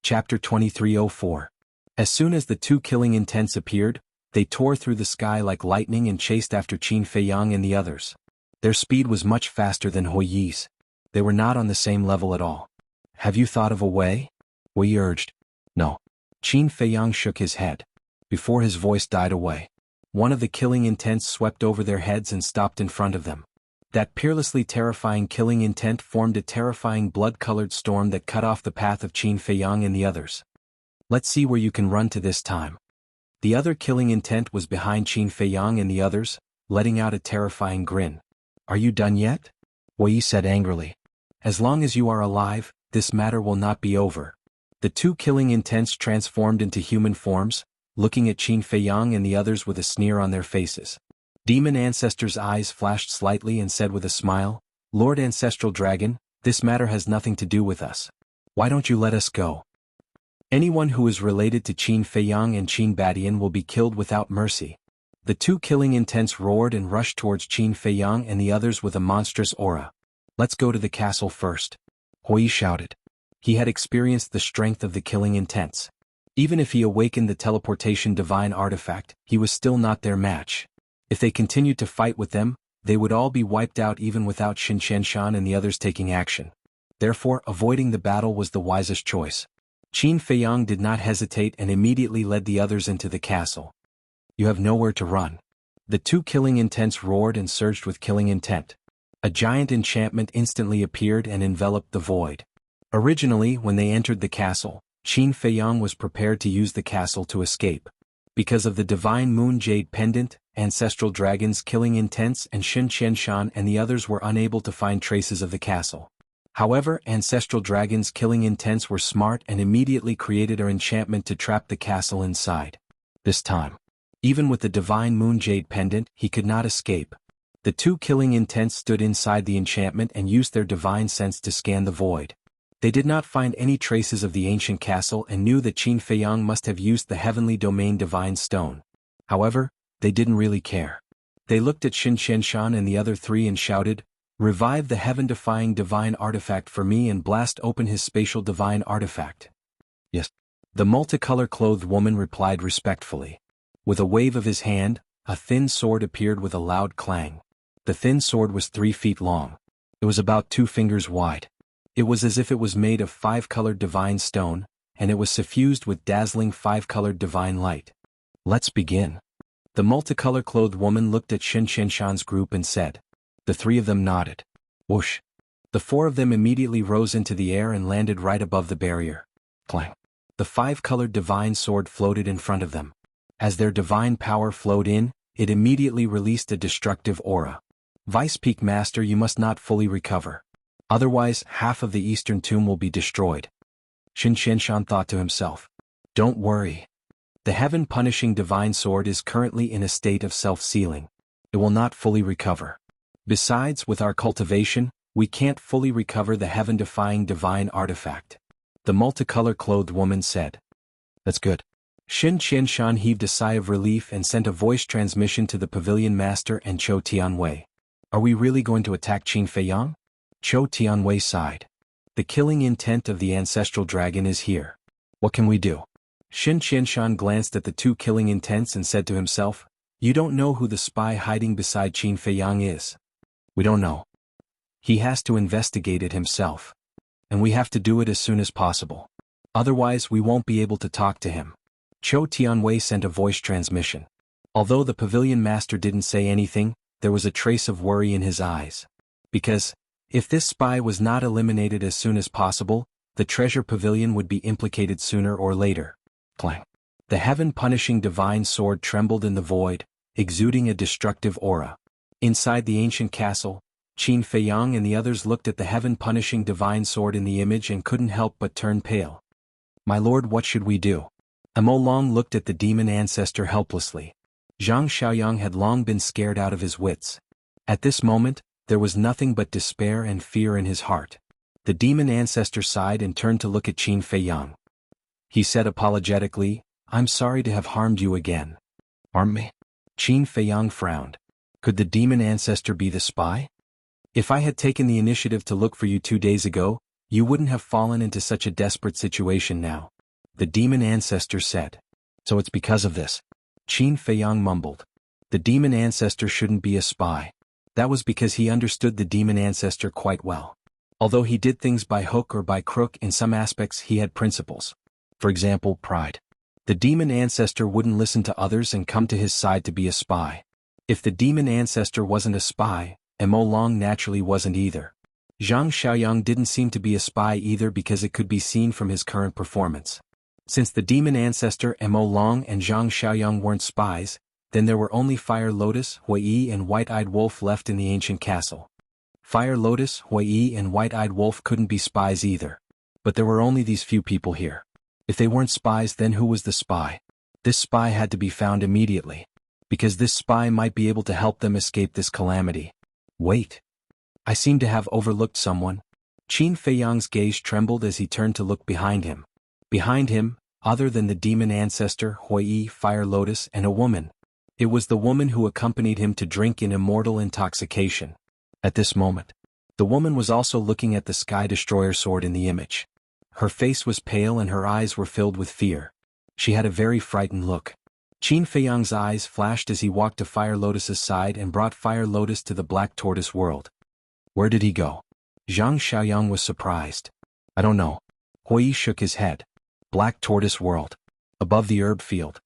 Chapter 2304. As soon as the two killing intents appeared, they tore through the sky like lightning and chased after Qin Feiyang and the others. Their speed was much faster than Hui Yi's. They were not on the same level at all. Have you thought of a way? Hui urged. No. Qin Feiyang shook his head. Before his voice died away, one of the killing intents swept over their heads and stopped in front of them. That peerlessly terrifying killing intent formed a terrifying blood-colored storm that cut off the path of Qin Feiyang and the others. Let's see where you can run to this time. The other killing intent was behind Qin Feiyang and the others, letting out a terrifying grin. Are you done yet? Hui said angrily. As long as you are alive, this matter will not be over. The two killing intents transformed into human forms, looking at Qin Feiyang and the others with a sneer on their faces. Demon Ancestor's eyes flashed slightly and said with a smile, Lord Ancestral Dragon, this matter has nothing to do with us. Why don't you let us go? Anyone who is related to Qin Feiyang and Qin Badian will be killed without mercy. The two killing intents roared and rushed towards Qin Feiyang and the others with a monstrous aura. Let's go to the castle first. Hui shouted. He had experienced the strength of the killing intents. Even if he awakened the teleportation divine artifact, he was still not their match. If they continued to fight with them, they would all be wiped out even without Xin Qianshan and the others taking action. Therefore, avoiding the battle was the wisest choice. Qin Feiyang did not hesitate and immediately led the others into the castle. You have nowhere to run. The two killing intents roared and surged with killing intent. A giant enchantment instantly appeared and enveloped the void. Originally, when they entered the castle, Qin Feiyang was prepared to use the castle to escape. Because of the divine moon jade pendant, Ancestral Dragon's killing intents and Xin Qianshan and the others were unable to find traces of the castle. However, Ancestral Dragon's killing intents were smart and immediately created an enchantment to trap the castle inside. This time, even with the divine moon jade pendant, he could not escape. The two killing intents stood inside the enchantment and used their divine sense to scan the void. They did not find any traces of the ancient castle and knew that Qin Feiyang must have used the heavenly domain divine stone. However, they didn't really care. They looked at Xin Qianshan and the other three and shouted, Revive the heaven-defying divine artifact for me and blast open his spatial divine artifact. Yes. The multicolor-clothed woman replied respectfully. With a wave of his hand, a thin sword appeared with a loud clang. The thin sword was 3 feet long. It was about 2 fingers wide. It was as if it was made of 5-colored divine stone, and it was suffused with dazzling 5-colored divine light. Let's begin. The multicolor-clothed woman looked at Xin Qianshan's group and said. The 3 of them nodded. Whoosh. The 4 of them immediately rose into the air and landed right above the barrier. Clang. The 5-colored divine sword floated in front of them. As their divine power flowed in, it immediately released a destructive aura. Vice Peak Master, you must not fully recover. Otherwise, half of the Eastern Tomb will be destroyed. Xin Qianshan thought to himself. Don't worry. The heaven-punishing divine sword is currently in a state of self-sealing. It will not fully recover. Besides, with our cultivation, we can't fully recover the heaven-defying divine artifact. The multicolor-clothed woman said. That's good. Xin Qianshan heaved a sigh of relief and sent a voice transmission to the Pavilion Master and Chou Tianwei. Are we really going to attack Qin Feiyang? Chou Tianwei sighed. The killing intent of the Ancestral Dragon is here. What can we do? Xin Qianshan glanced at the two killing intents and said to himself, You don't know who the spy hiding beside Qin Feiyang is. We don't know. He has to investigate it himself. And we have to do it as soon as possible. Otherwise we won't be able to talk to him. Chou Tianwei sent a voice transmission. Although the Pavilion Master didn't say anything, there was a trace of worry in his eyes. Because, if this spy was not eliminated as soon as possible, the treasure pavilion would be implicated sooner or later. Clang. The heaven-punishing divine sword trembled in the void, exuding a destructive aura. Inside the ancient castle, Qin Feiyang and the others looked at the heaven-punishing divine sword in the image and couldn't help but turn pale. My lord, what should we do? Amo Long looked at the demon ancestor helplessly. Zhang Xiaoyang had long been scared out of his wits. At this moment, there was nothing but despair and fear in his heart. The demon ancestor sighed and turned to look at Qin Feiyang. He said apologetically, I'm sorry to have harmed you again. Harm me? Qin Feiyang frowned. Could the demon ancestor be the spy? If I had taken the initiative to look for you 2 days ago, You wouldn't have fallen into such a desperate situation now. The demon ancestor said. So it's because of this. Qin Feiyang mumbled. The demon ancestor shouldn't be a spy. That was because he understood the demon ancestor quite well. Although he did things by hook or by crook, in some aspects he had principles. For example, pride. The demon ancestor wouldn't listen to others and come to his side to be a spy. If the demon ancestor wasn't a spy, Mo Long naturally wasn't either. Zhang Xiaoyang didn't seem to be a spy either because it could be seen from his current performance. Since the demon ancestor Mo Long and Zhang Xiaoyang weren't spies, then there were only Fire Lotus, Hui Yi and White-Eyed Wolf left in the ancient castle. Fire Lotus, Hui Yi and White-Eyed Wolf couldn't be spies either. But there were only these few people here. If they weren't spies, then who was the spy? This spy had to be found immediately. Because this spy might be able to help them escape this calamity. Wait. I seem to have overlooked someone. Qin Feiyang's gaze trembled as he turned to look behind him. Behind him, other than the demon ancestor, Hui Yi, Fire Lotus, and a woman. It was the woman who accompanied him to drink in immortal intoxication. At this moment, the woman was also looking at the Sky Destroyer sword in the image. Her face was pale and her eyes were filled with fear. She had a very frightened look. Qin Feiyang's eyes flashed as he walked to Fire Lotus's side and brought Fire Lotus to the Black Tortoise world. Where did he go? Zhang Xiaoyang was surprised. I don't know. Hui Yi shook his head. Black Tortoise world. Above the herb field.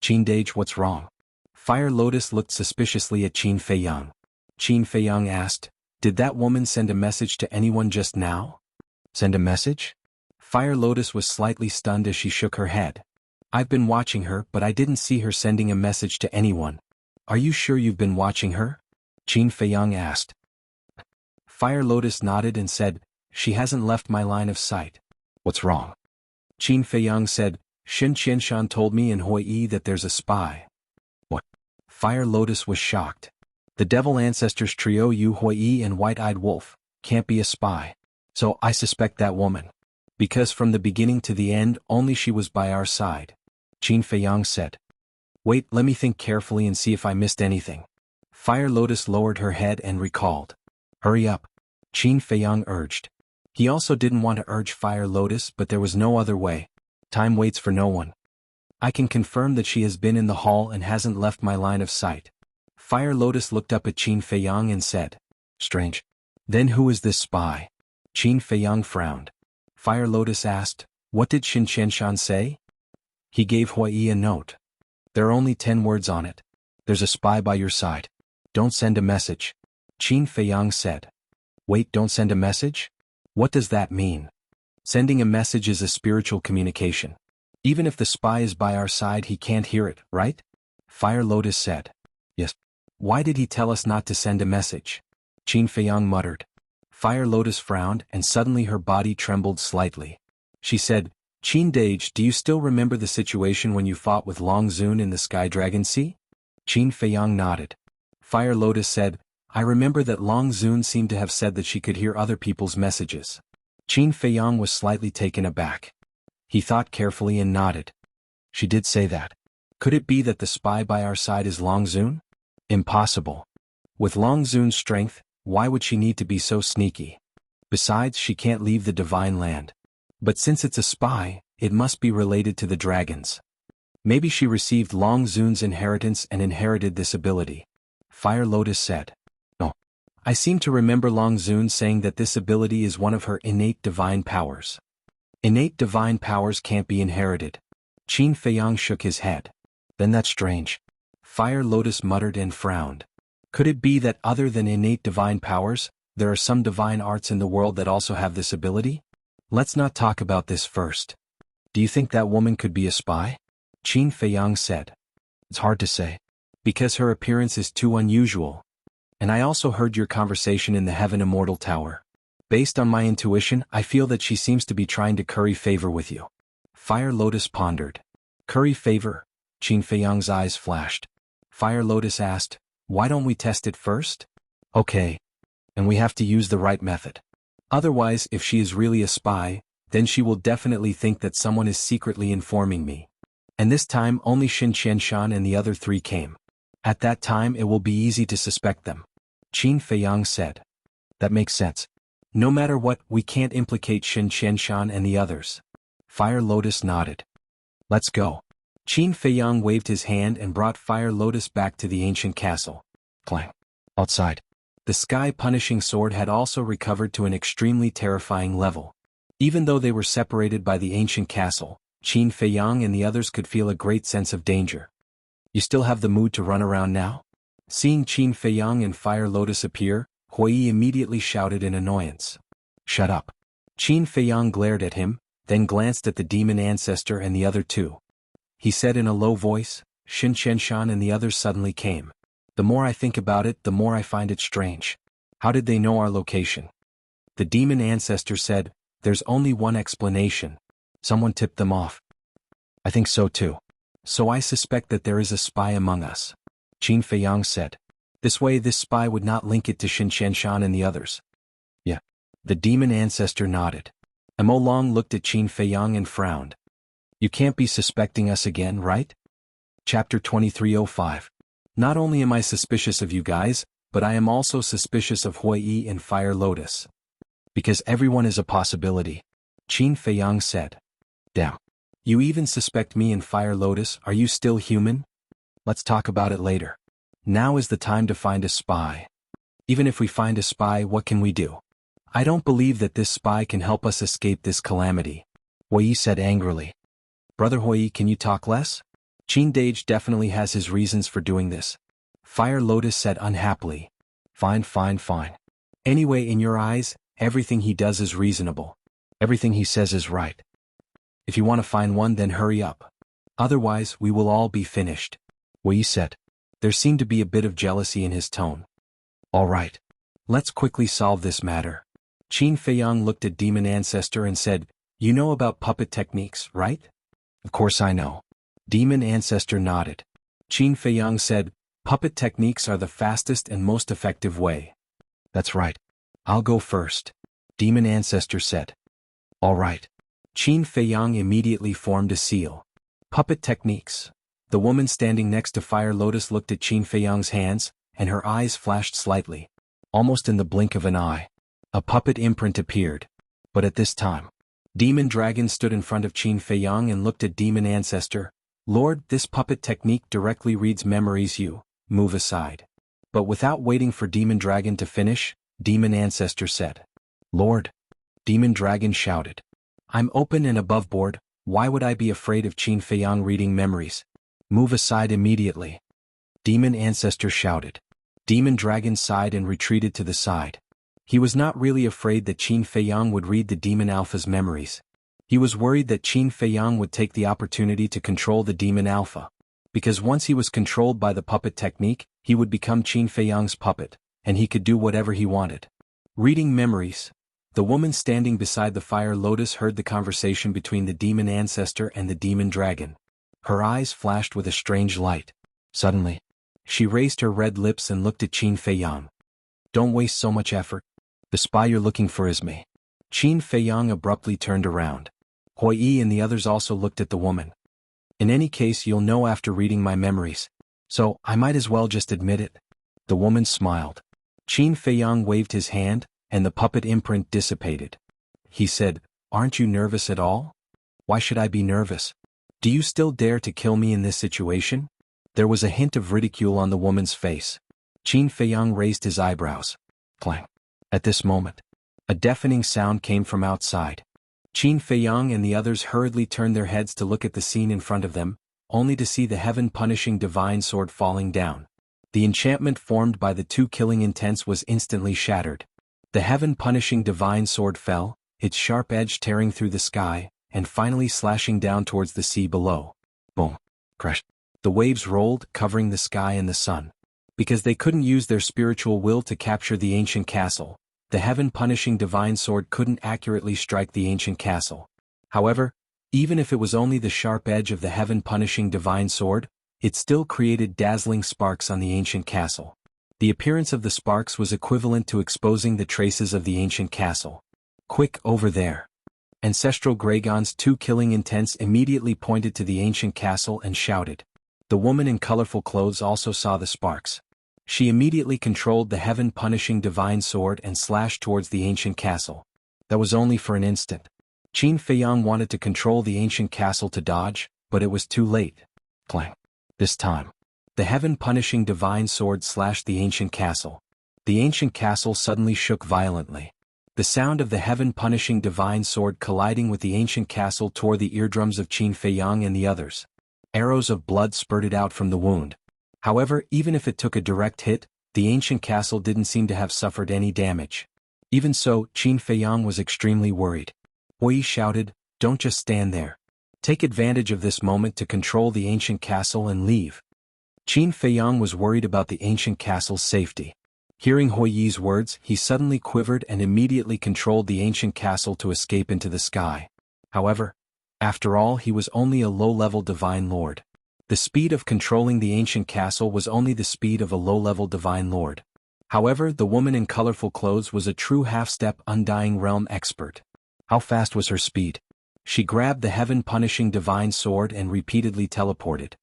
Qin Dage, what's wrong? Fire Lotus looked suspiciously at Qin Feiyang. Qin Feiyang asked, did that woman send a message to anyone just now? Send a message? Fire Lotus was slightly stunned as she shook her head. I've been watching her, but I didn't see her sending a message to anyone. Are you sure you've been watching her? Qin Feiyang asked. Fire Lotus nodded and said, she hasn't left my line of sight. What's wrong? Qin Feiyang said, Shen Qianshan told me in Hui Yi that there's a spy. What? Fire Lotus was shocked. The Devil Ancestors trio Yu Hui Yi and White-Eyed Wolf can't be a spy. So I suspect that woman. Because from the beginning to the end only she was by our side. Qin Feiyang said. Wait, let me think carefully and see if I missed anything. Fire Lotus lowered her head and recalled. Hurry up. Qin Feiyang urged. He also didn't want to urge Fire Lotus, but there was no other way. Time waits for no one. I can confirm that she has been in the hall and hasn't left my line of sight. Fire Lotus looked up at Qin Feiyang and said. Strange. Then who is this spy? Qin Feiyang frowned. Fire Lotus asked, what did Shen Qianshan say? He gave Hui Yi a note. There are only 10 words on it. There's a spy by your side. Don't send a message. Qin Feiyang said. Wait, don't send a message? What does that mean? Sending a message is a spiritual communication. Even if the spy is by our side, he can't hear it, right? Fire Lotus said. Yes. Why did he tell us not to send a message? Qin Feiyang muttered. Fire Lotus frowned and suddenly her body trembled slightly. She said, Qin Dage, do you still remember the situation when you fought with Long Zun in the Sky Dragon Sea? Qin Feiyang nodded. Fire Lotus said, I remember that Long Zun seemed to have said that she could hear other people's messages. Qin Feiyang was slightly taken aback. He thought carefully and nodded. She did say that. Could it be that the spy by our side is Long Zun? Impossible. With Long Zun's strength, why would she need to be so sneaky? Besides, she can't leave the Divine Land. But since it's a spy, it must be related to the dragons. Maybe she received Long Zun's inheritance and inherited this ability. Fire Lotus said. No. I seem to remember Long Zun saying that this ability is one of her innate divine powers. Innate divine powers can't be inherited. Qin Feiyang shook his head. Then that's strange. Fire Lotus muttered and frowned. Could it be that other than innate divine powers, there are some divine arts in the world that also have this ability? Let's not talk about this first. Do you think that woman could be a spy? Qin Feiyang said. It's hard to say. Because her appearance is too unusual. And I also heard your conversation in the Heaven Immortal Tower. Based on my intuition, I feel that she seems to be trying to curry favor with you. Fire Lotus pondered. Curry favor? Qin Feiyang's eyes flashed. Fire Lotus asked, why don't we test it first? Okay. And we have to use the right method. Otherwise, if she is really a spy, then she will definitely think that someone is secretly informing me. And this time only Shen Qianshan and the other 3 came. At that time it will be easy to suspect them. Qin Feiyang said. That makes sense. No matter what, we can't implicate Shin Qianshan and the others. Fire Lotus nodded. Let's go. Qin Feiyang waved his hand and brought Fire Lotus back to the ancient castle. Clang. Outside. The sky-punishing sword had also recovered to an extremely terrifying level. Even though they were separated by the ancient castle, Qin Feiyang and the others could feel a great sense of danger. You still have the mood to run around now? Seeing Qin Feiyang and Fire Lotus appear, Huiyi immediately shouted in annoyance. Shut up. Qin Feiyang glared at him, then glanced at the demon ancestor and the other two. He said in a low voice, Shin Qianshan and the others suddenly came. The more I think about it, the more I find it strange. How did they know our location? The demon ancestor said, there's only one explanation. Someone tipped them off. I think so too. So I suspect that there is a spy among us. Qin Feiyang said. This way this spy would not link it to Shin Qianshan and the others. Yeah. The demon ancestor nodded. Mo Long looked at Qin Feiyang and frowned. You can't be suspecting us again, right? Chapter 2305. Not only am I suspicious of you guys, but I am also suspicious of Huiyi and Fire Lotus. Because everyone is a possibility. Qin Feiyang said. Damn. You even suspect me and Fire Lotus, are you still human? Let's talk about it later. Now is the time to find a spy. Even if we find a spy, what can we do? I don't believe that this spy can help us escape this calamity. Huiyi said angrily. Brother Huiyi, can you talk less? Qin Dage definitely has his reasons for doing this. Fire Lotus said unhappily. Fine. Anyway, in your eyes, everything he does is reasonable. Everything he says is right. If you want to find one, then hurry up. Otherwise, we will all be finished. Huiyi said. There seemed to be a bit of jealousy in his tone. All right. Let's quickly solve this matter. Qin Feiyang looked at Demon Ancestor and said, you know about puppet techniques, right? Of course I know. Demon Ancestor nodded. Qin Feiyang said, puppet techniques are the fastest and most effective way. That's right. I'll go first. Demon Ancestor said. All right. Qin Feiyang immediately formed a seal. Puppet techniques. The woman standing next to Fire Lotus looked at Qin Feiyang's hands, and her eyes flashed slightly. Almost in the blink of an eye. A puppet imprint appeared. But at this time, Demon Dragon stood in front of Qin Feiyang and looked at Demon Ancestor. Lord, this puppet technique directly reads memories. You move aside. But without waiting for Demon Dragon to finish, Demon Ancestor said. Lord. Demon Dragon shouted. I'm open and above board, why would I be afraid of Qin Feiyang reading memories? Move aside immediately. Demon Ancestor shouted. Demon Dragon sighed and retreated to the side. He was not really afraid that Qin Feiyang would read the Demon Alpha's memories. He was worried that Qin Feiyang would take the opportunity to control the Demon Alpha. Because once he was controlled by the puppet technique, he would become Qin Feiyang's puppet, and he could do whatever he wanted. Reading memories. The woman standing beside the Fire Lotus heard the conversation between the Demon Ancestor and the Demon Dragon. Her eyes flashed with a strange light. Suddenly, she raised her red lips and looked at Qin Feiyang. Don't waste so much effort. The spy you're looking for is me. Qin Feiyang abruptly turned around. Huiyi and the others also looked at the woman. In any case, you'll know after reading my memories. So, I might as well just admit it. The woman smiled. Qin Feiyang waved his hand, and the puppet imprint dissipated. He said, aren't you nervous at all? Why should I be nervous? Do you still dare to kill me in this situation? There was a hint of ridicule on the woman's face. Qin Feiyang raised his eyebrows. Clang. At this moment, a deafening sound came from outside. Qin Feiyang and the others hurriedly turned their heads to look at the scene in front of them, only to see the heaven-punishing divine sword falling down. The enchantment formed by the two killing intents was instantly shattered. The heaven-punishing divine sword fell, its sharp edge tearing through the sky, and finally slashing down towards the sea below. Boom. Crash. The waves rolled, covering the sky and the sun. Because they couldn't use their spiritual will to capture the ancient castle, the heaven-punishing divine sword couldn't accurately strike the ancient castle. However, even if it was only the sharp edge of the heaven-punishing divine sword, it still created dazzling sparks on the ancient castle. The appearance of the sparks was equivalent to exposing the traces of the ancient castle. Quick, over there. Ancestral Gragon's two killing intents immediately pointed to the ancient castle and shouted. The woman in colorful clothes also saw the sparks. She immediately controlled the heaven-punishing divine sword and slashed towards the ancient castle. That was only for an instant. Qin Feiyang wanted to control the ancient castle to dodge, but it was too late. Clang. This time, the heaven-punishing divine sword slashed the ancient castle. The ancient castle suddenly shook violently. The sound of the heaven-punishing divine sword colliding with the ancient castle tore the eardrums of Qin Feiyang and the others. Arrows of blood spurted out from the wound. However, even if it took a direct hit, the ancient castle didn't seem to have suffered any damage. Even so, Qin Feiyang was extremely worried. Hui shouted, "Don't just stand there. Take advantage of this moment to control the ancient castle and leave." Qin Feiyang was worried about the ancient castle's safety. Hearing Hui's words, he suddenly quivered and immediately controlled the ancient castle to escape into the sky. However, after all, he was only a low-level divine lord. The speed of controlling the ancient castle was only the speed of a low-level divine lord. However, the woman in colorful clothes was a true half-step undying realm expert. How fast was her speed? She grabbed the heaven-punishing divine sword and repeatedly teleported.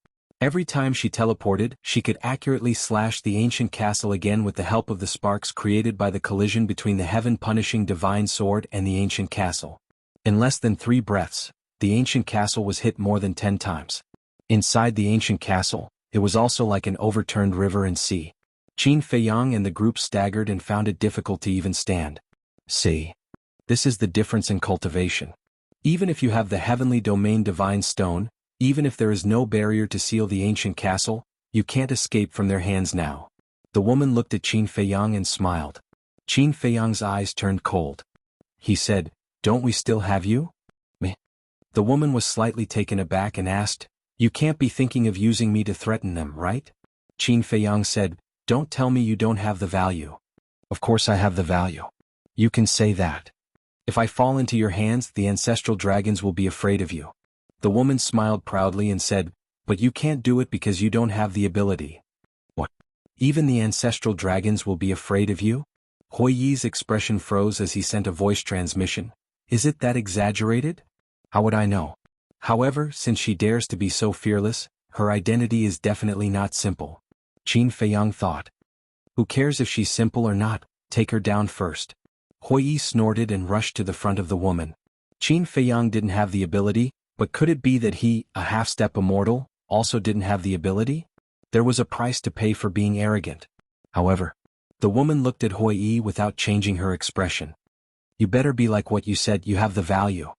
Every time she teleported, she could accurately slash the ancient castle again with the help of the sparks created by the collision between the heaven-punishing divine sword and the ancient castle. In less than 3 breaths, the ancient castle was hit more than 10 times. Inside the ancient castle, it was also like an overturned river and sea. Qin Feiyang and the group staggered and found it difficult to even stand. See? This is the difference in cultivation. Even if you have the heavenly domain divine stone, even if there is no barrier to seal the ancient castle, you can't escape from their hands now. The woman looked at Qin Feiyang and smiled. Qin Feiyang's eyes turned cold. He said, "Don't we still have you?" Meh. The woman was slightly taken aback and asked, "You can't be thinking of using me to threaten them, right?" Qin Feiyang said, "Don't tell me you don't have the value." "Of course I have the value. You can say that. If I fall into your hands, the ancestral dragons will be afraid of you." The woman smiled proudly and said, "But you can't do it because you don't have the ability." "What? Even the ancestral dragons will be afraid of you?" Hui's expression froze as he sent a voice transmission. "Is it that exaggerated? How would I know? However, since she dares to be so fearless, her identity is definitely not simple." Qin Feiyang thought. "Who cares if she's simple or not? Take her down first." Hui snorted and rushed to the front of the woman. Qin Feiyang didn't have the ability, but could it be that he, a half-step immortal, also didn't have the ability? There was a price to pay for being arrogant. However, the woman looked at Hui without changing her expression. "You better be like what you said, you have the value."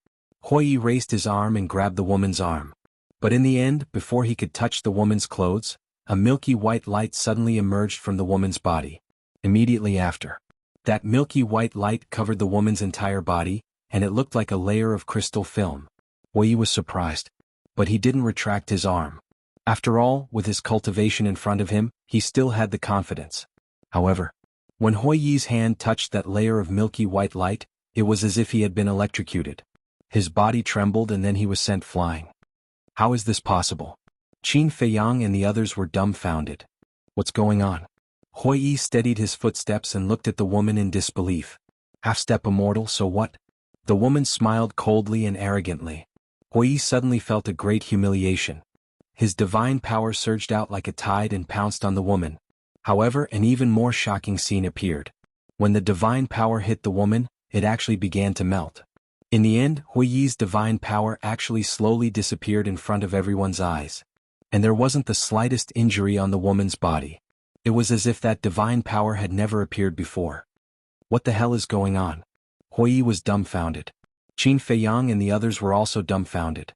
Hui raised his arm and grabbed the woman's arm. But in the end, before he could touch the woman's clothes, a milky white light suddenly emerged from the woman's body. Immediately after, that milky white light covered the woman's entire body, and it looked like a layer of crystal film. Hui was surprised, but he didn't retract his arm. After all, with his cultivation in front of him, he still had the confidence. However, when Hui's hand touched that layer of milky white light, it was as if he had been electrocuted. His body trembled and then he was sent flying. How is this possible? Qin Feiyang and the others were dumbfounded. What's going on? Hui steadied his footsteps and looked at the woman in disbelief. Half-step immortal, so what? The woman smiled coldly and arrogantly. Hui suddenly felt a great humiliation. His divine power surged out like a tide and pounced on the woman. However, an even more shocking scene appeared. When the divine power hit the woman, it actually began to melt. In the end, Hui's divine power actually slowly disappeared in front of everyone's eyes. And there wasn't the slightest injury on the woman's body. It was as if that divine power had never appeared before. What the hell is going on? Hui was dumbfounded. Qin Feiyang and the others were also dumbfounded.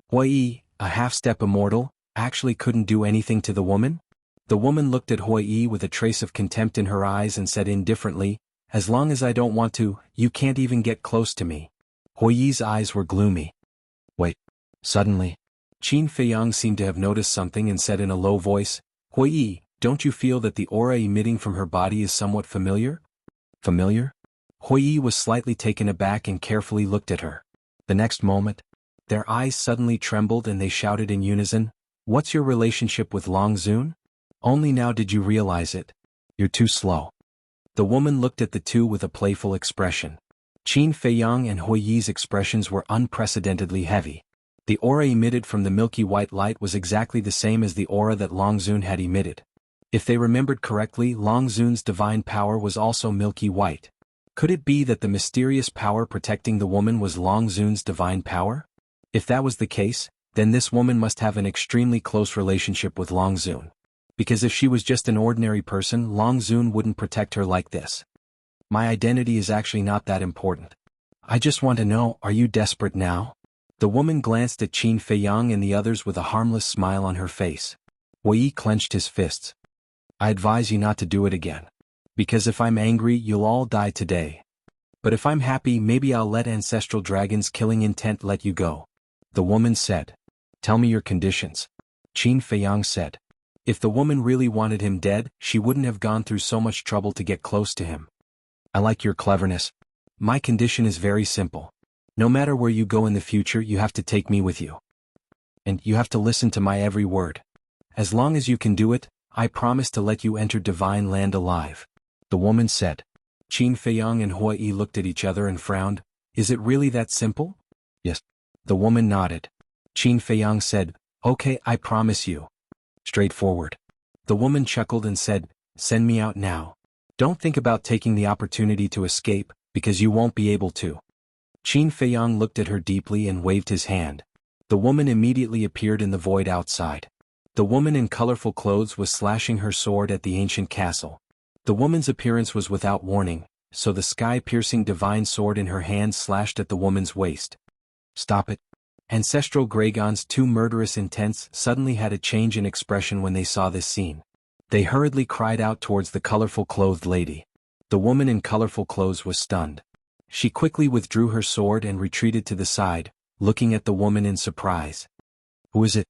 Hui, a half-step immortal, actually couldn't do anything to the woman? The woman looked at Hui with a trace of contempt in her eyes and said indifferently, "As long as I don't want to, you can't even get close to me." Hui's eyes were gloomy. Wait. Suddenly, Qin Feiyang seemed to have noticed something and said in a low voice, "Hui, don't you feel that the aura emitting from her body is somewhat familiar?" Familiar? Hui was slightly taken aback and carefully looked at her. The next moment, their eyes suddenly trembled and they shouted in unison, "What's your relationship with Long Zun? Only now did you realize it. You're too slow." The woman looked at the two with a playful expression. Qin Feiyang and Hui's expressions were unprecedentedly heavy. The aura emitted from the milky white light was exactly the same as the aura that Long Zun had emitted. If they remembered correctly, Long Zun's divine power was also milky white. Could it be that the mysterious power protecting the woman was Long Zun's divine power? If that was the case, then this woman must have an extremely close relationship with Long Zun. Because if she was just an ordinary person, Long Zun wouldn't protect her like this. My identity is actually not that important. I just want to know, are you desperate now? The woman glanced at Qin Feiyang and the others with a harmless smile on her face. Wei clenched his fists. I advise you not to do it again. Because if I'm angry, you'll all die today. But if I'm happy, maybe I'll let Ancestral Dragon's killing intent let you go. The woman said. Tell me your conditions. Qin Feiyang said. If the woman really wanted him dead, she wouldn't have gone through so much trouble to get close to him. I like your cleverness. My condition is very simple. No matter where you go in the future, you have to take me with you. And you have to listen to my every word. As long as you can do it, I promise to let you enter Divine Land alive. The woman said. Qin Feiyang and Hui looked at each other and frowned. Is it really that simple? Yes. The woman nodded. Qin Feiyang said, Okay, I promise you. Straightforward. The woman chuckled and said, Send me out now. Don't think about taking the opportunity to escape, because you won't be able to. Qin Feiyang looked at her deeply and waved his hand. The woman immediately appeared in the void outside. The woman in colorful clothes was slashing her sword at the ancient castle. The woman's appearance was without warning, so the sky-piercing divine sword in her hand slashed at the woman's waist. Stop it. Ancestral Gragon's two murderous intents suddenly had a change in expression when they saw this scene. They hurriedly cried out towards the colorful clothed lady. The woman in colorful clothes was stunned. She quickly withdrew her sword and retreated to the side, looking at the woman in surprise. Who is it?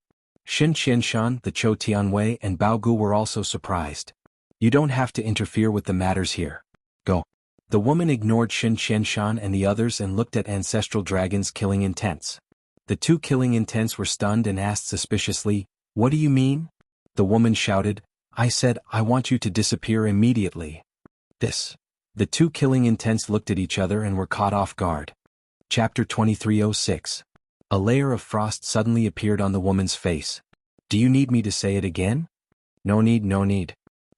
Xin Qianshan, the Chou Tianwei and Bao Gu were also surprised. You don't have to interfere with the matters here. Go. The woman ignored Xin Qianshan and the others and looked at Ancestral Dragon's killing intents. The two killing intents were stunned and asked suspiciously, What do you mean? The woman shouted, I said, I want you to disappear immediately. This. The two killing intents looked at each other and were caught off guard. Chapter 2306. A layer of frost suddenly appeared on the woman's face. Do you need me to say it again? No need, no need.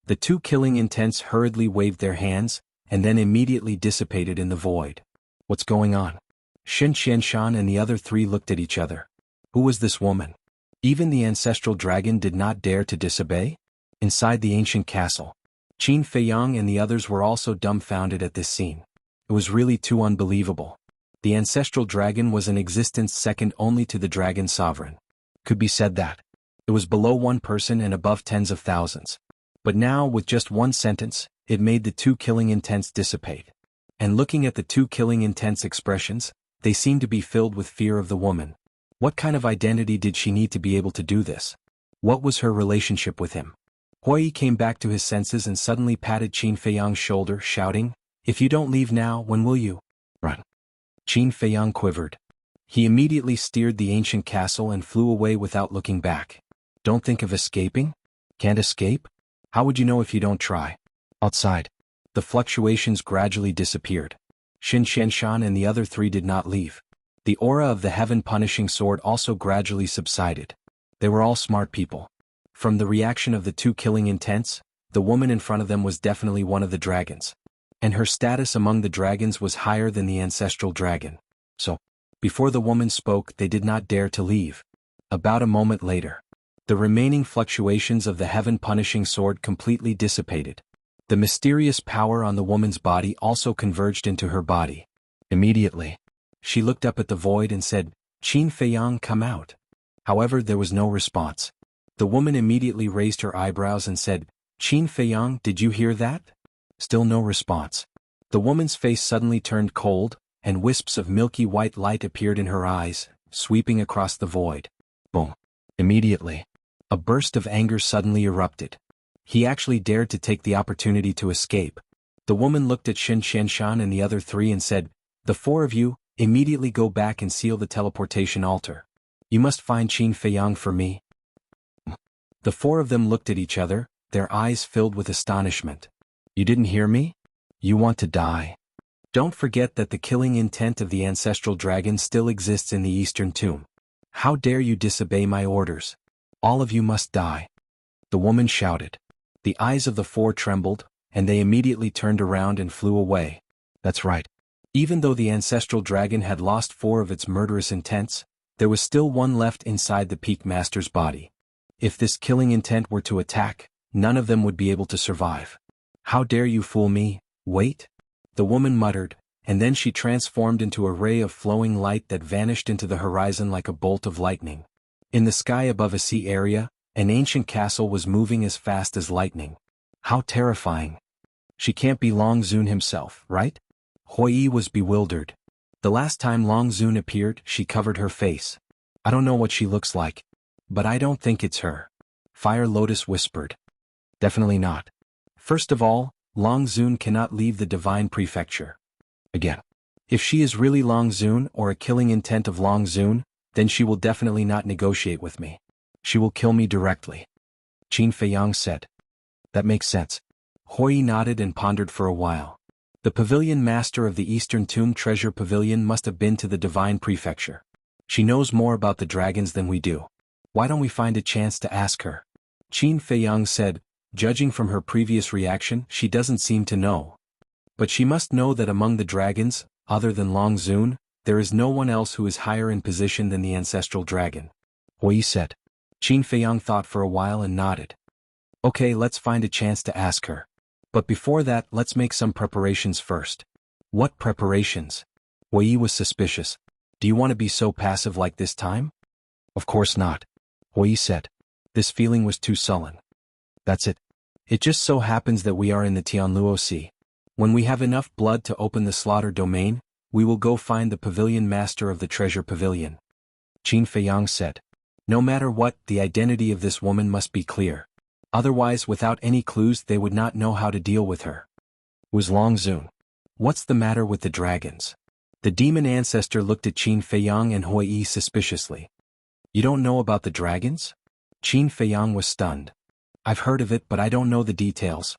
The two killing intents hurriedly waved their hands, and then immediately dissipated in the void. What's going on? Xin Qianshan and the other three looked at each other. Who was this woman? Even the Ancestral Dragon did not dare to disobey? Inside the ancient castle, Qin Feiyang and the others were also dumbfounded at this scene. It was really too unbelievable. The Ancestral Dragon was in existence second only to the Dragon Sovereign. Could be said that it was below one person and above tens of thousands. But now, with just one sentence, it made the two killing intents dissipate. And looking at the two killing intents expressions, they seemed to be filled with fear of the woman. What kind of identity did she need to be able to do this? What was her relationship with him? Hui came back to his senses and suddenly patted Qin Feiyang's shoulder, shouting, If you don't leave now, when will you? Run. Qin Feiyang quivered. He immediately steered the ancient castle and flew away without looking back. Don't think of escaping? Can't escape? How would you know if you don't try? Outside. The fluctuations gradually disappeared. Xin Qianshan and the other three did not leave. The aura of the heaven-punishing sword also gradually subsided. They were all smart people. From the reaction of the two killing intents, the woman in front of them was definitely one of the dragons. And her status among the dragons was higher than the Ancestral Dragon. So, before the woman spoke, they did not dare to leave. About a moment later, the remaining fluctuations of the heaven-punishing sword completely dissipated. The mysterious power on the woman's body also converged into her body. Immediately, she looked up at the void and said, Qin Feiyang, come out. However, there was no response. The woman immediately raised her eyebrows and said, Qin Feiyang, did you hear that? Still no response. The woman's face suddenly turned cold, and wisps of milky white light appeared in her eyes, sweeping across the void. Boom. Immediately, a burst of anger suddenly erupted. He actually dared to take the opportunity to escape. The woman looked at Xin Qianshan and the other three and said, The four of you, immediately go back and seal the teleportation altar. You must find Qin Feiyang for me. The four of them looked at each other, their eyes filled with astonishment. You didn't hear me? You want to die. Don't forget that the killing intent of the Ancestral Dragon still exists in the Eastern Tomb. How dare you disobey my orders? All of you must die. The woman shouted. The eyes of the four trembled, and they immediately turned around and flew away. That's right. Even though the ancestral dragon had lost 4 of its murderous intents, there was still one left inside the Peak Master's body. If this killing intent were to attack, none of them would be able to survive. How dare you fool me? Wait? The woman muttered, and then she transformed into a ray of flowing light that vanished into the horizon like a bolt of lightning. In the sky above a sea area, an ancient castle was moving as fast as lightning. How terrifying. She can't be Long Zun himself, right? Hui was bewildered. The last time Long Zun appeared, she covered her face. I don't know what she looks like, but I don't think it's her. Fire Lotus whispered. Definitely not. First of all, Long Zun cannot leave the divine prefecture. Again. If she is really Long Zun or a killing intent of Long Zun, then she will definitely not negotiate with me. She will kill me directly. Qin Feiyang said. That makes sense. Hui nodded and pondered for a while. The pavilion master of the Eastern Tomb Treasure Pavilion must have been to the divine prefecture. She knows more about the dragons than we do. Why don't we find a chance to ask her? Qin Feiyang said, judging from her previous reaction, she doesn't seem to know. But she must know that among the dragons, other than Long Zun, there is no one else who is higher in position than the ancestral dragon. Hui said. Qin Feiyang thought for a while and nodded. Okay, let's find a chance to ask her. But before that, let's make some preparations first. What preparations? Hui was suspicious. Do you want to be so passive like this time? Of course not. Hui said. This feeling was too sullen. That's it. It just so happens that we are in the Tianluo Sea. When we have enough blood to open the slaughter domain, we will go find the pavilion master of the treasure pavilion. Qin Feiyang said. No matter what, the identity of this woman must be clear. Otherwise, without any clues, they would not know how to deal with her. Was Long Zun. What's the matter with the dragons? The demon ancestor looked at Qin Feiyang and Hui suspiciously. You don't know about the dragons? Qin Feiyang was stunned. I've heard of it, but I don't know the details.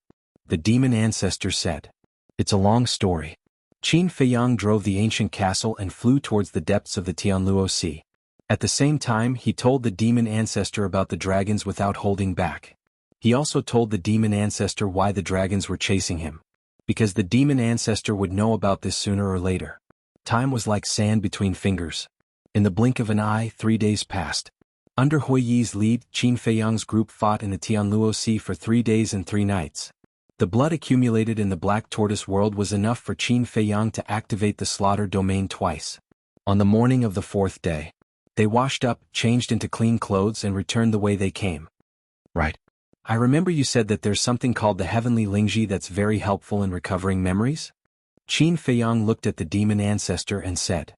The demon ancestor said. It's a long story. Qin Feiyang drove the ancient castle and flew towards the depths of the Tianluo Sea. At the same time, he told the demon ancestor about the dragons without holding back. He also told the demon ancestor why the dragons were chasing him. Because the demon ancestor would know about this sooner or later. Time was like sand between fingers. In the blink of an eye, 3 days passed. Under Hui's lead, Qin Feiyang's group fought in the Tianluo Sea for 3 days and 3 nights. The blood accumulated in the Black Tortoise world was enough for Qin Feiyang to activate the slaughter domain twice. On the morning of the 4th day, they washed up, changed into clean clothes and returned the way they came. Right. I remember you said that there's something called the Heavenly Lingji that's very helpful in recovering memories? Qin Feiyang looked at the demon ancestor and said.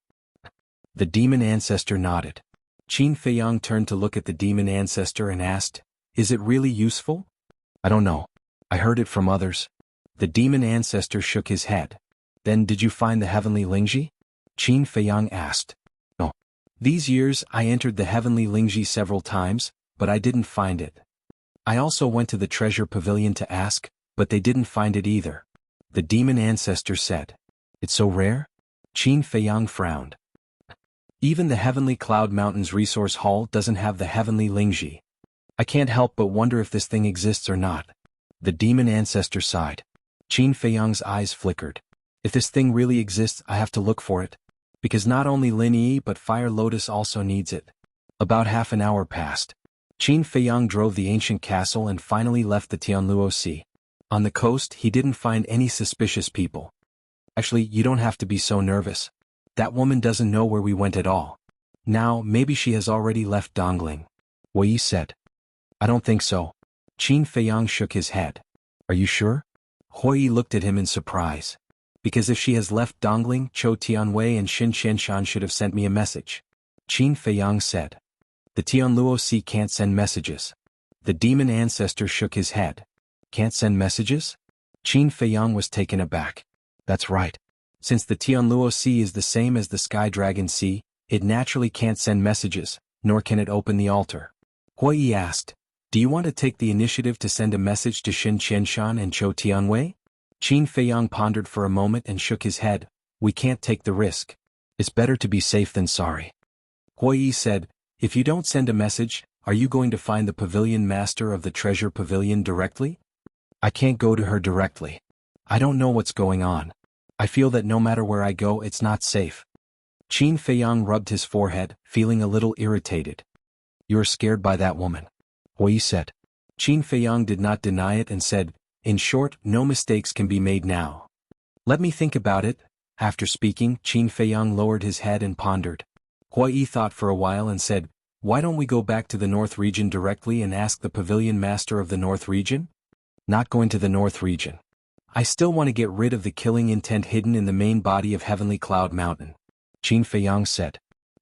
The demon ancestor nodded. Qin Feiyang turned to look at the demon ancestor and asked, Is it really useful? I don't know. I heard it from others. The demon ancestor shook his head. Then did you find the Heavenly Lingji? Qin Feiyang asked. No. These years I entered the Heavenly Lingji several times, but I didn't find it. I also went to the treasure pavilion to ask, but they didn't find it either. The demon ancestor said. It's so rare? Qin Feiyang frowned. Even the Heavenly Cloud Mountains Resource Hall doesn't have the Heavenly Lingji. I can't help but wonder if this thing exists or not. The demon ancestor sighed. Qin Feiyang's eyes flickered. If this thing really exists, I have to look for it. Because not only Lin Yi but Fire Lotus also needs it. About half an hour passed. Qin Feiyang drove the ancient castle and finally left the Tianluo Sea. On the coast, he didn't find any suspicious people. Actually, you don't have to be so nervous. That woman doesn't know where we went at all. Now, maybe she has already left Dongling. Hui said. I don't think so. Qin Feiyang shook his head. Are you sure? Hui looked at him in surprise. Because if she has left Dongling, Chou Tianwei and Xin Qianshan should have sent me a message. Qin Feiyang said. The Tianluo Sea can't send messages. The demon ancestor shook his head. Can't send messages? Qin Feiyang was taken aback. That's right. Since the Tianluo Sea is the same as the Sky Dragon Sea, it naturally can't send messages, nor can it open the altar. Hui asked, Do you want to take the initiative to send a message to Xin Qianshan and Chou Tianwei? Qin Feiyang pondered for a moment and shook his head. We can't take the risk. It's better to be safe than sorry. Hui said, If you don't send a message, are you going to find the pavilion master of the treasure pavilion directly? I can't go to her directly. I don't know what's going on. I feel that no matter where I go it's not safe. Qin Feiyang rubbed his forehead, feeling a little irritated. You're scared by that woman, Hui said. Qin Feiyang did not deny it and said, in short, no mistakes can be made now. Let me think about it. After speaking, Qin Feiyang lowered his head and pondered. Hui thought for a while and said, why don't we go back to the North region directly and ask the pavilion master of the North region? Not going to the North region. I still want to get rid of the killing intent hidden in the main body of Heavenly Cloud Mountain, Qin Feiyang said.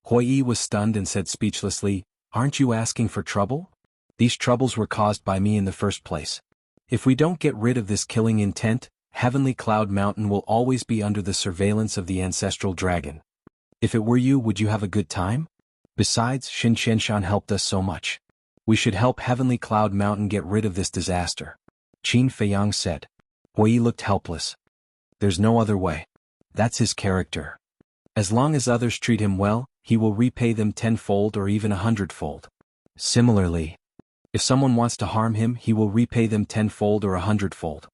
Hui was stunned and said speechlessly, aren't you asking for trouble? These troubles were caused by me in the first place. If we don't get rid of this killing intent, Heavenly Cloud Mountain will always be under the surveillance of the ancestral dragon. If it were you, would you have a good time? Besides, Xin Qianshan helped us so much. We should help Heavenly Cloud Mountain get rid of this disaster, Qin Feiyang said. Hui looked helpless. There's no other way. That's his character. As long as others treat him well, he will repay them tenfold or even 100-fold. Similarly, if someone wants to harm him, he will repay them tenfold or 100-fold.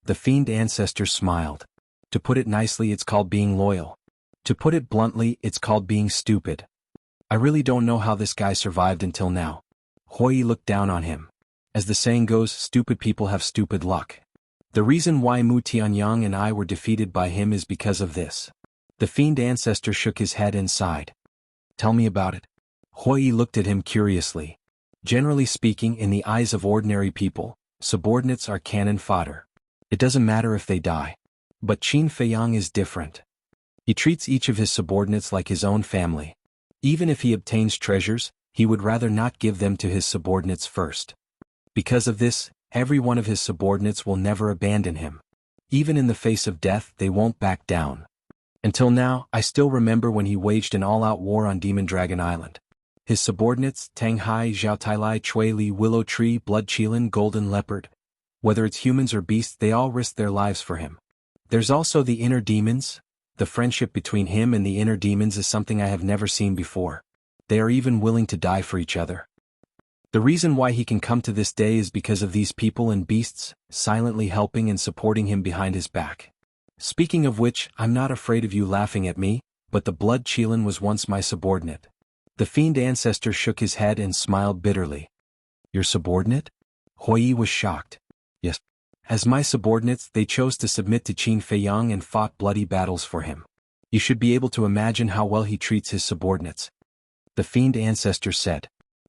The fiend ancestor smiled. To put it nicely, it's called being loyal. To put it bluntly, it's called being stupid. I really don't know how this guy survived until now. Hui looked down on him. As the saying goes, stupid people have stupid luck. The reason why Mu Tianyang and I were defeated by him is because of this. The fiend ancestor shook his head and sighed. Tell me about it. Hui looked at him curiously. Generally speaking, in the eyes of ordinary people, subordinates are cannon fodder. It doesn't matter if they die. But Qin Feiyang is different. He treats each of his subordinates like his own family. Even if he obtains treasures, he would rather not give them to his subordinates first. Because of this, every one of his subordinates will never abandon him. Even in the face of death, they won't back down. Until now, I still remember when he waged an all-out war on Demon Dragon Island. His subordinates, Tang Hai, Zhao Tailai, Chui Li, Willow Tree, Blood Qilin, Golden Leopard. Whether it's humans or beasts, they all risked their lives for him. There's also the inner demons. The friendship between him and the inner demons is something I have never seen before. They are even willing to die for each other. The reason why he can come to this day is because of these people and beasts, silently helping and supporting him behind his back. Speaking of which, I'm not afraid of you laughing at me, but the Blood Qilin was once my subordinate. The fiend ancestor shook his head and smiled bitterly. Your subordinate? Hui was shocked. Yes. As my subordinates, they chose to submit to Qin Feiyang and fought bloody battles for him. You should be able to imagine how well he treats his subordinates. The fiend ancestor said.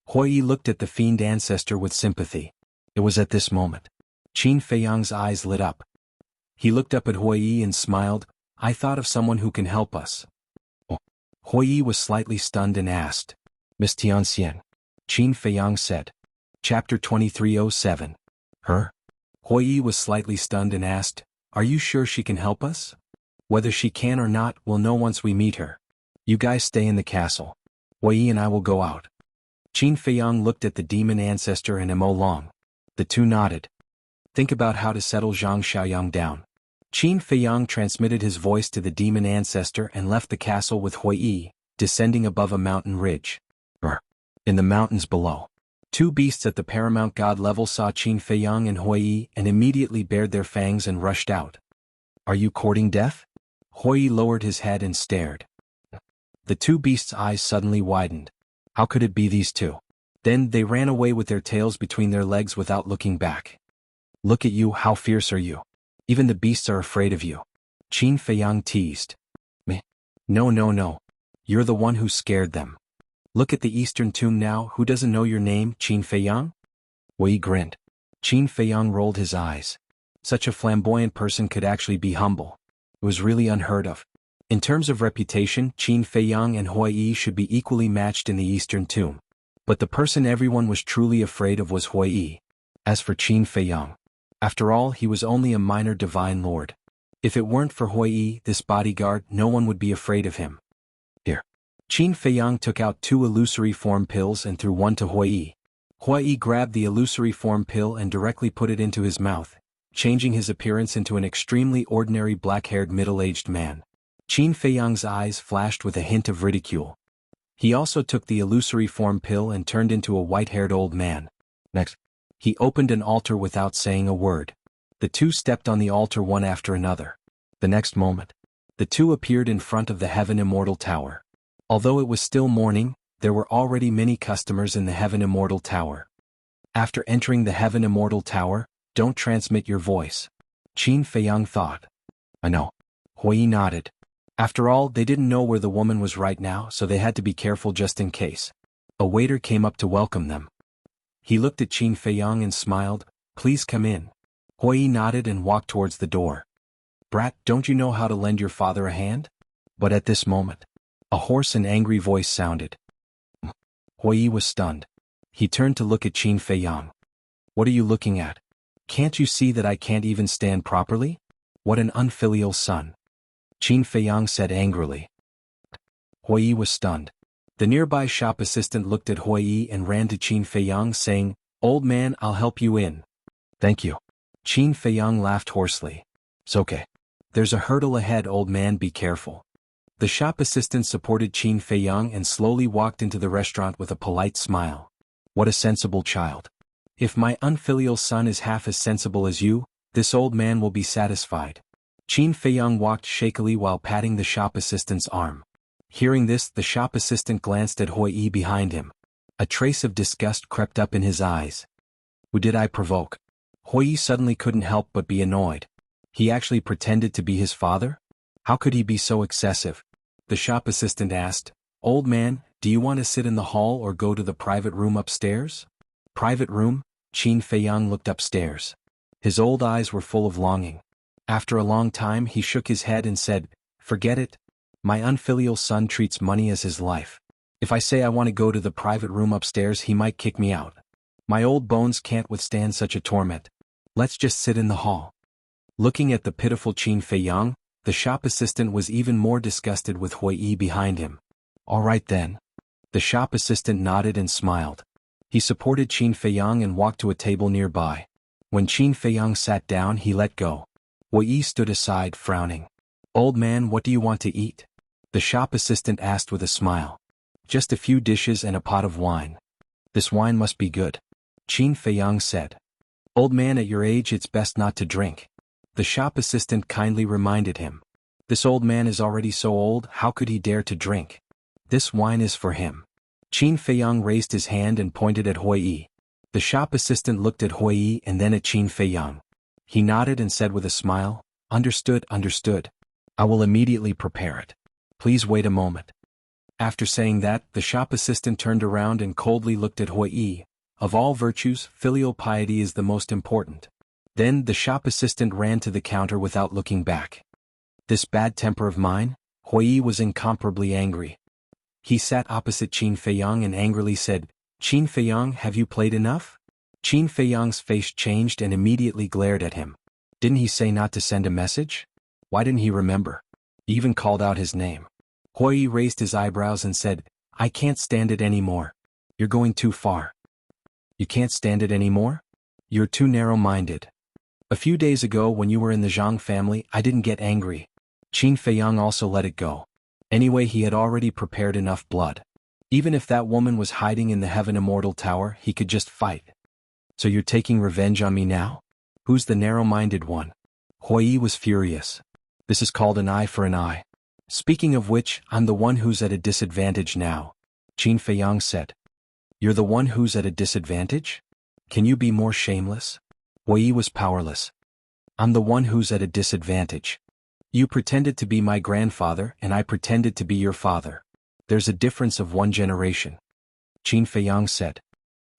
Hui looked at the fiend ancestor with sympathy. It was at this moment. Qin Feiyang's eyes lit up. He looked up at Hui and smiled. I thought of someone who can help us. Oh. Hui was slightly stunned and asked. Miss Tianxian. Qin Feiyang said. Chapter 2307. Her? Hui was slightly stunned and asked, are you sure she can help us? Whether she can or not, we'll know once we meet her. You guys stay in the castle. Hui and I will go out. Qin Feiyang looked at the demon ancestor and Mo Long. The two nodded. Think about how to settle Zhang Xiaoyang down. Qin Feiyang transmitted his voice to the demon ancestor and left the castle with Hui, descending above a mountain ridge. In the mountains below. Two beasts at the paramount god level saw Qin Feiyang and Hui and immediately bared their fangs and rushed out. Are you courting death? Hui lowered his head and stared. The two beasts' eyes suddenly widened. How could it be these two? Then they ran away with their tails between their legs without looking back. Look at you, how fierce are you? Even the beasts are afraid of you. Qin Feiyang teased. Me? No. You're the one who scared them. Look at the eastern tomb now, who doesn't know your name, Qin Feiyang? Hui grinned. Qin Feiyang rolled his eyes. Such a flamboyant person could actually be humble. It was really unheard of. In terms of reputation, Qin Feiyang and Hui should be equally matched in the eastern tomb. But the person everyone was truly afraid of was Hui. As for Qin Feiyang, after all, he was only a minor divine lord. If it weren't for Hui, this bodyguard, no one would be afraid of him. Here. Qin Feiyang took out 2 illusory form pills and threw one to Hui. Hui grabbed the illusory form pill and directly put it into his mouth, changing his appearance into an extremely ordinary black-haired middle-aged man. Qin Feiyang's eyes flashed with a hint of ridicule. He also took the illusory form pill and turned into a white-haired old man. Next, he opened an altar without saying a word. The two stepped on the altar one after another. The next moment, the two appeared in front of the Heaven Immortal Tower. Although it was still morning, there were already many customers in the Heaven Immortal Tower. After entering the Heaven Immortal Tower, don't transmit your voice. Qin Feiyang thought. I know. Hui nodded. After all, they didn't know where the woman was right now, so they had to be careful just in case. A waiter came up to welcome them. He looked at Qin Feiyang and smiled. Please come in. Hui nodded and walked towards the door. Brat, don't you know how to lend your father a hand? But at this moment, a hoarse and angry voice sounded. Hui was stunned. He turned to look at Qin Feiyang. What are you looking at? Can't you see that I can't even stand properly? What an unfilial son. Qin Feiyang said angrily. Hui was stunned. The nearby shop assistant looked at Hui and ran to Qin Feiyang saying, Old man, I'll help you in. Thank you. Qin Feiyang laughed hoarsely. It's okay. There's a hurdle ahead, old man, be careful. The shop assistant supported Qin Feiyang and slowly walked into the restaurant with a polite smile. What a sensible child. If my unfilial son is half as sensible as you, this old man will be satisfied. Qin Feiyang walked shakily while patting the shop assistant's arm. Hearing this, the shop assistant glanced at Hui behind him. A trace of disgust crept up in his eyes. Who did I provoke? Hui suddenly couldn't help but be annoyed. He actually pretended to be his father? How could he be so excessive? The shop assistant asked, Old man, do you want to sit in the hall or go to the private room upstairs? Private room? Qin Feiyang looked upstairs. His old eyes were full of longing. After a long time he shook his head and said, Forget it. My unfilial son treats money as his life. If I say I want to go to the private room upstairs, he might kick me out. My old bones can't withstand such a torment. Let's just sit in the hall. Looking at the pitiful Qin Feiyang, the shop assistant was even more disgusted with Hui behind him. All right then. The shop assistant nodded and smiled. He supported Qin Feiyang and walked to a table nearby. When Qin Feiyang sat down, he let go. Hui stood aside, frowning. Old man, what do you want to eat? The shop assistant asked with a smile. Just a few dishes and a pot of wine. This wine must be good. Qin Feiyang said. Old man, at your age it's best not to drink. The shop assistant kindly reminded him. This old man is already so old, how could he dare to drink? This wine is for him. Qin Feiyang raised his hand and pointed at Hui. The shop assistant looked at Hui and then at Qin Feiyang. He nodded and said with a smile, Understood, understood. I will immediately prepare it. Please wait a moment. After saying that, the shop assistant turned around and coldly looked at Hui. Of all virtues, filial piety is the most important. Then the shop assistant ran to the counter without looking back. This bad temper of mine? Hui was incomparably angry. He sat opposite Qin Feiyang and angrily said, Qin Feiyang, have you played enough? Qin Feiyang's face changed and immediately glared at him. Didn't he say not to send a message? Why didn't he remember? He even called out his name. Hui raised his eyebrows and said, I can't stand it anymore. You're going too far. You can't stand it anymore? You're too narrow-minded. A few days ago when you were in the Jianghu family, I didn't get angry. Qin Feiyang also let it go. Anyway, he had already prepared enough blood. Even if that woman was hiding in the Heaven Immortal Tower, he could just fight. So you're taking revenge on me now? Who's the narrow-minded one? Hui was furious. This is called an eye for an eye. Speaking of which, I'm the one who's at a disadvantage now. Qin Feiyang said. You're the one who's at a disadvantage? Can you be more shameless? Hui was powerless. I'm the one who's at a disadvantage. You pretended to be my grandfather and I pretended to be your father. There's a difference of one generation. Qin Feiyang said.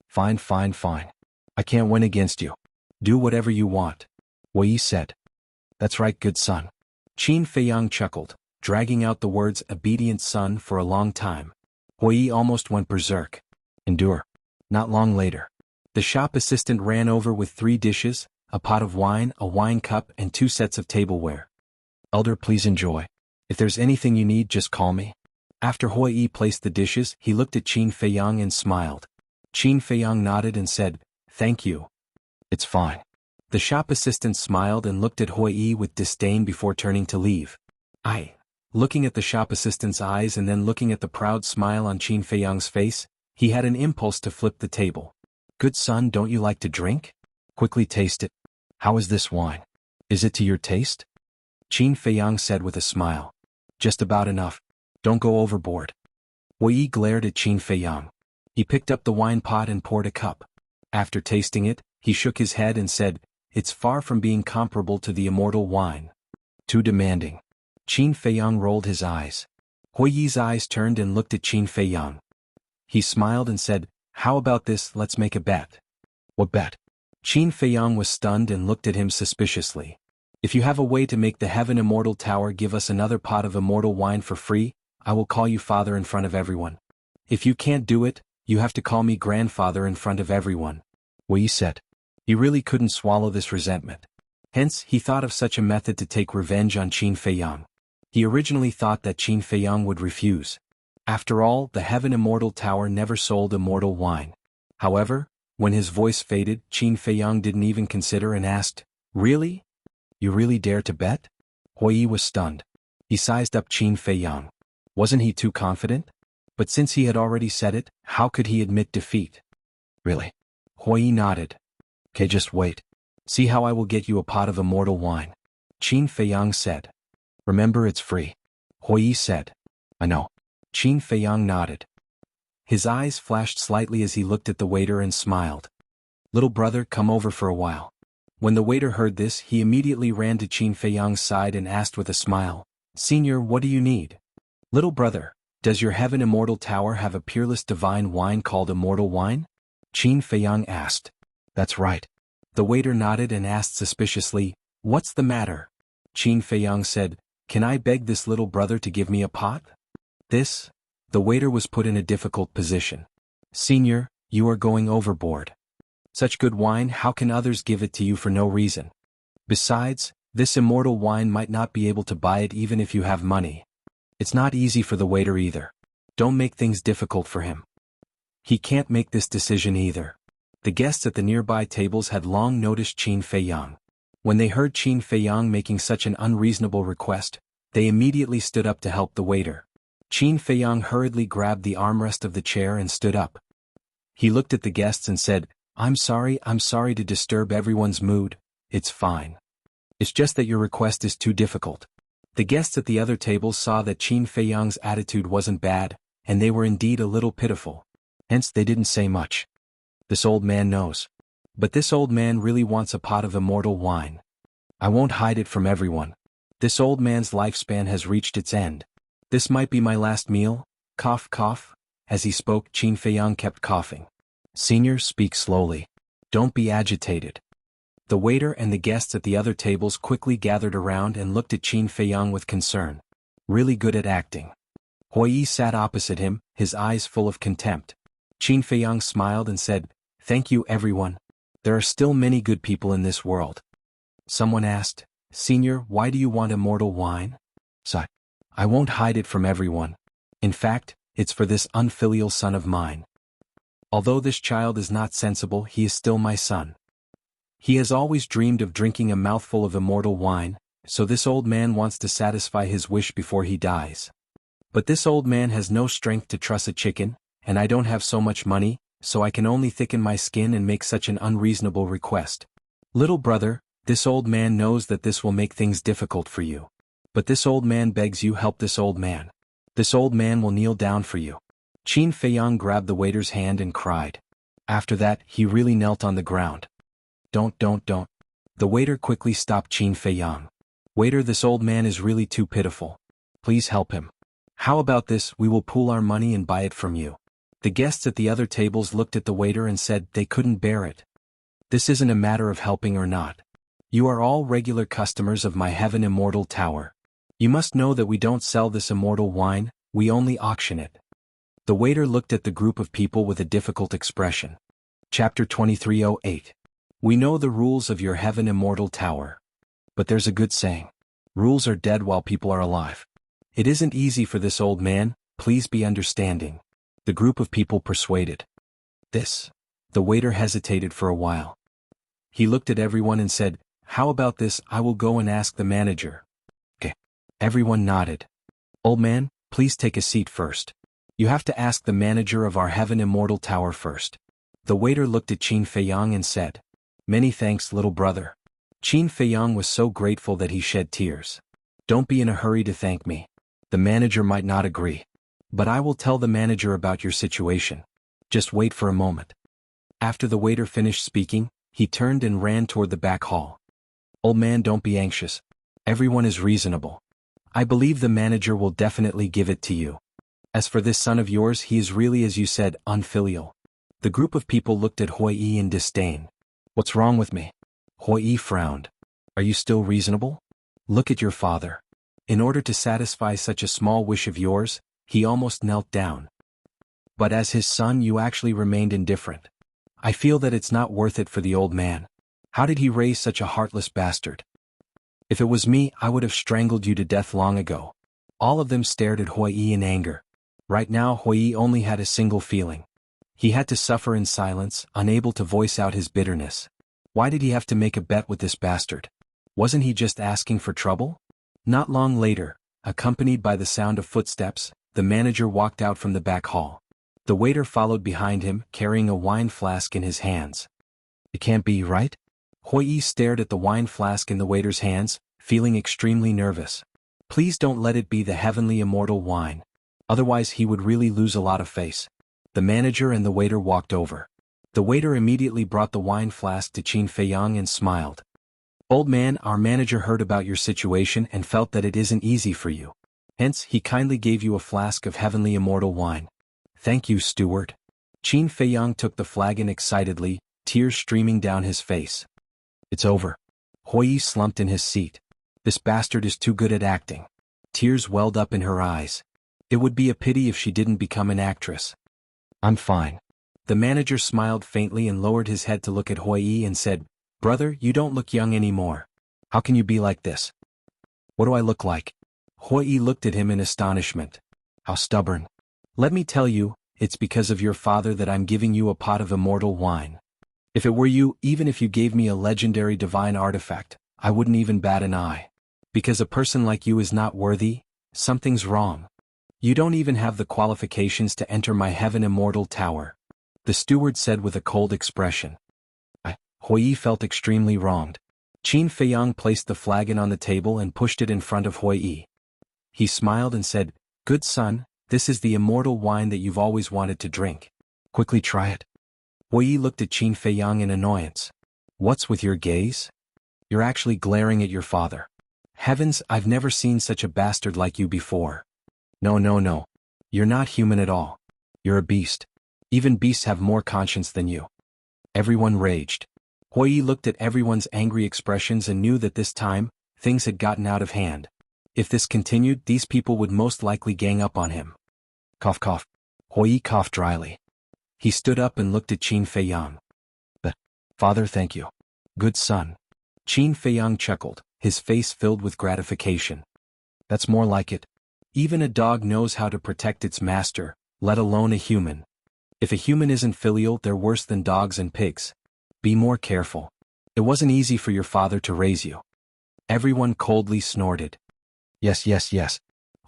Fine, fine, fine. I can't win against you. Do whatever you want. Hui said. That's right, good son. Qin Feiyang chuckled, dragging out the words obedient son for a long time. Hui almost went berserk. Endure. Not long later. The shop assistant ran over with 3 dishes, a pot of wine, a wine cup, and 2 sets of tableware. Elder, please enjoy. If there's anything you need, just call me. After Hui placed the dishes, he looked at Qin Feiyang and smiled. Qin Feiyang nodded and said, Thank you. It's fine. The shop assistant smiled and looked at Hui with disdain before turning to leave. Looking at the shop assistant's eyes and then looking at the proud smile on Qin Feiyang's face, he had an impulse to flip the table. Good son, don't you like to drink? Quickly taste it. How is this wine? Is it to your taste? Qin Feiyang said with a smile. Just about enough. Don't go overboard. Huiyi glared at Qin Feiyang. He picked up the wine pot and poured a cup. After tasting it, he shook his head and said, "It's far from being comparable to the immortal wine. Too demanding." Qin Feiyang rolled his eyes. Huiyi's eyes turned and looked at Qin Feiyang. He smiled and said, "How about this, let's make a bet." "What bet?" Qin Feiyang was stunned and looked at him suspiciously. "If you have a way to make the Heaven Immortal Tower give us another pot of immortal wine for free, I will call you father in front of everyone. If you can't do it, you have to call me grandfather in front of everyone." Wei said. He really couldn't swallow this resentment. Hence, he thought of such a method to take revenge on Qin Feiyang. He originally thought that Qin Feiyang would refuse. After all, the Heaven Immortal Tower never sold immortal wine. However, when his voice faded, Qin Feiyang didn't even consider and asked, "Really? You really dare to bet?" Huiyi was stunned. He sized up Qin Feiyang. Wasn't he too confident? But since he had already said it, how could he admit defeat? "Really?" Huiyi nodded. "Okay, just wait. See how I will get you a pot of immortal wine," Qin Feiyang said. "Remember, it's free," Huiyi said. "I know." Qin Feiyang nodded. His eyes flashed slightly as he looked at the waiter and smiled. "Little brother, come over for a while." When the waiter heard this, he immediately ran to Qin Feiyang's side and asked with a smile, "Senior, what do you need?" "Little brother, does your Heaven Immortal Tower have a peerless divine wine called immortal wine?" Qin Feiyang asked. "That's right." The waiter nodded and asked suspiciously, "What's the matter?" Qin Feiyang said, "Can I beg this little brother to give me a pot?" The waiter was put in a difficult position. "Senior, you are going overboard. Such good wine, how can others give it to you for no reason? Besides, this immortal wine might not be able to buy it even if you have money. It's not easy for the waiter either. Don't make things difficult for him. He can't make this decision either." The guests at the nearby tables had long noticed Qin Feiyang. When they heard Qin Feiyang making such an unreasonable request, they immediately stood up to help the waiter. Qin Feiyang hurriedly grabbed the armrest of the chair and stood up. He looked at the guests and said, I'm sorry to disturb everyone's mood, it's fine. It's just that your request is too difficult." The guests at the other tables saw that Qin Feiyang's attitude wasn't bad, and they were indeed a little pitiful. Hence they didn't say much. This old man knows. But this old man really wants a pot of immortal wine. I won't hide it from everyone. This old man's lifespan has reached its end. This might be my last meal, cough cough. As he spoke, Qin Feiyang kept coughing. "Senior, speak slowly. Don't be agitated." The waiter and the guests at the other tables quickly gathered around and looked at Qin Feiyang with concern. Really good at acting. Huiyi sat opposite him, his eyes full of contempt. Qin Feiyang smiled and said, "Thank you everyone. There are still many good people in this world." Someone asked, "Senior, why do you want immortal wine?" Sigh. "I won't hide it from everyone. In fact, it's for this unfilial son of mine. Although this child is not sensible, he is still my son. He has always dreamed of drinking a mouthful of immortal wine, so this old man wants to satisfy his wish before he dies. But this old man has no strength to truss a chicken, and I don't have so much money, so I can only thicken my skin and make such an unreasonable request. Little brother, this old man knows that this will make things difficult for you. But this old man begs you help this old man. This old man will kneel down for you." Qin Feiyang grabbed the waiter's hand and cried. After that, he really knelt on the ground. Don't. The waiter quickly stopped Qin Feiyang. "Waiter, this old man is really too pitiful. Please help him. How about this, we will pool our money and buy it from you." The guests at the other tables looked at the waiter and said they couldn't bear it. "This isn't a matter of helping or not. You are all regular customers of my Heaven Immortal Tower. You must know that we don't sell this immortal wine, we only auction it." The waiter looked at the group of people with a difficult expression. Chapter 2308. We know the rules of your Heaven Immortal Tower. But there's a good saying. Rules are dead while people are alive. It isn't easy for this old man, please be understanding. The group of people persuaded. The waiter hesitated for a while. He looked at everyone and said, "How about this, I will go and ask the manager." Okay. Everyone nodded. "Old man, please take a seat first. You have to ask the manager of our Heaven Immortal Tower first." The waiter looked at Qin Feiyang and said, "Many thanks, little brother. Qin Feiyang was so grateful that he shed tears. Don't be in a hurry to thank me. The manager might not agree. But I will tell the manager about your situation. Just wait for a moment. After the waiter finished speaking, he turned and ran toward the back hall. Old man, don't be anxious. Everyone is reasonable. I believe the manager will definitely give it to you. As for this son of yours, he is really, as you said, unfilial. The group of people looked at Hui Yi in disdain. What's wrong with me? Hui Yi frowned. Are you still reasonable? Look at your father. In order to satisfy such a small wish of yours, he almost knelt down. But as his son, you actually remained indifferent. I feel that it's not worth it for the old man. How did he raise such a heartless bastard? If it was me, I would have strangled you to death long ago. All of them stared at Hui Yi in anger. Right now Hui Yi only had a single feeling. He had to suffer in silence, unable to voice out his bitterness. Why did he have to make a bet with this bastard? Wasn't he just asking for trouble? Not long later, accompanied by the sound of footsteps, the manager walked out from the back hall. The waiter followed behind him, carrying a wine flask in his hands. It can't be, right? Hui Yi stared at the wine flask in the waiter's hands, feeling extremely nervous. Please don't let it be the heavenly immortal wine. Otherwise he would really lose a lot of face. The manager and the waiter walked over. The waiter immediately brought the wine flask to Qin Feiyang and smiled. Old man, our manager heard about your situation and felt that it isn't easy for you. Hence, he kindly gave you a flask of heavenly immortal wine. Thank you, steward. Qin Feiyang took the flagon excitedly, tears streaming down his face. It's over. Hui Yi slumped in his seat. This bastard is too good at acting. Tears welled up in her eyes. It would be a pity if she didn't become an actress. I'm fine. The manager smiled faintly and lowered his head to look at Hui Yi and said, Brother, you don't look young anymore. How can you be like this? What do I look like? Hui Yi looked at him in astonishment. How stubborn. Let me tell you, it's because of your father that I'm giving you a pot of immortal wine. If it were you, even if you gave me a legendary divine artifact, I wouldn't even bat an eye. Because a person like you is not worthy, something's wrong. You don't even have the qualifications to enter my heaven immortal tower. The steward said with a cold expression. Hui Yi felt extremely wronged. Qin Feiyang placed the flagon on the table and pushed it in front of Hui Yi. He smiled and said, Good son, this is the immortal wine that you've always wanted to drink. Quickly try it. Hui Yi looked at Qin Feiyang in annoyance. What's with your gaze? You're actually glaring at your father. Heavens, I've never seen such a bastard like you before. No. You're not human at all. You're a beast. Even beasts have more conscience than you. Everyone raged. Hui Yi looked at everyone's angry expressions and knew that this time, things had gotten out of hand. If this continued, these people would most likely gang up on him. Cough cough. Hui Yi coughed dryly. He stood up and looked at Qin Feiyang. Father, thank you. Good son. Qin Feiyang chuckled, his face filled with gratification. That's more like it. Even a dog knows how to protect its master, let alone a human. If a human isn't filial, they're worse than dogs and pigs. Be more careful. It wasn't easy for your father to raise you. Everyone coldly snorted. Yes.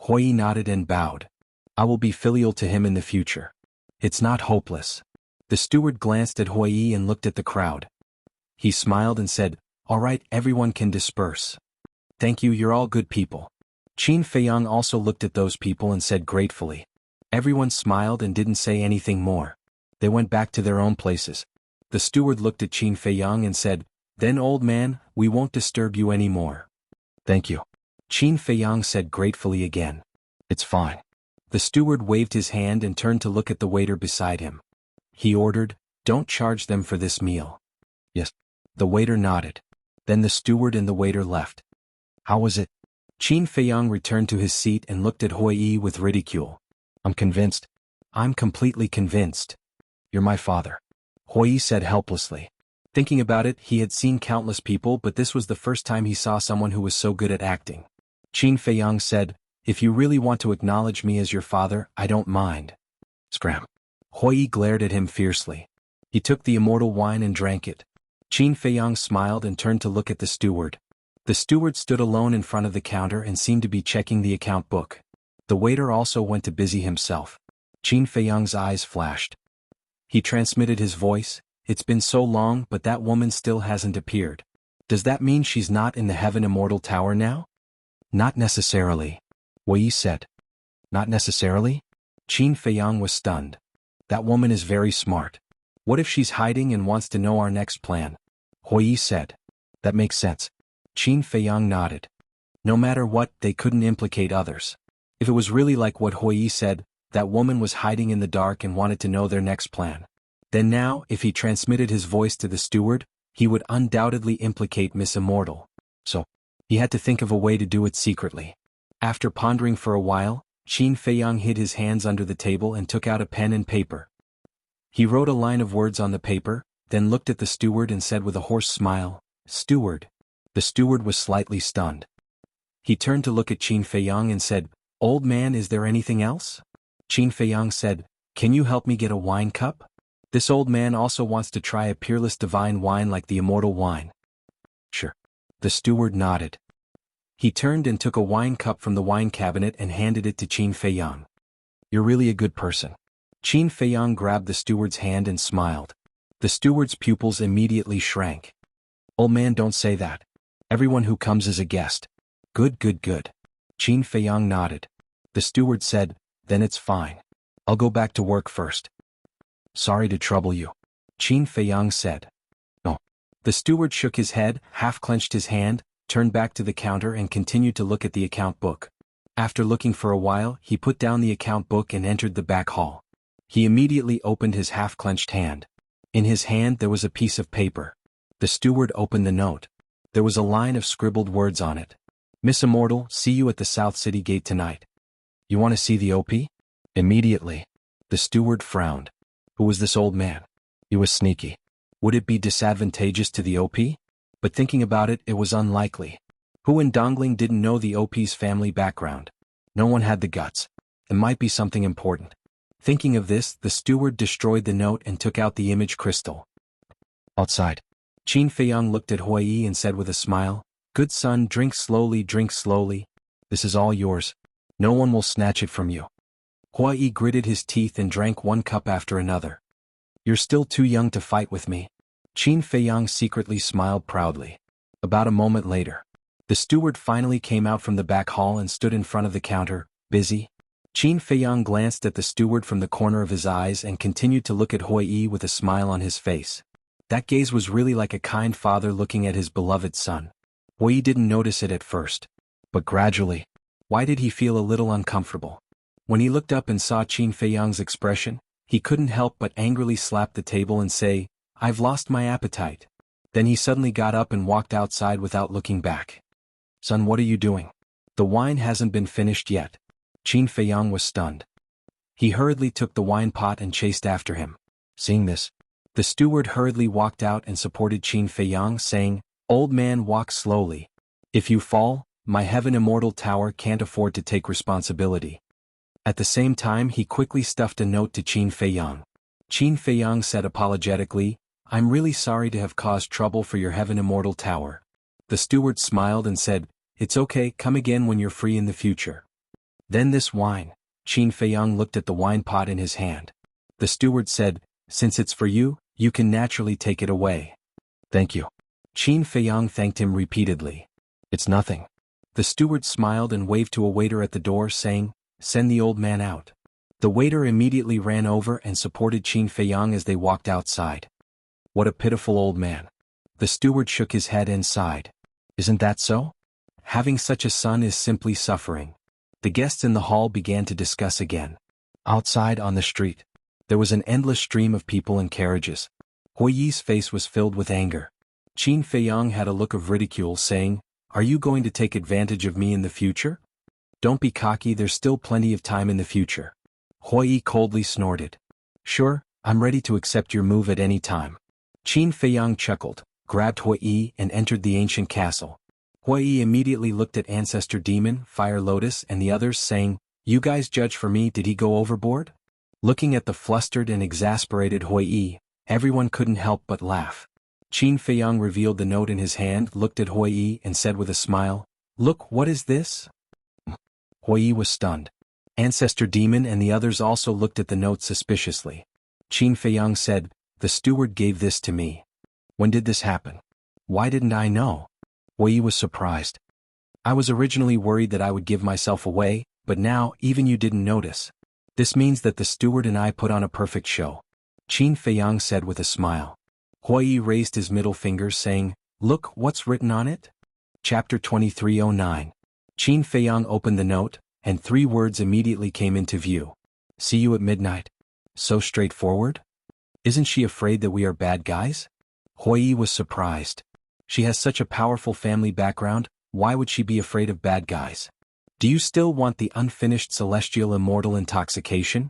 Hui Yi nodded and bowed. I will be filial to him in the future. It's not hopeless. The steward glanced at Hui Yi and looked at the crowd. He smiled and said, All right, everyone can disperse. Thank you, you're all good people. Qin Feiyang also looked at those people and said gratefully. Everyone smiled and didn't say anything more. They went back to their own places. The steward looked at Qin Feiyang and said, Then old man, we won't disturb you anymore. Thank you. Qin Feiyang said gratefully again. It's fine. The steward waved his hand and turned to look at the waiter beside him. He ordered, Don't charge them for this meal. Yes. The waiter nodded. Then the steward and the waiter left. How was it? Qin Feiyang returned to his seat and looked at Hui Yi with ridicule. I'm convinced. I'm completely convinced. You're my father. Hui Yi said helplessly. Thinking about it, he had seen countless people, but this was the first time he saw someone who was so good at acting. Qin Feiyang said, If you really want to acknowledge me as your father, I don't mind. Scram. Hui Yi glared at him fiercely. He took the immortal wine and drank it. Qin Feiyang smiled and turned to look at the steward. The steward stood alone in front of the counter and seemed to be checking the account book. The waiter also went to busy himself. Qin Feiyang's eyes flashed. He transmitted his voice, It's been so long, but that woman still hasn't appeared. Does that mean she's not in the Heaven Immortal Tower now? Not necessarily, Wei said. Not necessarily? Qin Feiyang was stunned. That woman is very smart. What if she's hiding and wants to know our next plan? Hui said. That makes sense. Qin Feiyang nodded. No matter what, they couldn't implicate others. If it was really like what Hui said, that woman was hiding in the dark and wanted to know their next plan. Then now, if he transmitted his voice to the steward, he would undoubtedly implicate Miss Immortal. So, he had to think of a way to do it secretly. After pondering for a while, Qin Feiyang hid his hands under the table and took out a pen and paper. He wrote a line of words on the paper, then looked at the steward and said with a hoarse smile, "Steward." The steward was slightly stunned. He turned to look at Qin Feiyang and said, "Old man, is there anything else?" Qin Feiyang said, "Can you help me get a wine cup? This old man also wants to try a peerless divine wine like the immortal wine." "Sure." The steward nodded. He turned and took a wine cup from the wine cabinet and handed it to Qin Feiyang. "You're really a good person." Qin Feiyang grabbed the steward's hand and smiled. The steward's pupils immediately shrank. "Old man, don't say that. Everyone who comes is a guest." Good. Qin Feiyang nodded. The steward said, "Then it's fine. I'll go back to work first." "Sorry to trouble you," Qin Feiyang said. "No." The steward shook his head, half-clenched his hand, turned back to the counter and continued to look at the account book. After looking for a while, he put down the account book and entered the back hall. He immediately opened his half-clenched hand. In his hand there was a piece of paper. The steward opened the note. There was a line of scribbled words on it. "Miss Immortal, see you at the South City Gate tonight." "You want to see the OP?" "Immediately." The steward frowned. Who was this old man? He was sneaky. Would it be disadvantageous to the OP? But thinking about it, it was unlikely. Who in Dongling didn't know the OP's family background? No one had the guts. It might be something important. Thinking of this, the steward destroyed the note and took out the image crystal. Outside, Qin Feiyang looked at Hui and said with a smile, "Good son, drink slowly, drink slowly. This is all yours. No one will snatch it from you." Hui gritted his teeth and drank one cup after another. "You're still too young to fight with me." Qin Feiyang secretly smiled proudly. About a moment later, the steward finally came out from the back hall and stood in front of the counter, busy. Qin Feiyang glanced at the steward from the corner of his eyes and continued to look at Hui with a smile on his face. That gaze was really like a kind father looking at his beloved son. Hui didn't notice it at first. But gradually, why did he feel a little uncomfortable? When he looked up and saw Qin Feiyang's expression, he couldn't help but angrily slap the table and say, "I've lost my appetite." Then he suddenly got up and walked outside without looking back. "Son, what are you doing? The wine hasn't been finished yet." Qin Feiyang was stunned. He hurriedly took the wine pot and chased after him. Seeing this, the steward hurriedly walked out and supported Qin Feiyang, saying, "Old man, walk slowly. If you fall, my Heaven Immortal Tower can't afford to take responsibility." At the same time, he quickly stuffed a note to Qin Feiyang. Qin Feiyang said apologetically, "I'm really sorry to have caused trouble for your Heaven Immortal Tower." The steward smiled and said, "It's okay, come again when you're free in the future." "Then this wine." Qin Feiyang looked at the wine pot in his hand. The steward said, "Since it's for you, you can naturally take it away." "Thank you." Qin Feiyang thanked him repeatedly. "It's nothing." The steward smiled and waved to a waiter at the door, saying, "Send the old man out." The waiter immediately ran over and supported Qin Feiyang as they walked outside. What a pitiful old man. The steward shook his head and sighed. Isn't that so? Having such a son is simply suffering. The guests in the hall began to discuss again. Outside on the street, there was an endless stream of people and carriages. Hui's face was filled with anger. Qin Feiyang had a look of ridicule, saying, "Are you going to take advantage of me in the future? Don't be cocky, there's still plenty of time in the future." Hui coldly snorted. "Sure, I'm ready to accept your move at any time." Qin Feiyang chuckled, grabbed Hui and entered the ancient castle. Hui immediately looked at Ancestor Demon, Fire Lotus and the others, saying, "You guys judge for me, did he go overboard?" Looking at the flustered and exasperated Hui, everyone couldn't help but laugh. Qin Feiyang revealed the note in his hand, looked at Hui and said with a smile, "Look, what is this?" Hui was stunned. Ancestor Demon and the others also looked at the note suspiciously. Qin Feiyang said, "The steward gave this to me." "When did this happen?" Why didn't I know? Wei was surprised. I was originally worried that I would give myself away, but now, even you didn't notice. This means that the steward and I put on a perfect show. Qin Feiyang said with a smile. Huiyi raised his middle finger saying, "Look what's written on it." Chapter 2309. Qin Feiyang opened the note, and 3 words immediately came into view. See you at midnight. So straightforward? Isn't she afraid that we are bad guys? Huiyi was surprised. She has such a powerful family background, why would she be afraid of bad guys? Do you still want the unfinished celestial immortal intoxication?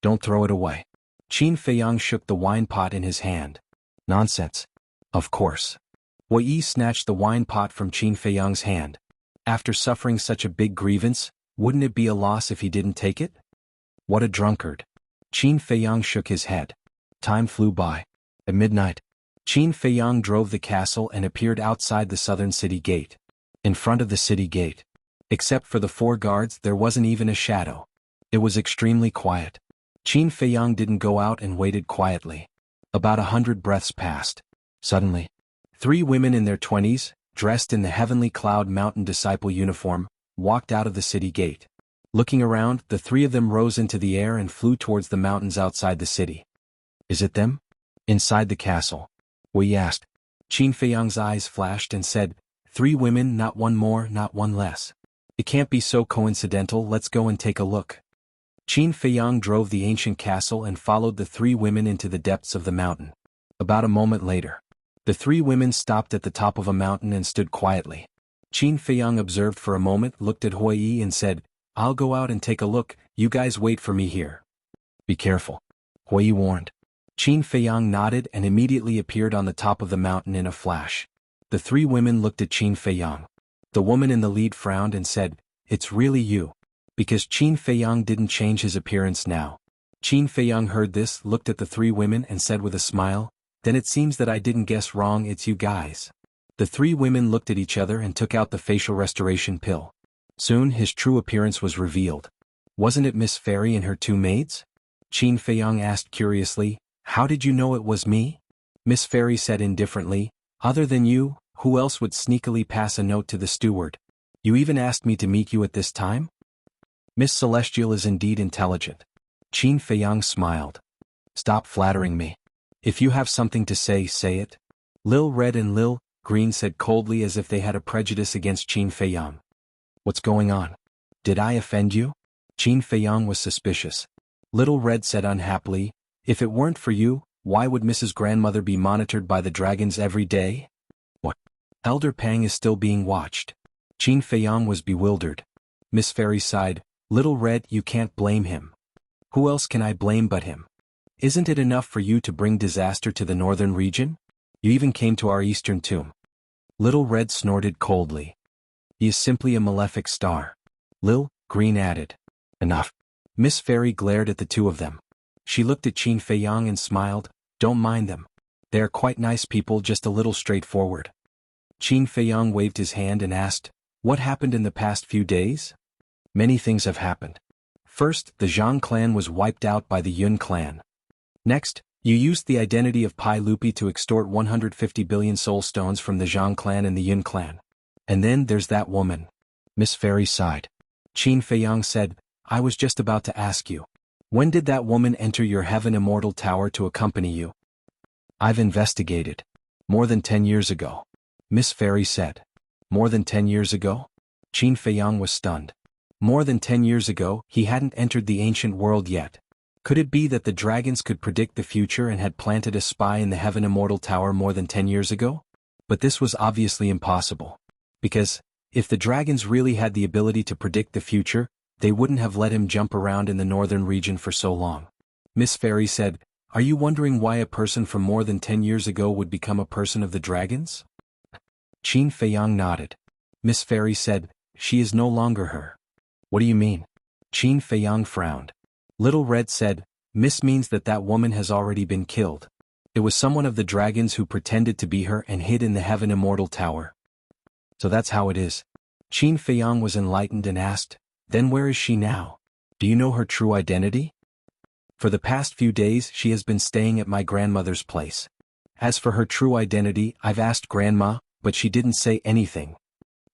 Don't throw it away. Qin Feiyang shook the wine pot in his hand. Nonsense. Of course. Huiyi snatched the wine pot from Qin Feiyang's hand. After suffering such a big grievance, wouldn't it be a loss if he didn't take it? What a drunkard. Qin Feiyang shook his head. Time flew by. At midnight, Qin Feiyang drove the castle and appeared outside the southern city gate. In front of the city gate, except for the 4 guards, there wasn't even a shadow. It was extremely quiet. Qin Feiyang didn't go out and waited quietly. About 100 breaths passed. Suddenly, 3 women in their 20s, dressed in the Heavenly Cloud Mountain disciple uniform, walked out of the city gate. Looking around, the 3 of them rose into the air and flew towards the mountains outside the city. Is it them? Inside the castle, Wei asked. Qin Feiyang's eyes flashed and said, 3 women, not one more, not one less. It can't be so coincidental, let's go and take a look. Qin Feiyang drove the ancient castle and followed the 3 women into the depths of the mountain. About a moment later, the 3 women stopped at the top of a mountain and stood quietly. Qin Feiyang observed for a moment, looked at Huiyi and said, I'll go out and take a look, you guys wait for me here. Be careful, Huiyi warned. Qin Feiyang nodded and immediately appeared on the top of the mountain in a flash. The 3 women looked at Qin Feiyang. The woman in the lead frowned and said, It's really you. Because Qin Feiyang didn't change his appearance now. Qin Feiyang heard this, looked at the 3 women and said with a smile, Then it seems that I didn't guess wrong, it's you guys. The 3 women looked at each other and took out the facial restoration pill. Soon his true appearance was revealed. Wasn't it Miss Fairy and her 2 maids? Qin Feiyang asked curiously, How did you know it was me? Miss Fairy said indifferently, Other than you, who else would sneakily pass a note to the steward? You even asked me to meet you at this time? Miss Celestial is indeed intelligent. Qin Feiyang smiled. Stop flattering me. If you have something to say, say it. Lil Red and Lil Green said coldly as if they had a prejudice against Qin Feiyang. What's going on? Did I offend you? Qin Feiyang was suspicious. Little Red said unhappily, If it weren't for you, why would Mrs. Grandmother be monitored by the dragons every day? What? Elder Pang is still being watched. Qin Feiyang was bewildered. Miss Fairy sighed, Little Red, you can't blame him. Who else can I blame but him? Isn't it enough for you to bring disaster to the northern region? You even came to our eastern tomb. Little Red snorted coldly. He is simply a malefic star. Lil Green added. Enough. Miss Fairy glared at the 2 of them. She looked at Qin Feiyang and smiled, Don't mind them. They are quite nice people, just a little straightforward. Qin Feiyang waved his hand and asked, What happened in the past few days? Many things have happened. First, the Zhang clan was wiped out by the Yun clan. Next, you used the identity of Pai Lupi to extort 150 billion soul stones from the Zhang clan and the Yun clan. And then there's that woman. Miss Fairy sighed. Qin Feiyang said, I was just about to ask you. When did that woman enter your Heaven Immortal Tower to accompany you? I've investigated. More than 10 years ago. Miss Fairy said. More than 10 years ago? Qin Feiyang was stunned. More than 10 years ago, he hadn't entered the ancient world yet. Could it be that the dragons could predict the future and had planted a spy in the Heaven Immortal Tower more than 10 years ago? But this was obviously impossible. Because, if the dragons really had the ability to predict the future, they wouldn't have let him jump around in the northern region for so long. Miss Fairy said, Are you wondering why a person from more than 10 years ago would become a person of the dragons? Qin Feiyang nodded. Miss Fairy said, She is no longer her. What do you mean? Qin Feiyang frowned. Little Red said, Miss means that woman has already been killed. It was someone of the dragons who pretended to be her and hid in the Heaven Immortal Tower. So that's how it is. Qin Feiyang was enlightened and asked, Then where is she now? Do you know her true identity? For the past few days she has been staying at my grandmother's place. As for her true identity, I've asked Grandma, but she didn't say anything.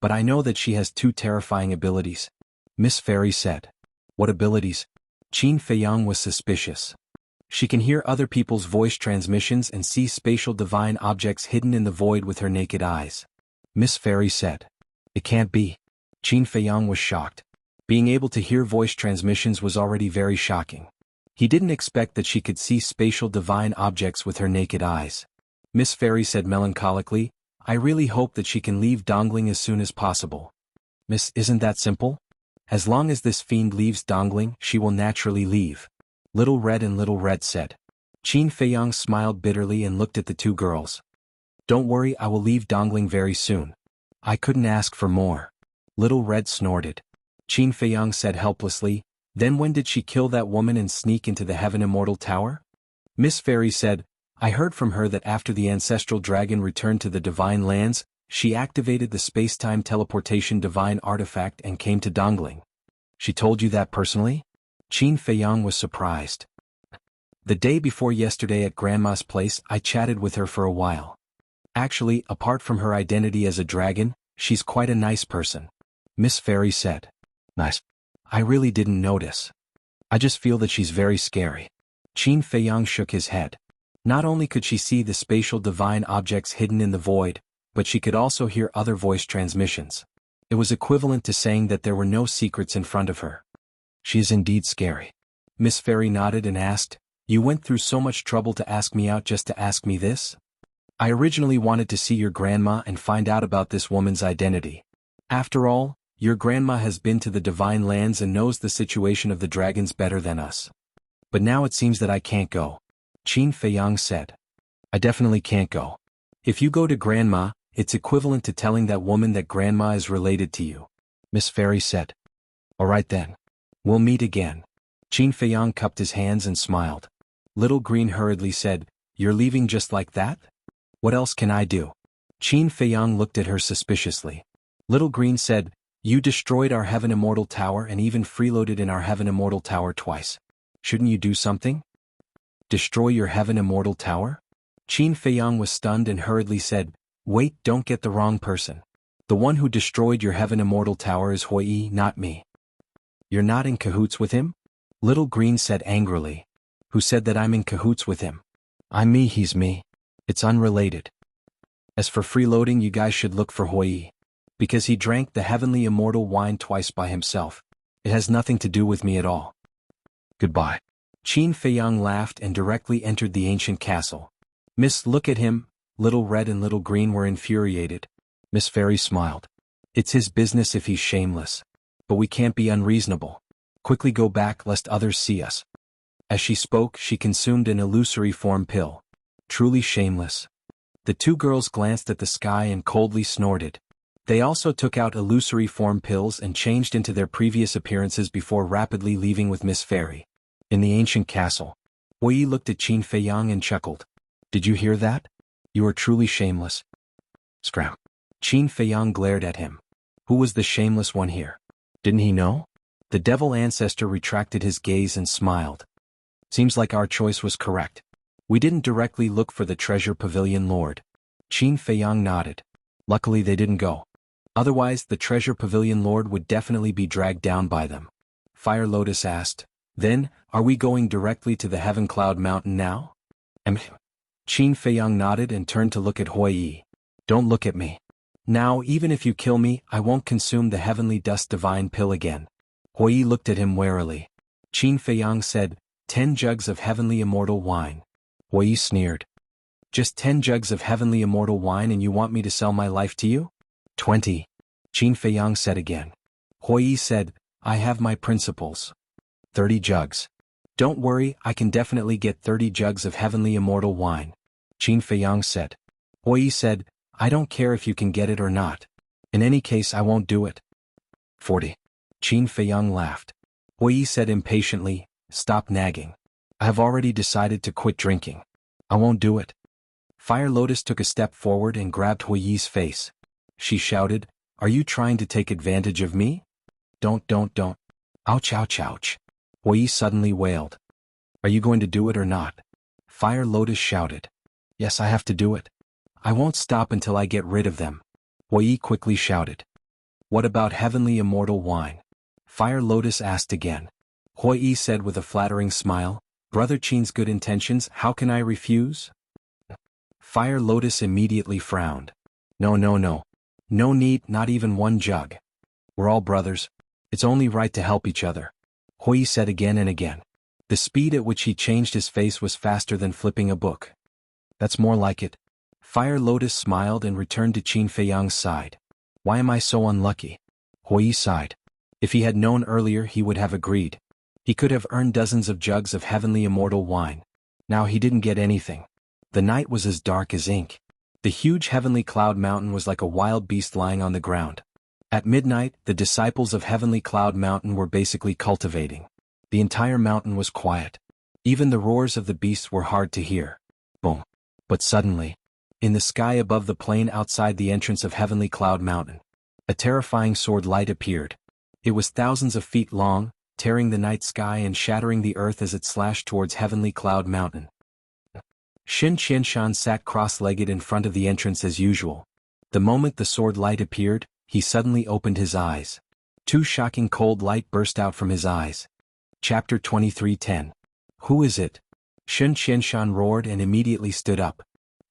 But I know that she has two terrifying abilities. Miss Fairy said. What abilities? Qin Feiyang was suspicious. She can hear other people's voice transmissions and see spatial divine objects hidden in the void with her naked eyes. Miss Fairy said. It can't be. Qin Feiyang was shocked. Being able to hear voice transmissions was already very shocking. He didn't expect that she could see spatial divine objects with her naked eyes. Miss Fairy said melancholically, I really hope that she can leave Dongling as soon as possible. Miss, isn't that simple? As long as this fiend leaves Dongling, she will naturally leave. Little Red and Little Red said. Qin Feiyang smiled bitterly and looked at the two girls. Don't worry, I will leave Dongling very soon. I couldn't ask for more. Little Red snorted. Qin Feiyang said helplessly, then when did she kill that woman and sneak into the Heaven Immortal Tower? Miss Fairy said, I heard from her that after the ancestral dragon returned to the Divine Lands, she activated the space-time teleportation divine artifact and came to Dongling. She told you that personally? Qin Feiyang was surprised. The day before yesterday at Grandma's place, I chatted with her for a while. Actually, apart from her identity as a dragon, she's quite a nice person. Miss Fairy said. Nice. I really didn't notice. I just feel that she's very scary. Qin Feiyang shook his head. Not only could she see the spatial divine objects hidden in the void, but she could also hear other voice transmissions. It was equivalent to saying that there were no secrets in front of her. She is indeed scary. Miss Fairy nodded and asked, You went through so much trouble to ask me out just to ask me this? I originally wanted to see your grandma and find out about this woman's identity. After all, your grandma has been to the Divine Lands and knows the situation of the dragons better than us. But now it seems that I can't go. Qin Feiyang said. I definitely can't go. If you go to Grandma, it's equivalent to telling that woman that Grandma is related to you. Miss Fairy said. All right then. We'll meet again. Qin Feiyang cupped his hands and smiled. Little Green hurriedly said, You're leaving just like that? What else can I do? Qin Feiyang looked at her suspiciously. Little Green said, You destroyed our Heaven Immortal Tower and even freeloaded in our Heaven Immortal Tower twice. Shouldn't you do something? Destroy your Heaven Immortal Tower? Qin Feiyang was stunned and hurriedly said, Wait, don't get the wrong person. The one who destroyed your Heaven Immortal Tower is Hui Yi, not me. You're not in cahoots with him? Little Green said angrily. Who said that I'm in cahoots with him? I'm me, he's me. It's unrelated. As for freeloading, you guys should look for Hui Yi. Because he drank the heavenly immortal wine twice by himself. It has nothing to do with me at all. Goodbye. Qin Feiyang laughed and directly entered the ancient castle. Miss, look at him. Little Red and Little Green were infuriated. Miss Fairy smiled. It's his business if he's shameless. But we can't be unreasonable. Quickly go back lest others see us. As she spoke, she consumed an illusory form pill. Truly shameless. The two girls glanced at the sky and coldly snorted. They also took out illusory form pills and changed into their previous appearances before rapidly leaving with Miss Fairy. In the ancient castle, Hui Yi looked at Qin Feiyang and chuckled. Did you hear that? You are truly shameless. Scram. Qin Feiyang glared at him. Who was the shameless one here? Didn't he know? The devil ancestor retracted his gaze and smiled. Seems like our choice was correct. We didn't directly look for the treasure pavilion lord. Qin Feiyang nodded. Luckily they didn't go. Otherwise the treasure pavilion lord would definitely be dragged down by them. Fire Lotus asked. Then, are we going directly to the Heaven Cloud Mountain now? Qin Feiyang nodded and turned to look at Hui Yi. Don't look at me. Now even if you kill me, I won't consume the heavenly dust divine pill again. Hui Yi looked at him warily. Qin Feiyang said, 10 jugs of heavenly immortal wine. Hui Yi sneered. Just 10 jugs of heavenly immortal wine and you want me to sell my life to you? 20. Qin Feiyang said again. Hui Yi said, I have my principles. 30 jugs. Don't worry, I can definitely get 30 jugs of heavenly immortal wine. Qin Feiyang said. Hui Yi said, I don't care if you can get it or not. In any case I won't do it. 40. Qin Feiyang laughed. Hui Yi said impatiently, Stop nagging. I have already decided to quit drinking. I won't do it. Fire Lotus took a step forward and grabbed Hui Yi's face. She shouted, Are you trying to take advantage of me? Don't. Ouch, ouch, ouch. Hui Yi suddenly wailed. Are you going to do it or not? Fire Lotus shouted. Yes, I have to do it. I won't stop until I get rid of them. Huiyi quickly shouted. What about heavenly immortal wine? Fire Lotus asked again. Huiyi said with a flattering smile, Brother Qin's good intentions, how can I refuse? Fire Lotus immediately frowned. No, no, no. No need, not even one jug. We're all brothers. It's only right to help each other. Huiyi said again and again. The speed at which he changed his face was faster than flipping a book. That's more like it. Fire Lotus smiled and returned to Qin Feiyang's side. Why am I so unlucky? Huiyi sighed. If he had known earlier he would have agreed. He could have earned dozens of jugs of heavenly immortal wine. Now he didn't get anything. The night was as dark as ink. The huge heavenly cloud mountain was like a wild beast lying on the ground. At midnight, the disciples of heavenly cloud mountain were basically cultivating. The entire mountain was quiet. Even the roars of the beasts were hard to hear. Boom. But suddenly, in the sky above the plain outside the entrance of heavenly cloud mountain, a terrifying sword light appeared. It was thousands of feet long, tearing the night sky and shattering the earth as it slashed towards heavenly cloud mountain. Xin Qianshan sat cross-legged in front of the entrance as usual. The moment the sword light appeared, he suddenly opened his eyes. Two shocking cold light burst out from his eyes. Chapter 23:10. Who is it? Xin Qianshan roared and immediately stood up.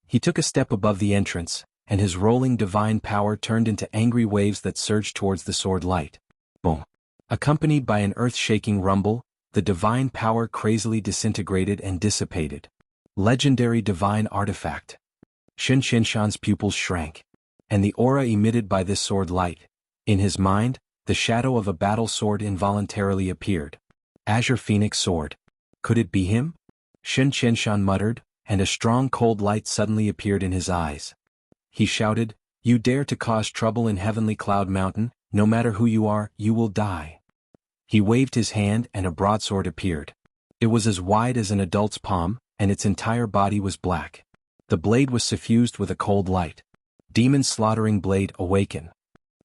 He took a step above the entrance, and his rolling divine power turned into angry waves that surged towards the sword light. Boom. Accompanied by an earth-shaking rumble, the divine power crazily disintegrated and dissipated. Legendary divine artifact. Xin Qianshan's pupils shrank. And the aura emitted by this sword light. In his mind, the shadow of a battle sword involuntarily appeared. Azure Phoenix Sword. Could it be him? Xin Qianshan muttered, and a strong cold light suddenly appeared in his eyes. He shouted, You dare to cause trouble in Heavenly Cloud Mountain, no matter who you are, you will die. He waved his hand and a broadsword appeared. It was as wide as an adult's palm, and its entire body was black. The blade was suffused with a cold light. Demon Slaughtering Blade, awaken.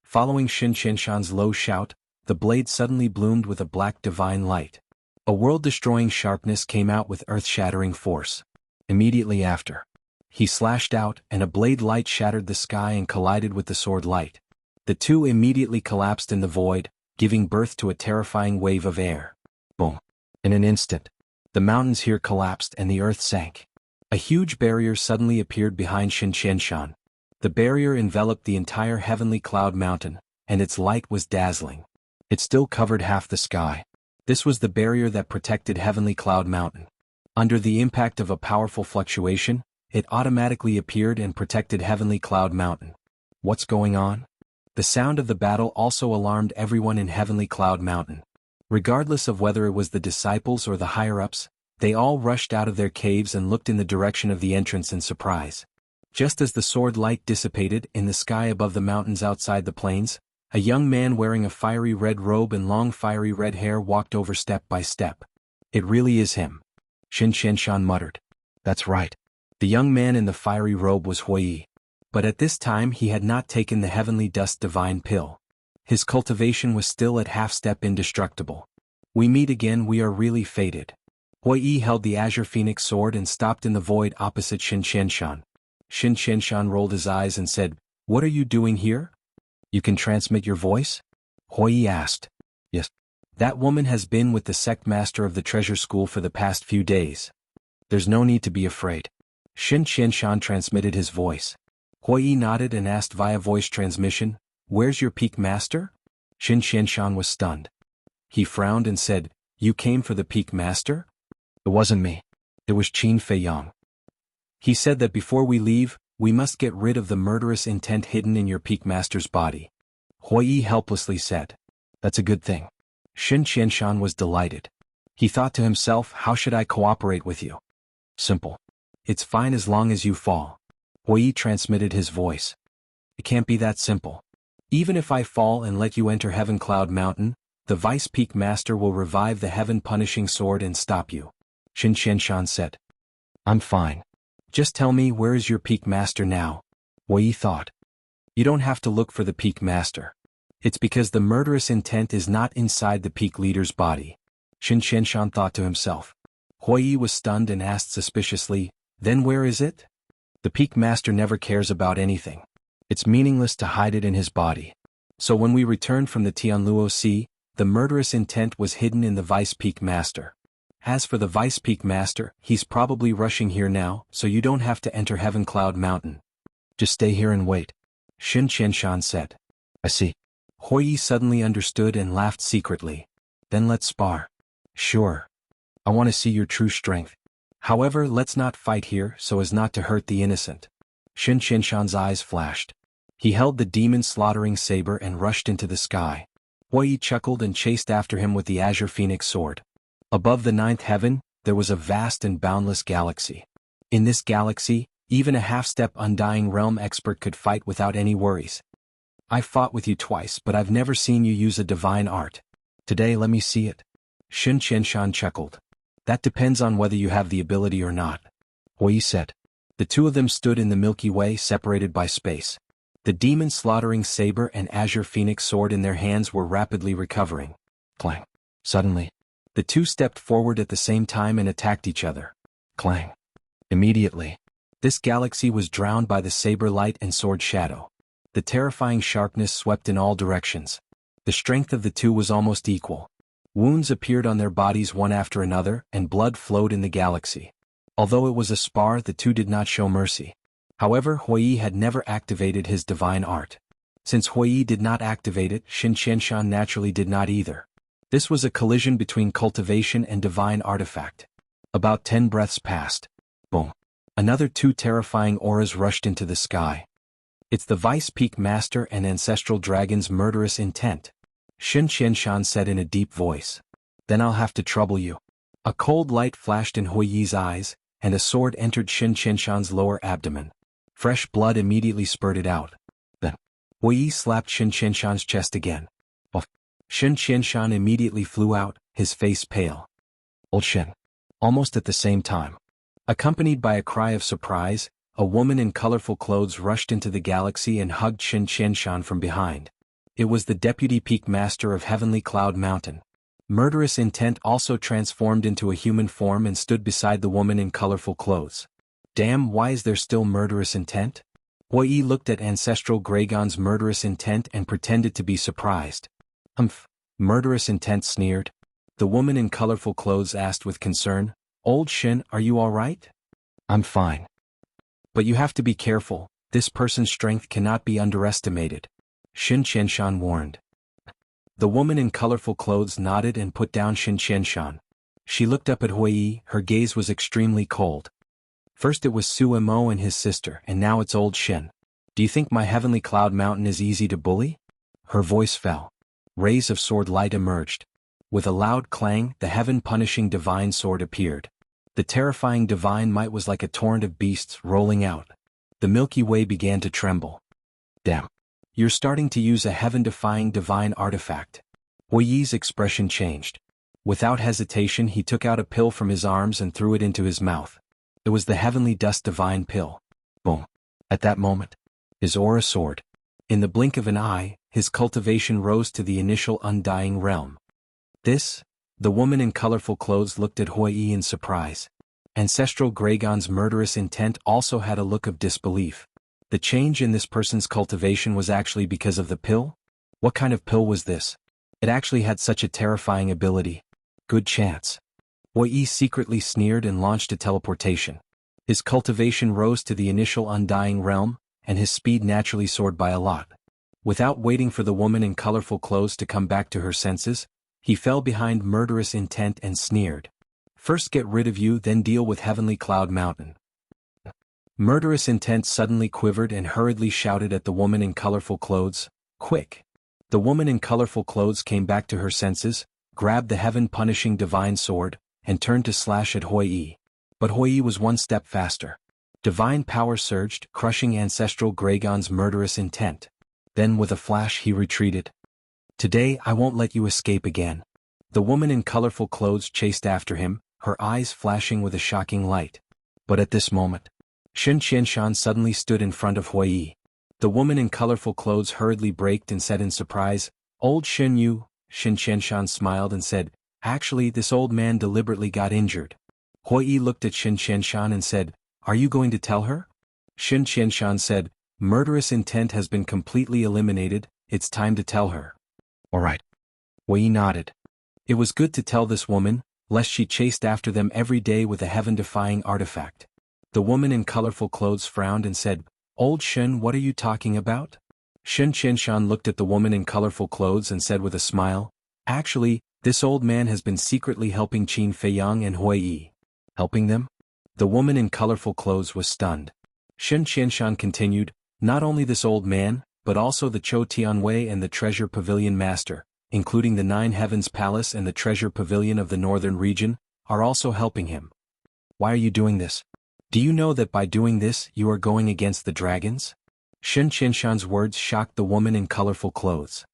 Following Xin Qianshan's low shout, the blade suddenly bloomed with a black divine light. A world-destroying sharpness came out with earth-shattering force. Immediately after, he slashed out and a blade light shattered the sky and collided with the sword light. The two immediately collapsed in the void, giving birth to a terrifying wave of air. Boom. In an instant, the mountains here collapsed and the earth sank. A huge barrier suddenly appeared behind Xin Qianshan. The barrier enveloped the entire heavenly cloud mountain, and its light was dazzling. It still covered half the sky. This was the barrier that protected heavenly cloud mountain. Under the impact of a powerful fluctuation, it automatically appeared and protected heavenly cloud mountain. What's going on? The sound of the battle also alarmed everyone in heavenly cloud mountain. Regardless of whether it was the disciples or the higher-ups, they all rushed out of their caves and looked in the direction of the entrance in surprise. Just as the sword light dissipated in the sky above the mountains outside the plains, a young man wearing a fiery red robe and long fiery red hair walked over step by step. It really is him. Xin Qianshan muttered. That's right. The young man in the fiery robe was Huiyi. But at this time he had not taken the heavenly dust divine pill. His cultivation was still at half-step indestructible. We meet again, we are really fated. Huiyi held the Azure Phoenix sword and stopped in the void opposite Xin Qianshan. Xin Qianshan rolled his eyes and said, What are you doing here? You can transmit your voice? Huiyi asked. Yes. That woman has been with the sect master of the treasure school for the past few days. There's no need to be afraid. Xin Qianshan transmitted his voice. Huiyi nodded and asked via voice transmission, Where's your peak master? Xin Qianshan was stunned. He frowned and said, You came for the peak master? It wasn't me. It was Qin Feiyang. He said that before we leave, we must get rid of the murderous intent hidden in your peak master's body. Huiyi helplessly said. That's a good thing. Xin Qianshan was delighted. He thought to himself, How should I cooperate with you? Simple. It's fine as long as you fall. Huiyi transmitted his voice. It can't be that simple. Even if I fall and let you enter Heaven Cloud Mountain, the Vice Peak Master will revive the heaven-punishing sword and stop you. Xin Qianshan said. I'm fine. Just tell me, where is your peak master now? Huiyi thought. You don't have to look for the peak master. It's because the murderous intent is not inside the peak leader's body. Xin Qianshan thought to himself. Huiyi was stunned and asked suspiciously, Then where is it? The peak master never cares about anything. It's meaningless to hide it in his body. So when we returned from the Tianluo Sea, the murderous intent was hidden in the vice peak master. As for the vice peak master, he's probably rushing here now, so you don't have to enter Heaven Cloud Mountain. Just stay here and wait. Shin Qianshan said. I see. Hou Yi suddenly understood and laughed secretly. Then let's spar. Sure. I want to see your true strength. However, let's not fight here so as not to hurt the innocent. Shin Qianshan's eyes flashed. He held the demon-slaughtering saber and rushed into the sky. Hou Yi chuckled and chased after him with the azure phoenix sword. Above the ninth heaven, there was a vast and boundless galaxy. In this galaxy, even a half-step undying realm expert could fight without any worries. I fought with you twice, but I've never seen you use a divine art. Today let me see it. Shin Qianshan chuckled. That depends on whether you have the ability or not. Hou Yi said. The two of them stood in the Milky Way separated by space. The demon-slaughtering saber and azure phoenix sword in their hands were rapidly recovering. Clang. Suddenly, the two stepped forward at the same time and attacked each other. Clang. Immediately, this galaxy was drowned by the saber light and sword shadow. The terrifying sharpness swept in all directions. The strength of the two was almost equal. Wounds appeared on their bodies one after another, and blood flowed in the galaxy. Although it was a spar, the two did not show mercy. However, Hou Yi had never activated his divine art. Since Hou Yi did not activate it, Shin Qianshan naturally did not either. This was a collision between cultivation and divine artifact. About 10 breaths passed. Boom. Another two terrifying auras rushed into the sky. It's the Vice Peak Master and Ancestral Dragon's murderous intent, Shin Qianshan said in a deep voice. Then I'll have to trouble you. A cold light flashed in Hou Yi's eyes, and a sword entered Shin Qianshan's lower abdomen. Fresh blood immediately spurted out. Then, Hou Yi slapped Shin Qianshan's chest again. Off. Shin Qianshan immediately flew out, his face pale. Old Shin. Almost at the same time. Accompanied by a cry of surprise, a woman in colorful clothes rushed into the galaxy and hugged Shin Qianshan from behind. It was the Deputy Peak Master of Heavenly Cloud Mountain. Murderous intent also transformed into a human form and stood beside the woman in colorful clothes. Damn, why is there still murderous intent? Hou Yi looked at Ancestral Dragon's murderous intent and pretended to be surprised. Murderous intent sneered. The woman in colorful clothes asked with concern, Old Shin, are you all right? I'm fine. But you have to be careful, this person's strength cannot be underestimated. Shin Qianshan warned. The woman in colorful clothes nodded and put down Shin Qianshan. She looked up at Hou Yi, her gaze was extremely cold. First it was Su Mo and his sister, and now it's old Shin. Do you think my Heavenly Cloud Mountain is easy to bully? Her voice fell. Rays of sword light emerged. With a loud clang, the heaven-punishing divine sword appeared. The terrifying divine might was like a torrent of beasts rolling out. The Milky Way began to tremble. Damn. You're starting to use a heaven-defying divine artifact. Hou Yi's expression changed. Without hesitation he took out a pill from his arms and threw it into his mouth. It was the Heavenly Dust Divine Pill. Boom. At that moment, his aura soared. In the blink of an eye, his cultivation rose to the initial undying realm. This? The woman in colorful clothes looked at Hou Yi in surprise. Ancestral Dragon's murderous intent also had a look of disbelief. The change in this person's cultivation was actually because of the pill? What kind of pill was this? It actually had such a terrifying ability. Good chance. Hou Yi secretly sneered and launched a teleportation. His cultivation rose to the initial undying realm, and his speed naturally soared by a lot. Without waiting for the woman in colorful clothes to come back to her senses, he fell behind murderous intent and sneered. First get rid of you, then deal with Heavenly Cloud Mountain. Murderous intent suddenly quivered and hurriedly shouted at the woman in colorful clothes, Quick! The woman in colorful clothes came back to her senses, grabbed the heaven-punishing divine sword, and turned to slash at Hou Yi. But Hou Yi was one step faster. Divine power surged, crushing Ancestral Dragon's murderous intent. Then with a flash he retreated. Today I won't let you escape again. The woman in colorful clothes chased after him, her eyes flashing with a shocking light. But at this moment, Shin Qianshan suddenly stood in front of Hou Yi. The woman in colorful clothes hurriedly braked and said in surprise, Old Shin you. Shin Qianshan smiled and said, Actually this old man deliberately got injured. Hou Yi looked at Shin Qianshan and said, Are you going to tell her? Xin Qianshan said, "Murderous intent has been completely eliminated, it's time to tell her." "All right." Wei nodded. It was good to tell this woman, lest she chased after them every day with a heaven-defying artifact. The woman in colorful clothes frowned and said, "Old Shen, what are you talking about?" Xin Qianshan looked at the woman in colorful clothes and said with a smile, "Actually, this old man has been secretly helping Qin Feiyang and Hui Yi." "Helping them?" The woman in colorful clothes was stunned. Xin Qianshan continued, "Not only this old man, but also the Chou Tianwei and the Treasure Pavilion Master, including the Nine Heavens Palace and the Treasure Pavilion of the Northern Region, are also helping him." "Why are you doing this? Do you know that by doing this you are going against the dragons?" Xin Qianshan's words shocked the woman in colorful clothes.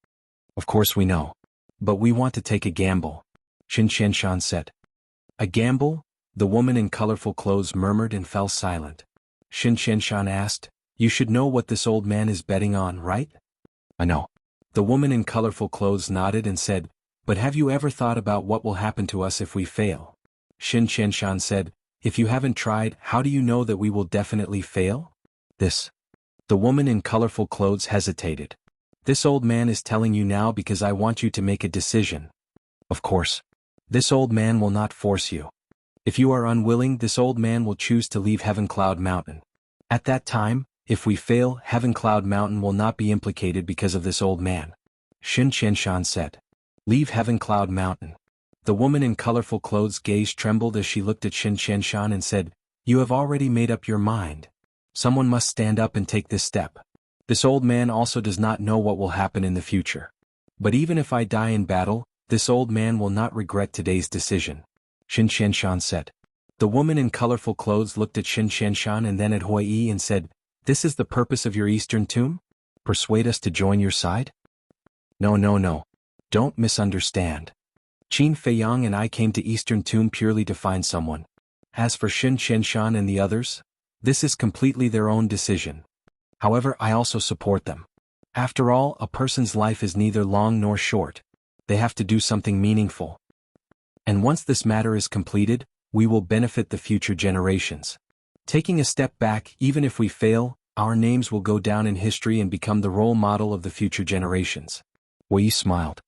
"Of course we know. But we want to take a gamble," Xin Qianshan said. "A gamble?" The woman in colorful clothes murmured and fell silent. Xin Qianshan asked, "You should know what this old man is betting on, right?" "I know." The woman in colorful clothes nodded and said, "But have you ever thought about what will happen to us if we fail?" Xin Qianshan said, "If you haven't tried, how do you know that we will definitely fail?" "This." The woman in colorful clothes hesitated. "This old man is telling you now because I want you to make a decision." "Of course. This old man will not force you. If you are unwilling, this old man will choose to leave Heaven Cloud Mountain. At that time, if we fail, Heaven Cloud Mountain will not be implicated because of this old man." Xin Qianshan said. "Leave Heaven Cloud Mountain." The woman in colorful clothes' gaze trembled as she looked at Xin Qianshan and said, "You have already made up your mind. Someone must stand up and take this step. This old man also does not know what will happen in the future. But even if I die in battle, this old man will not regret today's decision," Xin Qianshan said. The woman in colorful clothes looked at Xin Qianshan and then at Hui Yi and said, "This is the purpose of your Eastern Tomb? Persuade us to join your side?" No. Don't misunderstand. Qin Feiyang and I came to Eastern Tomb purely to find someone. As for Xin Qianshan and the others, this is completely their own decision. However, I also support them. After all, a person's life is neither long nor short. They have to do something meaningful. And once this matter is completed, we will benefit the future generations. Taking a step back, even if we fail, our names will go down in history and become the role model of the future generations. Wei smiled.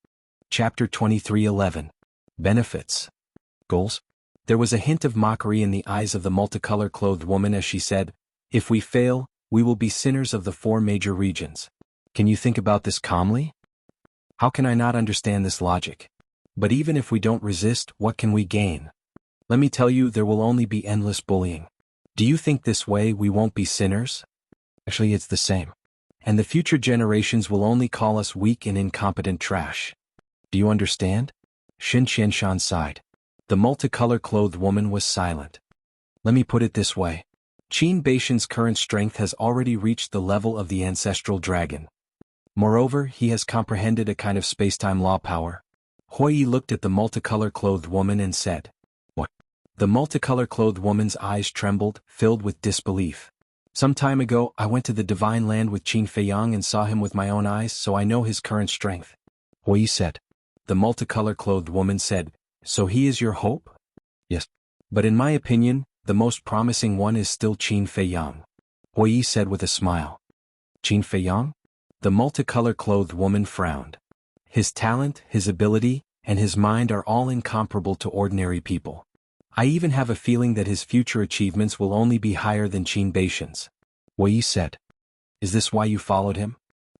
Chapter 23:11. Benefits. Goals? There was a hint of mockery in the eyes of the multicolor-clothed woman as she said, "If we fail, we will be sinners of the 4 major regions. Can you think about this calmly? How can I not understand this logic? But even if we don't resist, what can we gain? Let me tell you, there will only be endless bullying. Do you think this way we won't be sinners? Actually, it's the same. And the future generations will only call us weak and incompetent trash. Do you understand?" Xin Qianshan sighed. The multicolor-clothed woman was silent. "Let me put it this way. Qin Beishan's current strength has already reached the level of the ancestral dragon. Moreover, he has comprehended a kind of space-time law power." Hui Yi looked at the multicolor-clothed woman and said, "What?" The multicolor-clothed woman's eyes trembled, filled with disbelief. "Some time ago, I went to the Divine Land with Qin Feiyang and saw him with my own eyes, so I know his current strength," Hui Yi said. The multicolor-clothed woman said, "So he is your hope?" "Yes. But in my opinion, the most promising one is still Qin Feiyang," Hui Yi said with a smile. "Qin Feiyang?" The multicolor-clothed woman frowned. "His talent, his ability, and his mind are all incomparable to ordinary people. I even have a feeling that his future achievements will only be higher than Qin Beishan's," Hui Yi said. "Is this why you followed him?"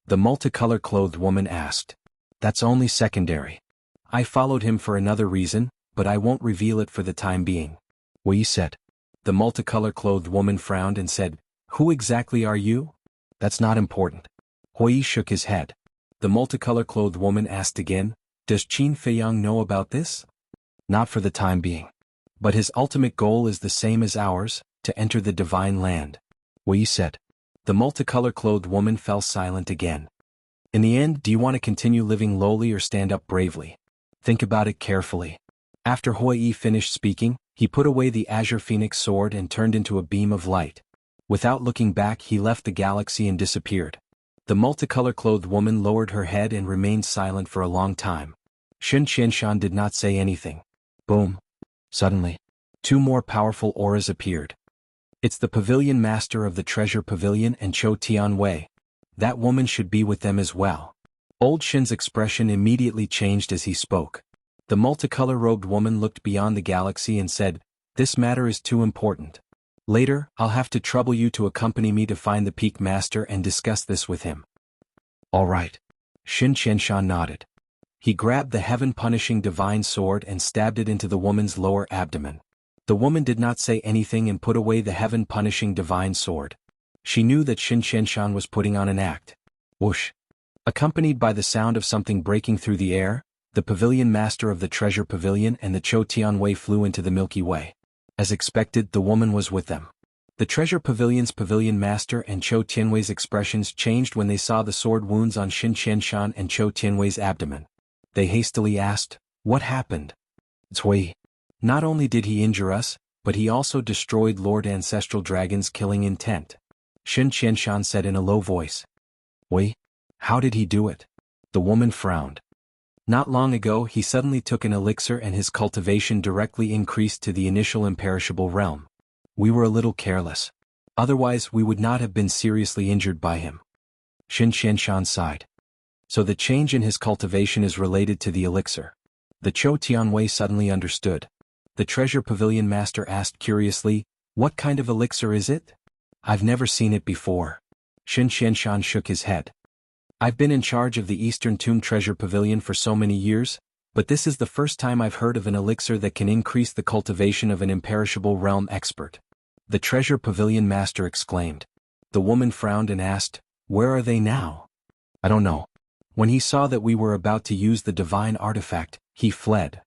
The multicolor-clothed woman asked. "That's only secondary. I followed him for another reason, but I won't reveal it for the time being," Hui Yi said. The multicolor-clothed woman frowned and said, "Who exactly are you?" "That's not important." Hui Yi shook his head. The multicolor-clothed woman asked again, "Does Qin Feiyang know about this?" "Not for the time being. But his ultimate goal is the same as ours, to enter the Divine Land," Hui Yi said. The multicolor-clothed woman fell silent again. "In the end, do you want to continue living lowly or stand up bravely? Think about it carefully." After Hui Yi finished speaking, he put away the Azure Phoenix sword and turned into a beam of light. Without looking back, he left the galaxy and disappeared. The multicolor-clothed woman lowered her head and remained silent for a long time. Xin Qianshan did not say anything. Boom. Suddenly, 2 more powerful auras appeared. It's the pavilion master of the treasure pavilion and Cho Tianwei. That woman should be with them as well. Old Shin's expression immediately changed as he spoke. The multicolor-robed woman looked beyond the galaxy and said, "This matter is too important. Later, I'll have to trouble you to accompany me to find the Peak Master and discuss this with him." "All right." Shin Qianshan nodded. He grabbed the heaven-punishing divine sword and stabbed it into the woman's lower abdomen. The woman did not say anything and put away the heaven-punishing divine sword. She knew that Shin Qianshan was putting on an act. Whoosh! Accompanied by the sound of something breaking through the air, the pavilion master of the treasure pavilion and the Cho Tianwei flew into the Milky Way. As expected, the woman was with them. The treasure pavilion's pavilion master and Cho Tianwei's expressions changed when they saw the sword wounds on Shin Qianshan and Cho Tianwei's abdomen. They hastily asked, "What happened?" "Cui. Not only did he injure us, but he also destroyed Lord Ancestral Dragon's killing intent," Shin Qianshan said in a low voice. "Wei? How did he do it?" The woman frowned. "Not long ago he suddenly took an elixir and his cultivation directly increased to the initial imperishable realm. We were a little careless. Otherwise we would not have been seriously injured by him." Shin Qianshan sighed. "So the change in his cultivation is related to the elixir." The Cho Tianwei suddenly understood. The treasure pavilion master asked curiously, "What kind of elixir is it?" "I've never seen it before." Shin Qianshan shook his head. "I've been in charge of the Eastern Tomb Treasure Pavilion for so many years, but this is the first time I've heard of an elixir that can increase the cultivation of an imperishable realm expert." The treasure pavilion master exclaimed. The woman frowned and asked, "Where are they now?" "I don't know. When he saw that we were about to use the divine artifact, he fled."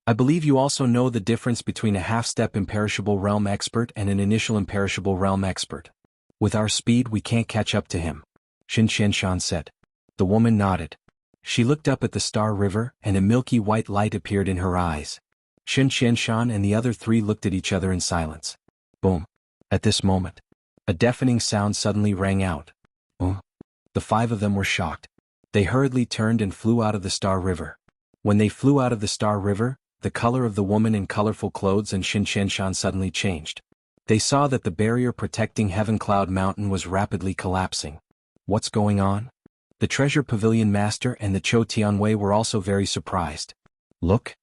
"I believe you also know the difference between a half-step imperishable realm expert and an initial imperishable realm expert. With our speed we can't catch up to him," Shin Qianshan said. The woman nodded. She looked up at the Star River and a milky white light appeared in her eyes. Shin Qianshan and the other three looked at each other in silence. Boom. At this moment, a deafening sound suddenly rang out. The five of them were shocked. They hurriedly turned and flew out of the Star River. When they flew out of the Star River, the color of the woman in colorful clothes and Shin Qianshan suddenly changed. They saw that the barrier protecting Heaven Cloud Mountain was rapidly collapsing. What's going on? The treasure pavilion master and the Cho Tianwei were also very surprised. Look!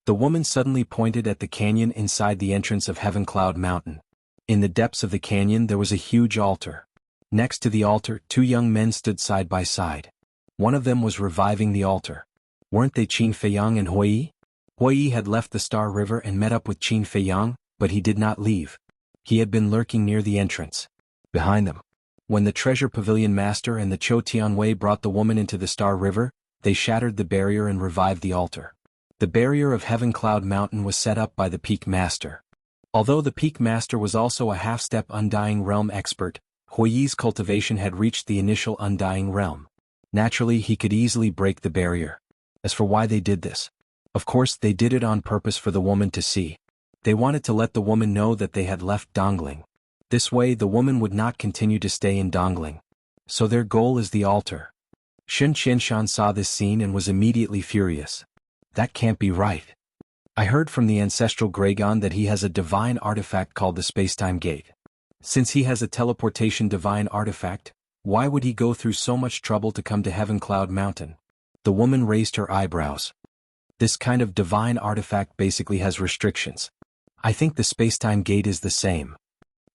The woman suddenly pointed at the canyon inside the entrance of Heaven Cloud Mountain. In the depths of the canyon there was a huge altar. Next to the altar, two young men stood side by side. One of them was reviving the altar. Weren't they Qin Feiyang and Huiyi? Huiyi had left the Star River and met up with Qin Feiyang, but he did not leave. He had been lurking near the entrance. Behind them. When the treasure pavilion master and the Cho Tianwei brought the woman into the Star River, they shattered the barrier and revived the altar. The barrier of Heaven Cloud Mountain was set up by the Peak Master. Although the Peak Master was also a half-step Undying Realm expert, Huiyi's cultivation had reached the initial Undying Realm. Naturally, he could easily break the barrier. As for why they did this, of course they did it on purpose for the woman to see. They wanted to let the woman know that they had left Dongling. This way the woman would not continue to stay in Dongling. So their goal is the altar. Shin Qianshan saw this scene and was immediately furious. That can't be right. I heard from the ancestral Gragon that he has a divine artifact called the Spacetime Gate. Since he has a teleportation divine artifact, why would he go through so much trouble to come to Heaven Cloud Mountain? The woman raised her eyebrows. This kind of divine artifact basically has restrictions. I think the Spacetime Gate is the same.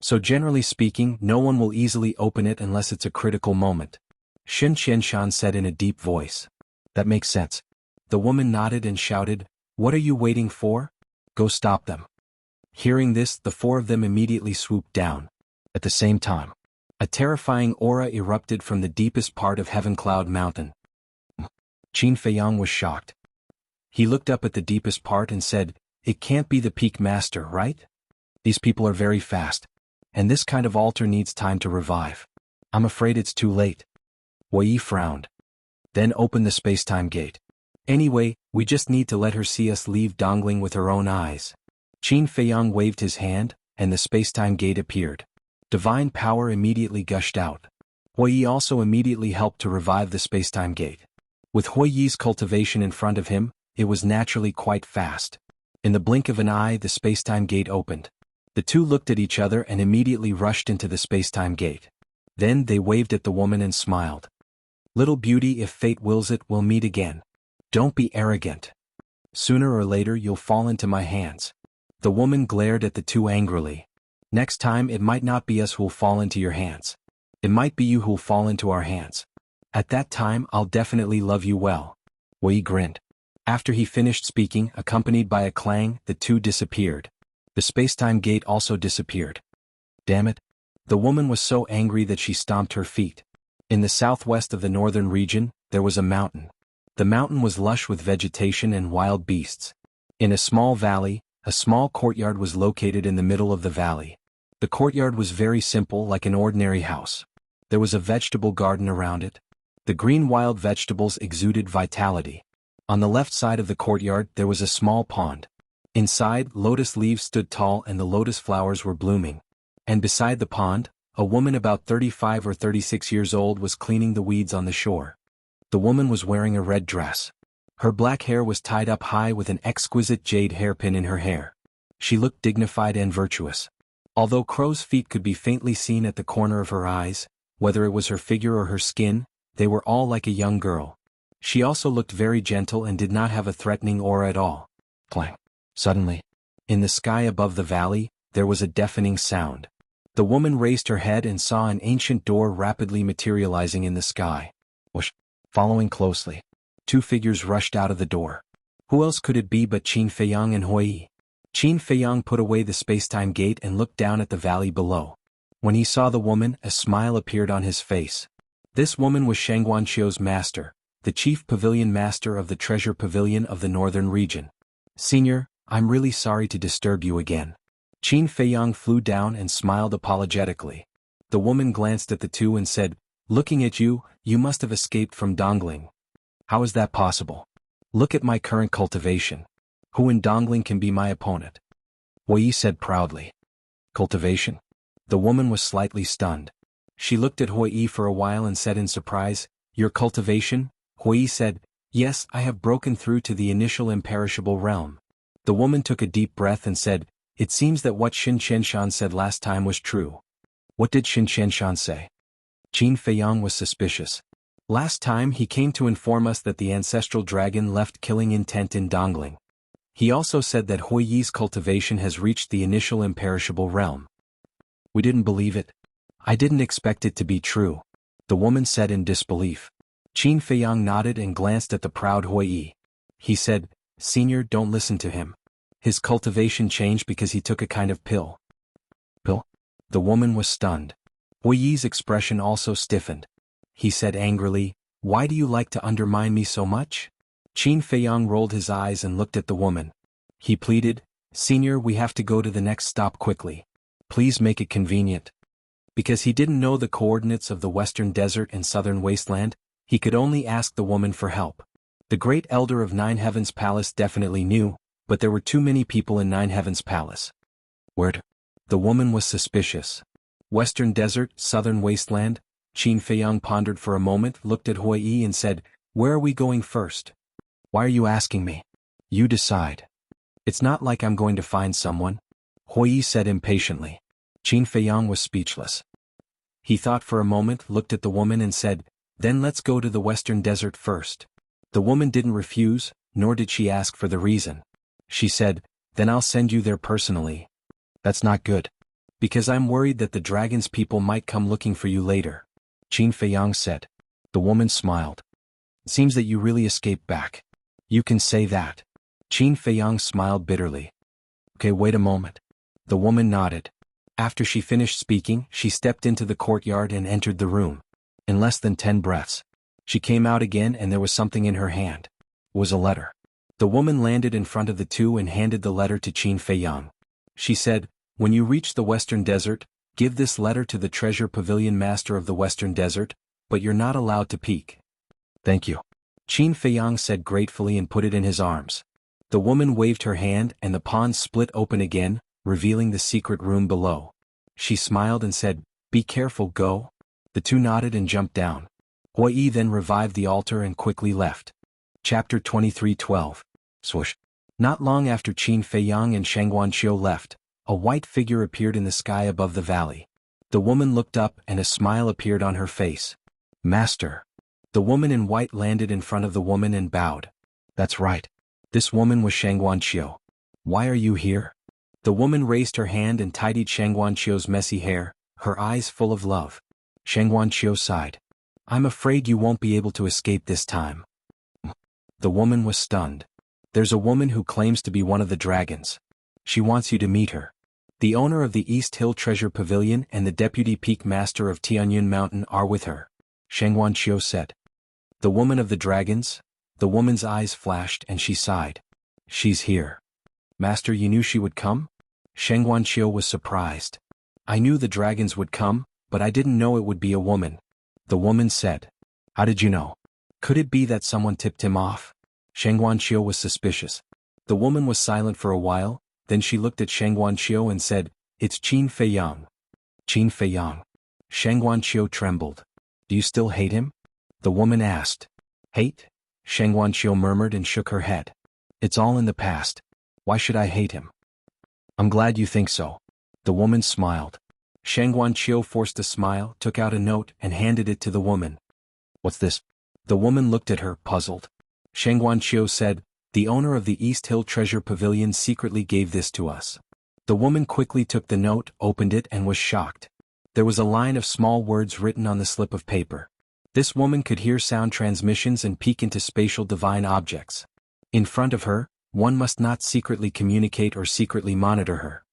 So generally speaking, no one will easily open it unless it's a critical moment. Shin Qianshan said in a deep voice. That makes sense. The woman nodded and shouted, "What are you waiting for? Go stop them." Hearing this, the four of them immediately swooped down. At the same time, a terrifying aura erupted from the deepest part of Heaven Cloud Mountain. Qin Feiyang was shocked. He looked up at the deepest part and said, "It can't be the Peak Master, right? These people are very fast. And this kind of altar needs time to revive. I'm afraid it's too late." Huiyi frowned. "Then open the Spacetime Gate. Anyway, we just need to let her see us leave Dongling with her own eyes." Qin Feiyang waved his hand, and the Spacetime Gate appeared. Divine power immediately gushed out. Huiyi also immediately helped to revive the Spacetime Gate. With Huiyi's cultivation in front of him, it was naturally quite fast. In the blink of an eye the Spacetime Gate opened. The two looked at each other and immediately rushed into the space-time gate. Then they waved at the woman and smiled. Little beauty, if fate wills it, we'll meet again. Don't be arrogant. Sooner or later you'll fall into my hands. The woman glared at the two angrily. Next time it might not be us who'll fall into your hands. It might be you who'll fall into our hands. At that time I'll definitely love you well. Wei grinned. After he finished speaking, accompanied by a clang, the two disappeared. The space-time gate also disappeared. Damn it. The woman was so angry that she stomped her feet. In the southwest of the northern region, there was a mountain. The mountain was lush with vegetation and wild beasts. In a small valley, a small courtyard was located in the middle of the valley. The courtyard was very simple, like an ordinary house. There was a vegetable garden around it. The green wild vegetables exuded vitality. On the left side of the courtyard there was a small pond. Inside, lotus leaves stood tall and the lotus flowers were blooming. And beside the pond, a woman about 35 or 36 years old was cleaning the weeds on the shore. The woman was wearing a red dress. Her black hair was tied up high with an exquisite jade hairpin in her hair. She looked dignified and virtuous. Although crow's feet could be faintly seen at the corner of her eyes, whether it was her figure or her skin, they were all like a young girl. She also looked very gentle and did not have a threatening aura at all. Clang. Suddenly, in the sky above the valley, there was a deafening sound. The woman raised her head and saw an ancient door rapidly materializing in the sky. Whoosh. Following closely, two figures rushed out of the door. Who else could it be but Qin Feiyang and Hui? Qin Feiyang put away the space-time gate and looked down at the valley below. When he saw the woman, a smile appeared on his face. This woman was Shangguanqiu's master, the chief pavilion master of the treasure pavilion of the northern region. Senior, I'm really sorry to disturb you again. Qin Feiyang flew down and smiled apologetically. The woman glanced at the two and said, looking at you, you must have escaped from Dongling. How is that possible? Look at my current cultivation. Who in Dongling can be my opponent? Hui said proudly. Cultivation? The woman was slightly stunned. She looked at Hui for a while and said in surprise, your cultivation? Hui said, yes, I have broken through to the initial imperishable realm. The woman took a deep breath and said, it seems that what Xin Qianshan said last time was true. What did Xin Qianshan say? Qin Feiyang was suspicious. Last time he came to inform us that the ancestral dragon left killing intent in Dongling. He also said that Hui's cultivation has reached the initial imperishable realm. We didn't believe it. I didn't expect it to be true, the woman said in disbelief. Qin Feiyang nodded and glanced at the proud Hui. He said, Senior, don't listen to him. His cultivation changed because he took a kind of pill. Pill? The woman was stunned. Hui's expression also stiffened. He said angrily, why do you like to undermine me so much? Qin Feiyang rolled his eyes and looked at the woman. He pleaded, Senior, we have to go to the next stop quickly. Please make it convenient. Because he didn't know the coordinates of the western desert and southern wasteland, he could only ask the woman for help. The great elder of Nine Heavens Palace definitely knew, but there were too many people in Nine Heavens Palace. Where to? The woman was suspicious. Western desert, southern wasteland? Qin Feiyang pondered for a moment, looked at Hui and said, where are we going first? Why are you asking me? You decide. It's not like I'm going to find someone, Hui said impatiently. Qin Feiyang was speechless. He thought for a moment, looked at the woman and said, then let's go to the western desert first. The woman didn't refuse, nor did she ask for the reason. She said, then I'll send you there personally. That's not good. Because I'm worried that the dragon's people might come looking for you later, Qin Feiyang said. The woman smiled. It seems that you really escaped back. You can say that. Qin Feiyang smiled bitterly. Okay, wait a moment. The woman nodded. After she finished speaking, she stepped into the courtyard and entered the room. In less than 10 breaths, she came out again and there was something in her hand. It was a letter. The woman landed in front of the two and handed the letter to Qin Feiyang. She said, when you reach the western desert, give this letter to the treasure pavilion master of the western desert, but you're not allowed to peek. Thank you. Qin Feiyang said gratefully and put it in his arms. The woman waved her hand and the pond split open again, revealing the secret room below. She smiled and said, be careful, go. The two nodded and jumped down. Hui then revived the altar and quickly left. Chapter 23:12. Swoosh. Not long after Qin Feiyang and Shangguanqiu left, A white figure appeared in the sky above the valley. The woman looked up and a smile appeared on her face. Master. The woman in white landed in front of the woman and bowed. That's right. This woman was Shangguanqiu. Why are you here? The woman raised her hand and tidied Shangguanqiu's messy hair, her eyes full of love. Shangguanqiu sighed. I'm afraid you won't be able to escape this time. The woman was stunned. There's a woman who claims to be one of the dragons. She wants you to meet her. The owner of the East Hill Treasure Pavilion and the deputy peak master of Tianyun Mountain are with her, Shangguanqiu said. The woman of the dragons? The woman's eyes flashed and she sighed. She's here. Master, you knew she would come? Shangguanqiu was surprised. I knew the dragons would come, but I didn't know it would be a woman. The woman said. How did you know? Could it be that someone tipped him off? Shangguanqiu was suspicious. The woman was silent for a while, then she looked at Shangguanqiu and said, It's Qin Feiyang. Qin Feiyang. Shangguanqiu trembled. Do you still hate him? The woman asked. Hate? Shangguanqiu murmured and shook her head. It's all in the past. Why should I hate him? I'm glad you think so. The woman smiled. Shangguanqiu forced a smile, took out a note, and handed it to the woman. What's this? The woman looked at her, puzzled. Shangguanqiu said, The owner of the East Hill Treasure Pavilion secretly gave this to us. The woman quickly took the note, opened it, and was shocked. There was a line of small words written on the slip of paper. This woman could hear sound transmissions and peek into spatial divine objects. In front of her, one must not secretly communicate or secretly monitor her.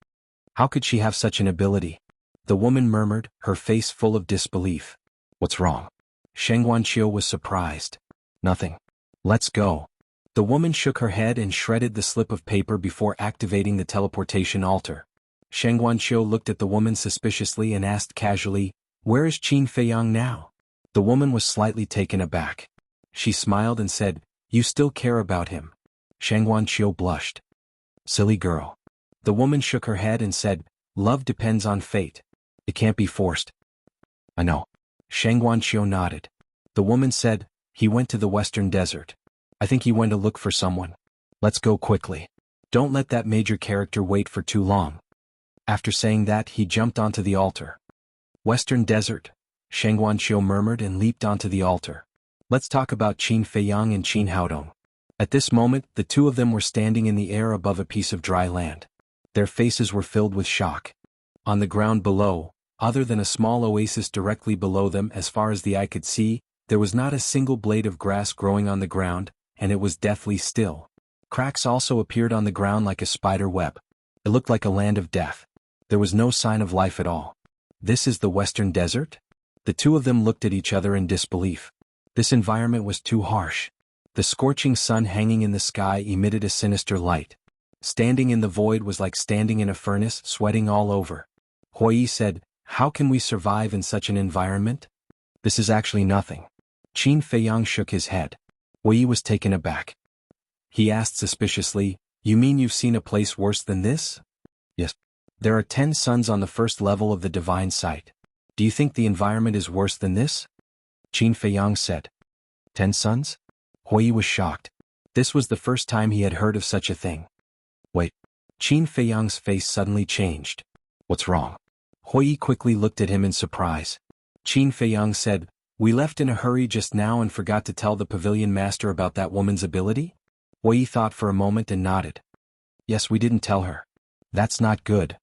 How could she have such an ability? The woman murmured, her face full of disbelief. What's wrong? Shangguanqiu was surprised. Nothing. Let's go. The woman shook her head and shredded the slip of paper before activating the teleportation altar. Shangguanqiu looked at the woman suspiciously and asked casually, Where is Qin Feiyang now? The woman was slightly taken aback. She smiled and said, You still care about him. Shangguanqiu blushed. Silly girl. The woman shook her head and said, Love depends on fate. It can't be forced. I know. Shangguanqiu nodded. The woman said, He went to the western desert. I think he went to look for someone. Let's go quickly. Don't let that major character wait for too long. After saying that, he jumped onto the altar. Western desert, Shangguanqiu murmured and leaped onto the altar. Let's talk about Qin Feiyang and Qin Haodong. At this moment, the two of them were standing in the air above a piece of dry land. Their faces were filled with shock. On the ground below, other than a small oasis directly below them as far as the eye could see, there was not a single blade of grass growing on the ground, and it was deathly still. Cracks also appeared on the ground like a spider web. It looked like a land of death. There was no sign of life at all. This is the western desert? The two of them looked at each other in disbelief. This environment was too harsh. The scorching sun hanging in the sky emitted a sinister light. Standing in the void was like standing in a furnace, sweating all over. Huiyi said, How can we survive in such an environment? This is actually nothing. Qin Feiyang shook his head. Huiyi was taken aback. He asked suspiciously, You mean you've seen a place worse than this? Yes. There are 10 suns on the first level of the divine sight. Do you think the environment is worse than this? Qin Feiyang said. 10 suns? Huiyi was shocked. This was the first time he had heard of such a thing. Wait. Qin Feiyang's face suddenly changed. What's wrong? Huiyi quickly looked at him in surprise. Qin Feiyang said, We left in a hurry just now and forgot to tell the pavilion master about that woman's ability? Huiyi thought for a moment and nodded. Yes, we didn't tell her. That's not good.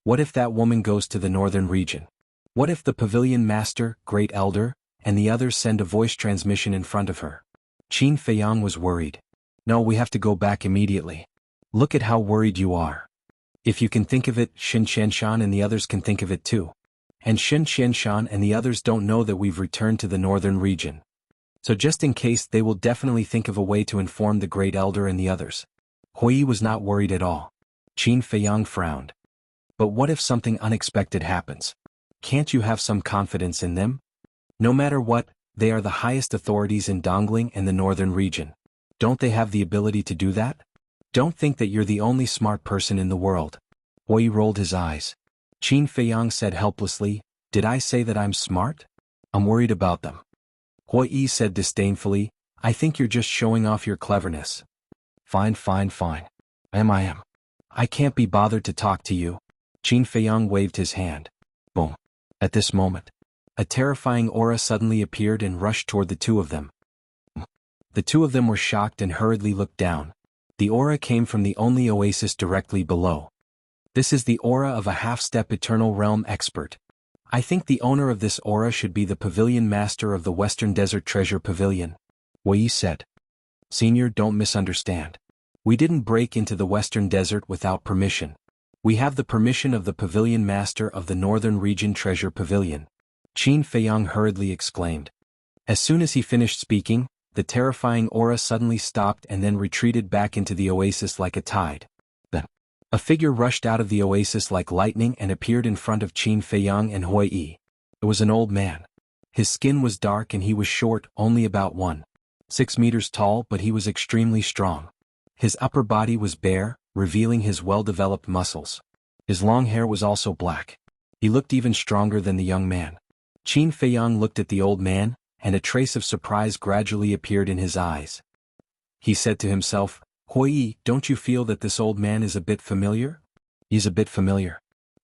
What if that woman goes to the northern region? What if the pavilion master, great elder, and the others send a voice transmission in front of her? Qin Feiyang was worried. No, we have to go back immediately. Look at how worried you are. If you can think of it, Shen Qianshan and the others can think of it too. And Shen Qianshan and the others don't know that we've returned to the northern region. So just in case, they will definitely think of a way to inform the great elder and the others. Huiyi was not worried at all. Qin Feiyang frowned. But what if something unexpected happens? Can't you have some confidence in them? No matter what, they are the highest authorities in Dongling and the northern region. Don't they have the ability to do that? Don't think that you're the only smart person in the world. Huiyi rolled his eyes. Qin Feiyang said helplessly, Did I say that I'm smart? I'm worried about them. Huiyi said disdainfully, I think you're just showing off your cleverness. Fine. I am. I can't be bothered to talk to you. Qin Feiyang waved his hand. Boom. At this moment, a terrifying aura suddenly appeared and rushed toward the two of them. The two of them were shocked and hurriedly looked down. The aura came from the only oasis directly below. This is the aura of a half-step Eternal Realm expert. I think the owner of this aura should be the pavilion master of the Western Desert Treasure Pavilion, Wei said. Senior, don't misunderstand. We didn't break into the Western Desert without permission. We have the permission of the pavilion master of the Northern Region Treasure Pavilion, Qin Feiyang hurriedly exclaimed. As soon as he finished speaking, the terrifying aura suddenly stopped and then retreated back into the oasis like a tide. Then, a figure rushed out of the oasis like lightning and appeared in front of Qin Feiyang and Hui Yi. It was an old man. His skin was dark and he was short, only about 1.6 meters tall, but he was extremely strong. His upper body was bare, revealing his well-developed muscles. His long hair was also black. He looked even stronger than the young man. Qin Feiyang looked at the old man, and a trace of surprise gradually appeared in his eyes. He said to himself, Hui Yi, don't you feel that this old man is a bit familiar? He's a bit familiar.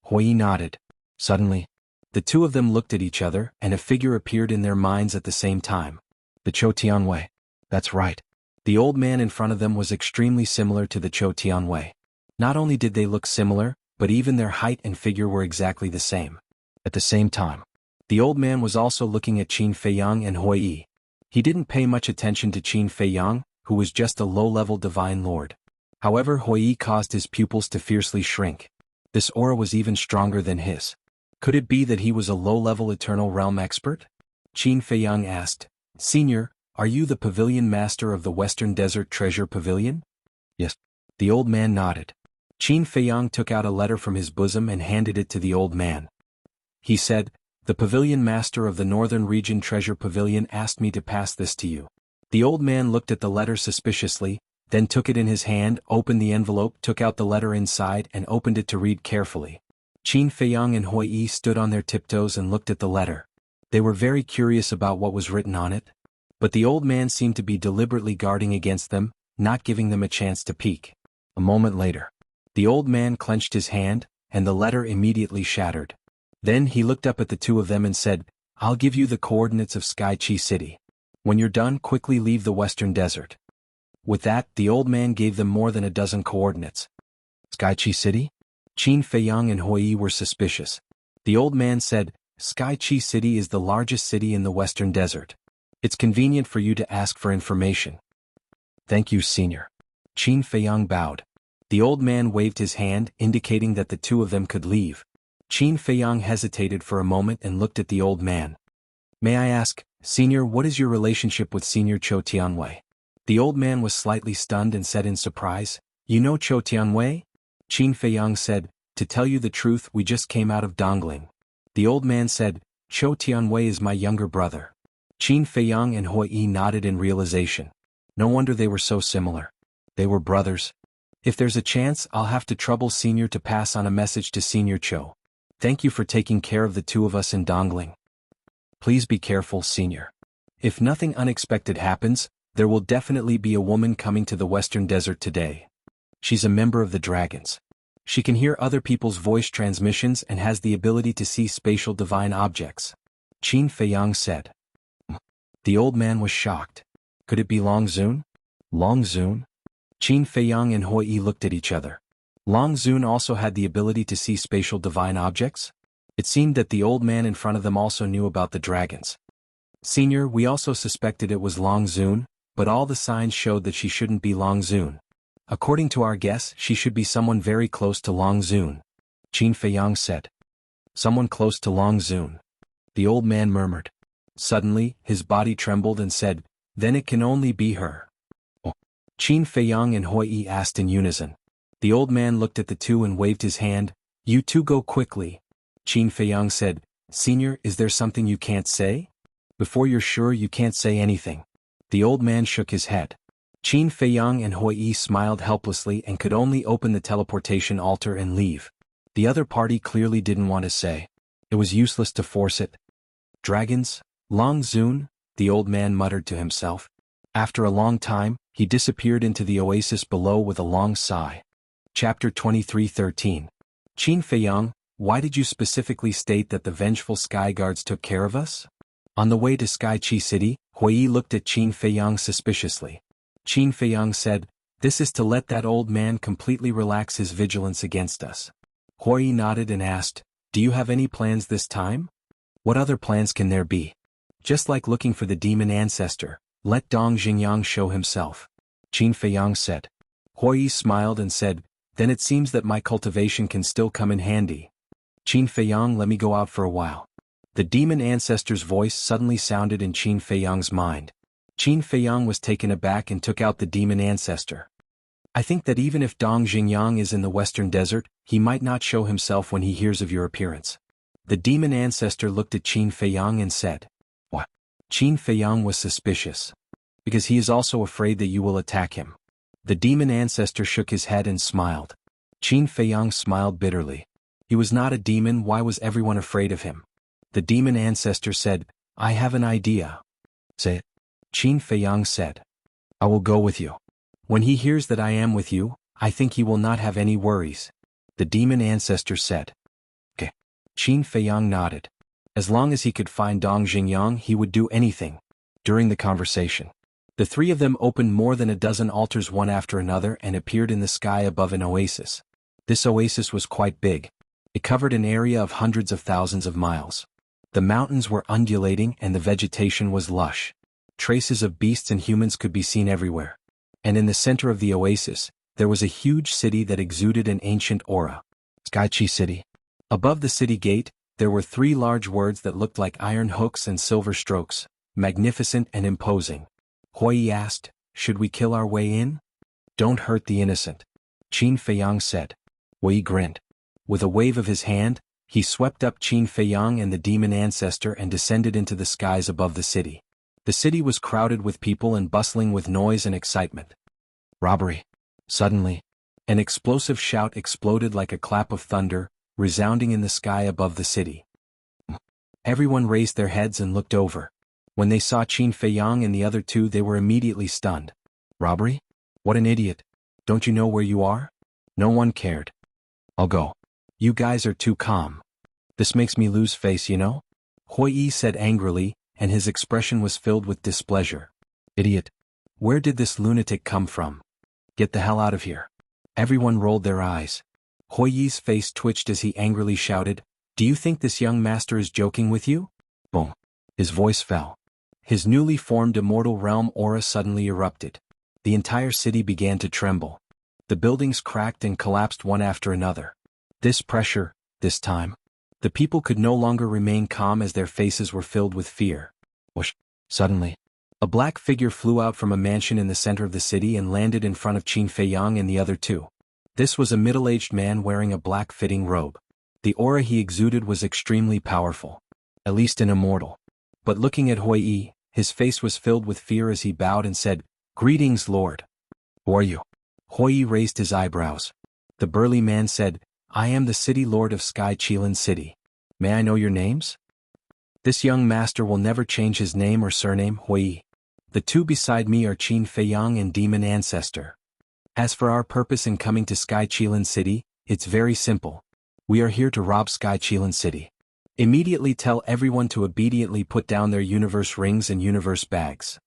Hui Yi nodded. Suddenly, the two of them looked at each other, and a figure appeared in their minds at the same time. The Chou Tianwei. That's right. The old man in front of them was extremely similar to the Chou Tianwei. Not only did they look similar, but even their height and figure were exactly the same. At the same time, the old man was also looking at Qin Feiyang and Hui Yi. He didn't pay much attention to Qin Feiyang, who was just a low-level divine lord. However, Hui Yi caused his pupils to fiercely shrink. This aura was even stronger than his. Could it be that he was a low-level Eternal Realm expert? Qin Feiyang asked, Senior, are you the pavilion master of the Western Desert Treasure Pavilion? Yes. The old man nodded. Qin Feiyang took out a letter from his bosom and handed it to the old man. He said, The pavilion master of the Northern Region Treasure Pavilion asked me to pass this to you. The old man looked at the letter suspiciously, then took it in his hand, opened the envelope, took out the letter inside and opened it to read carefully. Qin Feiyang and Hui Yi stood on their tiptoes and looked at the letter. They were very curious about what was written on it. But the old man seemed to be deliberately guarding against them, not giving them a chance to peek. A moment later, the old man clenched his hand, and the letter immediately shattered. Then he looked up at the two of them and said, I'll give you the coordinates of Sky Chi City. When you're done, quickly leave the Western Desert. With that, the old man gave them more than a dozen coordinates. Sky Chi City? Qin Feiyang and Hui Yi were suspicious. The old man said, Sky Chi City is the largest city in the Western Desert. It's convenient for you to ask for information. Thank you, Senior. Qin Feiyang bowed. The old man waved his hand, indicating that the two of them could leave. Qin Feiyang hesitated for a moment and looked at the old man. May I ask, Senior, what is your relationship with Senior Chou Tianwei? The old man was slightly stunned and said in surprise, You know Chou Tianwei? Qin Feiyang said, To tell you the truth, we just came out of Dongling. The old man said, Chou Tianwei is my younger brother. Qin Feiyang and Hui Yi nodded in realization. No wonder they were so similar. They were brothers. If there's a chance, I'll have to trouble Senior to pass on a message to Senior Chou. Thank you for taking care of the two of us in Dongling. Please be careful, Senior. If nothing unexpected happens, there will definitely be a woman coming to the Western Desert today. She's a member of the Dragons. She can hear other people's voice transmissions and has the ability to see spatial divine objects. Qin Feiyang said. The old man was shocked. Could it be Long Zun? Long Zun? Qin Feiyang and Hui Yi looked at each other. Long Zun also had the ability to see spatial divine objects? It seemed that the old man in front of them also knew about the dragons. Senior, we also suspected it was Long Zun, but all the signs showed that she shouldn't be Long Zun. According to our guess, she should be someone very close to Long Zun. Qin Feiyang said. Someone close to Long Zun. The old man murmured. Suddenly, his body trembled and said, Then it can only be her. Oh. Qin Feiyang and Hui Yi asked in unison. The old man looked at the two and waved his hand. You two go quickly. Qin Feiyang said, Senior, is there something you can't say? Before you're sure, you can't say anything. The old man shook his head. Qin Feiyang and Hui Yi smiled helplessly and could only open the teleportation altar and leave. The other party clearly didn't want to say. It was useless to force it. Dragons? Long Zun? The old man muttered to himself. After a long time, he disappeared into the oasis below with a long sigh. Chapter 23:13. Qin Feiyang, why did you specifically state that the vengeful sky guards took care of us? On the way to Sky Chi City, Hui looked at Qin Feiyang suspiciously. Qin Feiyang said, "This is to let that old man completely relax his vigilance against us." Hui nodded and asked, "Do you have any plans this time?" "What other plans can there be? Just like looking for the demon ancestor, let Dong Xingyang show himself," Qin Feiyang said. Hui smiled and said, "Then it seems that my cultivation can still come in handy. Qin Feiyang, let me go out for a while." The demon ancestor's voice suddenly sounded in Qin Feiyang's mind. Qin Feiyang was taken aback and took out the demon ancestor. "I think that even if Dong Xingyang is in the western desert, he might not show himself when he hears of your appearance." The demon ancestor looked at Qin Feiyang and said, "What?" Qin Feiyang was suspicious. "Because he is also afraid that you will attack him." The demon ancestor shook his head and smiled. Qin Feiyang smiled bitterly. He was not a demon, why was everyone afraid of him? The demon ancestor said, "I have an idea." "Say it." Qin Feiyang said, "I will go with you. When he hears that I am with you, I think he will not have any worries." The demon ancestor said, "Okay." Qin Feiyang nodded. As long as he could find Dong Xingyang, he would do anything. During the conversation, the three of them opened more than a dozen altars one after another and appeared in the sky above an oasis. This oasis was quite big. It covered an area of hundreds of thousands of miles. The mountains were undulating and the vegetation was lush. Traces of beasts and humans could be seen everywhere. And in the center of the oasis, there was a huge city that exuded an ancient aura. Sky Chi City. Above the city gate, there were 3 large words that looked like iron hooks and silver strokes, magnificent and imposing. Hui asked, "Should we kill our way in?" "Don't hurt the innocent," Qin Feiyang said. Hui grinned. With a wave of his hand, he swept up Qin Feiyang and the demon ancestor and descended into the skies above the city. The city was crowded with people and bustling with noise and excitement. Robbery. Suddenly, an explosive shout exploded like a clap of thunder, resounding in the sky above the city. Everyone raised their heads and looked over. When they saw Qin Feiyang and the other 2, they were immediately stunned. "Robbery? What an idiot. Don't you know where you are?" No one cared. "I'll go. You guys are too calm. This makes me lose face, you know?" Hui said angrily, and his expression was filled with displeasure. "Idiot. Where did this lunatic come from? Get the hell out of here." Everyone rolled their eyes. Hui's face twitched as he angrily shouted, "Do you think this young master is joking with you?" Boom. His voice fell. His newly formed immortal realm aura suddenly erupted. The entire city began to tremble. The buildings cracked and collapsed one after another. This pressure, this time. The people could no longer remain calm as their faces were filled with fear. Whoosh. Suddenly, a black figure flew out from a mansion in the center of the city and landed in front of Qin Feiyang and the other 2. This was a middle-aged man wearing a black-fitting robe. The aura he exuded was extremely powerful. At least an immortal. But looking at Hui, his face was filled with fear as he bowed and said, "Greetings, Lord." "Who are you?" Hui raised his eyebrows. The burly man said, "I am the city lord of Sky Chilin City. May I know your names?" "This young master will never change his name or surname, Hui. The 2 beside me are Qin Feiyang and Demon Ancestor. As for our purpose in coming to Sky Chilin City, it's very simple. We are here to rob Sky Chilin City. Immediately tell everyone to obediently put down their universe rings and universe bags.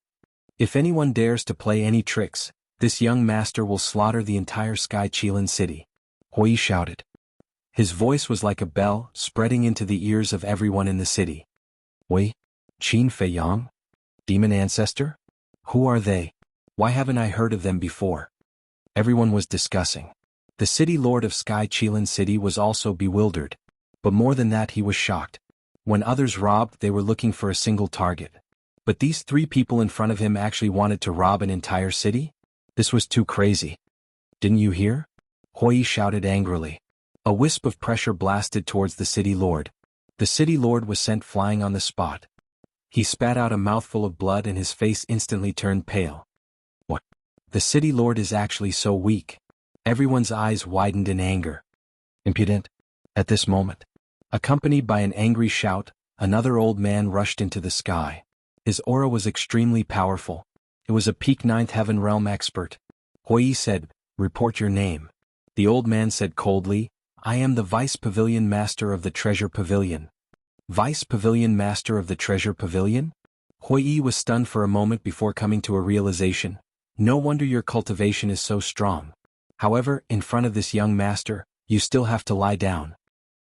If anyone dares to play any tricks, this young master will slaughter the entire Sky Chilin City." Hui shouted. His voice was like a bell, spreading into the ears of everyone in the city. "Hui? Qin Feiyang? Demon Ancestor? Who are they? Why haven't I heard of them before?" Everyone was discussing. The city lord of Sky Chilin City was also bewildered. But more than that, he was shocked. When others robbed, they were looking for a single target. But these 3 people in front of him actually wanted to rob an entire city? This was too crazy. "Didn't you hear?" Hui shouted angrily. A wisp of pressure blasted towards the city lord. The city lord was sent flying on the spot. He spat out a mouthful of blood and his face instantly turned pale. "What? The city lord is actually so weak." Everyone's eyes widened in anger. "Impudent." At this moment, accompanied by an angry shout, another old man rushed into the sky. His aura was extremely powerful. It was a peak 9th heaven realm expert. Hui said, "Report your name." The old man said coldly, I am the Vice Pavilion Master of the Treasure Pavilion. Vice Pavilion Master of the Treasure Pavilion? Huiyi was stunned for a moment before coming to a realization. No wonder your cultivation is so strong. However, in front of this young master, you still have to lie down.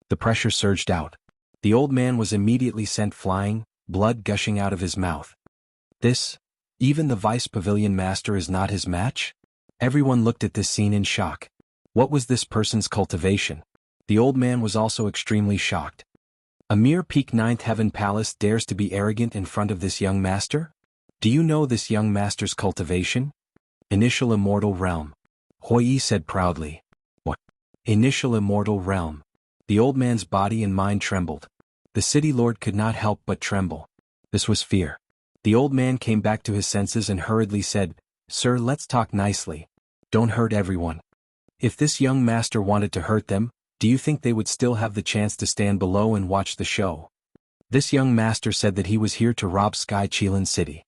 The pressure surged out. The old man was immediately sent flying, blood gushing out of his mouth. Even the Vice Pavilion Master is not his match? Everyone looked at this scene in shock. What was this person's cultivation? The old man was also extremely shocked. A mere peak ninth heaven palace dares to be arrogant in front of this young master? Do you know this young master's cultivation? Initial immortal realm. Huiyi said proudly. What? Initial immortal realm. The old man's body and mind trembled. The city lord could not help but tremble. This was fear. The old man came back to his senses and hurriedly said, Sir, let's talk nicely. Don't hurt everyone. If this young master wanted to hurt them, do you think they would still have the chance to stand below and watch the show? This young master said that he was here to rob Sky Qilin City.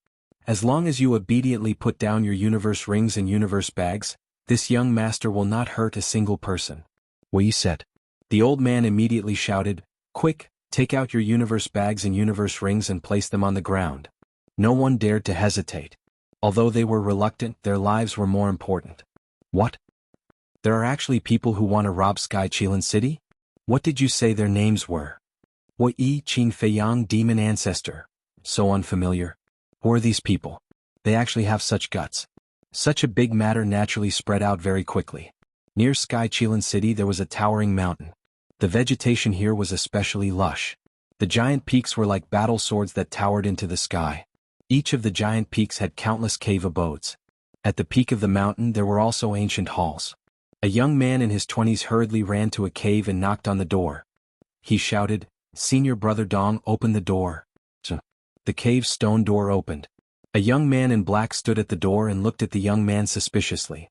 As long as you obediently put down your universe rings and universe bags, this young master will not hurt a single person. Wei said. The old man immediately shouted, Quick, take out your universe bags and universe rings and place them on the ground. No one dared to hesitate. Although they were reluctant, their lives were more important. What? There are actually people who want to rob Sky Qilin City? What did you say their names were? Huiyi Qin Feiyang Demon Ancestor. So unfamiliar. Who are these people? They actually have such guts. Such a big matter naturally spread out very quickly. Near Sky Qilin City there was a towering mountain. The vegetation here was especially lush. The giant peaks were like battle swords that towered into the sky. Each of the giant peaks had countless cave abodes. At the peak of the mountain there were also ancient halls. A young man in his 20s hurriedly ran to a cave and knocked on the door. He shouted, Senior Brother Dong, open the door. The cave's stone door opened. A young man in black stood at the door and looked at the young man suspiciously.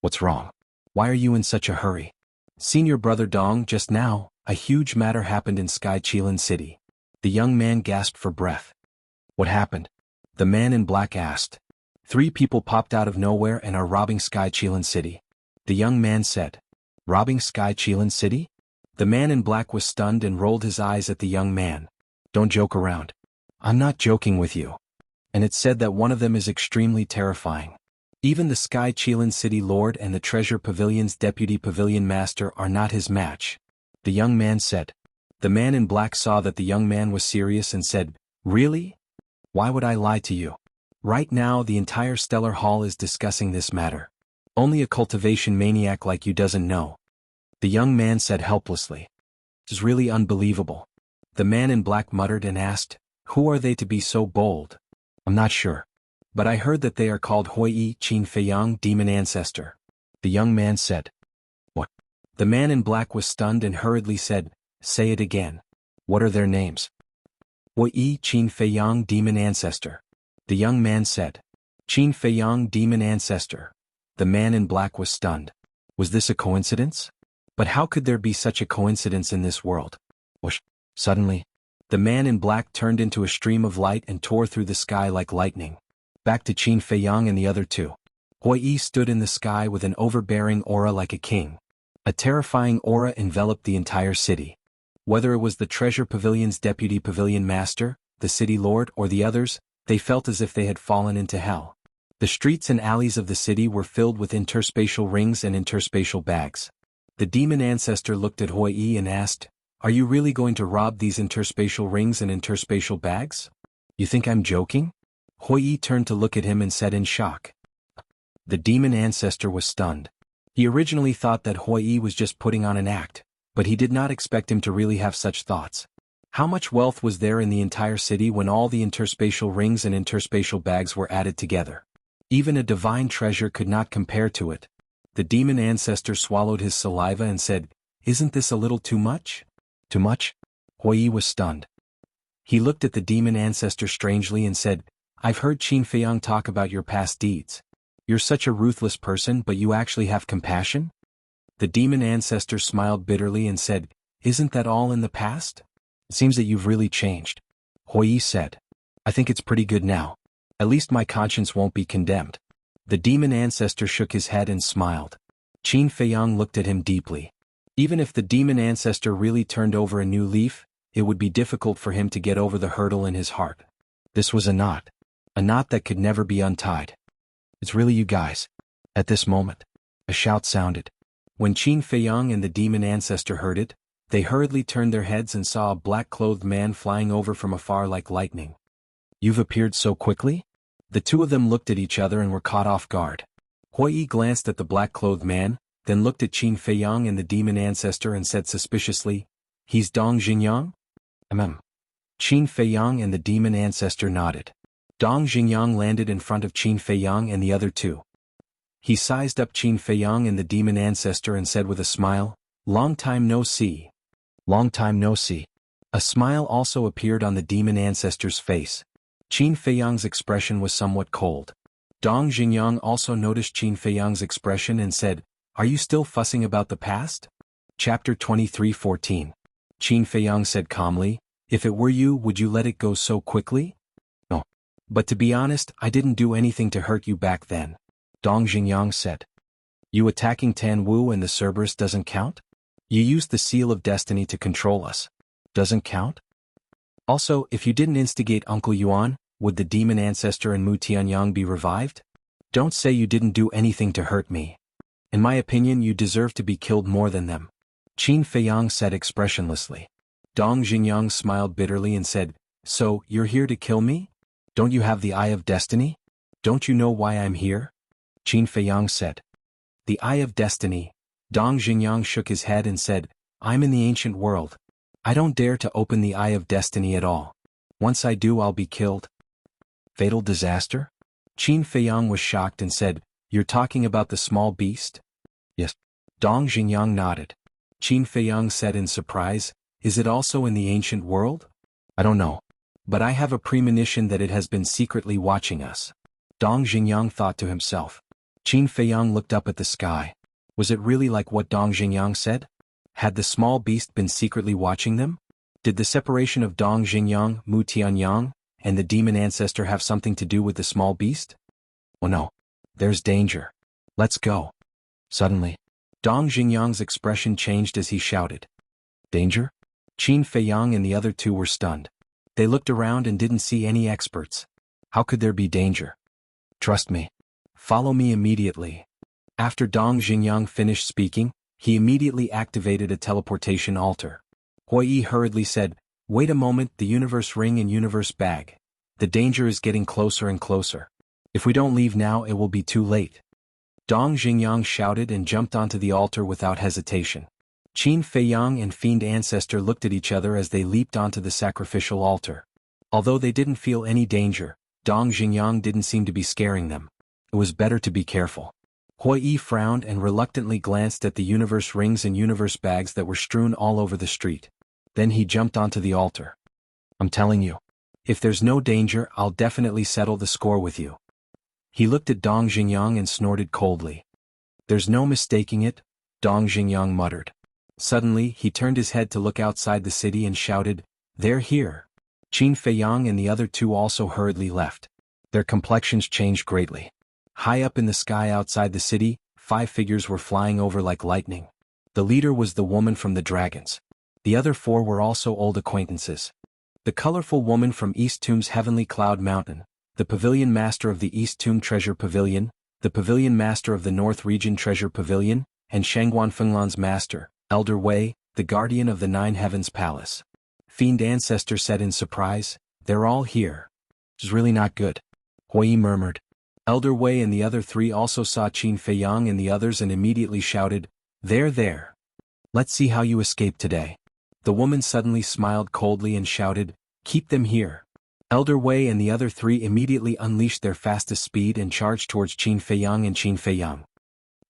What's wrong? Why are you in such a hurry? Senior Brother Dong, just now, a huge matter happened in Sky Qilin City. The young man gasped for breath. What happened? The man in black asked. 3 people popped out of nowhere and are robbing Sky Qilin City. The young man said. Robbing Sky Qilin City? The man in black was stunned and rolled his eyes at the young man. Don't joke around. I'm not joking with you. And it's said that one of them is extremely terrifying. Even the Sky Qilin City Lord and the Treasure Pavilion's Deputy Pavilion Master are not his match. The young man said. The man in black saw that the young man was serious and said, Really? Why would I lie to you? Right now the entire Stellar Hall is discussing this matter. Only a cultivation maniac like you doesn't know. The young man said helplessly. It's really unbelievable. The man in black muttered and asked, Who are they to be so bold? I'm not sure. But I heard that they are called Huiyi Qin Feiyang Demon Ancestor. The young man said. What? The man in black was stunned and hurriedly said, Say it again. What are their names? Huiyi Qin Feiyang Demon Ancestor. The young man said. Qin Feiyang Demon Ancestor. The man in black was stunned. Was this a coincidence? But how could there be such a coincidence in this world? Whoosh! Suddenly, the man in black turned into a stream of light and tore through the sky like lightning. Back to Qin Feiyang and the other 2. Huiyi stood in the sky with an overbearing aura like a king. A terrifying aura enveloped the entire city. Whether it was the Treasure Pavilion's Deputy Pavilion Master, the City Lord, or the others, they felt as if they had fallen into hell. The streets and alleys of the city were filled with interspatial rings and interspatial bags. The demon ancestor looked at Huiyi and asked, Are you really going to rob these interspatial rings and interspatial bags? You think I'm joking? Huiyi turned to look at him and said in shock. The demon ancestor was stunned. He originally thought that Huiyi was just putting on an act, but he did not expect him to really have such thoughts. How much wealth was there in the entire city when all the interspatial rings and interspatial bags were added together? Even a divine treasure could not compare to it. The demon ancestor swallowed his saliva and said, Isn't this a little too much? Too much? Huiyi was stunned. He looked at the demon ancestor strangely and said, I've heard Qin Feiyang talk about your past deeds. You're such a ruthless person, but you actually have compassion? The demon ancestor smiled bitterly and said, Isn't that all in the past? It seems that you've really changed. Huiyi said. I think it's pretty good now. At least my conscience won't be condemned. The demon ancestor shook his head and smiled. Qin Feiyang looked at him deeply. Even if the demon ancestor really turned over a new leaf, it would be difficult for him to get over the hurdle in his heart. This was a knot that could never be untied. It's really you guys. At this moment, a shout sounded. When Qin Feiyang and the demon ancestor heard it, they hurriedly turned their heads and saw a black-clothed man flying over from afar like lightning. You've appeared so quickly? The two of them looked at each other and were caught off guard. Huiyi glanced at the black-clothed man, then looked at Qin Feiyang and the demon ancestor and said suspiciously, "He's Dong Xingyang?" Qin Feiyang and the demon ancestor nodded. Dong Xingyang landed in front of Qin Feiyang and the other two. He sized up Qin Feiyang and the demon ancestor and said with a smile, "Long time no see." Long time no see. A smile also appeared on the demon ancestor's face. Qin Feiyang's expression was somewhat cold. Dong Xingyang also noticed Qin Feiyang's expression and said, "Are you still fussing about the past?" Chapter 23:14. Qin Feiyang said calmly, "If it were you, would you let it go so quickly?" "No. But to be honest, I didn't do anything to hurt you back then," Dong Xingyang said. "You attacking Tan Wu and the Cerberus doesn't count? You used the seal of destiny to control us. Doesn't count? Also, if you didn't instigate Uncle Yuan, would the demon ancestor and Mu Tianyang be revived? Don't say you didn't do anything to hurt me. In my opinion, you deserve to be killed more than them." Qin Feiyang said expressionlessly. Dong Xingyang smiled bitterly and said, "So, you're here to kill me? Don't you have the Eye of Destiny? Don't you know why I'm here?" Qin Feiyang said. "The Eye of Destiny." Dong Xingyang shook his head and said, "I'm in the ancient world. I don't dare to open the Eye of Destiny at all. Once I do, I'll be killed." Fatal disaster? Qin Feiyang was shocked and said, "You're talking about the small beast?" "Yes." Dong Xingyang nodded. Qin Feiyang said in surprise, "Is it also in the ancient world?" "I don't know. But I have a premonition that it has been secretly watching us." Dong Xingyang thought to himself. Qin Feiyang looked up at the sky. Was it really like what Dong Xingyang said? Had the small beast been secretly watching them? Did the separation of Dong Xingyang, Mu Tianyang, and the demon ancestor have something to do with the small beast? "Oh no. There's danger. Let's go." Suddenly, Dong Xingyang's expression changed as he shouted. "Danger?" Qin Feiyang and the other two were stunned. They looked around and didn't see any experts. How could there be danger? "Trust me. Follow me immediately." After Dong Xingyang finished speaking, he immediately activated a teleportation altar. Huiyi hurriedly said, "Wait a moment, the universe ring and universe bag. The danger is getting closer and closer. If we don't leave now, it will be too late." Dong Xingyang shouted and jumped onto the altar without hesitation. Qin Feiyang and Fiend Ancestor looked at each other as they leaped onto the sacrificial altar. Although they didn't feel any danger, Dong Xingyang didn't seem to be scaring them. It was better to be careful. Huiyi frowned and reluctantly glanced at the universe rings and universe bags that were strewn all over the street. Then he jumped onto the altar. "I'm telling you. If there's no danger, I'll definitely settle the score with you." He looked at Dong Xingyang and snorted coldly. "There's no mistaking it," Dong Xingyang muttered. Suddenly, he turned his head to look outside the city and shouted, "They're here." Qin Feiyang and the other two also hurriedly left. Their complexions changed greatly. High up in the sky outside the city, 5 figures were flying over like lightning. The leader was the woman from the dragons. The other 4 were also old acquaintances. The colorful woman from East Tomb's Heavenly Cloud Mountain, the pavilion master of the East Tomb Treasure Pavilion, the pavilion master of the North Region Treasure Pavilion, and Shangguan Fenglan's master, Elder Wei, the guardian of the 9 Heavens Palace. Fiend Ancestor said in surprise, "They're all here. It's really not good." Huiyi murmured. Elder Wei and the other 3 also saw Qin Feiyang and the others and immediately shouted, "They're there. Let's see how you escape today." The woman suddenly smiled coldly and shouted, "Keep them here." Elder Wei and the other 3 immediately unleashed their fastest speed and charged towards Qin Feiyang and Qin Feiyang.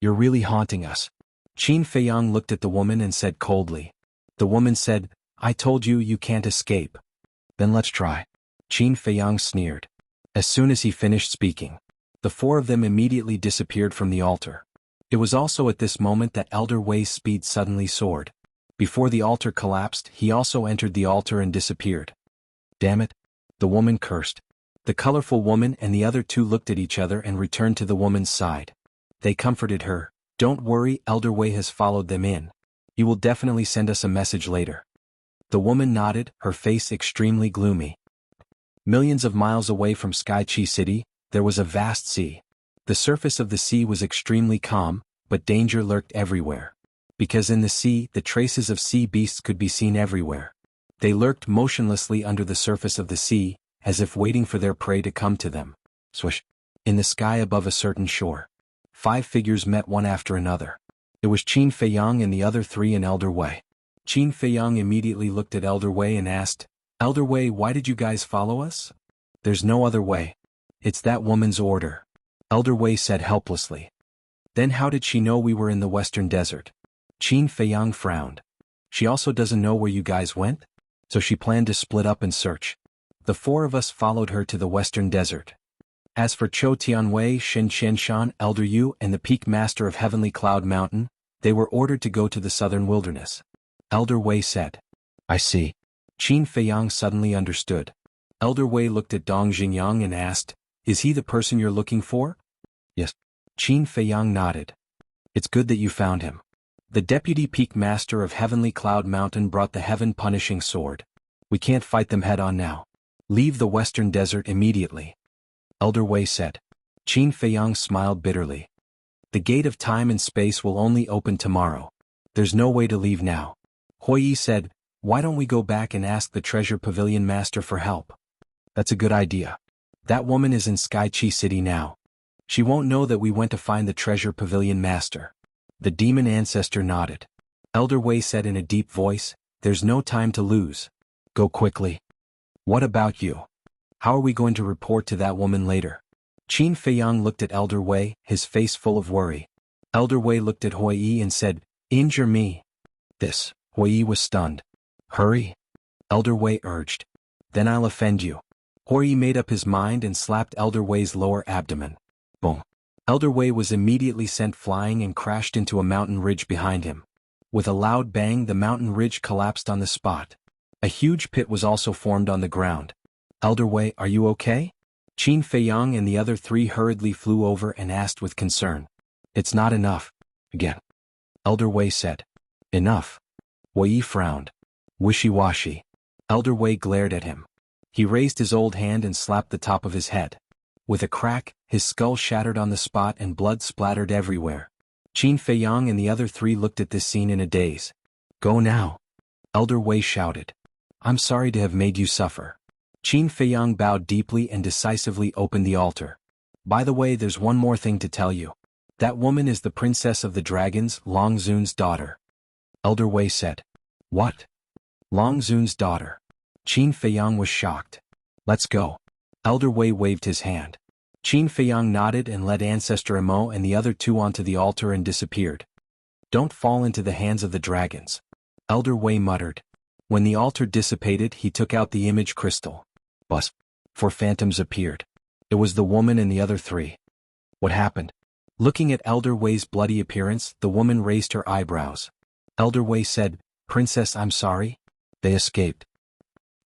"You're really haunting us." Qin Feiyang looked at the woman and said coldly. The woman said, "I told you you can't escape." "Then let's try." Qin Feiyang sneered. As soon as he finished speaking, the 4 of them immediately disappeared from the altar. It was also at this moment that Elder Wei's speed suddenly soared. Before the altar collapsed, he also entered the altar and disappeared. "Damn it," the woman cursed. The colorful woman and the other 2 looked at each other and returned to the woman's side. They comforted her. "Don't worry, Elder Wei has followed them in. He will definitely send us a message later. The woman nodded, her face extremely gloomy. Millions of miles away from Sky Chi City, there was a vast sea. The surface of the sea was extremely calm, but danger lurked everywhere. Because in the sea, the traces of sea beasts could be seen everywhere. They lurked motionlessly under the surface of the sea, as if waiting for their prey to come to them. Swish! In the sky above a certain shore, 5 figures met one after another. It was Qin Feiyang and the other 3 in Elder Wei. Qin Feiyang immediately looked at Elder Wei and asked, "Elder Wei, why did you guys follow us?" "There's no other way. It's that woman's order," Elder Wei said helplessly. "Then how did she know we were in the Western Desert?" Qin Feiyang frowned. "She also doesn't know where you guys went? So she planned to split up and search. The 4 of us followed her to the Western Desert. As for Chou Tianwei, Shen Qianshan, Elder Yu, and the Peak Master of Heavenly Cloud Mountain, they were ordered to go to the Southern Wilderness," Elder Wei said. "I see." Qin Feiyang suddenly understood. Elder Wei looked at Dong Xingyang and asked, "Is he the person you're looking for?" "Yes." Qin Feiyang nodded. "It's good that you found him. The Deputy Peak Master of Heavenly Cloud Mountain brought the heaven-punishing sword. We can't fight them head-on now. Leave the Western Desert immediately," Elder Wei said. Qin Feiyang smiled bitterly. "The gate of time and space will only open tomorrow. There's no way to leave now." Hui Yi said, "Why don't we go back and ask the Treasure Pavilion Master for help?" "That's a good idea. That woman is in Sky Chi City now. She won't know that we went to find the Treasure Pavilion Master." The demon ancestor nodded. Elder Wei said in a deep voice, "There's no time to lose. Go quickly." "What about you? How are we going to report to that woman later?" Qin Feiyang looked at Elder Wei, his face full of worry. Elder Wei looked at Hui Yi and said, "Injure me." This, Hui Yi was stunned. "Hurry," Elder Wei urged. "Then I'll offend you." Hui Yi made up his mind and slapped Elder Wei's lower abdomen. Boom. Elder Wei was immediately sent flying and crashed into a mountain ridge behind him. With a loud bang, the mountain ridge collapsed on the spot. A huge pit was also formed on the ground. "Elder Wei, are you okay?" Qin Feiyang and the other 3 hurriedly flew over and asked with concern. "It's not enough." Again, Elder Wei said. "Enough." Hui Yi frowned. "Wishy-washy." Elder Wei glared at him. He raised his old hand and slapped the top of his head. With a crack, his skull shattered on the spot and blood splattered everywhere. Qin Feiyang and the other 3 looked at this scene in a daze. "Go now," Elder Wei shouted. "I'm sorry to have made you suffer." Qin Feiyang bowed deeply and decisively opened the altar. "By the way, there's one more thing to tell you. That woman is the Princess of the Dragons, Long Zun's daughter," Elder Wei said. "What? Long Zun's daughter?" Qin Feiyang was shocked. "Let's go." Elder Wei waved his hand. Qin Feiyang nodded and led Ancestor Emo and the other 2 onto the altar and disappeared. "Don't fall into the hands of the dragons," Elder Wei muttered. When the altar dissipated, he took out the image crystal. Buzz. 4 phantoms appeared. It was the woman and the other 3. "What happened?" Looking at Elder Wei's bloody appearance, the woman raised her eyebrows. Elder Wei said, "Princess, I'm sorry." "They escaped."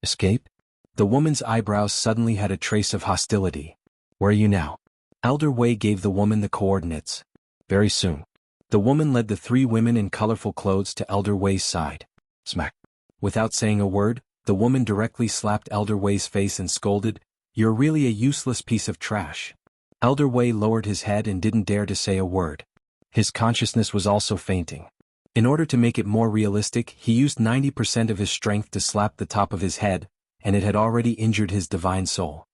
"Escape?" The woman's eyebrows suddenly had a trace of hostility. "Where are you now?" Elder Wei gave the woman the coordinates. "Very soon." The woman led the 3 women in colorful clothes to Elder Wei's side. Smack. Without saying a word, the woman directly slapped Elder Wei's face and scolded, "You're really a useless piece of trash." Elder Wei lowered his head and didn't dare to say a word. His consciousness was also fainting. In order to make it more realistic, he used 90% of his strength to slap the top of his head, and it had already injured his divine soul.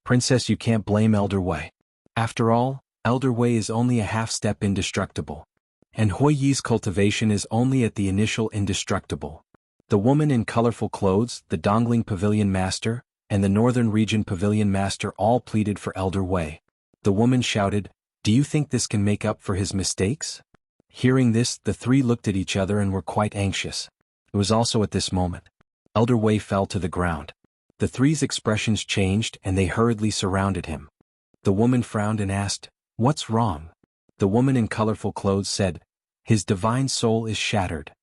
"Princess, you can't blame Elder Wei. After all, Elder Wei is only a half-step indestructible. And Hui Yi's cultivation is only at the initial indestructible." The woman in colorful clothes, the Dongling Pavilion Master, and the Northern Region Pavilion Master all pleaded for Elder Wei. The woman shouted, "Do you think this can make up for his mistakes?" Hearing this, the 3 looked at each other and were quite anxious. It was also at this moment. Elder Wei fell to the ground. The 3's expressions changed and they hurriedly surrounded him. The woman frowned and asked, "What's wrong?" The woman in colorful clothes said, "His divine soul is shattered."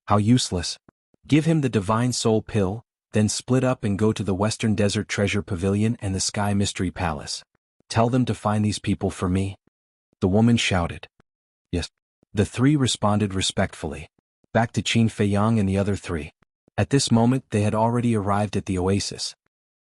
"How useless. Give him the divine soul pill, then split up and go to the Western Desert Treasure Pavilion and the Sky Mystery Palace. Tell them to find these people for me." The woman shouted. "Yes." The 3 responded respectfully. back to Qin Feiyang and the other three. At this moment they had already arrived at the oasis.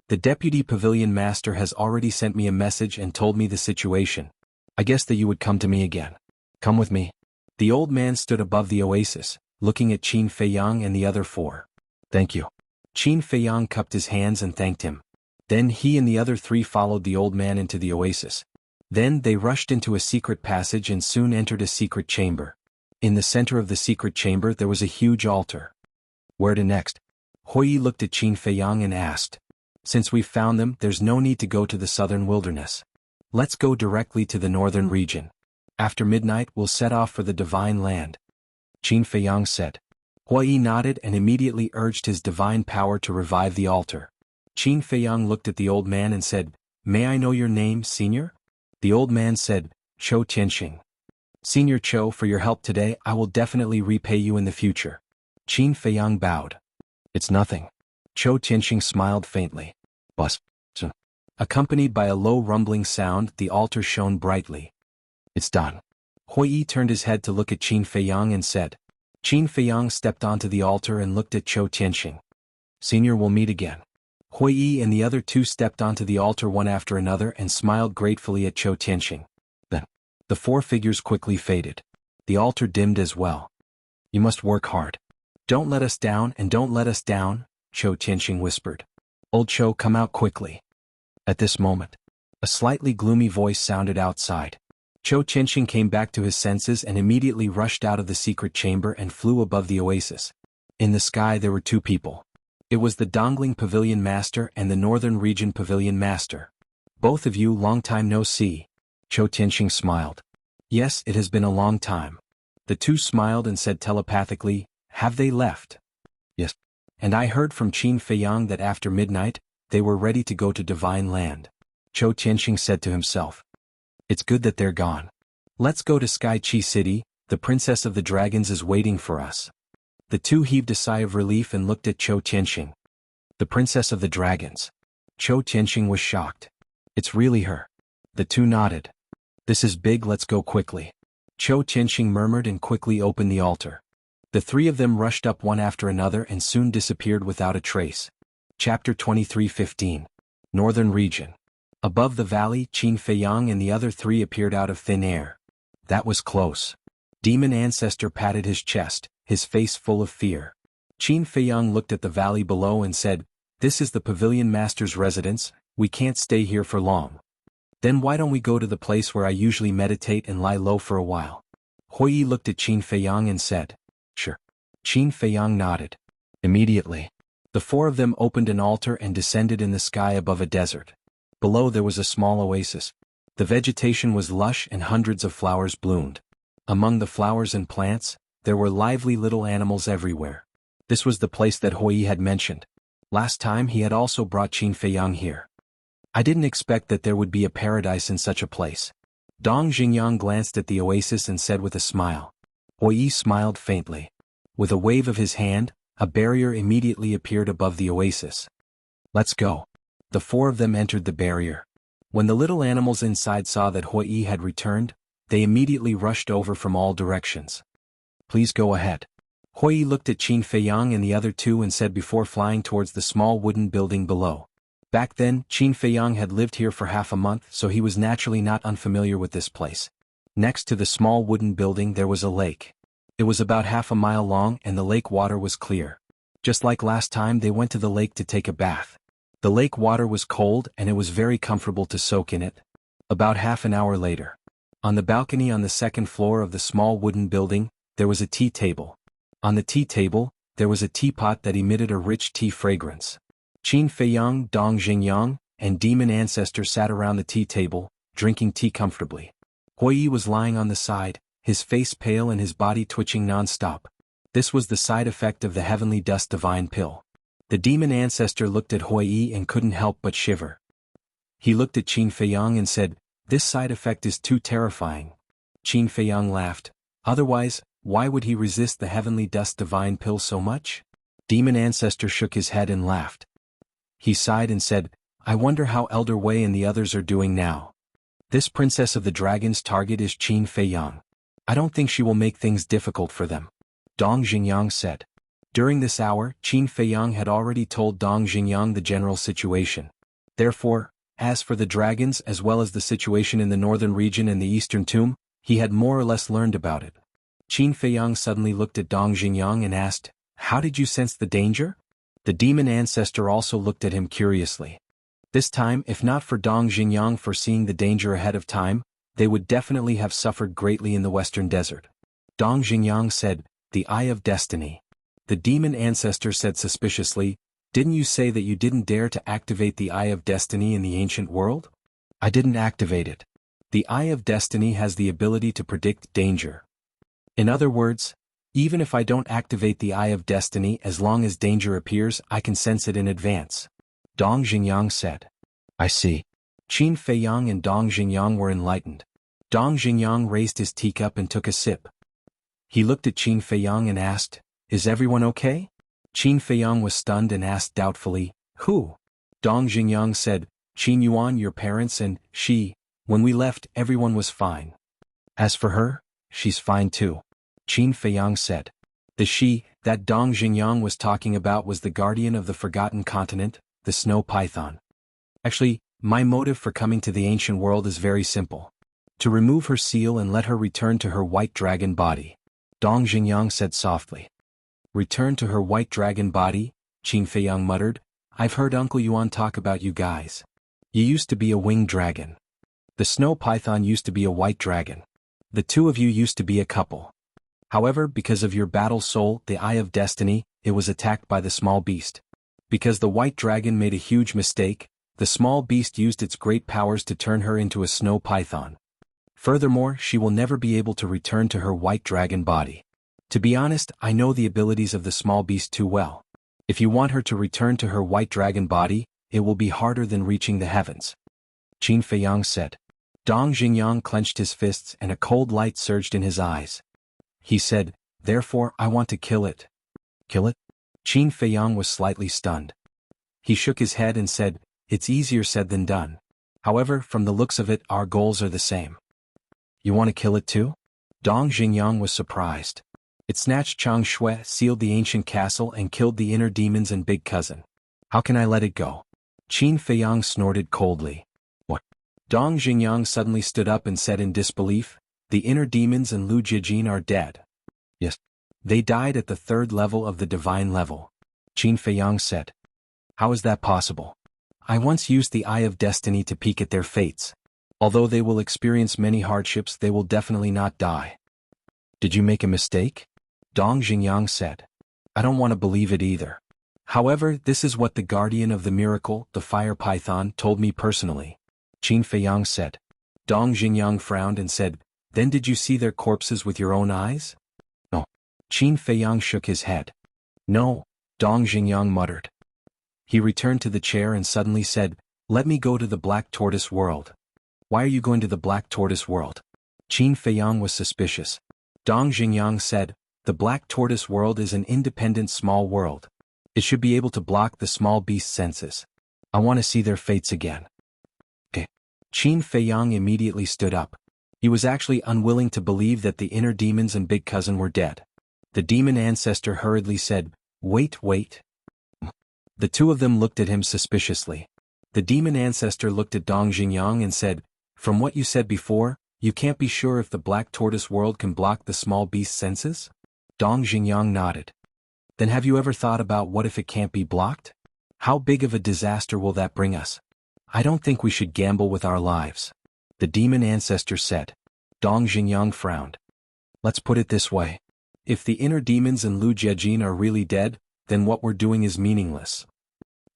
The deputy pavilion master has already sent me a message and told me the situation. I guess that you would come to me again. Come with me. The old man stood above the oasis, looking at Qin Feiyang and the other four. Thank you. Qin Feiyang cupped his hands and thanked him. Then he and the other three followed the old man into the oasis. Then they rushed into a secret passage and soon entered a secret chamber. In the center of the secret chamber there was a huge altar. Where to next? Huiyi looked at Qin Feiyang and asked. Since we've found them, there's no need to go to the southern wilderness. Let's go directly to the northern region. After midnight we'll set off for the divine land. Qin Feiyang said. Huiyi nodded and immediately urged his divine power to revive the altar. Qin Feiyang looked at the old man and said, May I know your name, Senior? The old man said, Chou Tianxing. Senior Chou, for your help today I will definitely repay you in the future. Qin Feiyang bowed. It's nothing. Chou Tianxing smiled faintly. Bus. Accompanied by a low rumbling sound, the altar shone brightly. It's done. Huiyi turned his head to look at Qin Feiyang and said. Qin Feiyang stepped onto the altar and looked at Chou Tianxing. Senior, we'll meet again. Huiyi and the other two stepped onto the altar one after another and smiled gratefully at Chou Tianxing. Then, the four figures quickly faded. The altar dimmed as well. You must work hard. Don't let us down and don't let us down, Chou Tianxing whispered. Old Chou, come out quickly. At this moment, a slightly gloomy voice sounded outside. Chou Tianxing came back to his senses and immediately rushed out of the secret chamber and flew above the oasis. In the sky there were two people. It was the Dongling Pavilion Master and the Northern Region Pavilion Master. Both of you, long time no see. Chou Tianxing smiled. Yes, it has been a long time. The two smiled and said telepathically, Have they left? Yes. And I heard from Qin Feiyang that after midnight, they were ready to go to Divine Land. Chou Tianxing said to himself. It's good that they're gone. Let's go to Sky Chi City, the Princess of the Dragons is waiting for us. The two heaved a sigh of relief and looked at Chou Tianxing. The Princess of the Dragons. Chou Tianxing was shocked. It's really her. The two nodded. This is big, let's go quickly. Chou Tianxing murmured and quickly opened the altar. The three of them rushed up one after another and soon disappeared without a trace. Chapter 23:15. Northern Region. Above the valley, Qin Feiyang and the other three appeared out of thin air. That was close. Demon Ancestor patted his chest, his face full of fear. Qin Feiyang looked at the valley below and said, This is the Pavilion Master's residence, we can't stay here for long. Then why don't we go to the place where I usually meditate and lie low for a while? Huiyi looked at Qin Feiyang and said, Sure. Qin Feiyang nodded. Immediately, the four of them opened an altar and descended in the sky above a desert. Below there was a small oasis. The vegetation was lush and hundreds of flowers bloomed. Among the flowers and plants, there were lively little animals everywhere. This was the place that Huiyi had mentioned. Last time he had also brought Qin Feiyang here. I didn't expect that there would be a paradise in such a place. Dong Xingyang glanced at the oasis and said with a smile. Huiyi smiled faintly. With a wave of his hand, a barrier immediately appeared above the oasis. Let's go. The four of them entered the barrier. When the little animals inside saw that Huiyi had returned, they immediately rushed over from all directions. Please go ahead. Huiyi looked at Qin Feiyang and the other two and said before flying towards the small wooden building below. Back then, Qin Feiyang had lived here for half a month, so he was naturally not unfamiliar with this place. Next to the small wooden building there was a lake. It was about half a mile long and the lake water was clear. Just like last time, they went to the lake to take a bath. The lake water was cold and it was very comfortable to soak in it. About half an hour later, on the balcony on the second floor of the small wooden building, there was a tea table. On the tea table, there was a teapot that emitted a rich tea fragrance. Qin Feiyang, Dong Xingyang, and Demon Ancestor sat around the tea table, drinking tea comfortably. Huiyi was lying on the side, his face pale and his body twitching non-stop. This was the side effect of the Heavenly Dust Divine Pill. The Demon Ancestor looked at Huiyi and couldn't help but shiver. He looked at Qin Feiyang and said, This side effect is too terrifying. Qin Feiyang laughed. Otherwise, why would he resist the Heavenly Dust Divine Pill so much? Demon Ancestor shook his head and laughed. He sighed and said, I wonder how Elder Wei and the others are doing now. This Princess of the Dragon's target is Qin Feiyang. I don't think she will make things difficult for them. Dong Xingyang said. During this hour, Qin Feiyang had already told Dong Xingyang the general situation. Therefore, as for the dragons as well as the situation in the northern region and the eastern tomb, he had more or less learned about it. Qin Feiyang suddenly looked at Dong Xingyang and asked, "How did you sense the danger?" The demon ancestor also looked at him curiously. This time, if not for Dong Xingyang foreseeing the danger ahead of time, they would definitely have suffered greatly in the western desert. Dong Xingyang said, "The Eye of Destiny." The demon ancestor said suspiciously, "Didn't you say that you didn't dare to activate the Eye of Destiny in the ancient world?" "I didn't activate it. The Eye of Destiny has the ability to predict danger. In other words, even if I don't activate the Eye of Destiny, as long as danger appears, I can sense it in advance," Dong Xingyang said. "I see." Qin Feiyang and Dong Xingyang were enlightened. Dong Xingyang raised his teacup and took a sip. He looked at Qin Feiyang and asked, "Is everyone okay?" Qin Feiyang was stunned and asked doubtfully, "Who?" Dong Xingyang said, "Qin Yuan, your parents, and she. When we left, everyone was fine. As for her, she's fine too," Qin Feiyang said. The she that Dong Xingyang was talking about was the guardian of the forgotten continent, the snow python. "Actually, my motive for coming to the ancient world is very simple. To remove her seal and let her return to her white dragon body," Dong Xingyang said softly. "Return to her white dragon body," Qin Feiyang muttered. "I've heard Uncle Yuan talk about you guys. You used to be a winged dragon. The snow python used to be a white dragon. The two of you used to be a couple. However, because of your battle soul, the Eye of Destiny, it was attacked by the small beast. Because the white dragon made a huge mistake, the small beast used its great powers to turn her into a snow python. Furthermore, she will never be able to return to her white dragon body. To be honest, I know the abilities of the small beast too well. If you want her to return to her white dragon body, it will be harder than reaching the heavens," Qin Feiyang said. Dong Xingyang clenched his fists and a cold light surged in his eyes. He said, "Therefore, I want to kill it." "Kill it?" Qin Feiyang was slightly stunned. He shook his head and said, "It's easier said than done. However, from the looks of it, our goals are the same." "You want to kill it too?" Dong Xingyang was surprised. "It snatched Chang Shui, sealed the ancient castle and killed the inner demons and big cousin. How can I let it go?" Qin Feiyang snorted coldly. "What?" Dong Xingyang suddenly stood up and said in disbelief, "The inner demons and Lu Jiajin are dead." "Yes. They died at the third level of the divine level," Qin Feiyang said. "How is that possible? I once used the Eye of Destiny to peek at their fates. Although they will experience many hardships, they will definitely not die." "Did you make a mistake?" Dong Xingyang said. "I don't want to believe it either. However, this is what the guardian of the miracle, the fire python, told me personally," Qin Feiyang said. Dong Xingyang frowned and said, "Then did you see their corpses with your own eyes?" "No." Qin Feiyang shook his head. "No," Dong Xingyang muttered. He returned to the chair and suddenly said, "Let me go to the Black Tortoise world." "Why are you going to the Black Tortoise world?" Qin Feiyang was suspicious. Dong Xingyang said, "The Black Tortoise world is an independent small world. It should be able to block the small beast's senses. I want to see their fates again." "Okay." Qin Feiyang immediately stood up. He was actually unwilling to believe that the inner demons and big cousin were dead. The demon ancestor hurriedly said, Wait. The two of them looked at him suspiciously. The demon ancestor looked at Dong Xingyang and said, "From what you said before, you can't be sure if the Black Tortoise world can block the small beast's senses?" Dong Xingyang nodded. "Then have you ever thought about what if it can't be blocked? How big of a disaster will that bring us? I don't think we should gamble with our lives," the demon ancestor said. Dong Xingyang frowned. "Let's put it this way. If the inner demons and Lu Jiajin are really dead, then what we're doing is meaningless.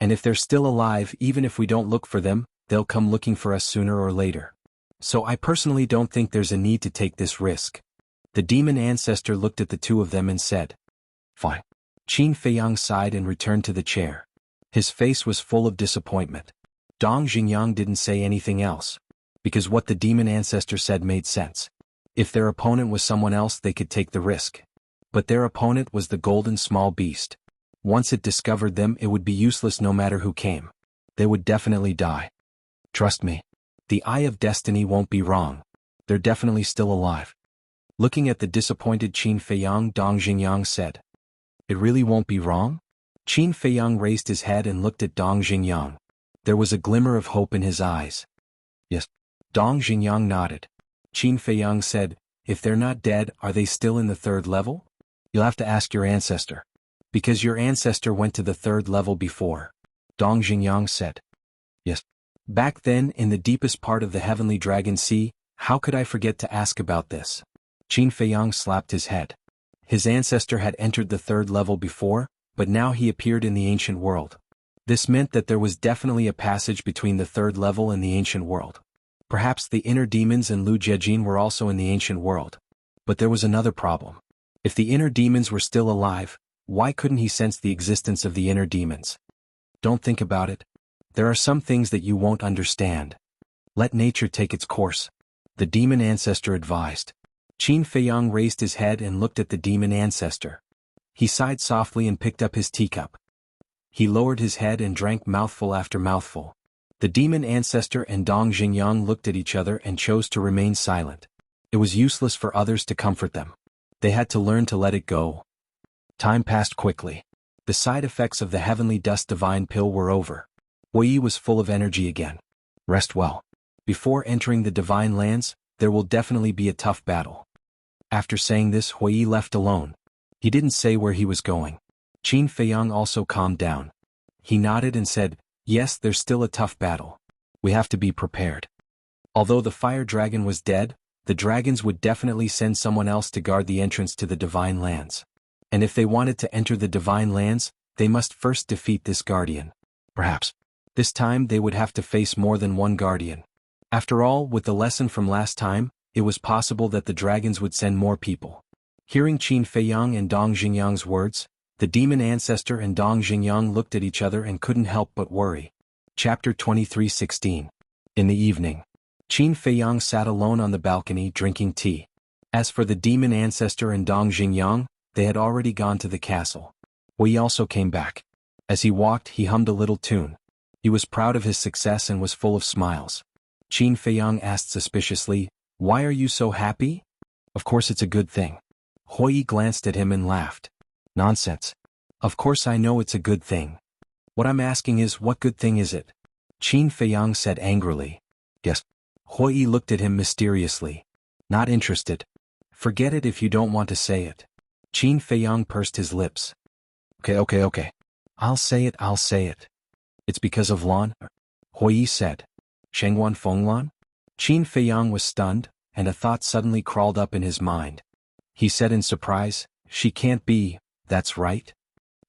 And if they're still alive, even if we don't look for them, they'll come looking for us sooner or later. So I personally don't think there's a need to take this risk." The demon ancestor looked at the two of them and said, "Fine." Qin Feiyang sighed and returned to the chair. His face was full of disappointment. Dong Xingyang didn't say anything else, because what the demon ancestor said made sense. If their opponent was someone else, they could take the risk. But their opponent was the golden small beast. Once it discovered them, it would be useless no matter who came. They would definitely die. "Trust me. The Eye of Destiny won't be wrong. They're definitely still alive." Looking at the disappointed Qin Feiyang, Dong Xingyang said, "It really won't be wrong?" Qin Feiyang raised his head and looked at Dong Xingyang. There was a glimmer of hope in his eyes. "Yes." Dong Xingyang nodded. Qin Feiyang said, "If they're not dead, are they still in the third level?" "You'll have to ask your ancestor. Because your ancestor went to the third level before," Dong Xingyang said. "Yes. Back then, in the deepest part of the Heavenly Dragon Sea, how could I forget to ask about this?" Qin Feiyang slapped his head. His ancestor had entered the third level before, but now he appeared in the ancient world. This meant that there was definitely a passage between the third level and the ancient world. Perhaps the inner demons and Lu Jiejin were also in the ancient world. But there was another problem. If the inner demons were still alive, why couldn't he sense the existence of the inner demons? "Don't think about it. There are some things that you won't understand. Let nature take its course," the demon ancestor advised. Qin Feiyang raised his head and looked at the demon ancestor. He sighed softly and picked up his teacup. He lowered his head and drank mouthful after mouthful. The demon ancestor and Dong Xingyang looked at each other and chose to remain silent. It was useless for others to comfort them. They had to learn to let it go. Time passed quickly. The side effects of the heavenly dust divine pill were over. Hui was full of energy again. "Rest well. Before entering the divine lands, there will definitely be a tough battle." After saying this, Hui left alone. He didn't say where he was going. Qin Feiyang also calmed down. He nodded and said, "Yes, there's still a tough battle. We have to be prepared." Although the fire dragon was dead, the dragons would definitely send someone else to guard the entrance to the divine lands. And if they wanted to enter the divine lands, they must first defeat this guardian. Perhaps this time they would have to face more than one guardian. After all, with the lesson from last time, it was possible that the dragons would send more people. Hearing Qin Feiyang and Dong Xingyang's words, the demon ancestor and Dong Xingyang looked at each other and couldn't help but worry. Chapter 23:16. In the evening, Qin Feiyang sat alone on the balcony drinking tea. As for the demon ancestor and Dong Xingyang, they had already gone to the castle. Hui also came back. As he walked, he hummed a little tune. He was proud of his success and was full of smiles. Qin Feiyang asked suspiciously, "Why are you so happy?" "Of course it's a good thing." Hui glanced at him and laughed. "Nonsense. Of course I know it's a good thing. What I'm asking is, what good thing is it?" Qin Feiyang said angrily. "Yes." Hui looked at him mysteriously. "Not interested. Forget it if you don't want to say it." Qin Feiyang pursed his lips. Okay. I'll say it. It's because of Lan," Hui said. "Shengwan Fenglan?" Qin Feiyang was stunned, and a thought suddenly crawled up in his mind. He said in surprise, "She can't be, that's right.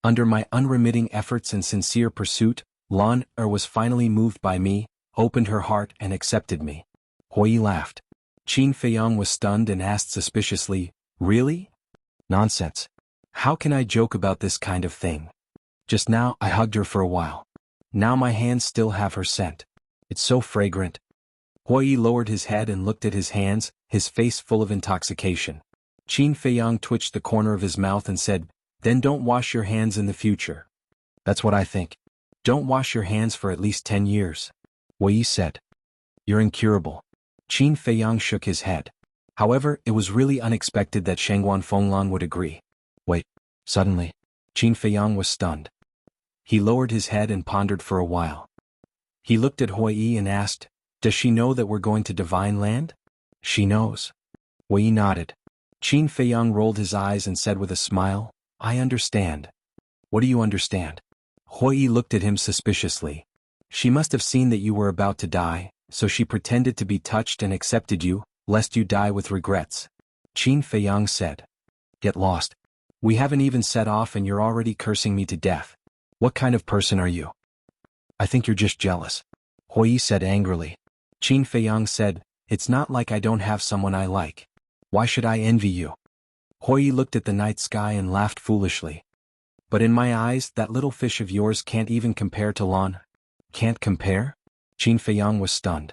Under my unremitting efforts and sincere pursuit, Lan was finally moved by me, opened her heart and accepted me." Hui laughed. Qin Feiyang was stunned and asked suspiciously, "Really?" "Nonsense. How can I joke about this kind of thing? Just now I hugged her for a while. Now my hands still have her scent. It's so fragrant." Hui lowered his head and looked at his hands, his face full of intoxication. Qin Feiyang twitched the corner of his mouth and said, "Then don't wash your hands in the future." "That's what I think. Don't wash your hands for at least 10 years. Hui said. "You're incurable." Qin Feiyang shook his head. However, it was really unexpected that Shengwan Fenglan would agree. "Wait." Suddenly, Qin Feiyang was stunned. He lowered his head and pondered for a while. He looked at Hui and asked, "Does she know that we're going to Divine Land?" "She knows." Hui nodded. Qin Feiyang rolled his eyes and said with a smile, "I understand." "What do you understand?" Hui looked at him suspiciously. "She must have seen that you were about to die, so she pretended to be touched and accepted you, lest you die with regrets." Qin Feiyang said. "Get lost. We haven't even set off and you're already cursing me to death. What kind of person are you?" "I think you're just jealous," Hui said angrily. Qin Feiyang said, "It's not like I don't have someone I like. Why should I envy you?" Hui looked at the night sky and laughed foolishly. "But in my eyes, that little fish of yours can't even compare to Lan." "Can't compare?" Qin Feiyang was stunned.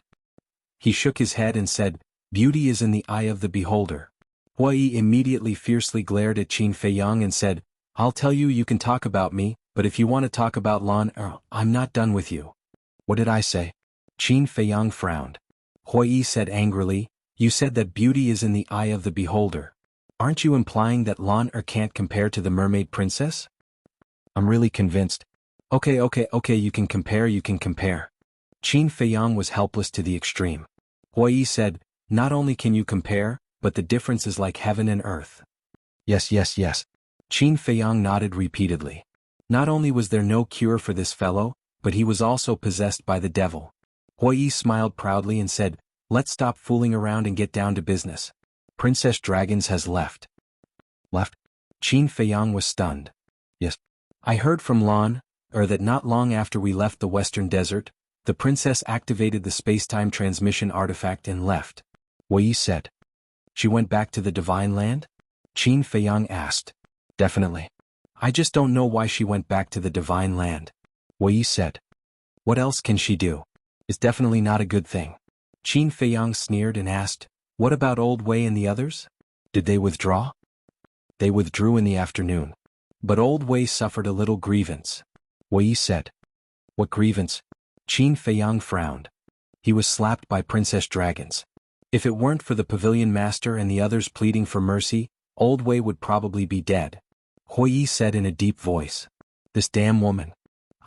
He shook his head and said, "Beauty is in the eye of the beholder." Hui immediately fiercely glared at Qin Feiyang and said, "I'll tell you, you can talk about me, but if you want to talk about Lan, I'm not done with you." "What did I say?" Qin Feiyang frowned. Hui said angrily, You said that beauty is in the eye of the beholder. Aren't you implying that Lan can't compare to the mermaid princess? I'm really convinced. Okay, you can compare. Qin Feiyang was helpless to the extreme. Huiyi said, not only can you compare, but the difference is like heaven and earth. Yes. Qin Feiyang nodded repeatedly. Not only was there no cure for this fellow, but he was also possessed by the devil. Huiyi smiled proudly and said, let's stop fooling around and get down to business. Princess Dragons has left. Left? Qin Feiyang was stunned. Yes. I heard from Lan, that not long after we left the Western Desert, the princess activated the space-time transmission artifact and left. Huiyi said. She went back to the Divine Land? Qin Feiyang asked. Definitely. I just don't know why she went back to the Divine Land. Huiyi said. What else can she do? It's definitely not a good thing. Qin Feiyang sneered and asked, what about Old Wei and the others? Did they withdraw? They withdrew in the afternoon. But Old Wei suffered a little grievance. Huiyi said. What grievance? Qin Feiyang frowned. He was slapped by Princess Dragons. If it weren't for the pavilion master and the others pleading for mercy, Old Wei would probably be dead. Huiyi said in a deep voice. This damn woman.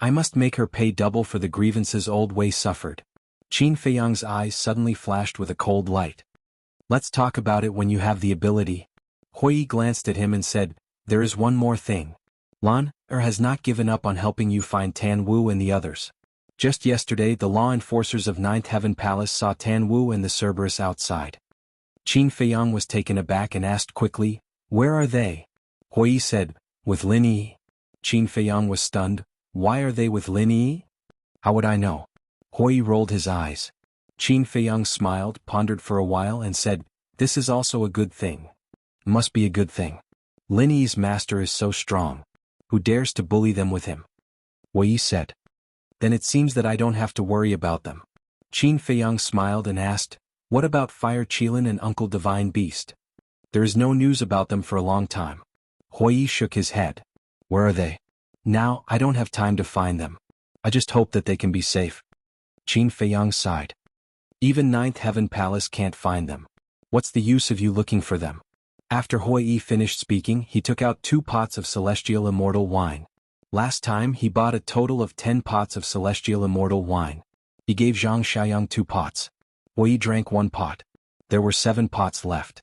I must make her pay double for the grievances Old Wei suffered. Qin Feiyang's eyes suddenly flashed with a cold light. Let's talk about it when you have the ability. Huiyi glanced at him and said, there is one more thing. Lan has not given up on helping you find Tan Wu and the others. Just yesterday the law enforcers of Ninth Heaven Palace saw Tan Wu and the Cerberus outside. Qin Feiyang was taken aback and asked quickly, where are they? Huiyi said, with Lin Yi. Qin Feiyang was stunned. Why are they with Lin Yi? How would I know? Huiyi rolled his eyes. Qin Feiyang smiled, pondered for a while and said, this is also a good thing. Must be a good thing. Lin Yi's master is so strong. Who dares to bully them with him? Huiyi said. Then it seems that I don't have to worry about them. Qin Feiyang smiled and asked, what about Fire Qilin and Uncle Divine Beast? There is no news about them for a long time. Huiyi shook his head. Where are they? Now, I don't have time to find them. I just hope that they can be safe. Qin Feiyang sighed. Even Ninth Heaven Palace can't find them. What's the use of you looking for them? After Huiyi finished speaking, he took out 2 pots of celestial immortal wine. Last time he bought a total of 10 pots of celestial immortal wine. He gave Zhang Xiaoyang 2 pots. Huiyi drank 1 pot. There were 7 pots left.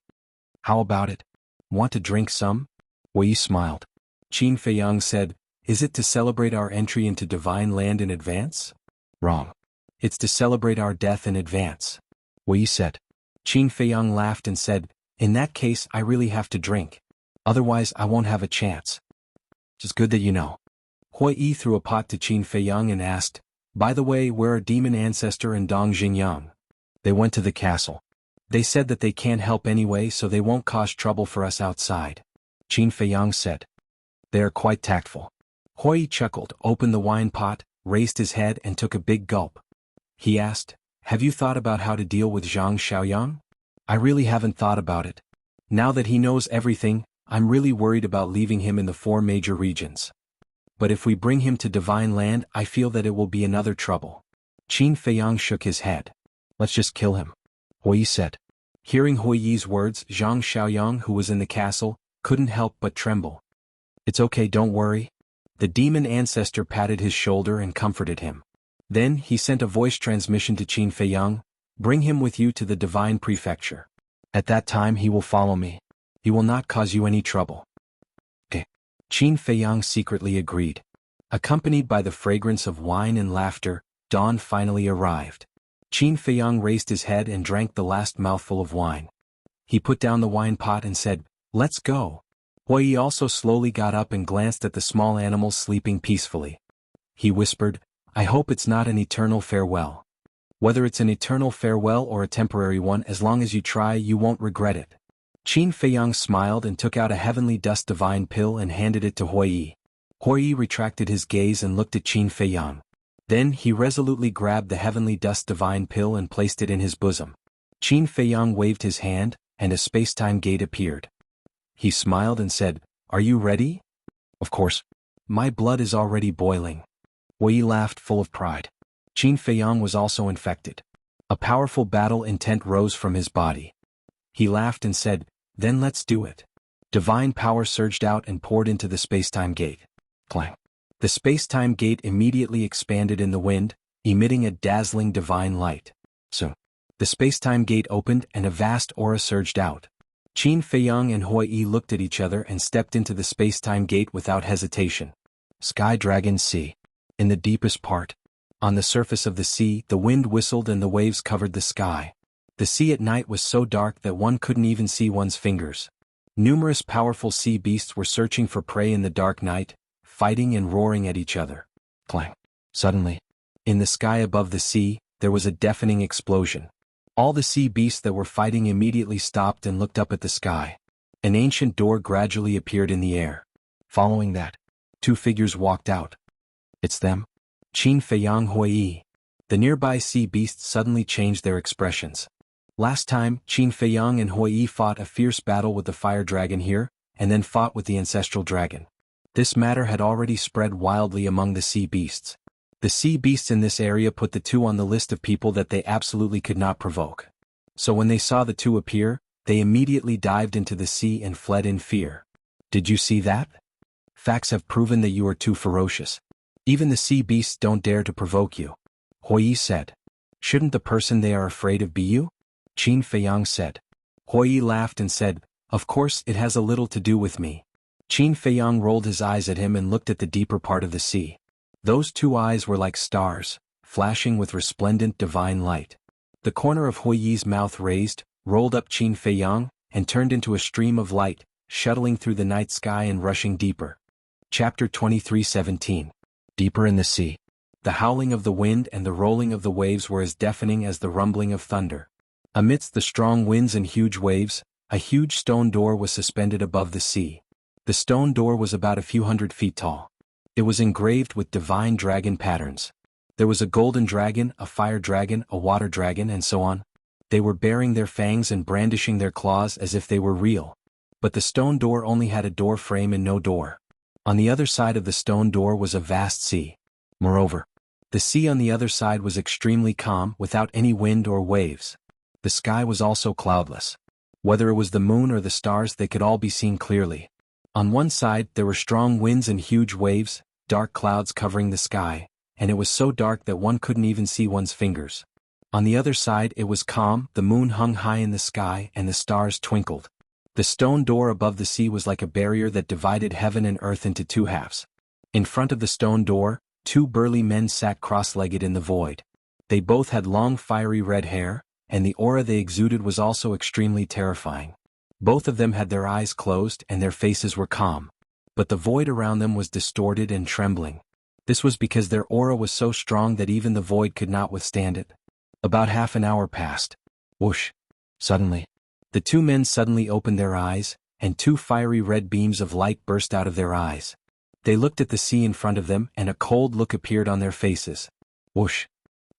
How about it? Want to drink some? Huiyi smiled. Qin Feiyang said, is it to celebrate our entry into Divine Land in advance? Wrong. It's to celebrate our death in advance. Huiyi said. Qin Feiyang laughed and said, in that case I really have to drink. Otherwise I won't have a chance. It's good that you know. Huiyi threw a pot to Qin Feiyang and asked, by the way, where are Demon Ancestor and Dong Xingyang? They went to the castle. They said that they can't help anyway so they won't cause trouble for us outside. Qin Feiyang said. They are quite tactful. Huiyi chuckled, opened the wine pot, raised his head and took a big gulp. He asked, have you thought about how to deal with Zhang Xiaoyang? I really haven't thought about it. Now that he knows everything, I'm really worried about leaving him in the 4 major regions. But if we bring him to Divine Land, I feel that it will be another trouble. Qin Feiyang shook his head. Let's just kill him. Huiyi said. Hearing Huiyi's words, Zhang Xiaoyang, who was in the castle, couldn't help but tremble. It's okay, don't worry. The demon ancestor patted his shoulder and comforted him. Then he sent a voice transmission to Qin Feiyang, bring him with you to the Divine Prefecture. At that time he will follow me. He will not cause you any trouble. Okay. Qin Feiyang secretly agreed. Accompanied by the fragrance of wine and laughter, dawn finally arrived. Qin Feiyang raised his head and drank the last mouthful of wine. He put down the wine pot and said, let's go. Huiyi also slowly got up and glanced at the small animals sleeping peacefully. He whispered, I hope it's not an eternal farewell. Whether it's an eternal farewell or a temporary one, as long as you try, you won't regret it. Qin Feiyang smiled and took out a heavenly dust divine pill and handed it to Huiyi. Huiyi retracted his gaze and looked at Qin Feiyang. Then he resolutely grabbed the heavenly dust divine pill and placed it in his bosom. Qin Feiyang waved his hand, and a space-time gate appeared. He smiled and said, Are you ready? Of course. My blood is already boiling. Huiyi laughed full of pride. Qin Feiyang was also infected. A powerful battle intent rose from his body. He laughed and said, "Then let's do it." Divine power surged out and poured into the space-time gate. Clang. The space-time gate immediately expanded in the wind, emitting a dazzling divine light. So, the space-time gate opened and a vast aura surged out. Qin Feiyang and Hui Yi looked at each other and stepped into the space-time gate without hesitation. Sky Dragon Sea. In the deepest part. On the surface of the sea, the wind whistled and the waves covered the sky. The sea at night was so dark that one couldn't even see one's fingers. Numerous powerful sea beasts were searching for prey in the dark night, fighting and roaring at each other. Clang. Suddenly, in the sky above the sea, there was a deafening explosion. All the sea beasts that were fighting immediately stopped and looked up at the sky. An ancient door gradually appeared in the air. Following that, two figures walked out. It's them. Qin Feiyang Hui Yi. The nearby sea beasts suddenly changed their expressions. Last time, Qin Feiyang and Hui Yi fought a fierce battle with the fire dragon here, and then fought with the ancestral dragon. This matter had already spread wildly among the sea beasts. The sea beasts in this area put the two on the list of people that they absolutely could not provoke. So when they saw the two appear, they immediately dived into the sea and fled in fear. Did you see that? Facts have proven that you are too ferocious. Even the sea beasts don't dare to provoke you. Hui Yi said. Shouldn't the person they are afraid of be you? Qin Feiyang said. Hui Yi laughed and said, "Of course it has a little to do with me." Qin Feiyang rolled his eyes at him and looked at the deeper part of the sea. Those two eyes were like stars, flashing with resplendent divine light. The corner of Hui Yi's mouth raised, rolled up Qin Feiyang, and turned into a stream of light, shuttling through the night sky and rushing deeper. Chapter 23:17. Deeper in the sea. The howling of the wind and the rolling of the waves were as deafening as the rumbling of thunder. Amidst the strong winds and huge waves, a huge stone door was suspended above the sea. The stone door was about a few 100 feet tall. It was engraved with divine dragon patterns. There was a golden dragon, a fire dragon, a water dragon, and so on. They were baring their fangs and brandishing their claws as if they were real. But the stone door only had a door frame and no door. On the other side of the stone door was a vast sea. Moreover, the sea on the other side was extremely calm, without any wind or waves. The sky was also cloudless. Whether it was the moon or the stars, they could all be seen clearly. On one side there were strong winds and huge waves, dark clouds covering the sky, and it was so dark that one couldn't even see one's fingers. On the other side it was calm, the moon hung high in the sky and the stars twinkled. The stone door above the sea was like a barrier that divided heaven and earth into two halves. In front of the stone door, two burly men sat cross-legged in the void. They both had long fiery red hair, and the aura they exuded was also extremely terrifying. Both of them had their eyes closed and their faces were calm. But the void around them was distorted and trembling. This was because their aura was so strong that even the void could not withstand it. About half an hour passed. Whoosh! Suddenly, the two men suddenly opened their eyes, and two fiery red beams of light burst out of their eyes. They looked at the sea in front of them and a cold look appeared on their faces. Whoosh!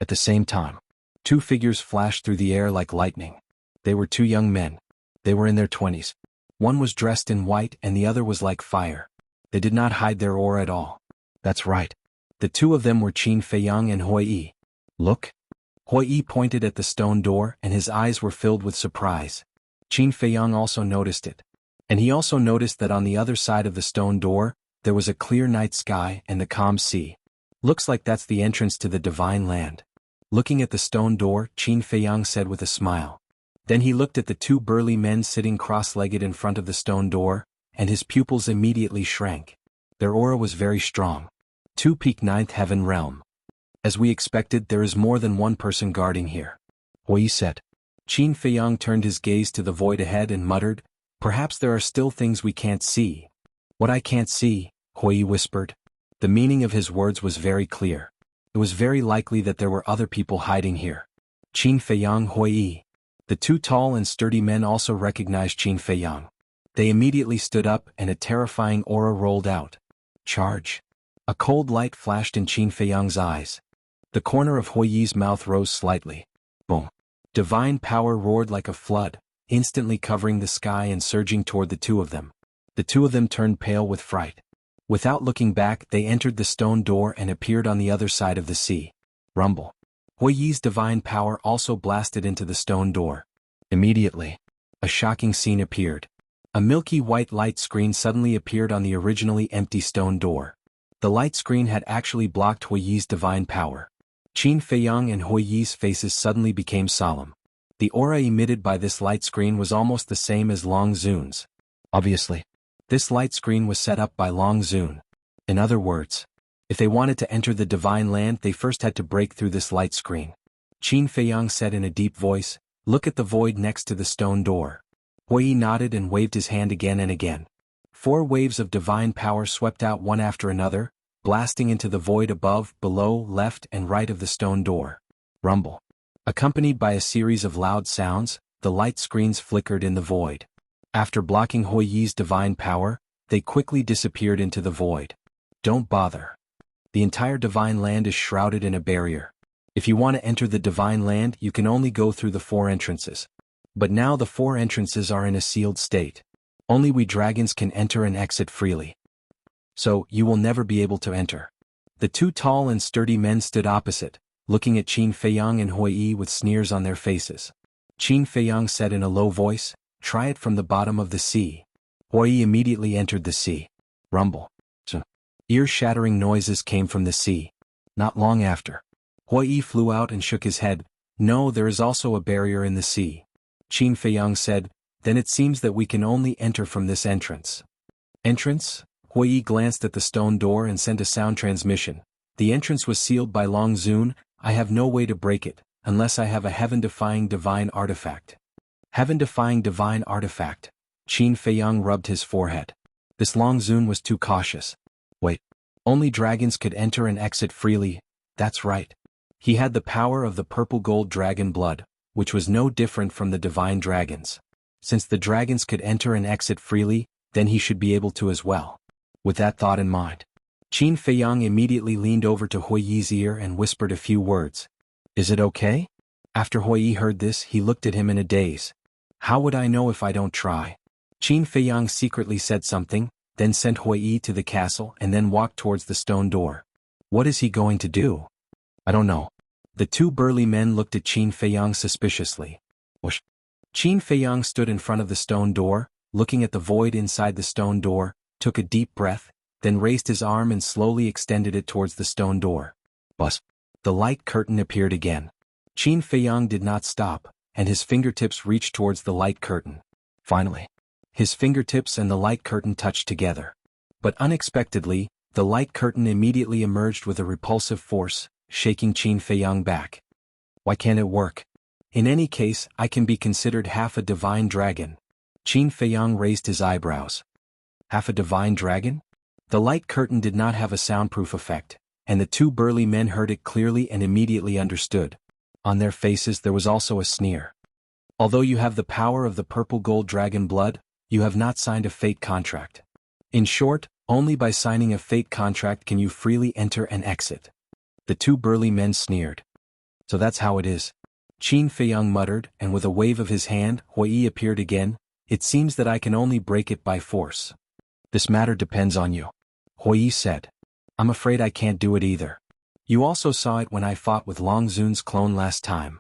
At the same time, two figures flashed through the air like lightning. They were two young men. They were in their 20s. One was dressed in white and the other was like fire. They did not hide their aura at all. That's right. The two of them were Qin Feiyang and Hui Yi. Look. Hui Yi pointed at the stone door and his eyes were filled with surprise. Qin Feiyang also noticed it. And he also noticed that on the other side of the stone door, there was a clear night sky and the calm sea. Looks like that's the entrance to the divine land. Looking at the stone door, Qin Feiyang said with a smile. Then he looked at the two burly men sitting cross-legged in front of the stone door, and his pupils immediately shrank. Their aura was very strong. Two peak ninth heaven realm. As we expected, there is more than one person guarding here. Hui Yi said. Qin Feiyang turned his gaze to the void ahead and muttered, "Perhaps there are still things we can't see." "What I can't see," Hui Yi whispered. The meaning of his words was very clear. It was very likely that there were other people hiding here. Qin Feiyang, Hui Yi. The two tall and sturdy men also recognized Qin Feiyang. They immediately stood up and a terrifying aura rolled out. Charge. A cold light flashed in Qin Feiyang's eyes. The corner of Hui Yi's mouth rose slightly. Boom. Divine power roared like a flood, instantly covering the sky and surging toward the two of them. The two of them turned pale with fright. Without looking back, they entered the stone door and appeared on the other side of the sea. Rumble. Hui Yi's divine power also blasted into the stone door. Immediately, a shocking scene appeared. A milky white light screen suddenly appeared on the originally empty stone door. The light screen had actually blocked Hui Yi's divine power. Qin Feiyang and Hui Yi's faces suddenly became solemn. The aura emitted by this light screen was almost the same as Long Zun's. Obviously, this light screen was set up by Long Zun. In other words, if they wanted to enter the divine land, they first had to break through this light screen. Qin Feiyang said in a deep voice, "Look at the void next to the stone door." Hui Yi nodded and waved his hand again and again. 4 waves of divine power swept out one after another, blasting into the void above, below, left, and right of the stone door. Rumble. Accompanied by a series of loud sounds, the light screens flickered in the void. After blocking Hui Yi's divine power, they quickly disappeared into the void. Don't bother. The entire divine land is shrouded in a barrier. If you want to enter the divine land, you can only go through the 4 entrances. But now the 4 entrances are in a sealed state. Only we dragons can enter and exit freely. So, you will never be able to enter. The 2 tall and sturdy men stood opposite, looking at Qin Feiyang and Hui Yi with sneers on their faces. Qin Feiyang said in a low voice, "Try it from the bottom of the sea." Hui Yi immediately entered the sea. Rumble. Ear-shattering noises came from the sea. Not long after, Hui Yi flew out and shook his head. "No, there is also a barrier in the sea." Qin Feiyang said, "Then it seems that we can only enter from this entrance." Entrance? Hui Yi glanced at the stone door and sent a sound transmission. The entrance was sealed by Long Zun. "I have no way to break it, unless I have a heaven-defying divine artifact." Heaven-defying divine artifact. Qin Feiyang rubbed his forehead. This Long Zun was too cautious. Wait. Only dragons could enter and exit freely. That's right. He had the power of the purple gold dragon blood, which was no different from the divine dragons. Since the dragons could enter and exit freely, then he should be able to as well. With that thought in mind, Qin Feiyang immediately leaned over to Hui Yi's ear and whispered a few words. "Is it okay?" After Hui Yi heard this, he looked at him in a daze. "How would I know if I don't try?" Qin Feiyang secretly said something, then sent Hui Yi to the castle and then walked towards the stone door. What is he going to do? I don't know. The 2 burly men looked at Qin Feiyang suspiciously. Whoosh. Qin Feiyang stood in front of the stone door, looking at the void inside the stone door, took a deep breath, then raised his arm and slowly extended it towards the stone door. Buzz. The light curtain appeared again. Qin Feiyang did not stop, and his fingertips reached towards the light curtain. Finally, his fingertips and the light curtain touched together. But unexpectedly, the light curtain immediately emerged with a repulsive force, shaking Qin Feiyang back. Why can't it work? In any case, I can be considered half a divine dragon. Qin Feiyang raised his eyebrows. Half a divine dragon? The light curtain did not have a soundproof effect, and the 2 burly men heard it clearly and immediately understood. On their faces there was also a sneer. Although you have the power of the purple gold dragon blood, you have not signed a fate contract. In short, only by signing a fate contract can you freely enter and exit. The 2 burly men sneered. So that's how it is. Qin Feiyang muttered, and with a wave of his hand, Hui Yi appeared again. "It seems that I can only break it by force." "This matter depends on you," Hui Yi said. "I'm afraid I can't do it either. You also saw it when I fought with Long Zun's clone last time.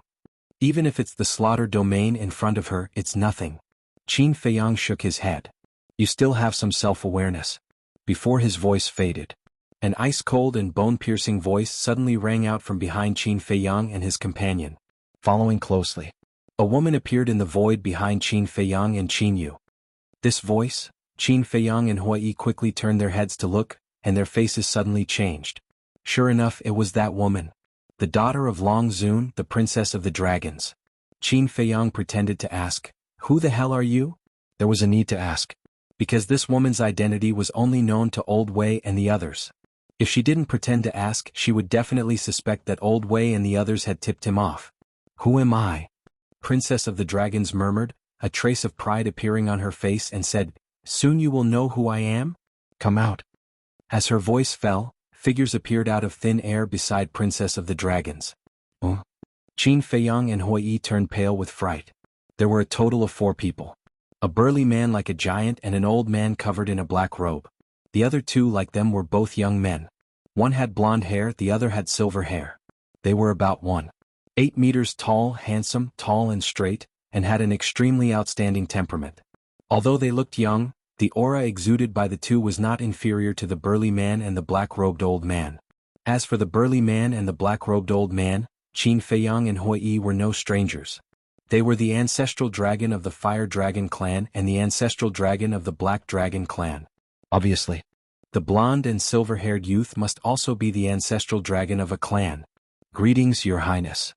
Even if it's the slaughter domain in front of her, it's nothing." Qin Feiyang shook his head. "You still have some self-awareness." Before his voice faded, an ice-cold and bone-piercing voice suddenly rang out from behind Qin Feiyang and his companion. Following closely, a woman appeared in the void behind Qin Feiyang and Qin Yu. This voice? Qin Feiyang and Hui Yi quickly turned their heads to look, and their faces suddenly changed. Sure enough, it was that woman. The daughter of Long Zun, the princess of the dragons. Qin Feiyang pretended to ask, "Who the hell are you?" There was a need to ask, because this woman's identity was only known to Old Wei and the others. If she didn't pretend to ask, she would definitely suspect that Old Wei and the others had tipped him off. "Who am I?" Princess of the Dragons murmured, a trace of pride appearing on her face, and said, "Soon you will know who I am? Come out." As her voice fell, figures appeared out of thin air beside Princess of the Dragons. Oh. Qin Feiyang and Hui Yi turned pale with fright. There were a total of 4 people. A burly man like a giant and an old man covered in a black robe. The other 2 like them were both young men. One had blonde hair, the other had silver hair. They were about 1.8 meters tall, handsome, tall and straight, and had an extremely outstanding temperament. Although they looked young, the aura exuded by the two was not inferior to the burly man and the black-robed old man. As for the burly man and the black-robed old man, Qin Feiyang and Hui Yi were no strangers. They were the ancestral dragon of the Fire Dragon clan and the ancestral dragon of the Black Dragon clan. Obviously, the blonde and silver-haired youth must also be the ancestral dragon of a clan. Greetings, Your Highness.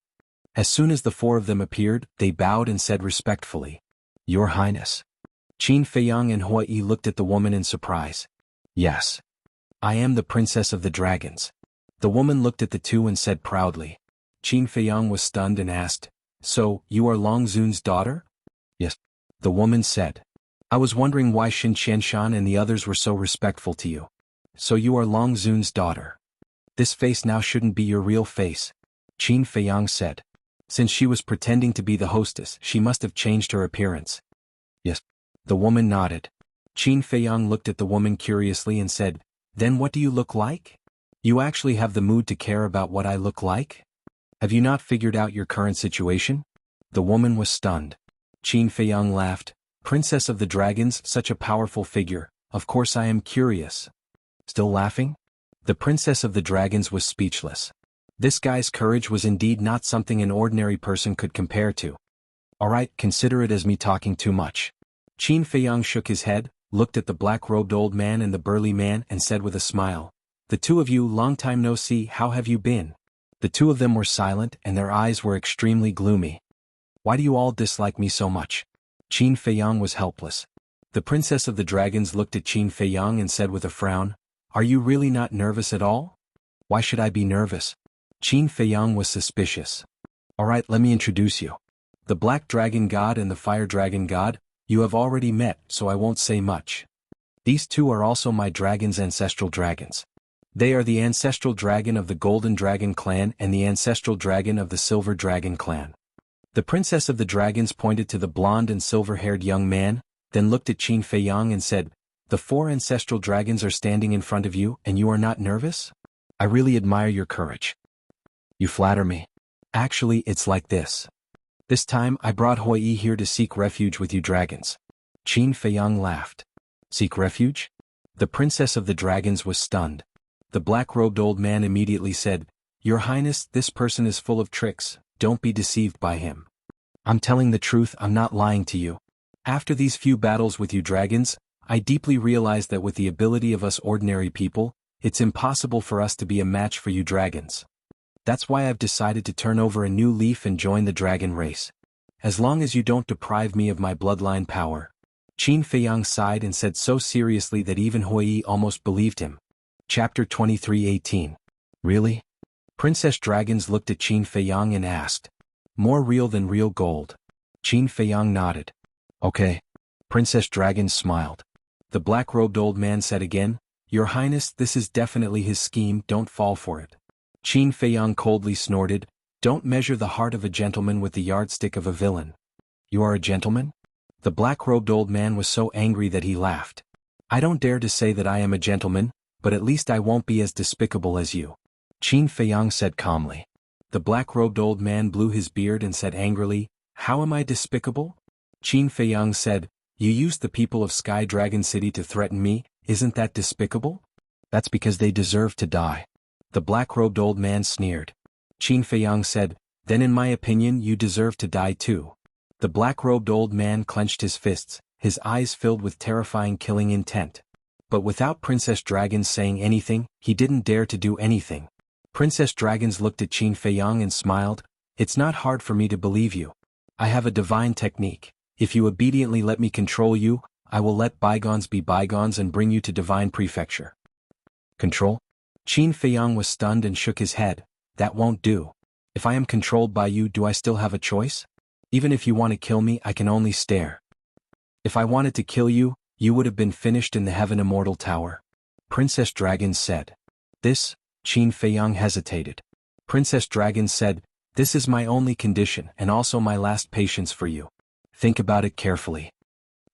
As soon as the four of them appeared, they bowed and said respectfully, Your Highness. Qin Feiyang and Hui Yi looked at the woman in surprise. Yes. I am the Princess of the Dragons. The woman looked at the two and said proudly. Qin Feiyang was stunned and asked, So, you are Long Zun's daughter? Yes. The woman said. I was wondering why Xin Qianshan and the others were so respectful to you. So you are Long Zun's daughter. This face now shouldn't be your real face, Qin Feiyang said. Since she was pretending to be the hostess, she must have changed her appearance. Yes. The woman nodded. Qin Feiyang looked at the woman curiously and said, Then what do you look like? You actually have the mood to care about what I look like? Have you not figured out your current situation? The woman was stunned. Qin Feiyang laughed. Princess of the Dragons, such a powerful figure, of course I am curious. Still laughing? The Princess of the Dragons was speechless. This guy's courage was indeed not something an ordinary person could compare to. Alright, consider it as me talking too much. Qin Feiyang shook his head, looked at the black-robed old man and the burly man and said with a smile, The two of you, long time no see, how have you been? The two of them were silent and their eyes were extremely gloomy. Why do you all dislike me so much? Qin Feiyang was helpless. The Princess of the Dragons looked at Qin Feiyang and said with a frown, Are you really not nervous at all? Why should I be nervous? Qin Feiyang was suspicious. Alright, let me introduce you. The Black Dragon God and the Fire Dragon God, you have already met, so I won't say much. These two are also my dragon's ancestral dragons. They are the ancestral dragon of the Golden Dragon clan and the ancestral dragon of the Silver Dragon clan. The Princess of the Dragons pointed to the blonde and silver-haired young man, then looked at Qin Feiyang and said, The four ancestral dragons are standing in front of you and you are not nervous? I really admire your courage. You flatter me. Actually, it's like this. This time I brought Hui Yi here to seek refuge with you dragons. Qin Feiyang laughed. Seek refuge? The Princess of the Dragons was stunned. The black-robed old man immediately said, Your Highness, this person is full of tricks, don't be deceived by him. I'm telling the truth, I'm not lying to you. After these few battles with you dragons, I deeply realized that with the ability of us ordinary people, it's impossible for us to be a match for you dragons. That's why I've decided to turn over a new leaf and join the dragon race. As long as you don't deprive me of my bloodline power. Qin Feiyang sighed and said so seriously that even Hui Yi almost believed him. Chapter 23:18. Really? Princess Dragons looked at Qin Feiyang and asked. More real than real gold. Qin Feiyang nodded. Okay. Princess Dragons smiled. The black-robed old man said again, Your Highness, this is definitely his scheme, don't fall for it. Qin Feiyang coldly snorted, Don't measure the heart of a gentleman with the yardstick of a villain. You are a gentleman? The black-robed old man was so angry that he laughed. I don't dare to say that I am a gentleman, but at least I won't be as despicable as you. Qin Feiyang said calmly. The black-robed old man blew his beard and said angrily, How am I despicable? Qin Feiyang said, You used the people of Sky Dragon City to threaten me, isn't that despicable? That's because they deserve to die. The black-robed old man sneered. Qin Feiyang said, Then in my opinion you deserve to die too. The black-robed old man clenched his fists, his eyes filled with terrifying killing intent. But without Princess Dragons saying anything, he didn't dare to do anything. Princess Dragons looked at Qin Feiyang and smiled, It's not hard for me to believe you. I have a divine technique. If you obediently let me control you, I will let bygones be bygones and bring you to divine prefecture. Control? Qin Feiyang was stunned and shook his head. That won't do. If I am controlled by you, do I still have a choice? Even if you want to kill me, I can only stare. If I wanted to kill you, you would have been finished in the Heaven Immortal Tower. Princess Dragons said. This? Qin Feiyang hesitated. Princess Dragons said, This is my only condition and also my last patience for you. Think about it carefully.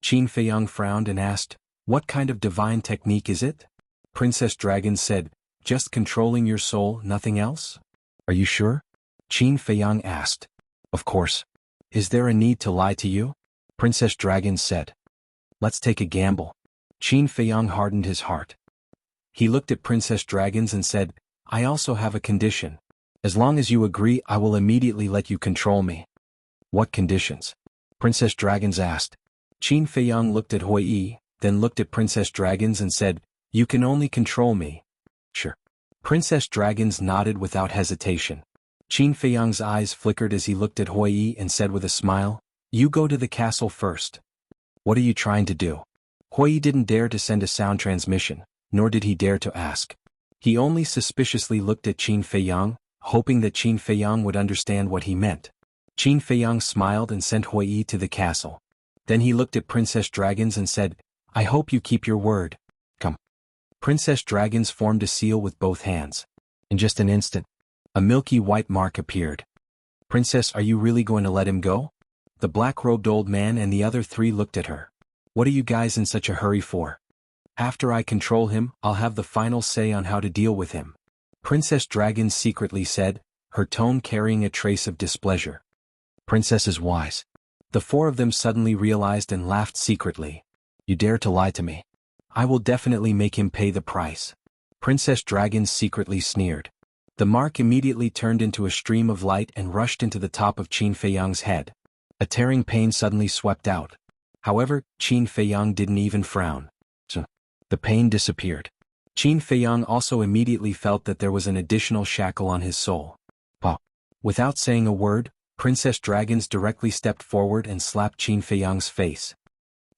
Qin Feiyang frowned and asked, What kind of divine technique is it? Princess Dragons said, Just controlling your soul, nothing else? Are you sure? Qin Feiyang asked. Of course. Is there a need to lie to you? Princess Dragon said. Let's take a gamble. Qin Feiyang hardened his heart. He looked at Princess Dragons and said, I also have a condition. As long as you agree, I will immediately let you control me. What conditions? Princess Dragons asked. Qin Feiyang looked at Hui Yi, then looked at Princess Dragons and said, You can only control me. Sure. Princess Dragons nodded without hesitation. Qin Feiyang's eyes flickered as he looked at Hui Yi and said with a smile, You go to the castle first. What are you trying to do? Hui Yi didn't dare to send a sound transmission, nor did he dare to ask. He only suspiciously looked at Qin Feiyang, hoping that Qin Feiyang would understand what he meant. Qin Feiyang smiled and sent Hui Yi to the castle. Then he looked at Princess Dragons and said, I hope you keep your word. Come. Princess Dragons formed a seal with both hands. In just an instant, a milky white mark appeared. Princess, are you really going to let him go? The black-robed old man and the other three looked at her. What are you guys in such a hurry for? After I control him, I'll have the final say on how to deal with him. Princess Dragons secretly said, her tone carrying a trace of displeasure. Princess is wise. The four of them suddenly realized and laughed secretly. You dare to lie to me? I will definitely make him pay the price. Princess Dragons secretly sneered. The mark immediately turned into a stream of light and rushed into the top of Qin Feiyang's head. A tearing pain suddenly swept out. However, Qin Feiyang didn't even frown. So, the pain disappeared. Qin Feiyang also immediately felt that there was an additional shackle on his soul. Pah! Without saying a word, Princess Dragons directly stepped forward and slapped Qin Feiyang's face.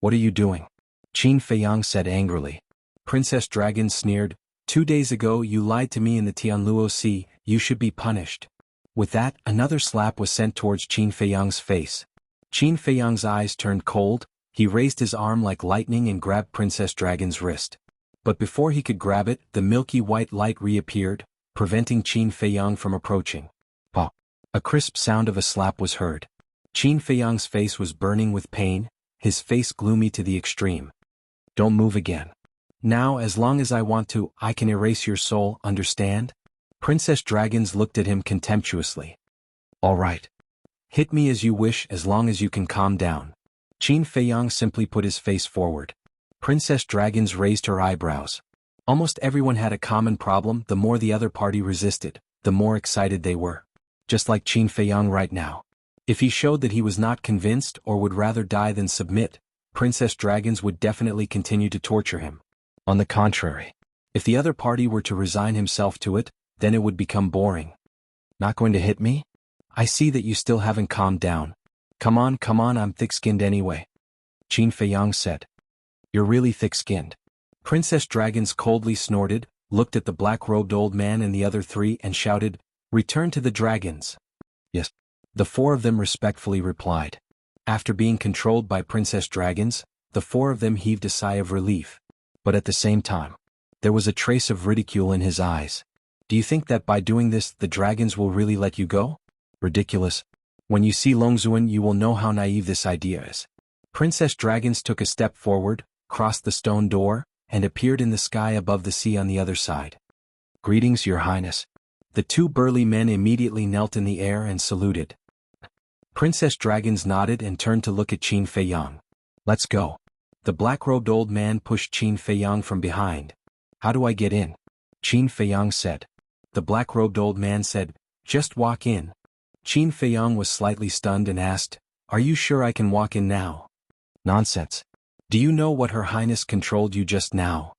What are you doing? Qin Feiyang said angrily. Princess Dragons sneered, 2 days ago you lied to me in the Tianluo Sea, you should be punished. With that, another slap was sent towards Qin Feiyang's face. Qin Feiyang's eyes turned cold, he raised his arm like lightning and grabbed Princess Dragon's wrist. But before he could grab it, the milky white light reappeared, preventing Qin Feiyang from approaching. Pah! A crisp sound of a slap was heard. Qin Feiyang's face was burning with pain, his face gloomy to the extreme. Don't move again. Now, as long as I want to, I can erase your soul, understand? Princess Dragons looked at him contemptuously. All right. Hit me as you wish as long as you can calm down. Qin Feiyang simply put his face forward. Princess Dragons raised her eyebrows. Almost everyone had a common problem. The more the other party resisted, the more excited they were. Just like Qin Feiyang right now. If he showed that he was not convinced or would rather die than submit, Princess Dragons would definitely continue to torture him. On the contrary, if the other party were to resign himself to it, then it would become boring. Not going to hit me? I see that you still haven't calmed down. Come on, I'm thick-skinned anyway. Qin Feiyang said. You're really thick-skinned. Princess Dragons coldly snorted, looked at the black-robed old man and the other three and shouted, Return to the dragons. Yes. The four of them respectfully replied. After being controlled by Princess Dragons, the four of them heaved a sigh of relief. But at the same time, there was a trace of ridicule in his eyes. Do you think that by doing this, the dragons will really let you go? Ridiculous. When you see Longzuan, you will know how naive this idea is. Princess Dragons took a step forward, crossed the stone door, and appeared in the sky above the sea on the other side. Greetings, Your Highness. The two burly men immediately knelt in the air and saluted. Princess Dragons nodded and turned to look at Qin Feiyang. Let's go. The black-robed old man pushed Qin Feiyang from behind. How do I get in? Qin Feiyang said. The black-robed old man said, Just walk in. Qin Feiyang was slightly stunned and asked, Are you sure I can walk in now? Nonsense. Do you know what Her Highness controlled you just now?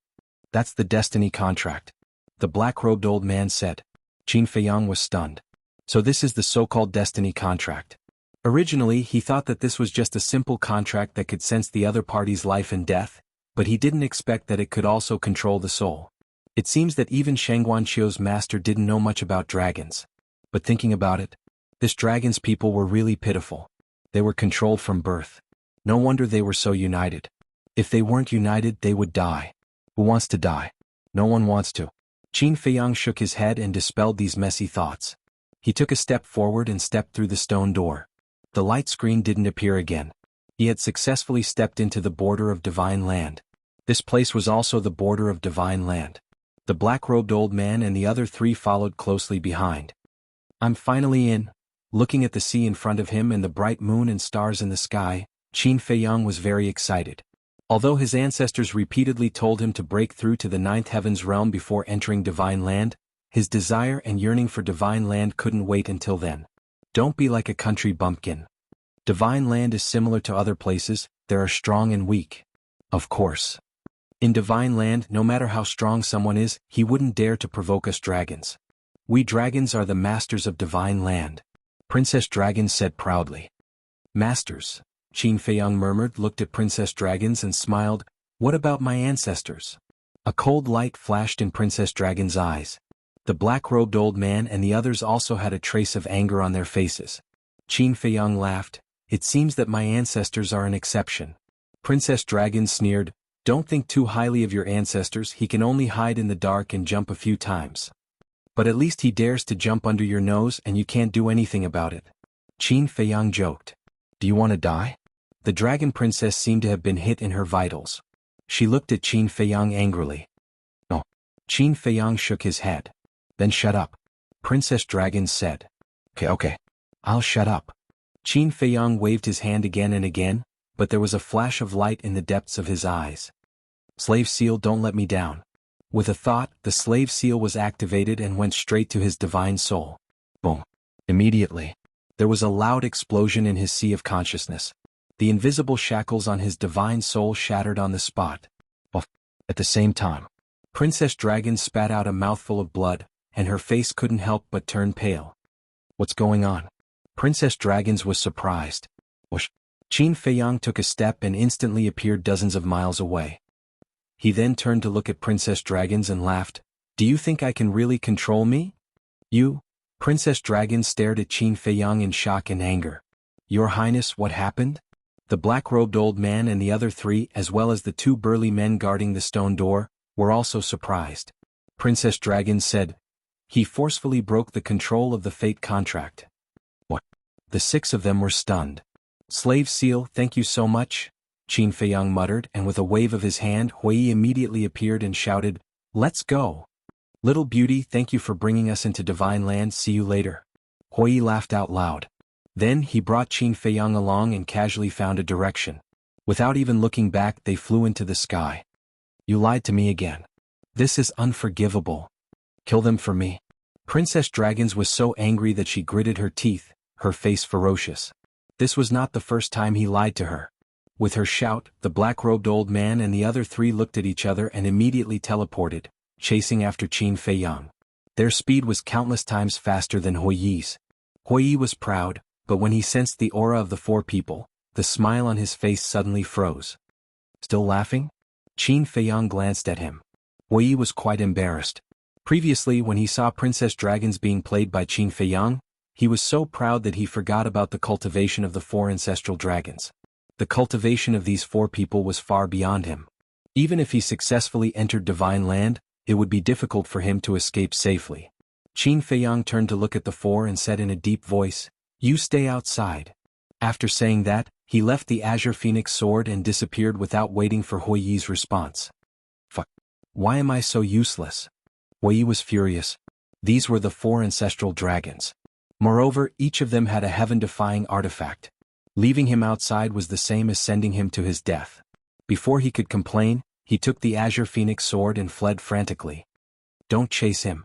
That's the destiny contract. The black-robed old man said. Qin Feiyang was stunned. So this is the so-called destiny contract. Originally, he thought that this was just a simple contract that could sense the other party's life and death, but he didn't expect that it could also control the soul. It seems that even Shangguanqiu's master didn't know much about dragons. But thinking about it, this dragon's people were really pitiful. They were controlled from birth. No wonder they were so united. If they weren't united, they would die. Who wants to die? No one wants to. Qin Feiyang shook his head and dispelled these messy thoughts. He took a step forward and stepped through the stone door. The light screen didn't appear again. He had successfully stepped into the border of divine land. This place was also the border of divine land. The black-robed old man and the other three followed closely behind. I'm finally in. Looking at the sea in front of him and the bright moon and stars in the sky, Qin Feiyang was very excited. Although his ancestors repeatedly told him to break through to the ninth heavens realm before entering Divine Land, his desire and yearning for Divine Land couldn't wait until then. Don't be like a country bumpkin. Divine Land is similar to other places, there are strong and weak. Of course. In Divine Land, no matter how strong someone is, he wouldn't dare to provoke us dragons. We dragons are the masters of Divine Land. Princess Dragon said proudly. Masters, Qin Feiyang murmured, looked at Princess Dragons and smiled. What about my ancestors? A cold light flashed in Princess Dragon's eyes. The black-robed old man and the others also had a trace of anger on their faces. Qin Feiyang laughed. It seems that my ancestors are an exception. Princess Dragon sneered. Don't think too highly of your ancestors, he can only hide in the dark and jump a few times. But at least he dares to jump under your nose and you can't do anything about it. Qin Feiyang joked. Do you want to die? The dragon princess seemed to have been hit in her vitals. She looked at Qin Feiyang angrily. No. Qin Feiyang shook his head. Then shut up. Princess Dragon said. Okay. I'll shut up. Qin Feiyang waved his hand again and again, but there was a flash of light in the depths of his eyes. Slave seal, don't let me down. With a thought, the slave seal was activated and went straight to his divine soul. Boom. Immediately, there was a loud explosion in his sea of consciousness. The invisible shackles on his divine soul shattered on the spot. At the same time, Princess Dragon spat out a mouthful of blood, and her face couldn't help but turn pale. What's going on? Princess Dragons was surprised. Whoosh. Qin Feiyang took a step and instantly appeared dozens of miles away. He then turned to look at Princess Dragons and laughed. Do you think I can really control me? You? Princess Dragon stared at Qin Feiyang in shock and anger. Your Highness, what happened? The black-robed old man and the other three, as well as the two burly men guarding the stone door, were also surprised. Princess Dragon said, he forcefully broke the control of the fate contract. What? The six of them were stunned. Slave seal, thank you so much, Qin Feiyang muttered, and with a wave of his hand, Hui immediately appeared and shouted, let's go. Little beauty, thank you for bringing us into Divine Land, see you later. Hui laughed out loud. Then he brought Qin Feiyang along and casually found a direction. Without even looking back, they flew into the sky. You lied to me again. This is unforgivable. Kill them for me. Princess Dragons was so angry that she gritted her teeth, her face ferocious. This was not the first time he lied to her. With her shout, the black-robed old man and the other three looked at each other and immediately teleported, chasing after Qin Feiyang. Their speed was countless times faster than Hui's. Hui was proud, but when he sensed the aura of the four people, the smile on his face suddenly froze. Still laughing? Qin Feiyang glanced at him. Hui was quite embarrassed. Previously, when he saw Princess Dragons being played by Qin Feiyang, he was so proud that he forgot about the cultivation of the four ancestral dragons. The cultivation of these four people was far beyond him. Even if he successfully entered Divine Land, it would be difficult for him to escape safely. Qin Feiyang turned to look at the four and said in a deep voice, you stay outside. After saying that, he left the Azure Phoenix sword and disappeared without waiting for Hui's response. Fuck. Why am I so useless? Hui was furious. These were the four ancestral dragons. Moreover, each of them had a heaven-defying artifact. Leaving him outside was the same as sending him to his death. Before he could complain, he took the Azure Phoenix sword and fled frantically. Don't chase him.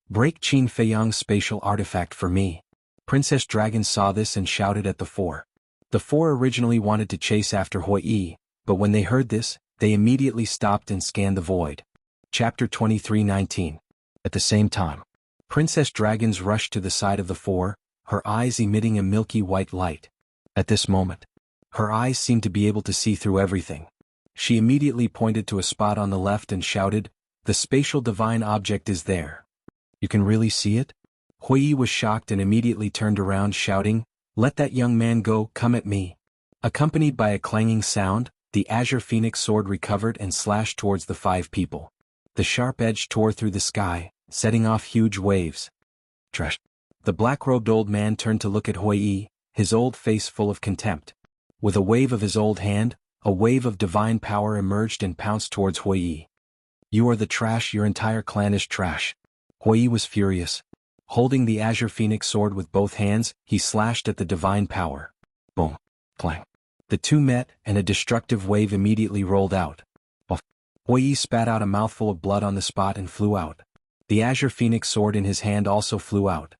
Break Qin Feiyang's spatial artifact for me. Princess Dragon saw this and shouted at the four. The four originally wanted to chase after Hui, but when they heard this, they immediately stopped and scanned the void. Chapter 23:19. At the same time, Princess Dragons rushed to the side of the four, her eyes emitting a milky white light. At this moment, her eyes seemed to be able to see through everything. She immediately pointed to a spot on the left and shouted, the spatial divine object is there. You can really see it? Hui was shocked and immediately turned around shouting, let that young man go, come at me. Accompanied by a clanging sound, the Azure Phoenix sword recovered and slashed towards the five people. The sharp edge tore through the sky, setting off huge waves. Trash. The black-robed old man turned to look at Hui, his old face full of contempt. With a wave of his old hand, a wave of divine power emerged and pounced towards Hui. You are the trash, your entire clan is trash. Hui was furious. Holding the azure phoenix sword with both hands, he slashed at the divine power. Boom. Clang. The two met, and a destructive wave immediately rolled out. Huiyi spat out a mouthful of blood on the spot and flew out. The azure phoenix sword in his hand also flew out.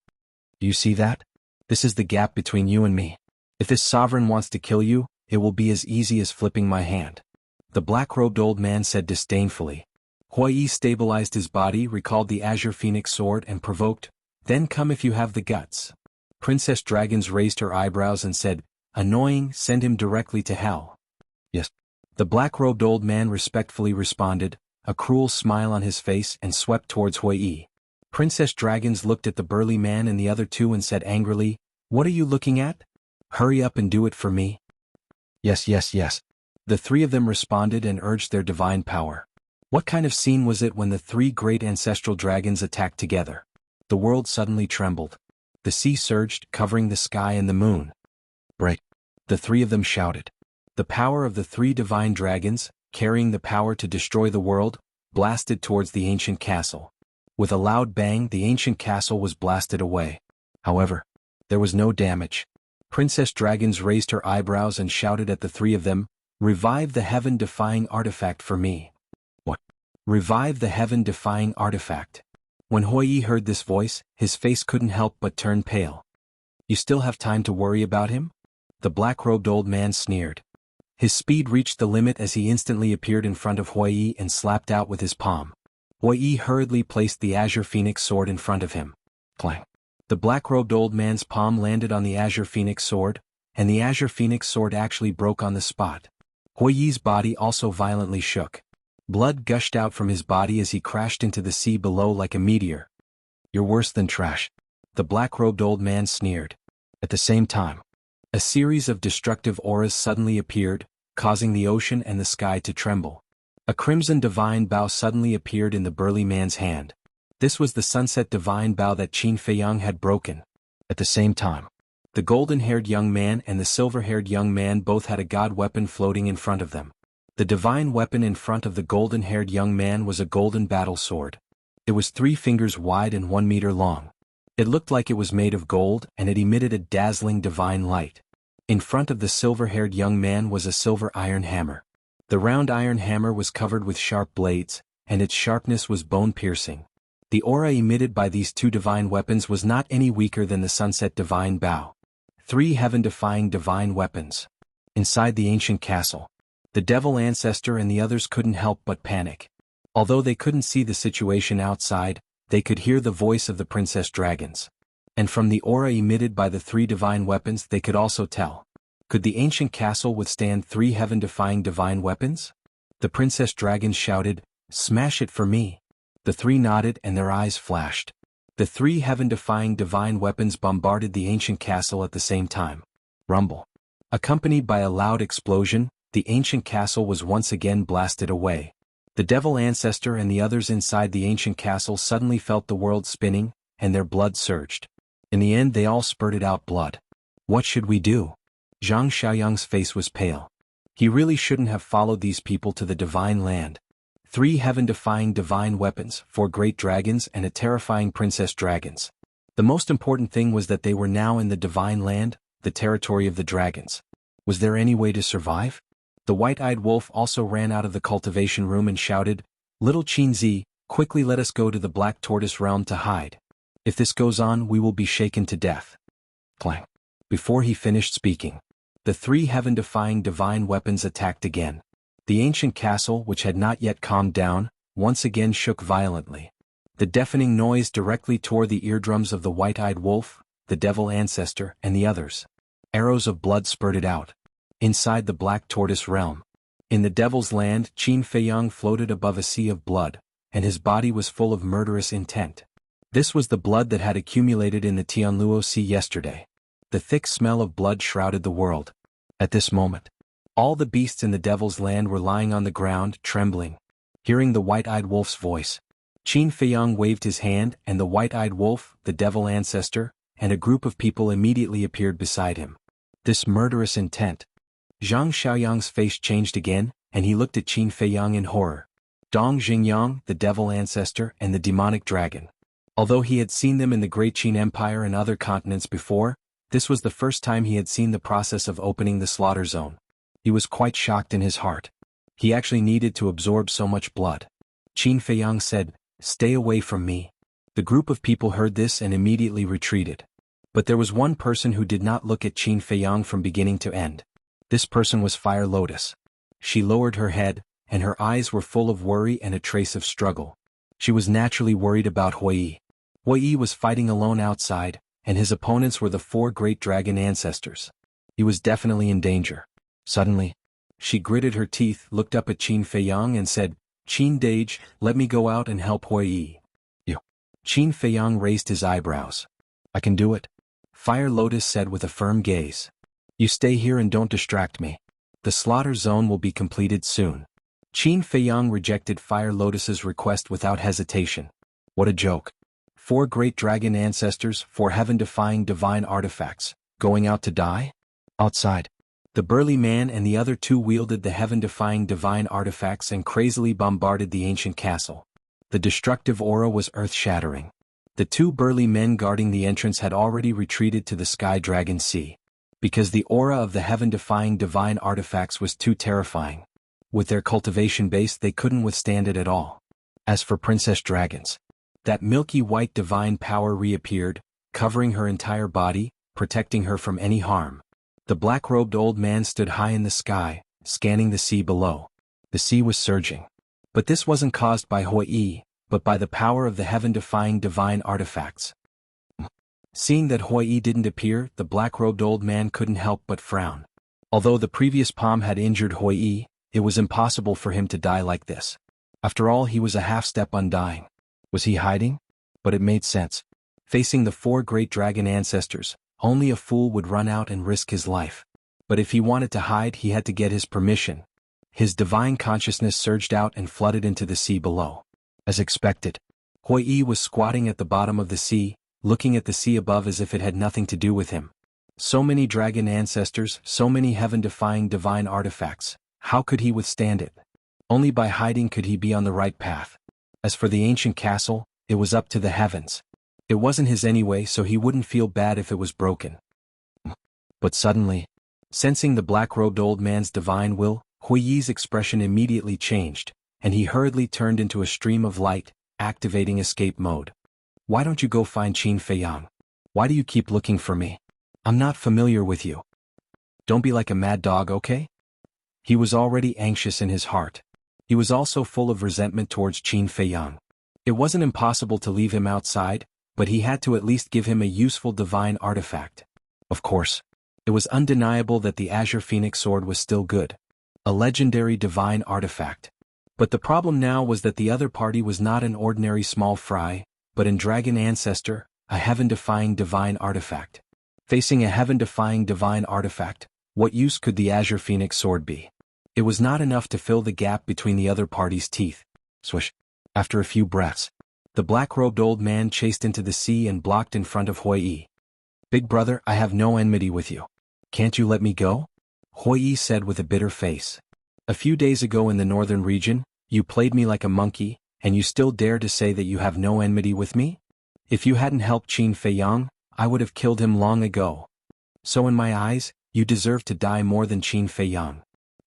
You see that? This is the gap between you and me. If this sovereign wants to kill you, it will be as easy as flipping my hand. The black-robed old man said disdainfully. Huiyi stabilized his body, recalled the azure phoenix sword and provoked, "Then come if you have the guts." Princess Dragons raised her eyebrows and said, "Annoying, send him directly to hell." Yes. The black-robed old man respectfully responded, a cruel smile on his face, and swept towards Huiyi. Princess Dragons looked at the burly man and the other two and said angrily, "What are you looking at? Hurry up and do it for me." Yes, yes, yes. The three of them responded and urged their divine power. What kind of scene was it when the three great ancestral dragons attacked together? The world suddenly trembled. The sea surged, covering the sky and the moon. "Break!" The three of them shouted. The power of the three divine dragons, carrying the power to destroy the world, blasted towards the ancient castle. With a loud bang, the ancient castle was blasted away. However, there was no damage. Princess Dragons raised her eyebrows and shouted at the three of them, "Revive the heaven-defying artifact for me." What? Revive the heaven-defying artifact. When Huiyi heard this voice, his face couldn't help but turn pale. "You still have time to worry about him?" The black-robed old man sneered. His speed reached the limit as he instantly appeared in front of Huiyi and slapped out with his palm. Huiyi hurriedly placed the azure phoenix sword in front of him. Clang. The black-robed old man's palm landed on the azure phoenix sword, and the azure phoenix sword actually broke on the spot. Huiyi's body also violently shook. Blood gushed out from his body as he crashed into the sea below like a meteor. "You're worse than trash," the black-robed old man sneered. At the same time, a series of destructive auras suddenly appeared, causing the ocean and the sky to tremble. A crimson divine bow suddenly appeared in the burly man's hand. This was the sunset divine bow that Qin Feiyang had broken. At the same time, the golden-haired young man and the silver-haired young man both had a god weapon floating in front of them. The divine weapon in front of the golden-haired young man was a golden battle sword. It was 3 fingers wide and 1 meter long. It looked like it was made of gold, and it emitted a dazzling divine light. In front of the silver-haired young man was a silver iron hammer. The round iron hammer was covered with sharp blades, and its sharpness was bone-piercing. The aura emitted by these 2 divine weapons was not any weaker than the sunset divine bow. 3 heaven-defying divine weapons. Inside the ancient castle, the devil ancestor and the others couldn't help but panic. Although they couldn't see the situation outside, they could hear the voice of the princess dragons. And from the aura emitted by the 3 divine weapons they could also tell. Could the ancient castle withstand 3 heaven-defying divine weapons? The princess dragons shouted, "Smash it for me." The 3 nodded and their eyes flashed. The 3 heaven-defying divine weapons bombarded the ancient castle at the same time. Rumble. Accompanied by a loud explosion, the ancient castle was once again blasted away. The devil ancestor and the others inside the ancient castle suddenly felt the world spinning, and their blood surged. In the end they all spurted out blood. What should we do? Zhang Xiaoyang's face was pale. He really shouldn't have followed these people to the divine land. 3 heaven-defying divine weapons, 4 great dragons and a terrifying princess dragons. The most important thing was that they were now in the divine land, the territory of the dragons. Was there any way to survive? The white-eyed wolf also ran out of the cultivation room and shouted, "Little Qinzi, quickly let us go to the black tortoise realm to hide. If this goes on we will be shaken to death." Clang. Before he finished speaking, the 3 heaven-defying divine weapons attacked again. The ancient castle, which had not yet calmed down, once again shook violently. The deafening noise directly tore the eardrums of the white-eyed wolf, the devil ancestor, and the others. Arrows of blood spurted out. Inside the black tortoise realm, in the devil's land, Qin Feiyang floated above a sea of blood, and his body was full of murderous intent. This was the blood that had accumulated in the Tianluo Sea yesterday. The thick smell of blood shrouded the world. At this moment, all the beasts in the devil's land were lying on the ground, trembling. Hearing the white-eyed wolf's voice, Qin Feiyang waved his hand, and the white-eyed wolf, the devil ancestor, and a group of people immediately appeared beside him. This murderous intent. Zhang Xiaoyang's face changed again, and he looked at Qin Feiyang in horror. Dong Xingyang, the devil ancestor, and the demonic dragon. Although he had seen them in the Great Qin Empire and other continents before, this was the first time he had seen the process of opening the slaughter zone. He was quite shocked in his heart. He actually needed to absorb so much blood. Qin Feiyang said, "Stay away from me." The group of people heard this and immediately retreated. But there was one person who did not look at Qin Feiyang from beginning to end. This person was Fire Lotus. She lowered her head, and her eyes were full of worry and a trace of struggle. She was naturally worried about Huiyi. Huiyi was fighting alone outside, and his opponents were the 4 great dragon ancestors. He was definitely in danger. Suddenly, she gritted her teeth, looked up at Qin Feiyang and said, "Qin Dage, let me go out and help Huiyi." "You." Qin Feiyang raised his eyebrows. "I can do it," Fire Lotus said with a firm gaze. "You stay here and don't distract me. The slaughter zone will be completed soon." Qin Feiyang rejected Fire Lotus's request without hesitation. What a joke. 4 great dragon ancestors, 4 heaven-defying divine artifacts, going out to die? Outside, the burly man and the other 2 wielded the heaven-defying divine artifacts and crazily bombarded the ancient castle. The destructive aura was earth-shattering. The 2 burly men guarding the entrance had already retreated to the Sky Dragon Sea. Because the aura of the heaven-defying divine artifacts was too terrifying. With their cultivation base they couldn't withstand it at all. As for Princess Dragons, that milky white divine power reappeared, covering her entire body, protecting her from any harm. The black-robed old man stood high in the sky, scanning the sea below. The sea was surging. But this wasn't caused by Huiyi, but by the power of the heaven-defying divine artifacts. Seeing that Huiyi didn't appear, the black-robed old man couldn't help but frown. Although the previous palm had injured Huiyi, it was impossible for him to die like this. After all, he was a half-step undying. Was he hiding? But it made sense. Facing the 4 great dragon ancestors, only a fool would run out and risk his life. But if he wanted to hide, he had to get his permission. His divine consciousness surged out and flooded into the sea below. As expected, Huiyi was squatting at the bottom of the sea, looking at the sea above as if it had nothing to do with him. So many dragon ancestors, so many heaven-defying divine artifacts. How could he withstand it? Only by hiding could he be on the right path. As for the ancient castle, it was up to the heavens. It wasn't his anyway, so he wouldn't feel bad if it was broken. But suddenly, sensing the black-robed old man's divine will, Huiyi's expression immediately changed, and he hurriedly turned into a stream of light, activating escape mode. "Why don't you go find Qin Feiyang? Why do you keep looking for me? I'm not familiar with you. Don't be like a mad dog, okay?" He was already anxious in his heart. He was also full of resentment towards Qin Feiyang. It wasn't impossible to leave him outside, but he had to at least give him a useful divine artifact. Of course, it was undeniable that the Azure Phoenix Sword was still good. A legendary divine artifact. But the problem now was that the other party was not an ordinary small fry, but a dragon ancestor, a heaven-defying divine artifact. Facing a heaven-defying divine artifact, what use could the Azure Phoenix Sword be? It was not enough to fill the gap between the other party's teeth. Swish. After a few breaths, the black-robed old man chased into the sea and blocked in front of Huiyi. "Big brother, I have no enmity with you. Can't you let me go?" Huiyi said with a bitter face. "A few days ago in the northern region, you played me like a monkey, and you still dare to say that you have no enmity with me? If you hadn't helped Qin Feiyang, I would have killed him long ago. So in my eyes, you deserve to die more than Qin Feiyang."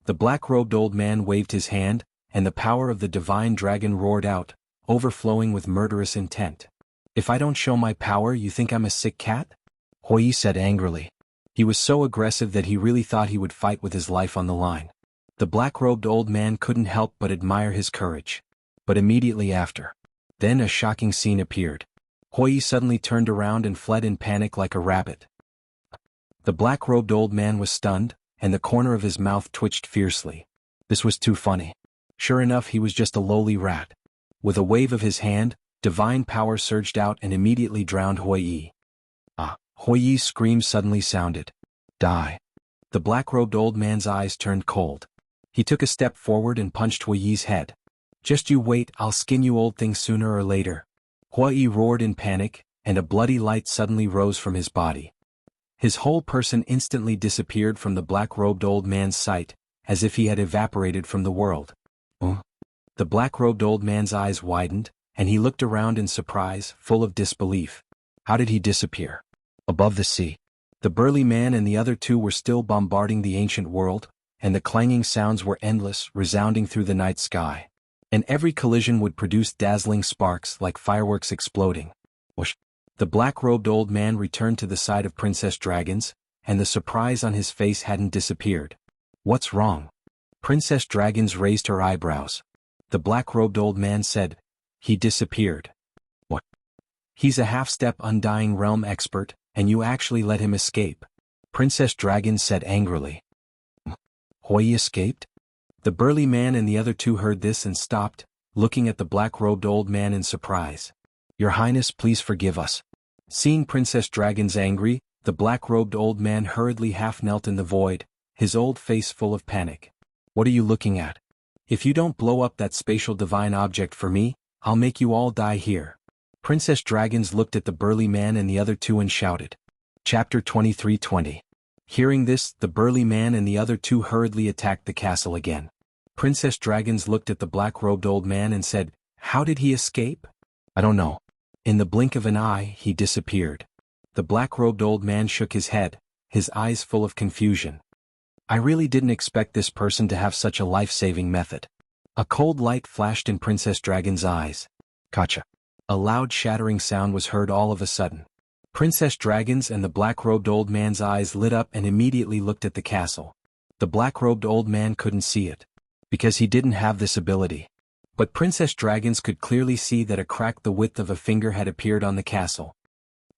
The black-robed old man waved his hand, and the power of the divine dragon roared out, overflowing with murderous intent. "If I don't show my power, you think I'm a sick cat?" Huiyi said angrily. He was so aggressive that he really thought he would fight with his life on the line. The black-robed old man couldn't help but admire his courage. But immediately after, then a shocking scene appeared. Huiyi suddenly turned around and fled in panic like a rabbit. The black-robed old man was stunned, and the corner of his mouth twitched fiercely. This was too funny. Sure enough, he was just a lowly rat. With a wave of his hand, divine power surged out and immediately drowned Huiyi. Ah! Huiyi's scream suddenly sounded. "Die!" The black-robed old man's eyes turned cold. He took a step forward and punched Huiyi's head. "Just you wait, I'll skin you old thing sooner or later." Huiyi roared in panic, and a bloody light suddenly rose from his body. His whole person instantly disappeared from the black-robed old man's sight, as if he had evaporated from the world. The black-robed old man's eyes widened, and he looked around in surprise, full of disbelief. How did he disappear? Above the sea. The burly man and the other two were still bombarding the ancient world, and the clanging sounds were endless, resounding through the night sky. And every collision would produce dazzling sparks like fireworks exploding. Whoosh! The black-robed old man returned to the side of Princess Dragons, and the surprise on his face hadn't disappeared. What's wrong? Princess Dragons raised her eyebrows. The black-robed old man said, he disappeared. What? He's a half-step Undying Realm expert, and you actually let him escape. Princess Dragon said angrily. Hui escaped? The burly man and the other two heard this and stopped, looking at the black-robed old man in surprise. Your Highness, please forgive us. Seeing Princess Dragons angry, the black-robed old man hurriedly half-knelt in the void, his old face full of panic. What are you looking at? If you don't blow up that spatial divine object for me, I'll make you all die here. Princess Dragons looked at the burly man and the other two and shouted. Chapter 23:20. Hearing this, the burly man and the other two hurriedly attacked the castle again. Princess Dragons looked at the black-robed old man and said, how did he escape? I don't know. In the blink of an eye, he disappeared. The black-robed old man shook his head, his eyes full of confusion. I really didn't expect this person to have such a life-saving method. A cold light flashed in Princess Dragon's eyes. Gotcha. A loud shattering sound was heard all of a sudden. Princess Dragons and the black-robed old man's eyes lit up and immediately looked at the castle. The black-robed old man couldn't see it, because he didn't have this ability. But Princess Dragons could clearly see that a crack the width of a finger had appeared on the castle.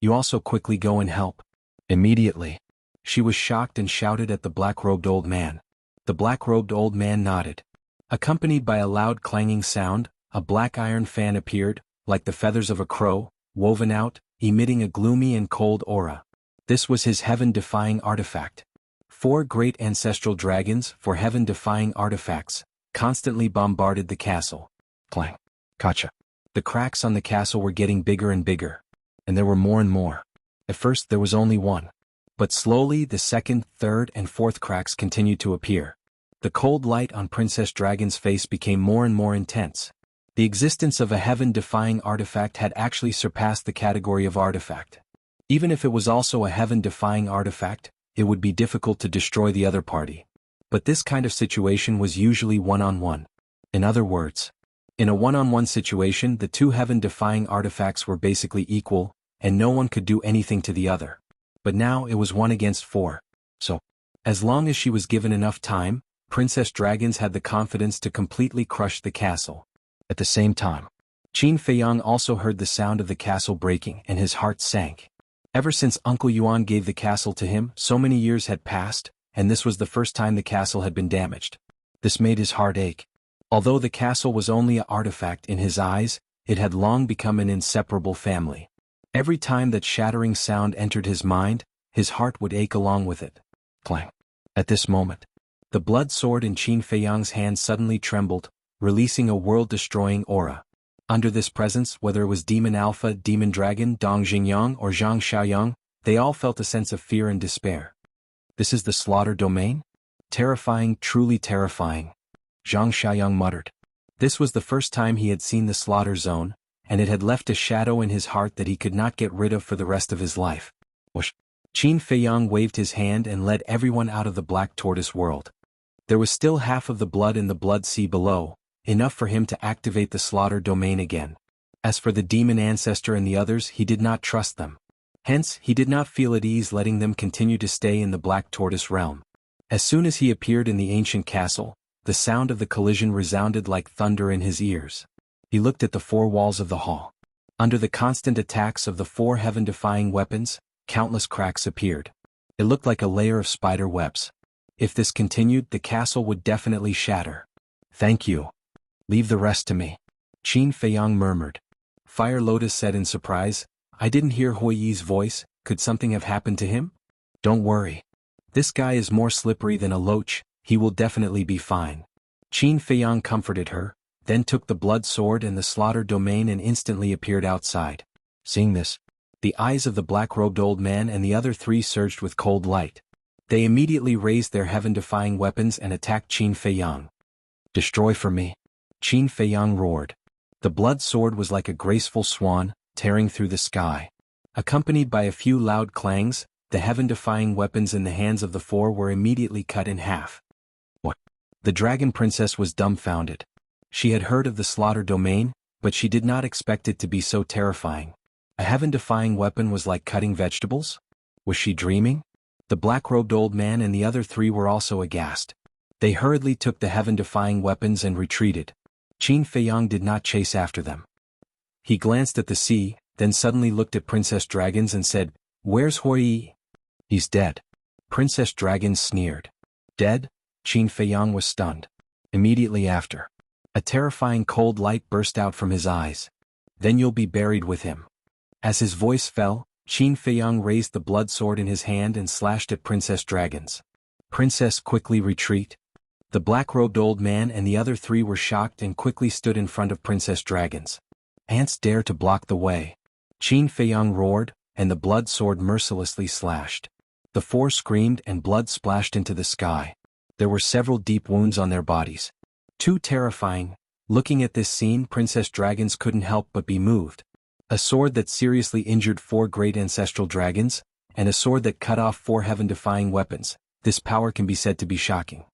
You also quickly go and help. Immediately. She was shocked and shouted at the black-robed old man. The black-robed old man nodded. Accompanied by a loud clanging sound, a black iron fan appeared, like the feathers of a crow, woven out, emitting a gloomy and cold aura. This was his heaven-defying artifact. 4 great ancestral dragons, for heaven-defying artifacts, constantly bombarded the castle. Clang. Gotcha. The cracks on the castle were getting bigger and bigger. And there were more and more. At first there was only one. But slowly the second, third, and fourth cracks continued to appear. The cold light on Princess Dragon's face became more and more intense. The existence of a heaven-defying artifact had actually surpassed the category of artifact. Even if it was also a heaven-defying artifact, it would be difficult to destroy the other party. But this kind of situation was usually one-on-one. In other words, in a one-on-one situation, the two heaven-defying artifacts were basically equal, and no one could do anything to the other. But now it was 1 against 4. So, as long as she was given enough time, Princess Dragons had the confidence to completely crush the castle. At the same time, Qin Feiyang also heard the sound of the castle breaking and his heart sank. Ever since Uncle Yuan gave the castle to him, so many years had passed, and this was the first time the castle had been damaged. This made his heart ache. Although the castle was only an artifact in his eyes, it had long become an inseparable family. Every time that shattering sound entered his mind, his heart would ache along with it. Clang. At this moment, the blood sword in Qin Feiyang's hand suddenly trembled, releasing a world-destroying aura. Under this presence, whether it was Demon Alpha, Demon Dragon, Dong Jingyang, or Zhang Xiaoyang, they all felt a sense of fear and despair. This is the slaughter domain? Terrifying, truly terrifying. Zhang Xiaoyang muttered. This was the first time he had seen the slaughter zone, and it had left a shadow in his heart that he could not get rid of for the rest of his life. Whoosh! Qin Feiyang waved his hand and led everyone out of the Black Tortoise world. There was still half of the blood in the blood sea below, enough for him to activate the slaughter domain again. As for the demon ancestor and the others, he did not trust them. Hence, he did not feel at ease letting them continue to stay in the Black Tortoise realm. As soon as he appeared in the ancient castle, the sound of the collision resounded like thunder in his ears. He looked at the 4 walls of the hall. Under the constant attacks of the 4 heaven-defying weapons, countless cracks appeared. It looked like a layer of spider webs. If this continued, the castle would definitely shatter. Thank you. Leave the rest to me. Qin Feiyang murmured. Fire Lotus said in surprise, I didn't hear Huiyi's voice, could something have happened to him? Don't worry. This guy is more slippery than a loach, he will definitely be fine. Qin Feiyang comforted her, then took the blood sword and the slaughter domain and instantly appeared outside. Seeing this, the eyes of the black-robed old man and the other 3 surged with cold light. They immediately raised their heaven-defying weapons and attacked Qin Feiyang. Destroy for me. Qin Feiyang roared. The blood sword was like a graceful swan, tearing through the sky. Accompanied by a few loud clangs, the heaven-defying weapons in the hands of the four were immediately cut in half. What? The dragon princess was dumbfounded. She had heard of the slaughter domain, but she did not expect it to be so terrifying. A heaven-defying weapon was like cutting vegetables? Was she dreaming? The black-robed old man and the other three were also aghast. They hurriedly took the heaven-defying weapons and retreated. Qin Feiyang did not chase after them. He glanced at the sea, then suddenly looked at Princess Dragons and said, "Where's Huiyi?" "He's dead." Princess Dragons sneered. "Dead?" Qin Feiyang was stunned. Immediately after, a terrifying cold light burst out from his eyes. "Then you'll be buried with him." As his voice fell, Qin Feiyang raised the blood sword in his hand and slashed at Princess Dragons. "Princess, quickly retreat." The black-robed old man and the other three were shocked and quickly stood in front of Princess Dragons. "Ants dare to block the way." Qin Feiyang roared, and the blood sword mercilessly slashed. The four screamed and blood splashed into the sky. There were several deep wounds on their bodies. Too terrifying. Looking at this scene, Princess Dragons couldn't help but be moved. A sword that seriously injured four great ancestral dragons, and a sword that cut off four heaven-defying weapons. This power can be said to be shocking.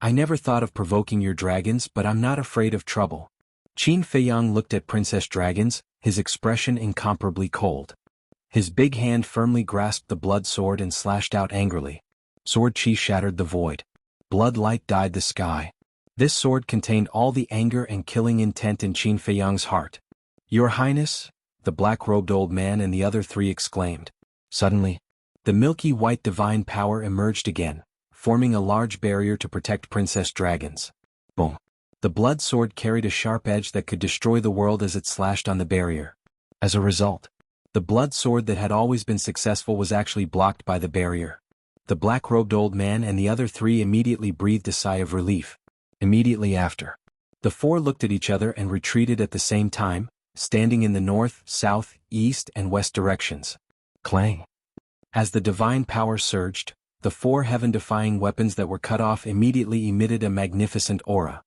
"I never thought of provoking your dragons, but I'm not afraid of trouble." Qin Feiyang looked at Princess Dragons, his expression incomparably cold. His big hand firmly grasped the blood sword and slashed out angrily. Sword chi shattered the void. Blood light dyed the sky. This sword contained all the anger and killing intent in Qin Feiyang's heart. "Your Highness," the black-robed old man and the other three exclaimed. Suddenly, the milky white divine power emerged again, forming a large barrier to protect Princess Dragons. Boom. The blood sword carried a sharp edge that could destroy the world as it slashed on the barrier. As a result, the blood sword that had always been successful was actually blocked by the barrier. The black-robed old man and the other three immediately breathed a sigh of relief. Immediately after, the four looked at each other and retreated at the same time, standing in the north, south, east, and west directions. Clang. As the divine power surged, the four heaven-defying weapons that were cut off immediately emitted a magnificent aura.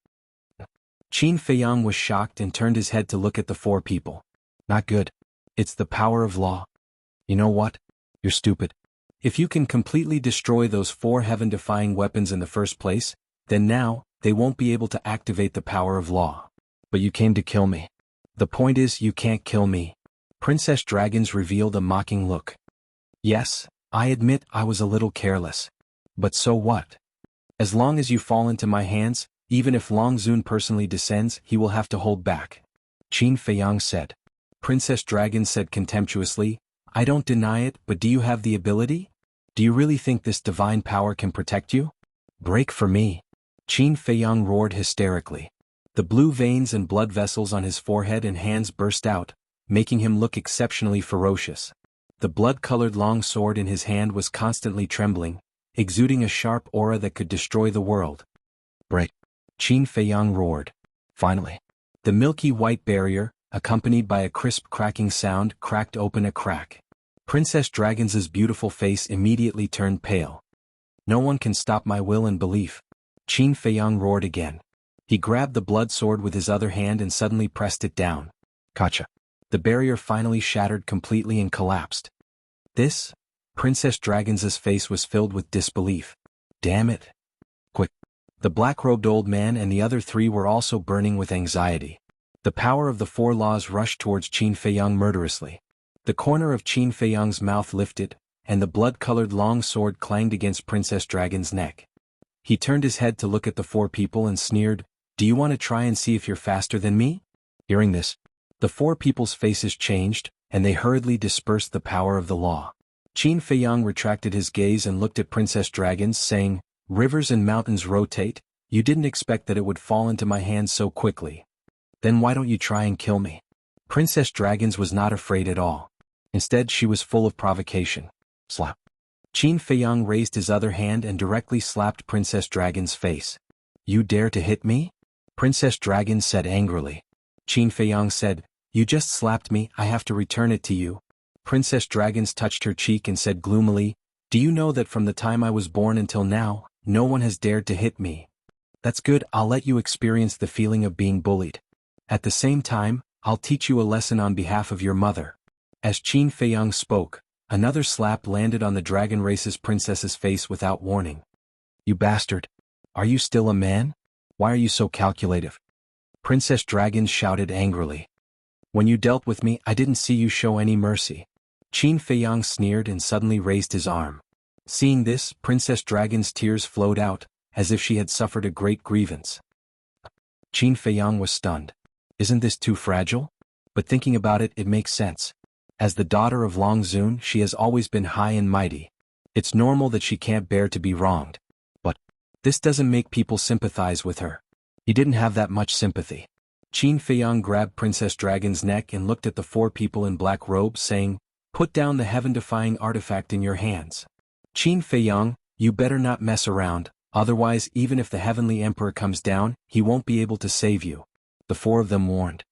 Qin Feiyang was shocked and turned his head to look at the four people. "Not good. It's the power of law." "You know what? You're stupid. If you can completely destroy those four heaven-defying weapons in the first place, then now, they won't be able to activate the power of law. But you came to kill me. The point is, you can't kill me." Princess Dragons revealed a mocking look. "Yes, I admit I was a little careless. But so what? As long as you fall into my hands, even if Long Zun personally descends, he will have to hold back," Qin Feiyang said. Princess Dragon said contemptuously, "I don't deny it, but do you have the ability? Do you really think this divine power can protect you?" "Break for me," Qin Feiyang roared hysterically. The blue veins and blood vessels on his forehead and hands burst out, making him look exceptionally ferocious. The blood-colored long sword in his hand was constantly trembling, exuding a sharp aura that could destroy the world. "Break," Qin Feiyang roared. Finally, the milky white barrier, accompanied by a crisp cracking sound, cracked open a crack. Princess Dragons's beautiful face immediately turned pale. "No one can stop my will and belief," Qin Feiyang roared again. He grabbed the blood sword with his other hand and suddenly pressed it down. Gotcha. The barrier finally shattered completely and collapsed. "This?" Princess Dragons's face was filled with disbelief. "Damn it. Quick." The black-robed old man and the other three were also burning with anxiety. The power of the four laws rushed towards Qin Feiyang murderously. The corner of Qin Feiyang's mouth lifted, and the blood-colored long sword clanged against Princess Dragon's neck. He turned his head to look at the four people and sneered, "Do you want to try and see if you're faster than me?" Hearing this, the four people's faces changed, and they hurriedly dispersed the power of the law. Qin Feiyang retracted his gaze and looked at Princess Dragons, saying, "Rivers and mountains rotate, you didn't expect that it would fall into my hands so quickly. Then why don't you try and kill me?" Princess Dragons was not afraid at all. Instead, she was full of provocation. Slap. Qin Feiyang raised his other hand and directly slapped Princess Dragon's face. "You dare to hit me?" Princess Dragon said angrily. Qin Feiyang said, "You just slapped me, I have to return it to you." Princess Dragons touched her cheek and said gloomily, "Do you know that from the time I was born until now, no one has dared to hit me? That's good, I'll let you experience the feeling of being bullied." At the same time, I'll teach you a lesson on behalf of your mother. As Qin Feiyang spoke, another slap landed on the dragon race's princess's face without warning. You bastard! Are you still a man? Why are you so calculative? Princess Dragon shouted angrily. When you dealt with me, I didn't see you show any mercy. Qin Feiyang sneered and suddenly raised his arm. Seeing this, Princess Dragon's tears flowed out, as if she had suffered a great grievance. Qin Feiyang was stunned. Isn't this too fragile? But thinking about it, it makes sense. As the daughter of Long Zun, she has always been high and mighty. It's normal that she can't bear to be wronged. But this doesn't make people sympathize with her. He didn't have that much sympathy. Qin Feiyang grabbed Princess Dragon's neck and looked at the 4 people in black robes, saying, "Put down the heaven-defying artifact in your hands. Qin Feiyang, you better not mess around, otherwise even if the Heavenly Emperor comes down, he won't be able to save you." The 4 of them warned.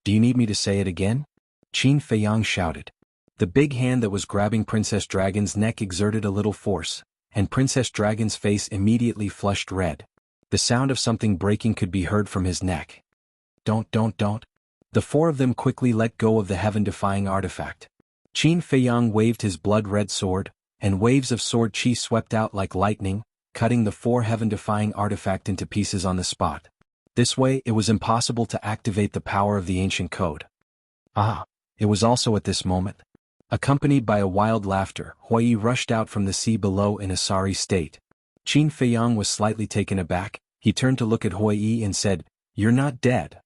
Do you need me to say it again? Qin Feiyang shouted. The big hand that was grabbing Princess Dragon's neck exerted a little force, and Princess Dragon's face immediately flushed red. The sound of something breaking could be heard from his neck. Don't. The 4 of them quickly let go of the heaven-defying artifact. Qin Feiyang waved his blood-red sword, and waves of sword chi swept out like lightning, cutting the 4 heaven-defying artifact into pieces on the spot. This way, it was impossible to activate the power of the ancient code. It was also at this moment. Accompanied by a wild laughter, Huai rushed out from the sea below in a sorry state. Qin Feiyang was slightly taken aback. He turned to look at Huai and said, "You're not dead."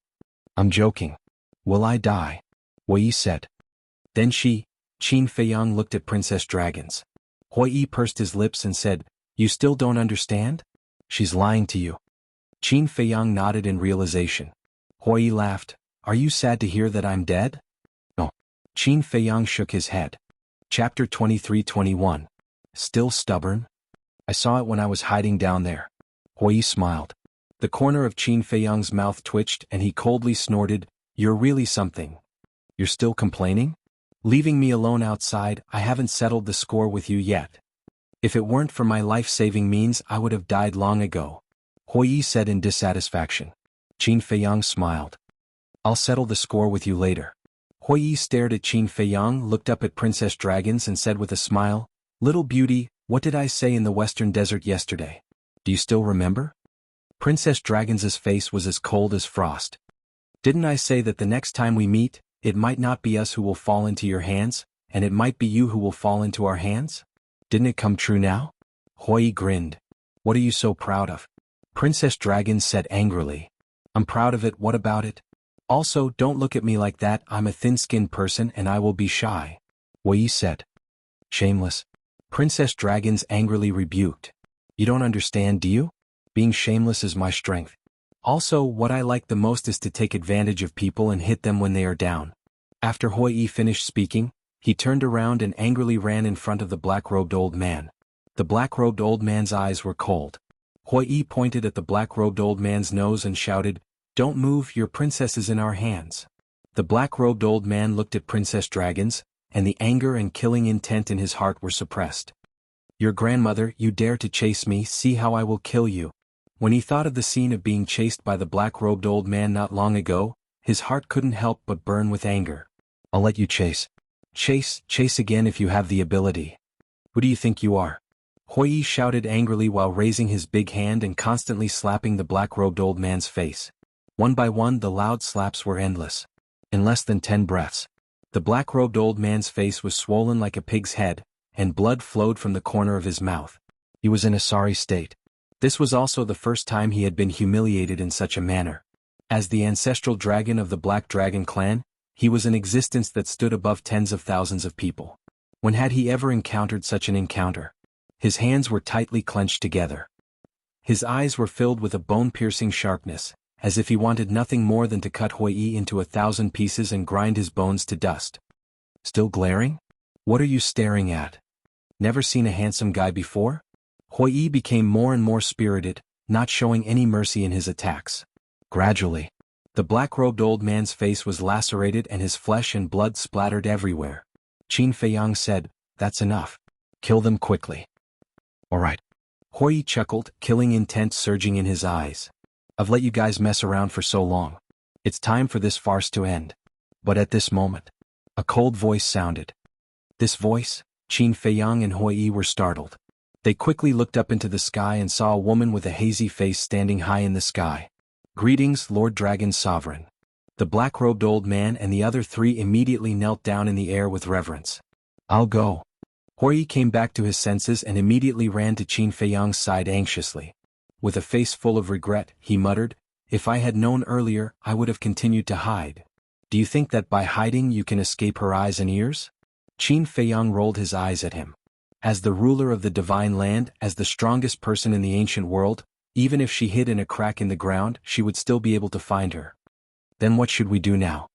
"I'm joking. Will I die?" Huai said. Then Qin Feiyang looked at Princess Dragons. Huai pursed his lips and said, "You still don't understand? She's lying to you." Qin Feiyang nodded in realization. Huai laughed. "Are you sad to hear that I'm dead?" "No." Qin Feiyang shook his head. Chapter 23-21. Still stubborn? I saw it when I was hiding down there. Huai smiled. The corner of Qin Feiyang's mouth twitched and he coldly snorted, "You're really something. You're still complaining? Leaving me alone outside, I haven't settled the score with you yet. If it weren't for my life-saving means, I would have died long ago," Huai said in dissatisfaction. Qin Feiyang smiled. "I'll settle the score with you later." Huai stared at Qin Feiyang, looked up at Princess Dragons and said with a smile, "Little beauty, what did I say in the western desert yesterday? Do you still remember?" Princess Dragons's face was as cold as frost. "Didn't I say that the next time we meet, it might not be us who will fall into your hands, and it might be you who will fall into our hands? Didn't it come true now?" Huai grinned. "What are you so proud of?" Princess Dragon said angrily. "I'm proud of it, what about it? Also, don't look at me like that, I'm a thin-skinned person and I will be shy," Huai said. "Shameless." Princess Dragons angrily rebuked. "You don't understand, do you? Being shameless is my strength. Also, what I like the most is to take advantage of people and hit them when they are down." After Huai finished speaking, he turned around and angrily ran in front of the black-robed old man. The black-robed old man's eyes were cold. Huai pointed at the black-robed old man's nose and shouted, "Don't move, your princess is in our hands." The black-robed old man looked at Princess Dragons, and the anger and killing intent in his heart were suppressed. "Your grandmother, you dare to chase me, see how I will kill you." When he thought of the scene of being chased by the black-robed old man not long ago, his heart couldn't help but burn with anger. "I'll let you chase. Chase again if you have the ability. Who do you think you are?" Huai shouted angrily while raising his big hand and constantly slapping the black-robed old man's face. One by one the loud slaps were endless. In less than 10 breaths, the black-robed old man's face was swollen like a pig's head, and blood flowed from the corner of his mouth. He was in a sorry state. This was also the first time he had been humiliated in such a manner. As the ancestral dragon of the Black Dragon clan, he was an existence that stood above tens of thousands of people. When had he ever encountered such an encounter? His hands were tightly clenched together. His eyes were filled with a bone-piercing sharpness, as if he wanted nothing more than to cut Huai into 1,000 pieces and grind his bones to dust. "Still glaring? What are you staring at? Never seen a handsome guy before?" Huai became more and more spirited, not showing any mercy in his attacks. Gradually, the black-robed old man's face was lacerated and his flesh and blood splattered everywhere. Qin Feiyang said, "That's enough. Kill them quickly." "All right." Huai chuckled, killing intent surging in his eyes. "I've let you guys mess around for so long. It's time for this farce to end. But at this moment, a cold voice sounded. This voice, Qin Feiyang and Hui Yi were startled. They quickly looked up into the sky and saw a woman with a hazy face standing high in the sky. "Greetings, Lord Dragon Sovereign." The black-robed old man and the other three immediately knelt down in the air with reverence. "I'll go." Hui Yi came back to his senses and immediately ran to Qin Feiyang's side anxiously. With a face full of regret, he muttered, "If I had known earlier, I would have continued to hide." "Do you think that by hiding you can escape her eyes and ears?" Qin Feiyang rolled his eyes at him. As the ruler of the divine land, as the strongest person in the ancient world, even if she hid in a crack in the ground, she would still be able to find her. "Then what should we do now?"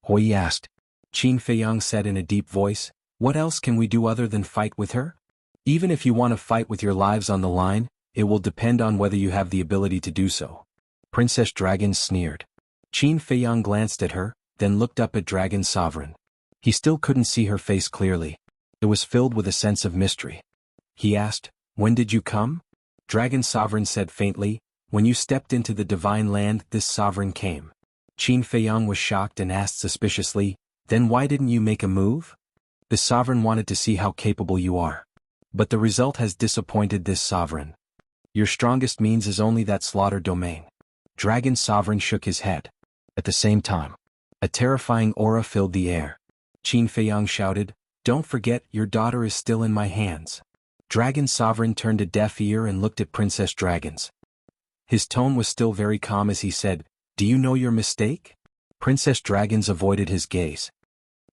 Hui Yi asked. Qin Feiyang said in a deep voice, "What else can we do other than fight with her? Even if you want to fight with your lives on the line, it will depend on whether you have the ability to do so." Princess Dragon sneered. Qin Feiyang glanced at her, then looked up at Dragon Sovereign. He still couldn't see her face clearly. It was filled with a sense of mystery. He asked, "When did you come?" Dragon Sovereign said faintly, "When you stepped into the divine land, this sovereign came." Qin Feiyang was shocked and asked suspiciously, "Then why didn't you make a move?" "The sovereign wanted to see how capable you are. But the result has disappointed this sovereign. Your strongest means is only that slaughter domain." Dragon Sovereign shook his head. At the same time, a terrifying aura filled the air. Qin Feiyang shouted, "Don't forget, your daughter is still in my hands." Dragon Sovereign turned a deaf ear and looked at Princess Dragons. His tone was still very calm as he said, "Do you know your mistake?" Princess Dragons avoided his gaze.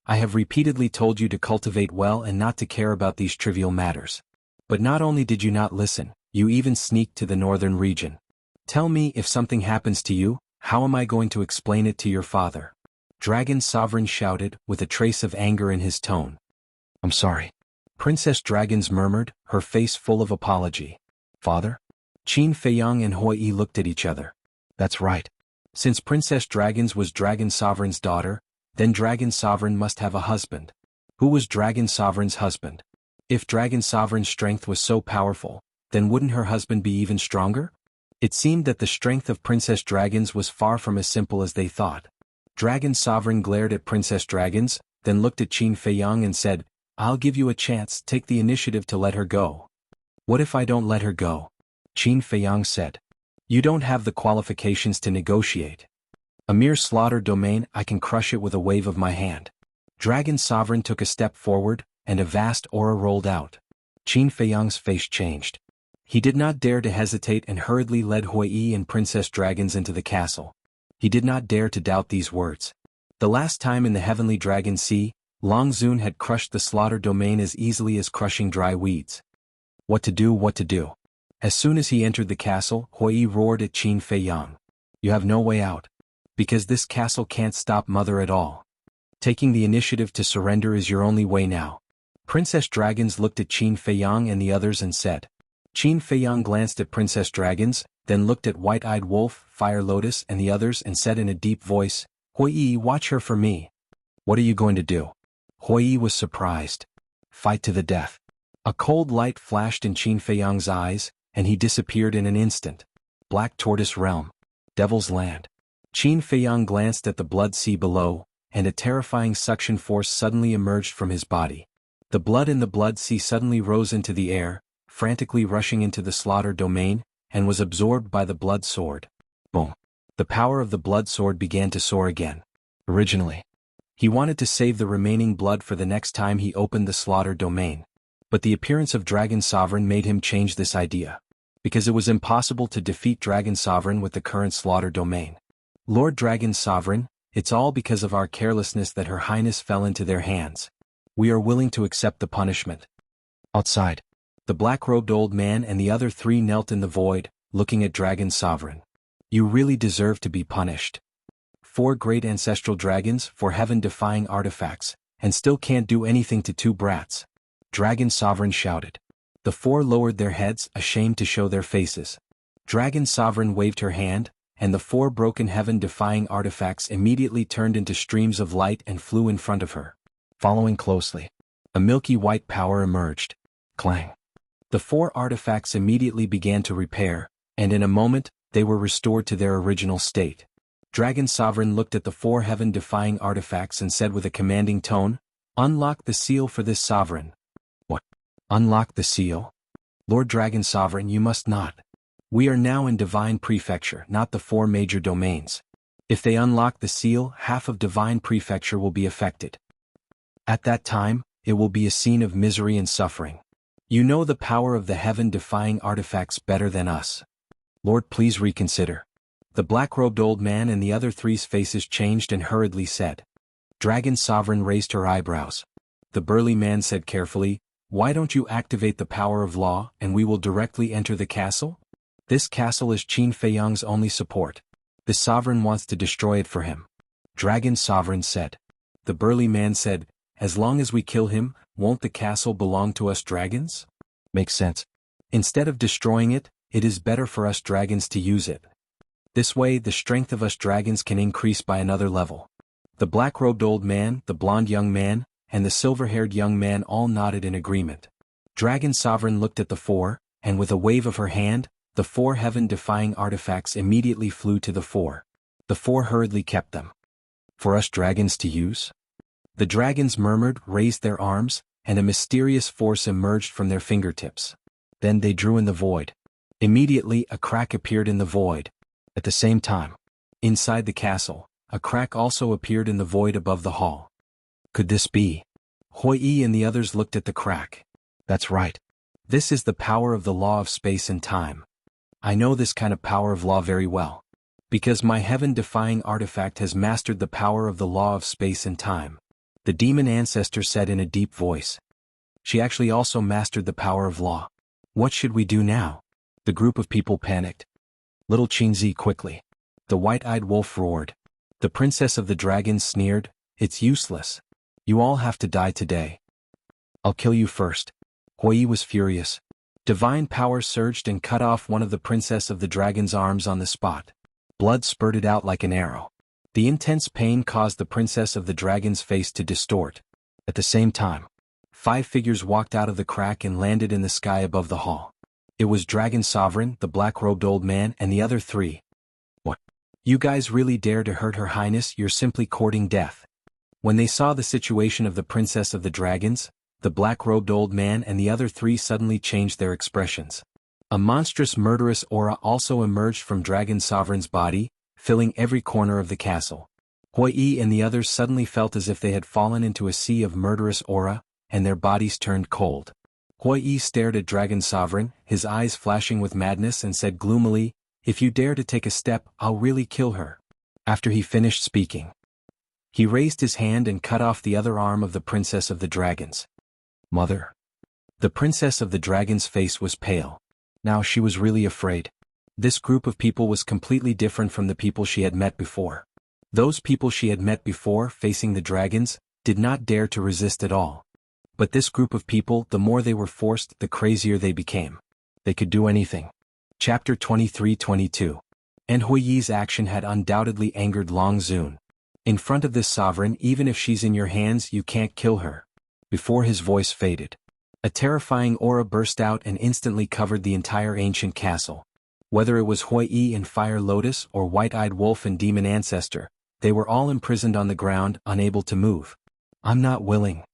"I have repeatedly told you to cultivate well and not to care about these trivial matters. But not only did you not listen, you even sneaked to the northern region. Tell me, if something happens to you, how am I going to explain it to your father?" Dragon Sovereign shouted, with a trace of anger in his tone. "I'm sorry." Princess Dragons murmured, her face full of apology. "Father?" Qin Feiyang and Hui Yi looked at each other. That's right. Since Princess Dragons was Dragon Sovereign's daughter, then Dragon Sovereign must have a husband. Who was Dragon Sovereign's husband? If Dragon Sovereign's strength was so powerful, then wouldn't her husband be even stronger? It seemed that the strength of Princess Dragons was far from as simple as they thought. Dragon Sovereign glared at Princess Dragons, then looked at Qin Feiyang and said, "I'll give you a chance, take the initiative to let her go." "What if I don't let her go?" Qin Feiyang said. "You don't have the qualifications to negotiate. A mere slaughter domain, I can crush it with a wave of my hand." Dragon Sovereign took a step forward, and a vast aura rolled out. Qin Feiyang's face changed. He did not dare to hesitate and hurriedly led Hui Yi and Princess Dragons into the castle. He did not dare to doubt these words. The last time in the Heavenly Dragon Sea, Long Zun had crushed the slaughter domain as easily as crushing dry weeds. What to do, what to do? As soon as he entered the castle, Hui Yi roared at Qin Feiyang. "You have no way out. Because this castle can't stop Mother at all. Taking the initiative to surrender is your only way now." Princess Dragons looked at Qin Feiyang and the others and said. Qin Feiyang glanced at Princess Dragons, then looked at White-Eyed Wolf, Fire Lotus and the others and said in a deep voice, "Hui Yi, watch her for me." "What are you going to do?" Hui Yi was surprised. "Fight to the death." A cold light flashed in Qin Feiyang's eyes, and he disappeared in an instant. Black Tortoise Realm. Devil's Land. Qin Feiyang glanced at the blood sea below, and a terrifying suction force suddenly emerged from his body. The blood in the blood sea suddenly rose into the air, frantically rushing into the slaughter domain, and was absorbed by the blood sword. Boom. The power of the blood sword began to soar again. Originally, he wanted to save the remaining blood for the next time he opened the slaughter domain. But the appearance of Dragon Sovereign made him change this idea. Because it was impossible to defeat Dragon Sovereign with the current slaughter domain. "Lord Dragon Sovereign, it's all because of our carelessness that Her Highness fell into their hands. We are willing to accept the punishment." Outside, the black-robed old man and the other three knelt in the void, looking at Dragon Sovereign. "You really deserve to be punished. 4 great ancestral dragons for heaven-defying artifacts, and still can't do anything to 2 brats." Dragon Sovereign shouted. The 4 lowered their heads, ashamed to show their faces. Dragon Sovereign waved her hand, and the 4 broken heaven-defying artifacts immediately turned into streams of light and flew in front of her. Following closely, a milky white power emerged. Clang. The 4 artifacts immediately began to repair, and in a moment, they were restored to their original state. Dragon Sovereign looked at the 4 heaven-defying artifacts and said with a commanding tone, "Unlock the seal for this sovereign." "What? Unlock the seal? Lord Dragon Sovereign, you must not. We are now in Divine Prefecture, not the 4 major domains. If they unlock the seal, half of Divine Prefecture will be affected. At that time, it will be a scene of misery and suffering. You know the power of the heaven-defying artifacts better than us. Lord, please reconsider." The black-robed old man and the other 3's faces changed and hurriedly said. Dragon Sovereign raised her eyebrows. The burly man said carefully, "Why don't you activate the power of law and we will directly enter the castle? This castle is Qin Feiyang's only support. The sovereign wants to destroy it for him." Dragon Sovereign said. The burly man said, "As long as we kill him, won't the castle belong to us dragons?" "Makes sense. Instead of destroying it, it is better for us dragons to use it. This way the strength of us dragons can increase by another level." The black-robed old man, the blonde young man, and the silver-haired young man all nodded in agreement. Dragon Sovereign looked at the 4, and with a wave of her hand, the 4 heaven-defying artifacts immediately flew to the 4. The 4 hurriedly kept them. "For us dragons to use?" The dragons murmured, raised their arms, and a mysterious force emerged from their fingertips. Then they drew in the void. Immediately a crack appeared in the void. At the same time, inside the castle, a crack also appeared in the void above the hall. Could this be? Hui Yi and the others looked at the crack. That's right. This is the power of the law of space and time. I know this kind of power of law very well. Because my heaven-defying artifact has mastered the power of the law of space and time. The demon ancestor said in a deep voice. She actually also mastered the power of law. What should we do now? The group of people panicked. Little Qinzi quickly. The white-eyed wolf roared. The princess of the dragons sneered, "It's useless. You all have to die today. I'll kill you first." Hui was furious. Divine power surged and cut off one of the princess of the dragon's arms on the spot. Blood spurted out like an arrow. The intense pain caused the princess of the dragon's face to distort. At the same time, 5 figures walked out of the crack and landed in the sky above the hall. It was Dragon Sovereign, the black-robed old man, and the other 3. "What? You guys really dare to hurt Her Highness? You're simply courting death." When they saw the situation of the princess of the dragons, the black-robed old man and the other 3 suddenly changed their expressions. A monstrous murderous aura also emerged from Dragon Sovereign's body, filling every corner of the castle. Hui Yi and the others suddenly felt as if they had fallen into a sea of murderous aura, and their bodies turned cold. Hui Yi stared at Dragon Sovereign, his eyes flashing with madness, and said gloomily, "If you dare to take a step, I'll really kill her." After he finished speaking, he raised his hand and cut off the other arm of the princess of the dragons. "Mother." The princess of the dragons' face was pale. Now she was really afraid. This group of people was completely different from the people she had met before. Those people she had met before, facing the dragons, did not dare to resist at all. But this group of people, the more they were forced, the crazier they became. They could do anything. Chapter 23-22. And Hui Yi's action had undoubtedly angered Long Zun. In front of this sovereign, even if she's in your hands, you can't kill her. Before his voice faded, a terrifying aura burst out and instantly covered the entire ancient castle. Whether it was Hui Yi and Fire Lotus or White-Eyed Wolf and Demon Ancestor, they were all imprisoned on the ground, unable to move. "I'm not willing."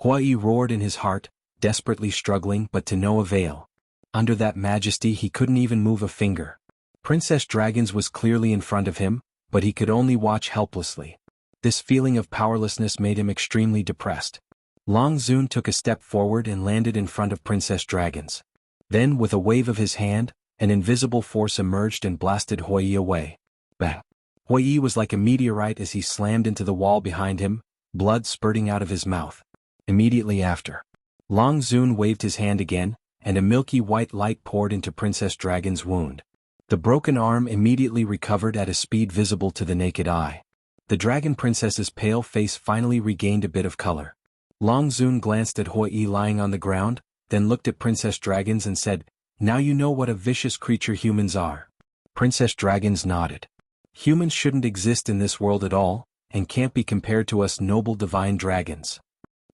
Hui Yi roared in his heart, desperately struggling but to no avail. Under that majesty he couldn't even move a finger. Princess Dragons was clearly in front of him, but he could only watch helplessly. This feeling of powerlessness made him extremely depressed. Long Zun took a step forward and landed in front of Princess Dragons. Then, with a wave of his hand, an invisible force emerged and blasted Hui Yi away. Bang! Hui Yi was like a meteorite as he slammed into the wall behind him, blood spurting out of his mouth. Immediately after, Long Zun waved his hand again, and a milky white light poured into Princess Dragon's wound. The broken arm immediately recovered at a speed visible to the naked eye. The Dragon Princess's pale face finally regained a bit of color. Long Zun glanced at Hui Yi lying on the ground, then looked at Princess Dragons and said, "Now you know what a vicious creature humans are." Princess Dragons nodded. "Humans shouldn't exist in this world at all, and can't be compared to us noble divine dragons.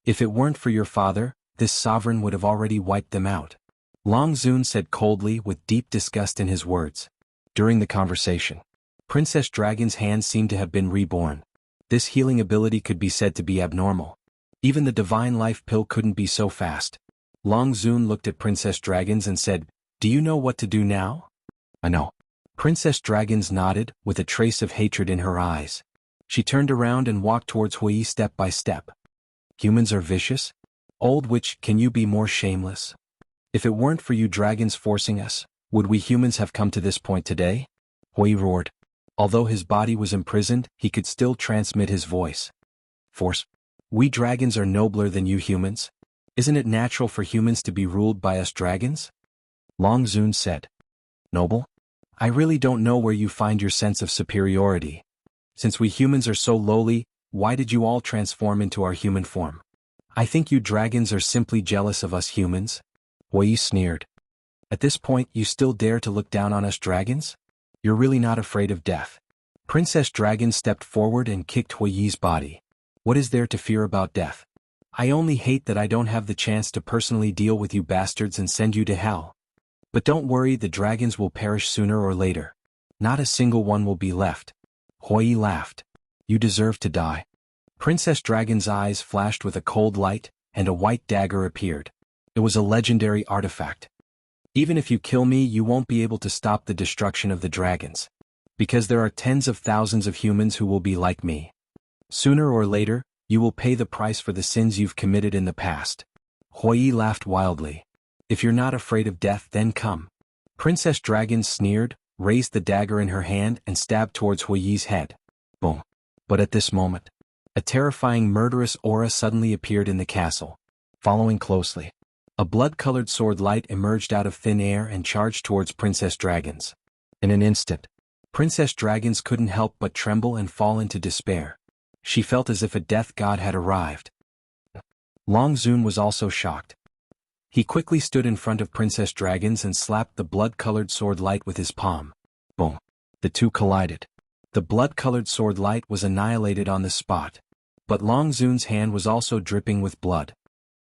If it weren't for your father, this sovereign would have already wiped them out." Long Zun said coldly with deep disgust in his words. During the conversation, Princess Dragon's hands seemed to have been reborn. This healing ability could be said to be abnormal. Even the divine life pill couldn't be so fast. Long Zun looked at Princess Dragons and said, "Do you know what to do now?" "I know." Princess Dragons nodded, with a trace of hatred in her eyes. She turned around and walked towards Hui step by step. "Humans are vicious? Old witch, can you be more shameless? If it weren't for you dragons forcing us, would we humans have come to this point today?" Hui roared. Although his body was imprisoned, he could still transmit his voice. "Force? We dragons are nobler than you humans. Isn't it natural for humans to be ruled by us dragons?" Long Zun said. "Noble? I really don't know where you find your sense of superiority. Since we humans are so lowly, why did you all transform into our human form? I think you dragons are simply jealous of us humans." Hui sneered. "At this point you still dare to look down on us dragons? You're really not afraid of death." Princess Dragon stepped forward and kicked Hui's body. "What is there to fear about death? I only hate that I don't have the chance to personally deal with you bastards and send you to hell. But don't worry, the dragons will perish sooner or later. Not a single one will be left." Hui laughed. "You deserve to die." Princess Dragon's eyes flashed with a cold light, and a white dagger appeared. It was a legendary artifact. "Even if you kill me, you won't be able to stop the destruction of the dragons. Because there are tens of thousands of humans who will be like me. Sooner or later, you will pay the price for the sins you've committed in the past." Hui laughed wildly. "If you're not afraid of death, then come." Princess Dragon sneered, raised the dagger in her hand and stabbed towards Hui's head. Boom. But at this moment, a terrifying murderous aura suddenly appeared in the castle. Following closely, a blood-colored sword light emerged out of thin air and charged towards Princess Dragons. In an instant, Princess Dragons couldn't help but tremble and fall into despair. She felt as if a death god had arrived. Long Zun was also shocked. He quickly stood in front of Princess Dragons and slapped the blood-colored sword light with his palm. Boom. The two collided. The blood-colored sword light was annihilated on the spot. But Long Zun's hand was also dripping with blood.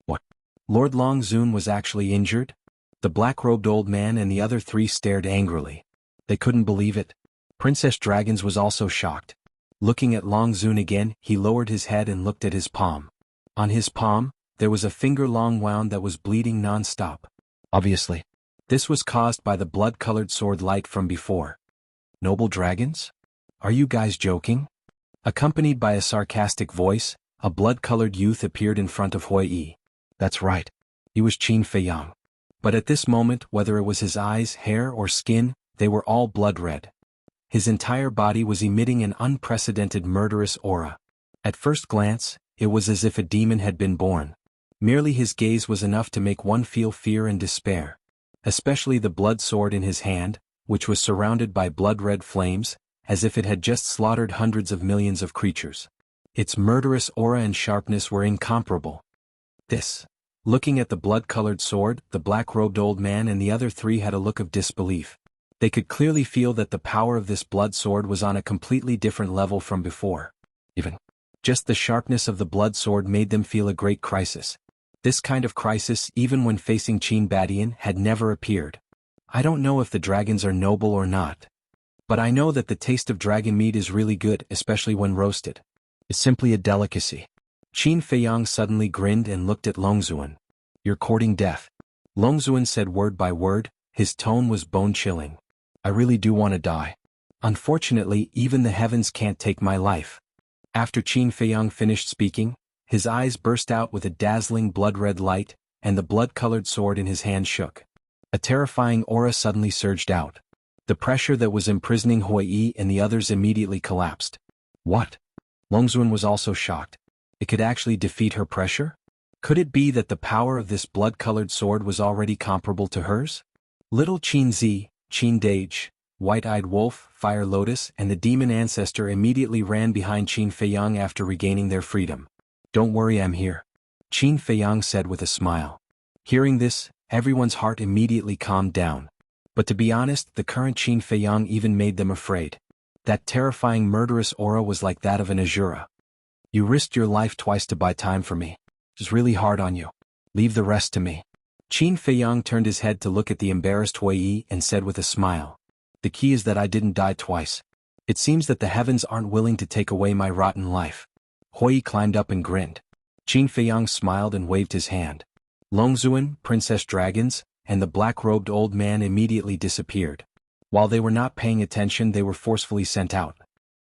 What? Lord Long Zun was actually injured? The black-robed old man and the other three stared angrily. They couldn't believe it. Princess Dragons was also shocked. Looking at Long Zun again, he lowered his head and looked at his palm. On his palm, there was a finger-long wound that was bleeding non-stop. Obviously, this was caused by the blood-colored sword light from before. "Noble dragons? Are you guys joking?" Accompanied by a sarcastic voice, a blood-colored youth appeared in front of Hui. That's right. He was Qin Feiyang. But at this moment, whether it was his eyes, hair, or skin, they were all blood-red. His entire body was emitting an unprecedented murderous aura. At first glance, it was as if a demon had been born. Merely his gaze was enough to make one feel fear and despair. Especially the blood sword in his hand, which was surrounded by blood-red flames, as if it had just slaughtered hundreds of millions of creatures. Its murderous aura and sharpness were incomparable. Looking at the blood-colored sword, the black-robed old man and the other three had a look of disbelief. They could clearly feel that the power of this blood sword was on a completely different level from before. Even just the sharpness of the blood sword made them feel a great crisis. This kind of crisis, even when facing Qin Badian, had never appeared. "I don't know if the dragons are noble or not. But I know that the taste of dragon meat is really good, especially when roasted. It's simply a delicacy." Qin Feiyang suddenly grinned and looked at Long Zun. "You're courting death." Long Zun said word by word, his tone was bone-chilling. "I really do want to die. Unfortunately, even the heavens can't take my life." After Qin Feiyang finished speaking, his eyes burst out with a dazzling blood-red light, and the blood-colored sword in his hand shook. A terrifying aura suddenly surged out. The pressure that was imprisoning Hui and the others immediately collapsed. What? Long Zun was also shocked. It could actually defeat her pressure? Could it be that the power of this blood-colored sword was already comparable to hers? Little Qin Zi, Qin Dage, White-Eyed Wolf, Fire Lotus, and the demon ancestor immediately ran behind Qin Feiyang after regaining their freedom. "Don't worry, I'm here," Qin Feiyang said with a smile. Hearing this, everyone's heart immediately calmed down. But to be honest, the current Qin Feiyang even made them afraid. That terrifying murderous aura was like that of an Azura. "You risked your life twice to buy time for me. It's really hard on you. Leave the rest to me." Qin Feiyang turned his head to look at the embarrassed Hui and said with a smile, "The key is that I didn't die twice. It seems that the heavens aren't willing to take away my rotten life. Hui climbed up and grinned. Qin Feiyang smiled and waved his hand. Longzuan, Princess Dragons, and the black-robed old man immediately disappeared. While they were not paying attention, they were forcefully sent out.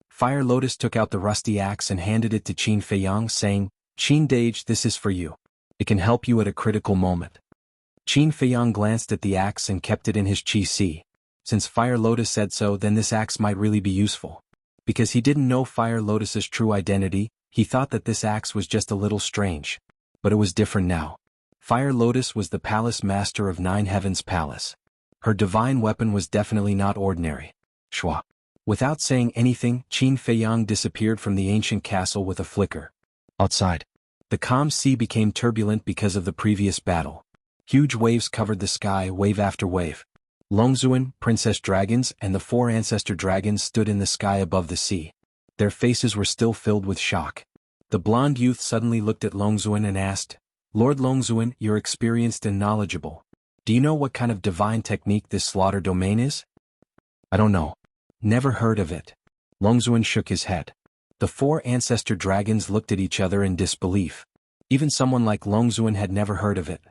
Fire Lotus took out the rusty axe and handed it to Qin Feiyang, saying, "Qin Dage, this is for you. It can help you at a critical moment." Qin Feiyang glanced at the axe and kept it in his qi. Since Fire Lotus said so, then this axe might really be useful. Because he didn't know Fire Lotus's true identity, he thought that this axe was just a little strange. But it was different now. Fire Lotus was the palace master of Nine Heavens Palace. Her divine weapon was definitely not ordinary. Shwa. Without saying anything, Qin Feiyang disappeared from the ancient castle with a flicker. Outside, the calm sea became turbulent because of the previous battle. Huge waves covered the sky, wave after wave. Longzuan, Princess Dragons, and the 4 ancestor dragons stood in the sky above the sea. Their faces were still filled with shock. The blonde youth suddenly looked at Longzuan and asked, "Lord Longzuan, you're experienced and knowledgeable. Do you know what kind of divine technique this slaughter domain is?" "I don't know. Never heard of it." Longzuan shook his head. The 4 ancestor dragons looked at each other in disbelief. Even someone like Longzuan had never heard of it.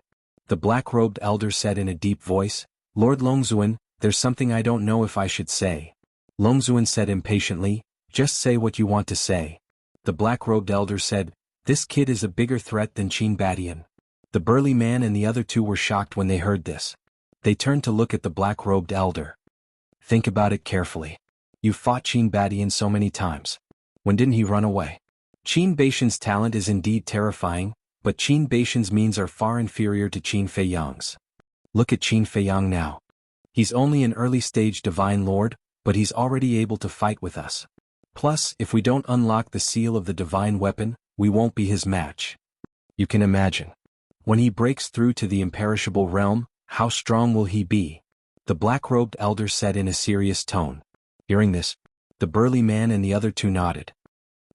The black-robed elder said in a deep voice, "Lord Longzuan, there's something I don't know if I should say." Longzuan said impatiently, "Just say what you want to say." The black-robed elder said, "This kid is a bigger threat than Qin Badian." The burly man and the other 2 were shocked when they heard this. They turned to look at the black-robed elder. "Think about it carefully. You fought Qin Badian so many times. When didn't he run away?" Qin Baishan's talent is indeed terrifying, but Qin Baishan's means are far inferior to Qin Feiyang's. Look at Qin Feiyang now. He's only an early-stage divine lord, but he's already able to fight with us. Plus, if we don't unlock the seal of the divine weapon, we won't be his match. You can imagine. When he breaks through to the imperishable realm, how strong will he be? The black-robed elder said in a serious tone. Hearing this, the burly man and the other 2 nodded.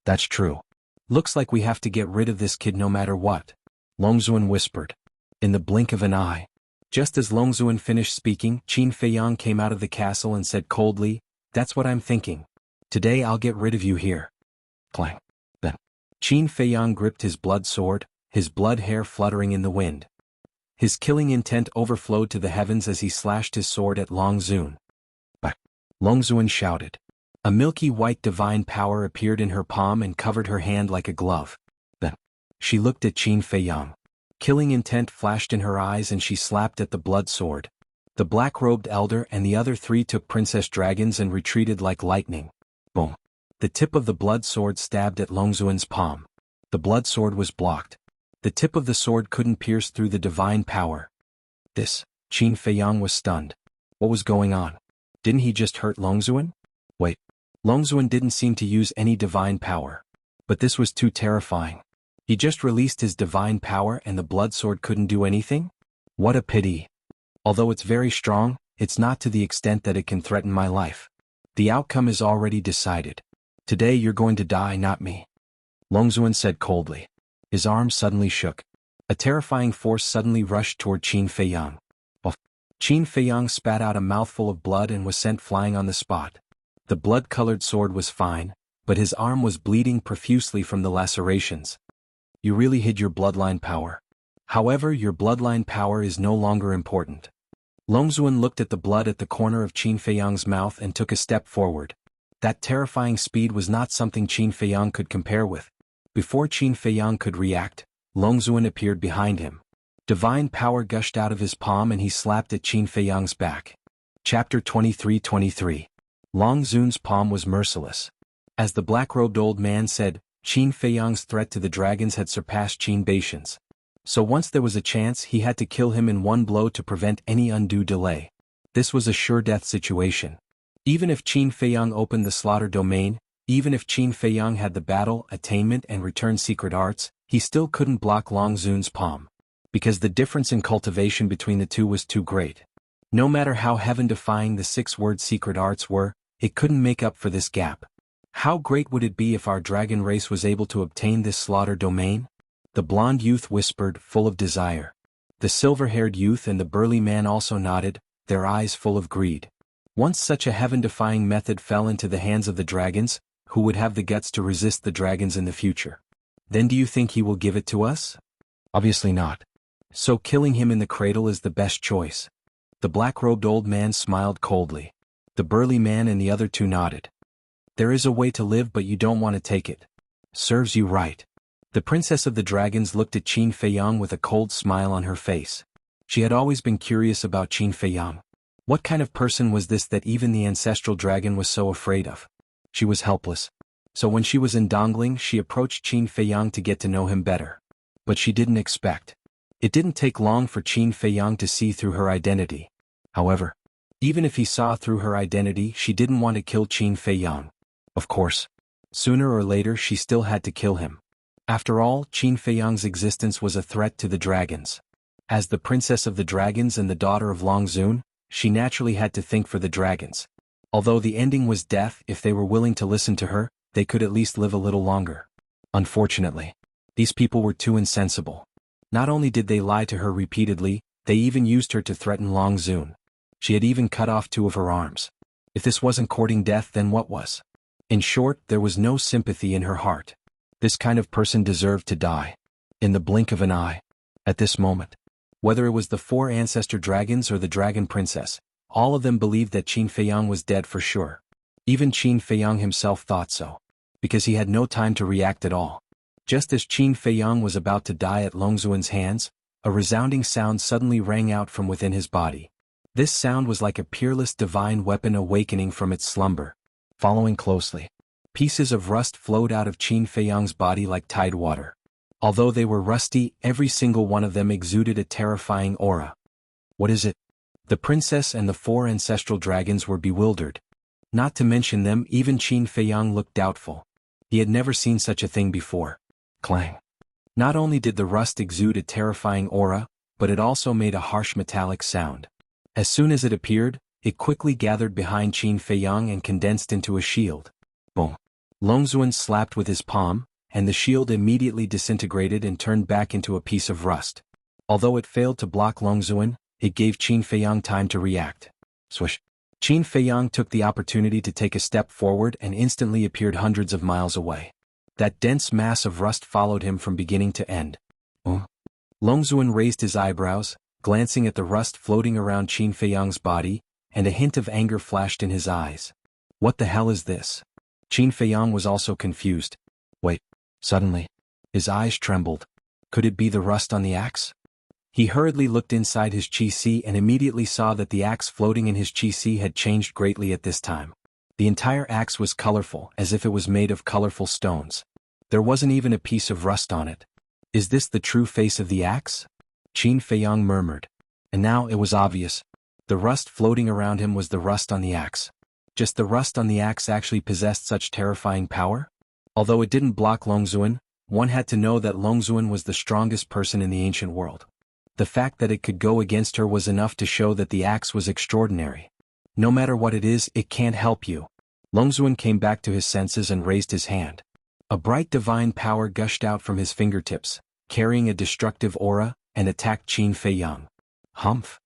"That's true. Looks like we have to get rid of this kid no matter what," Longzuan whispered. In the blink of an eye. Just as Longzuan finished speaking, Qin Feiyang came out of the castle and said coldly, "That's what I'm thinking. Today I'll get rid of you here." Clang. Then, Qin Feiyang gripped his blood sword, his blood hair fluttering in the wind. His killing intent overflowed to the heavens as he slashed his sword at Longzuan. "But," Longzuan shouted. A milky white divine power appeared in her palm and covered her hand like a glove. Then, she looked at Qin Feiyang. Killing intent flashed in her eyes and she slapped at the blood sword. The black-robed elder and the other 3 took Princess Dragons and retreated like lightning. Boom. The tip of the blood sword stabbed at Longzuan's palm. The blood sword was blocked. The tip of the sword couldn't pierce through the divine power. Qin Feiyang was stunned. What was going on? Didn't he just hurt Longzuan? Wait. Longzuan didn't seem to use any divine power. But this was too terrifying. He just released his divine power and the blood sword couldn't do anything? What a pity. Although it's very strong, it's not to the extent that it can threaten my life. The outcome is already decided. Today you're going to die, not me. Longzuan said coldly. His arms suddenly shook. A terrifying force suddenly rushed toward Qin Feiyang. Qin Feiyang spat out a mouthful of blood and was sent flying on the spot. The blood-colored sword was fine, but his arm was bleeding profusely from the lacerations. You really hid your bloodline power. However, your bloodline power is no longer important. Longzuan looked at the blood at the corner of Qin Feiyang's mouth and took a step forward. That terrifying speed was not something Qin Feiyang could compare with. Before Qin Feiyang could react, Longzuan appeared behind him. Divine power gushed out of his palm and he slapped at Qin Feiyang's back. Chapter 23:23. Longzuan's palm was merciless. As the black-robed old man said, Qin Feiyang's threat to the dragons had surpassed Qin Baishan's. So once there was a chance, he had to kill him in one blow to prevent any undue delay. This was a sure-death situation. Even if Qin Feiyang opened the slaughter domain, even if Qin Feiyang had the battle, attainment and return secret arts, he still couldn't block Longzuan's palm. Because the difference in cultivation between the 2 was too great. No matter how heaven-defying the 6-word secret arts were, it couldn't make up for this gap. How great would it be if our dragon race was able to obtain this slaughter domain? The blonde youth whispered, full of desire. The silver-haired youth and the burly man also nodded, their eyes full of greed. Once such a heaven-defying method fell into the hands of the dragons, who would have the guts to resist the dragons in the future? Then do you think he will give it to us? Obviously not. So killing him in the cradle is the best choice. The black-robed old man smiled coldly. The burly man and the other two nodded. There is a way to live, but you don't want to take it. Serves you right. The princess of the dragons looked at Qin Feiyang with a cold smile on her face. She had always been curious about Qin Feiyang. What kind of person was this that even the ancestral dragon was so afraid of? She was helpless. So when she was in Dongling, she approached Qin Feiyang to get to know him better. But she didn't expect. It didn't take long for Qin Feiyang to see through her identity. However, even if he saw through her identity, she didn't want to kill Qin Feiyang. Of course. Sooner or later she still had to kill him. After all, Qin Feiyang's existence was a threat to the dragons. As the princess of the dragons and the daughter of Long Zun, she naturally had to think for the dragons. Although the ending was death, if they were willing to listen to her, they could at least live a little longer. Unfortunately, these people were too insensible. Not only did they lie to her repeatedly, they even used her to threaten Long Zun. She had even cut off 2 of her arms. If this wasn't courting death, then what was? In short, there was no sympathy in her heart. This kind of person deserved to die. In the blink of an eye. At this moment. Whether it was the 4 ancestor dragons or the dragon princess, all of them believed that Qin Feiyang was dead for sure. Even Qin Feiyang himself thought so. Because he had no time to react at all. Just as Qin Feiyang was about to die at Longzuan's hands, a resounding sound suddenly rang out from within his body. This sound was like a peerless divine weapon awakening from its slumber. Following closely, pieces of rust flowed out of Qin Feiyang's body like tide water. Although they were rusty, every single one of them exuded a terrifying aura. What is it? The princess and the 4 ancestral dragons were bewildered. Not to mention them, even Qin Feiyang looked doubtful. He had never seen such a thing before. Clang. Not only did the rust exude a terrifying aura, but it also made a harsh metallic sound. As soon as it appeared, it quickly gathered behind Qin Feiyang and condensed into a shield. Boom. Longzuan slapped with his palm, and the shield immediately disintegrated and turned back into a piece of rust. Although it failed to block Longzuan, it gave Qin Feiyang time to react. Swish. Qin Feiyang took the opportunity to take a step forward and instantly appeared hundreds of miles away. That dense mass of rust followed him from beginning to end. Longzuan raised his eyebrows, glancing at the rust floating around Qin Feiyang's body, and a hint of anger flashed in his eyes. What the hell is this? Qin Feiyang was also confused. Wait. Suddenly, his eyes trembled. Could it be the rust on the axe? He hurriedly looked inside his qi and immediately saw that the axe floating in his qi had changed greatly at this time. The entire axe was colorful, as if it was made of colorful stones. There wasn't even a piece of rust on it. Is this the true face of the axe? Qin Feiyang murmured. And now it was obvious. The rust floating around him was the rust on the axe. Just the rust on the axe actually possessed such terrifying power? Although it didn't block Longzuan, one had to know that Longzuan was the strongest person in the ancient world. The fact that it could go against her was enough to show that the axe was extraordinary. No matter what it is, it can't help you. Longzuan came back to his senses and raised his hand. A bright divine power gushed out from his fingertips, carrying a destructive aura, and attacked Qin Feiyang. Humph!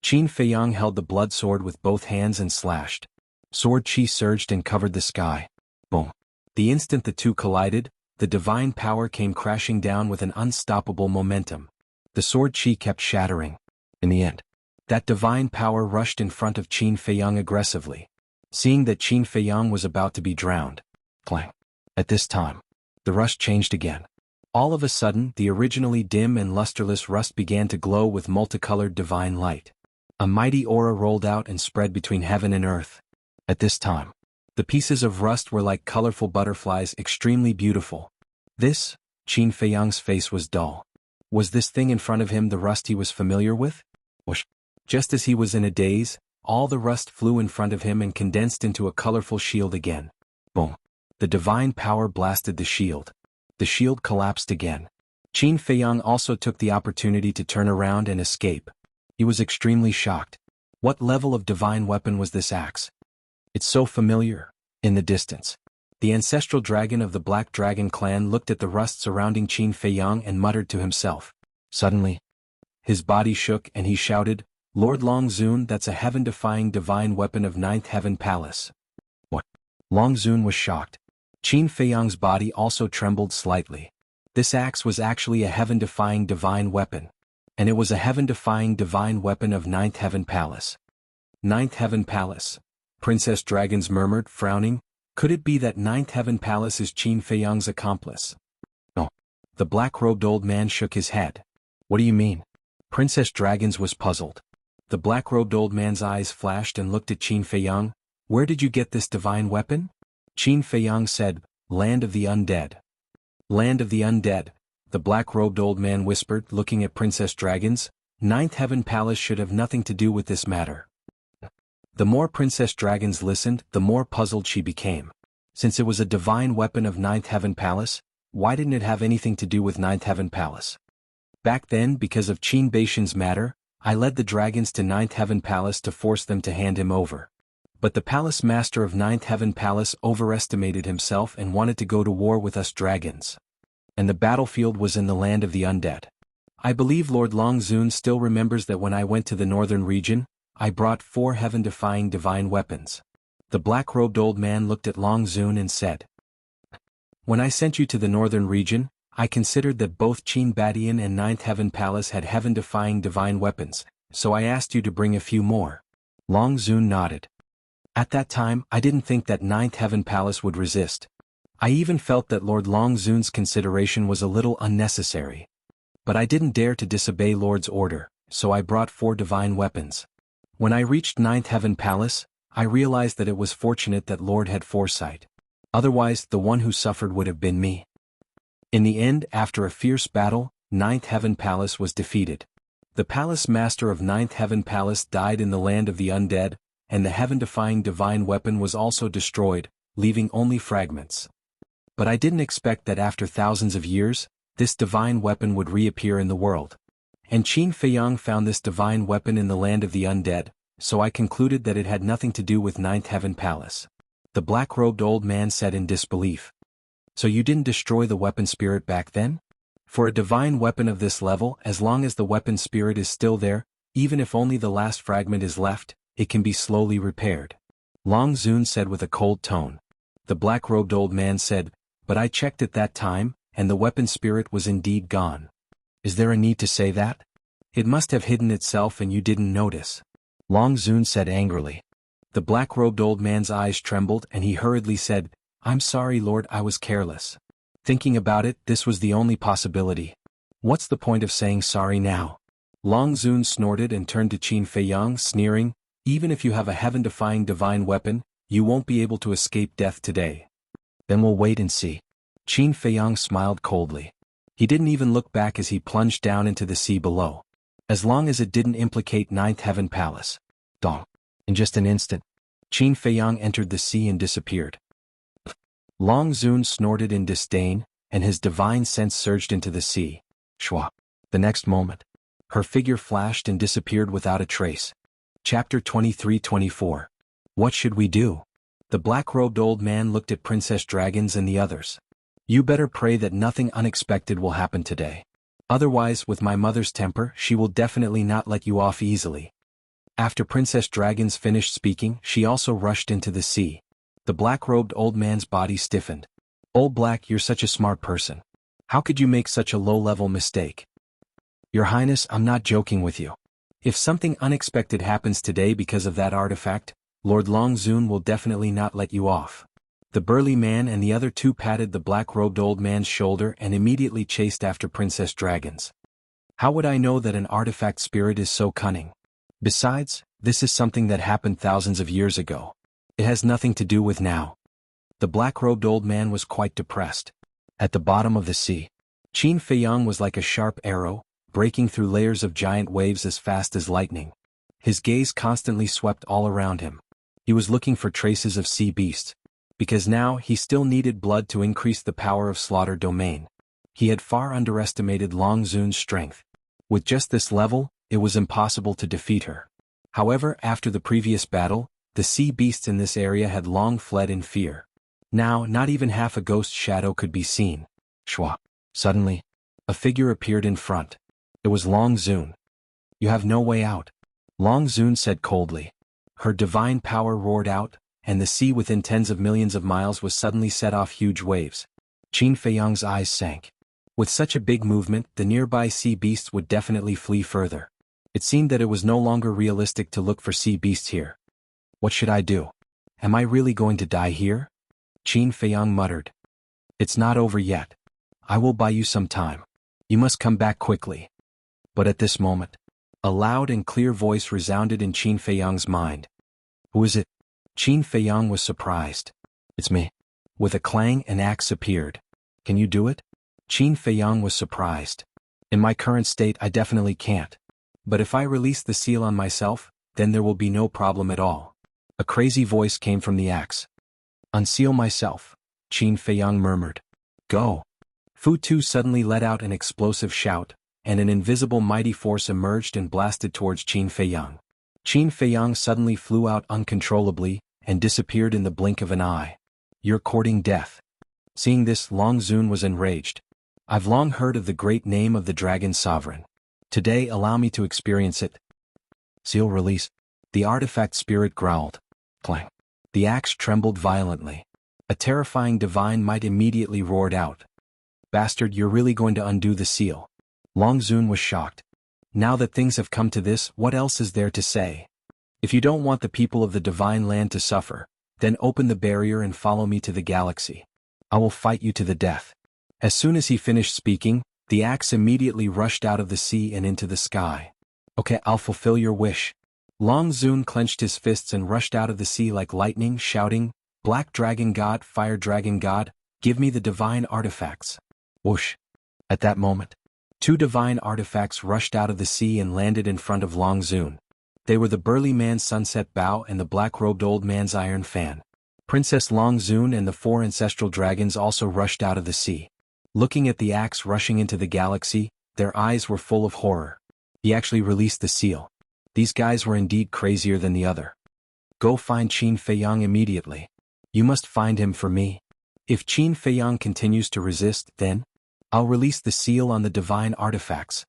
Qin Feiyang held the blood sword with both hands and slashed. Sword chi surged and covered the sky. Boom! The instant the two collided, the divine power came crashing down with an unstoppable momentum. The sword chi kept shattering. In the end, that divine power rushed in front of Qin Feiyang aggressively. Seeing that Qin Feiyang was about to be drowned. Clang. At this time, the rust changed again. All of a sudden, the originally dim and lusterless rust began to glow with multicolored divine light. A mighty aura rolled out and spread between heaven and earth. At this time, the pieces of rust were like colorful butterflies, extremely beautiful. This, Qin Feiyang's face was dull. Was this thing in front of him the rust he was familiar with? Whoosh. Just as he was in a daze, all the rust flew in front of him and condensed into a colorful shield again. Boom. The divine power blasted the shield. The shield collapsed again. Qin Feiyang also took the opportunity to turn around and escape. He was extremely shocked. What level of divine weapon was this axe? It's so familiar. In the distance, the ancestral dragon of the Black Dragon clan looked at the rust surrounding Qin Feiyang and muttered to himself. Suddenly, his body shook and he shouted, Lord Long Zun, that's a heaven-defying divine weapon of Ninth Heaven Palace. What? Long Zun was shocked. Qin Feiyang's body also trembled slightly. This axe was actually a heaven-defying divine weapon. And it was a heaven-defying divine weapon of Ninth Heaven Palace. Ninth Heaven Palace. Princess Dragons murmured, frowning. Could it be that Ninth Heaven Palace is Qin Feiyang's accomplice? No. The black-robed old man shook his head. What do you mean? Princess Dragons was puzzled. The black-robed old man's eyes flashed and looked at Qin Feiyang. Where did you get this divine weapon? Qin Feiyang said, Land of the Undead. Land of the Undead, the black-robed old man whispered, looking at Princess Dragons. Ninth Heaven Palace should have nothing to do with this matter. The more Princess Dragons listened, the more puzzled she became. Since it was a divine weapon of Ninth Heaven Palace, why didn't it have anything to do with Ninth Heaven Palace? Back then, because of Qin Beishan's matter, I led the dragons to Ninth Heaven Palace to force them to hand him over. But the palace master of Ninth Heaven Palace overestimated himself and wanted to go to war with us dragons. And the battlefield was in the land of the undead. I believe Lord Long Zun still remembers that when I went to the northern region, I brought 4 heaven-defying divine weapons. The black-robed old man looked at Long Zun and said, When I sent you to the northern region, I considered that both Qin Badian and Ninth Heaven Palace had heaven-defying divine weapons, so I asked you to bring a few more. Long Zun nodded. At that time, I didn't think that Ninth Heaven Palace would resist. I even felt that Lord Long Zun's consideration was a little unnecessary. But I didn't dare to disobey Lord's order, so I brought 4 divine weapons. When I reached Ninth Heaven Palace, I realized that it was fortunate that Lord had foresight. Otherwise, the one who suffered would have been me. In the end, after a fierce battle, Ninth Heaven Palace was defeated. The palace master of Ninth Heaven Palace died in the land of the undead, and the heaven-defying divine weapon was also destroyed, leaving only fragments. But I didn't expect that after thousands of years, this divine weapon would reappear in the world. And Qin Feiyang found this divine weapon in the land of the undead, so I concluded that it had nothing to do with Ninth Heaven Palace. The black-robed old man said in disbelief. So you didn't destroy the weapon spirit back then? For a divine weapon of this level, as long as the weapon spirit is still there, even if only the last fragment is left, it can be slowly repaired. Long Zun said with a cold tone. The black-robed old man said, But I checked at that time, and the weapon spirit was indeed gone. Is there a need to say that? It must have hidden itself and you didn't notice. Long Zun said angrily. The black-robed old man's eyes trembled and he hurriedly said, I'm sorry Lord, I was careless. Thinking about it, this was the only possibility. What's the point of saying sorry now? Long Zun snorted and turned to Qin Feiyang, sneering, Even if you have a heaven-defying divine weapon, you won't be able to escape death today. Then we'll wait and see. Qin Feiyang smiled coldly. He didn't even look back as he plunged down into the sea below. As long as it didn't implicate Ninth Heaven Palace. Dong. In just an instant, Qin Feiyang entered the sea and disappeared. Long Zun snorted in disdain, and his divine sense surged into the sea. Shwa. The next moment, her figure flashed and disappeared without a trace. Chapter 23-24. What should we do? The black-robed old man looked at Princess Dragons and the others. You better pray that nothing unexpected will happen today. Otherwise, with my mother's temper, she will definitely not let you off easily. After Princess Dragons finished speaking, she also rushed into the sea. The black-robed old man's body stiffened. Old Black, you're such a smart person. How could you make such a low-level mistake? Your Highness, I'm not joking with you. If something unexpected happens today because of that artifact, Lord Long Zun will definitely not let you off. The burly man and the other 2 patted the black-robed old man's shoulder and immediately chased after Princess Dragons. How would I know that an artifact spirit is so cunning? Besides, this is something that happened thousands of years ago. It has nothing to do with now. The black-robed old man was quite depressed. At the bottom of the sea, Qin Feiyang was like a sharp arrow, breaking through layers of giant waves as fast as lightning. His gaze constantly swept all around him. He was looking for traces of sea beasts, because now he still needed blood to increase the power of Slaughter Domain. He had far underestimated Long Zun's strength. With just this level, it was impossible to defeat her. However, after the previous battle, the sea beasts in this area had long fled in fear. Now, not even half a ghost shadow could be seen. Shwa. Suddenly, a figure appeared in front. It was Long Zun. You have no way out. Long Zun said coldly. Her divine power roared out, and the sea within tens of millions of miles was suddenly set off huge waves. Qin Feiyang's eyes sank. With such a big movement, the nearby sea beasts would definitely flee further. It seemed that it was no longer realistic to look for sea beasts here. What should I do? Am I really going to die here? Qin Feiyang muttered. It's not over yet. I will buy you some time. You must come back quickly. But at this moment, a loud and clear voice resounded in Qin Feiyang's mind. Who is it? Qin Feiyang was surprised. It's me. With a clang, an axe appeared. Can you do it? Qin Feiyang was surprised. In my current state, I definitely can't. But if I release the seal on myself, then there will be no problem at all. A crazy voice came from the axe. Unseal myself, Qin Feiyang murmured. Go. Fu Tu suddenly let out an explosive shout, and an invisible mighty force emerged and blasted towards Qin Feiyang. Qin Feiyang suddenly flew out uncontrollably, and disappeared in the blink of an eye. You're courting death. Seeing this, Long Zun was enraged. I've long heard of the great name of the Dragon Sovereign. Today allow me to experience it. Seal release. The artifact spirit growled. Clang. The axe trembled violently. A terrifying divine might immediately roared out. Bastard, you're really going to undo the seal. Long Zun was shocked. Now that things have come to this, what else is there to say? If you don't want the people of the divine land to suffer, then open the barrier and follow me to the galaxy. I will fight you to the death. As soon as he finished speaking, the axe immediately rushed out of the sea and into the sky. Okay, I'll fulfill your wish. Long Zun clenched his fists and rushed out of the sea like lightning, shouting, Black Dragon God, Fire Dragon God, give me the divine artifacts. Whoosh. At that moment, two divine artifacts rushed out of the sea and landed in front of Long Zun. They were the burly man's sunset bow and the black-robed old man's iron fan. Princess Long Zun and the four ancestral dragons also rushed out of the sea. Looking at the axe rushing into the galaxy, their eyes were full of horror. He actually released the seal. These guys were indeed crazier than the other. Go find Qin Feiyang immediately. You must find him for me. If Qin Feiyang continues to resist, then I'll release the seal on the divine artifacts.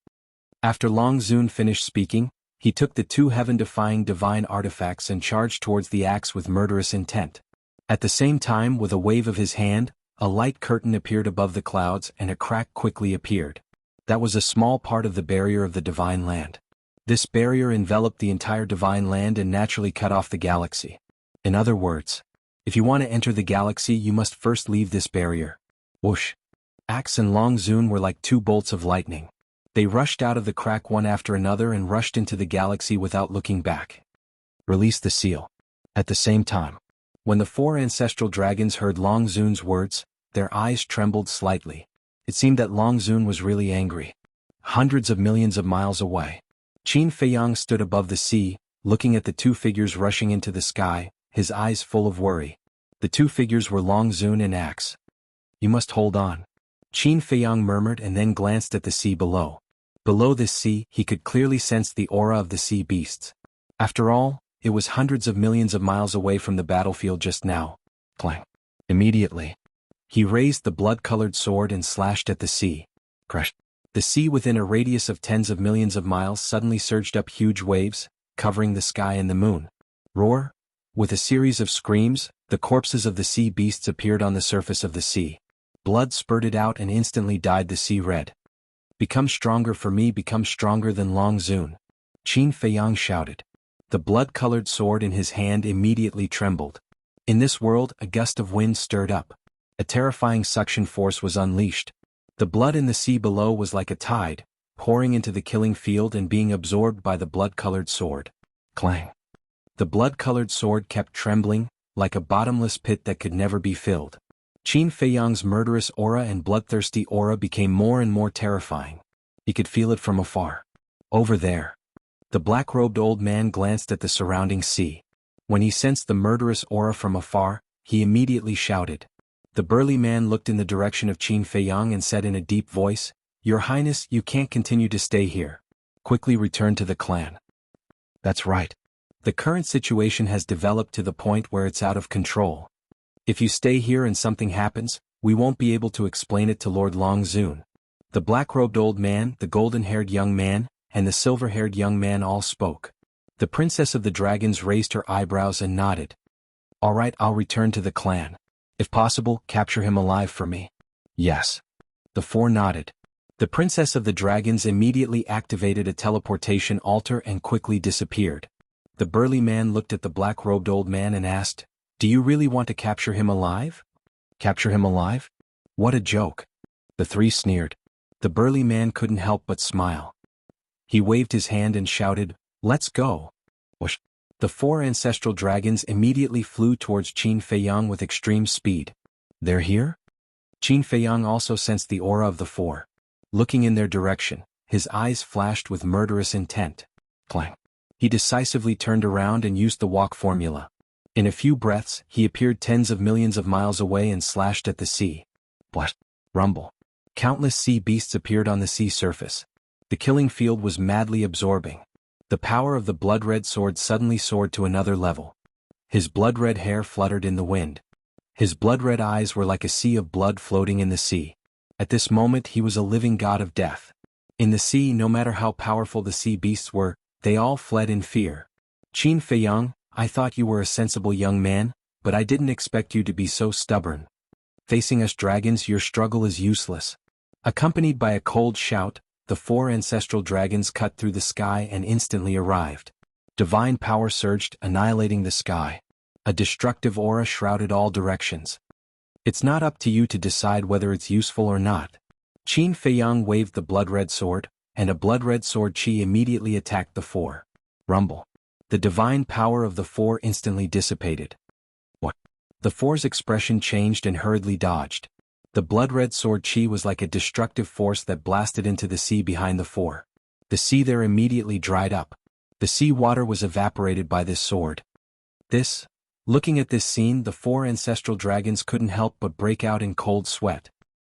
After Long Zun finished speaking, he took the two heaven-defying divine artifacts and charged towards the axe with murderous intent. At the same time, with a wave of his hand, a light curtain appeared above the clouds and a crack quickly appeared. That was a small part of the barrier of the divine land. This barrier enveloped the entire divine land and naturally cut off the galaxy. In other words, if you want to enter the galaxy, you must first leave this barrier. Whoosh. Axe and Long Zun were like two bolts of lightning. They rushed out of the crack one after another and rushed into the galaxy without looking back. Release the seal. At the same time, when the four ancestral dragons heard Long Zun's words, their eyes trembled slightly. It seemed that Long Zun was really angry. Hundreds of millions of miles away, Qin Feiyang stood above the sea, looking at the two figures rushing into the sky, his eyes full of worry. The two figures were Long Zun and Axe. You must hold on. Qin Feiyang murmured and then glanced at the sea below. Below this sea, he could clearly sense the aura of the sea beasts. After all, it was hundreds of millions of miles away from the battlefield just now. Clang. Immediately, he raised the blood-colored sword and slashed at the sea. Crash. The sea within a radius of tens of millions of miles suddenly surged up huge waves, covering the sky and the moon. Roar. With a series of screams, the corpses of the sea beasts appeared on the surface of the sea. Blood spurted out and instantly dyed the sea red. Become stronger for me, become stronger than Long Zun. Qin Feiyang shouted. The blood-colored sword in his hand immediately trembled. In this world, a gust of wind stirred up. A terrifying suction force was unleashed. The blood in the sea below was like a tide, pouring into the killing field and being absorbed by the blood-colored sword. Clang. The blood-colored sword kept trembling, like a bottomless pit that could never be filled. Qin Feiyang's murderous aura and bloodthirsty aura became more and more terrifying. He could feel it from afar. Over there. The black-robed old man glanced at the surrounding sea. When he sensed the murderous aura from afar, he immediately shouted. The burly man looked in the direction of Qin Feiyang and said in a deep voice, Your Highness, you can't continue to stay here. Quickly return to the clan. That's right. The current situation has developed to the point where it's out of control. If you stay here and something happens, we won't be able to explain it to Lord Long Zun. The black-robed old man, the golden-haired young man, and the silver-haired young man all spoke. The princess of the dragons raised her eyebrows and nodded. All right, I'll return to the clan. If possible, capture him alive for me. Yes. The four nodded. The princess of the dragons immediately activated a teleportation altar and quickly disappeared. The burly man looked at the black-robed old man and asked, Do you really want to capture him alive? Capture him alive? What a joke. The three sneered. The burly man couldn't help but smile. He waved his hand and shouted, Let's go. Whoosh. The four ancestral dragons immediately flew towards Qin Feiyang with extreme speed. They're here? Qin Feiyang also sensed the aura of the four. Looking in their direction, his eyes flashed with murderous intent. Clang. He decisively turned around and used the walk formula. In a few breaths, he appeared tens of millions of miles away and slashed at the sea. What? Rumble. Countless sea beasts appeared on the sea surface. The killing field was madly absorbing. The power of the blood-red sword suddenly soared to another level. His blood-red hair fluttered in the wind. His blood-red eyes were like a sea of blood floating in the sea. At this moment he was a living god of death. In the sea, no matter how powerful the sea beasts were, they all fled in fear. Qin Feiyang, I thought you were a sensible young man, but I didn't expect you to be so stubborn. Facing us dragons, your struggle is useless. Accompanied by a cold shout, the four ancestral dragons cut through the sky and instantly arrived. Divine power surged, annihilating the sky. A destructive aura shrouded all directions. It's not up to you to decide whether it's useful or not. Qin Feiyang waved the blood-red sword, and a blood-red sword chi immediately attacked the four. Rumble. The divine power of the four instantly dissipated. What? The four's expression changed and hurriedly dodged. The blood-red sword chi was like a destructive force that blasted into the sea behind the four. The sea there immediately dried up. The sea water was evaporated by this sword. Looking at this scene, the four ancestral dragons couldn't help but break out in cold sweat.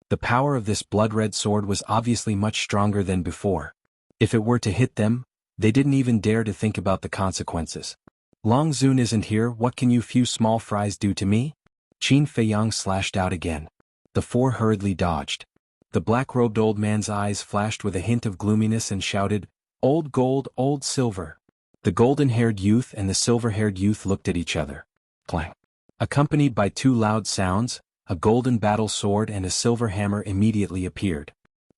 The power of this blood-red sword was obviously much stronger than before. If it were to hit them, they didn't even dare to think about the consequences. Long Zun isn't here, what can you few small fries do to me? Qin Feiyang slashed out again. The four hurriedly dodged. The black-robed old man's eyes flashed with a hint of gloominess and shouted, Old gold, old silver. The golden-haired youth and the silver-haired youth looked at each other. Clang. Accompanied by two loud sounds, a golden battle sword and a silver hammer immediately appeared.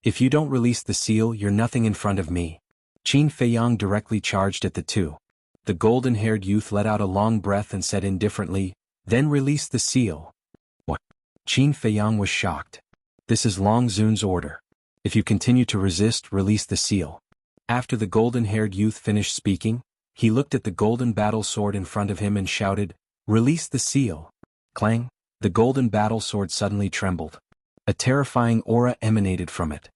If you don't release the seal, you're nothing in front of me. Qin Feiyang directly charged at the two. The golden-haired youth let out a long breath and said indifferently, Then release the seal. What? Qin Feiyang was shocked. This is Long Zun's order. If you continue to resist, release the seal. After the golden-haired youth finished speaking, he looked at the golden battle sword in front of him and shouted, Release the seal. Clang. The golden battle sword suddenly trembled. A terrifying aura emanated from it.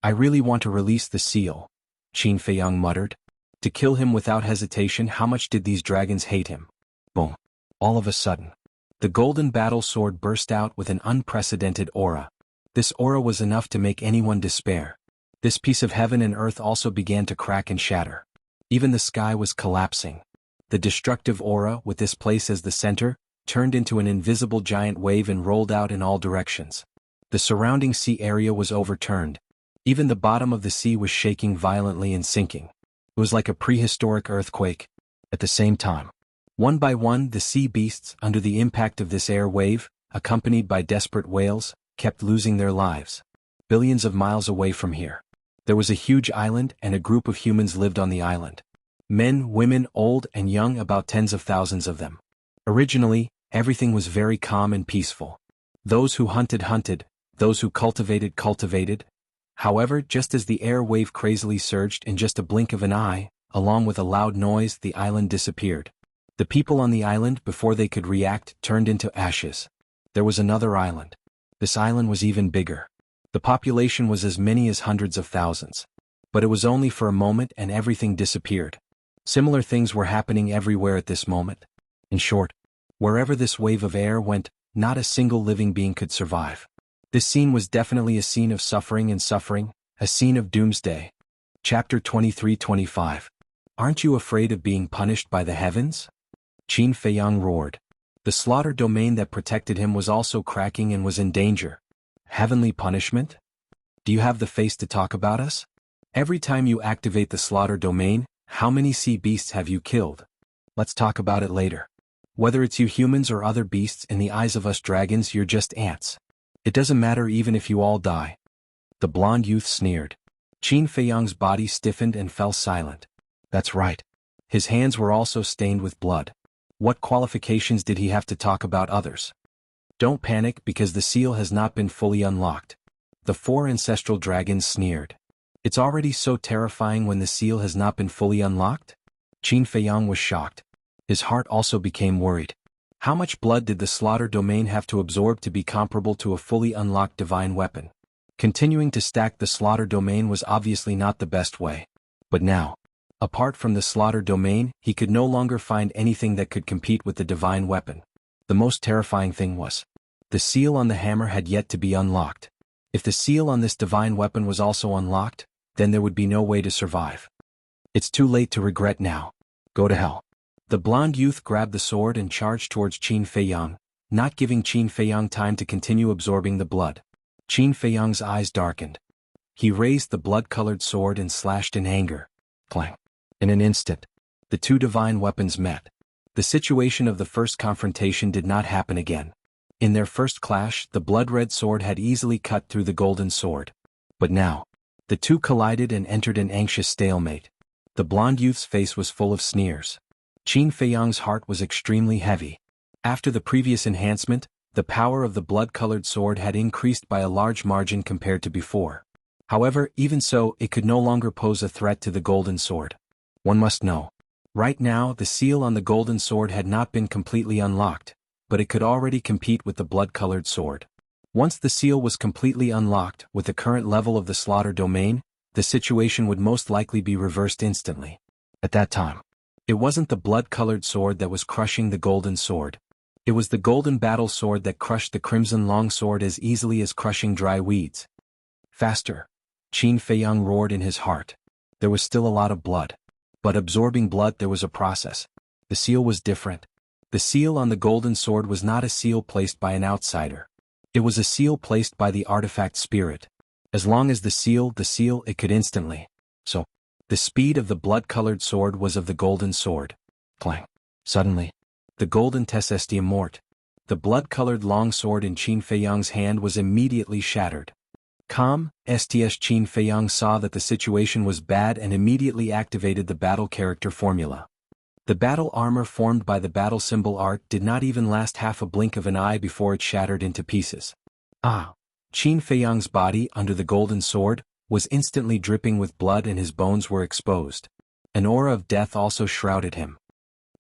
I really want to release the seal, Qin Feiyang muttered. To kill him without hesitation, how much did these dragons hate him? Boom. All of a sudden, the golden battle sword burst out with an unprecedented aura. This aura was enough to make anyone despair. This piece of heaven and earth also began to crack and shatter. Even the sky was collapsing. The destructive aura, with this place as the center, turned into an invisible giant wave and rolled out in all directions. The surrounding sea area was overturned. Even the bottom of the sea was shaking violently and sinking. It was like a prehistoric earthquake. At the same time, one by one, the sea beasts, under the impact of this air wave, accompanied by desperate wails, kept losing their lives. Billions of miles away from here, there was a huge island, and a group of humans lived on the island. Men, women, old and young, about tens of thousands of them. Originally, everything was very calm and peaceful. Those who hunted, those who cultivated. However, just as the air wave crazily surged, in just a blink of an eye, along with a loud noise, the island disappeared. The people on the island, before they could react, turned into ashes. There was another island. This island was even bigger. The population was as many as hundreds of thousands. But it was only for a moment and everything disappeared. Similar things were happening everywhere at this moment. In short, wherever this wave of air went, not a single living being could survive. This scene was definitely a scene of suffering, a scene of doomsday. Chapter 23-25. Aren't you afraid of being punished by the heavens? Qin Feiyang roared. The slaughter domain that protected him was also cracking and was in danger. Heavenly punishment? Do you have the face to talk about us? Every time you activate the slaughter domain, How many sea beasts have you killed? Let's talk about it later. Whether it's you humans or other beasts, in the eyes of us dragons you're just ants. It doesn't matter even if you all die. The blonde youth sneered. Qin Feiyang's body stiffened and fell silent. That's right. His hands were also stained with blood. What qualifications did he have to talk about others? Don't panic because the seal has not been fully unlocked. The 4 ancestral dragons sneered. It's already so terrifying when the seal has not been fully unlocked? Qin Feiyang was shocked. His heart also became worried. How much blood did the slaughter domain have to absorb to be comparable to a fully unlocked divine weapon? Continuing to stack the slaughter domain was obviously not the best way. But now, apart from the slaughter domain, he could no longer find anything that could compete with the divine weapon. The most terrifying thing was, the seal on the hammer had yet to be unlocked. If the seal on this divine weapon was also unlocked, then there would be no way to survive. It's too late to regret now. Go to hell. The blonde youth grabbed the sword and charged towards Qin Feiyang, not giving Qin Feiyang time to continue absorbing the blood. Qin Feiyang's eyes darkened. He raised the blood-colored sword and slashed in anger. Clang. In an instant, the 2 divine weapons met. The situation of the first confrontation did not happen again. In their first clash, the blood-red sword had easily cut through the golden sword. But now, the 2 collided and entered an anxious stalemate. The blonde youth's face was full of sneers. Qin Feiyang's heart was extremely heavy. After the previous enhancement, the power of the blood-colored sword had increased by a large margin compared to before. However, even so, it could no longer pose a threat to the golden sword. One must know. Right now, the seal on the golden sword had not been completely unlocked, but it could already compete with the blood-colored sword. Once the seal was completely unlocked, with the current level of the slaughter domain, the situation would most likely be reversed instantly. At that time, it wasn't the blood-colored sword that was crushing the golden sword. It was the golden battle sword that crushed the crimson longsword as easily as crushing dry weeds. Faster! Qin Feiyang roared in his heart. There was still a lot of blood. But absorbing blood, there was a process. The seal was different. The seal on the golden sword was not a seal placed by an outsider. It was a seal placed by the artifact spirit. As long as the seal, it could instantly. So, the speed of the blood-colored sword was of the golden sword. Clang. Suddenly, the golden tessestium mort. The blood-colored long sword in Qin Feiyang's hand was immediately shattered. STS Qin Feiyang saw that the situation was bad and immediately activated the battle character formula. The battle armor formed by the battle symbol art did not even last half a blink of an eye before it shattered into pieces. Qin Feiyang's body, under the golden sword, was instantly dripping with blood and his bones were exposed. An aura of death also shrouded him.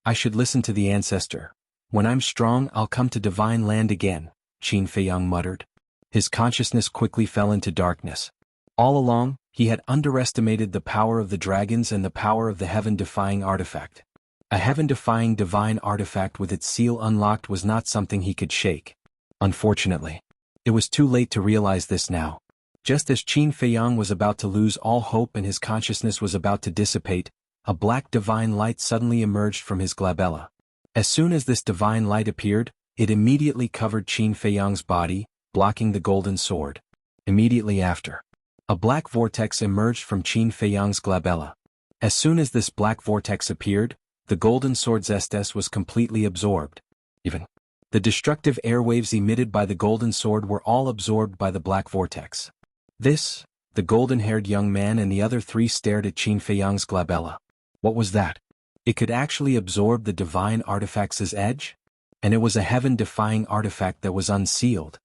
I should listen to the ancestor. When I'm strong, I'll come to divine land again, Qin Feiyang muttered. His consciousness quickly fell into darkness. All along, he had underestimated the power of the dragons and the power of the heaven-defying artifact. A heaven-defying divine artifact with its seal unlocked was not something he could shake. Unfortunately, it was too late to realize this now. Just as Qin Feiyang was about to lose all hope and his consciousness was about to dissipate, a black divine light suddenly emerged from his glabella. As soon as this divine light appeared, it immediately covered Qin Feiyang's body, blocking the golden sword. Immediately after, a black vortex emerged from Qin Feiyang's glabella. As soon as this black vortex appeared, the golden sword's estes was completely absorbed. Even the destructive airwaves emitted by the golden sword were all absorbed by the black vortex. The golden-haired young man and the other 3 stared at Qin Feiyang's glabella. What was that? It could actually absorb the divine artifact's edge? And it was a heaven-defying artifact that was unsealed.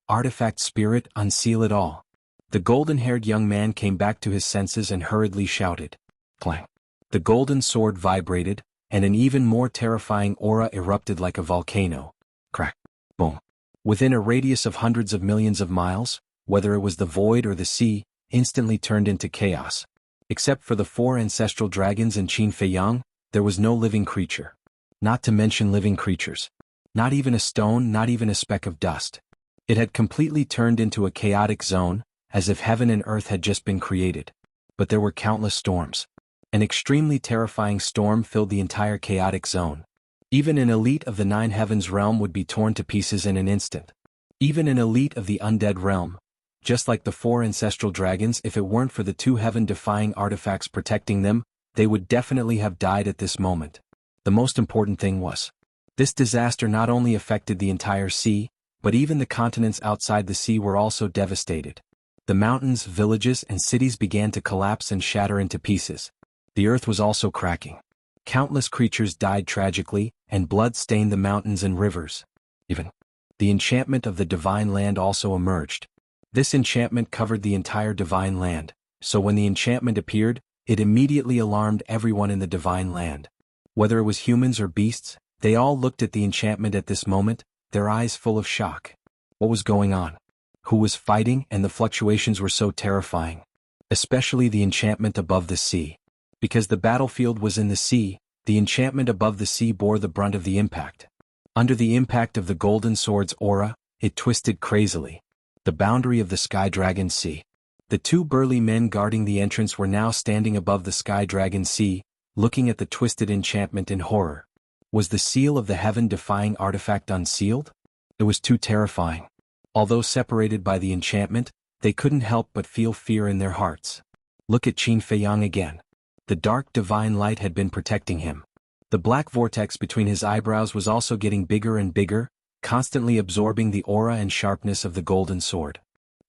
Artifact spirit, unseal it all. The golden-haired young man came back to his senses and hurriedly shouted. Clang. The golden sword vibrated, and an even more terrifying aura erupted like a volcano. Crack. Boom. Within a radius of hundreds of millions of miles, whether it was the void or the sea, instantly turned into chaos. Except for the 4 ancestral dragons and Qin Feiyang, there was no living creature. Not to mention living creatures. Not even a stone, not even a speck of dust. It had completely turned into a chaotic zone, as if heaven and earth had just been created. But there were countless storms. An extremely terrifying storm filled the entire chaotic zone. Even an elite of the 9 heavens realm would be torn to pieces in an instant. Even an elite of the undead realm, just like the 4 ancestral dragons, if it weren't for the 2 heaven-defying artifacts protecting them, they would definitely have died at this moment. The most important thing was, this disaster not only affected the entire sea, but even the continents outside the sea were also devastated. The mountains, villages, and cities began to collapse and shatter into pieces. The earth was also cracking. Countless creatures died tragically, and blood stained the mountains and rivers. Even the enchantment of the divine land also emerged. This enchantment covered the entire divine land, so when the enchantment appeared, it immediately alarmed everyone in the divine land. Whether it was humans or beasts, they all looked at the enchantment at this moment, their eyes full of shock. What was going on? Who was fighting? And the fluctuations were so terrifying. Especially the enchantment above the sea. Because the battlefield was in the sea, the enchantment above the sea bore the brunt of the impact. Under the impact of the golden sword's aura, it twisted crazily. The boundary of the Sky Dragon Sea. The two burly men guarding the entrance were now standing above the Sky Dragon Sea, looking at the twisted enchantment in horror. Was the seal of the heaven-defying artifact unsealed? It was too terrifying. Although separated by the enchantment, they couldn't help but feel fear in their hearts. Look at Qin Feiyang again. The dark divine light had been protecting him. The black vortex between his eyebrows was also getting bigger and bigger, constantly absorbing the aura and sharpness of the golden sword.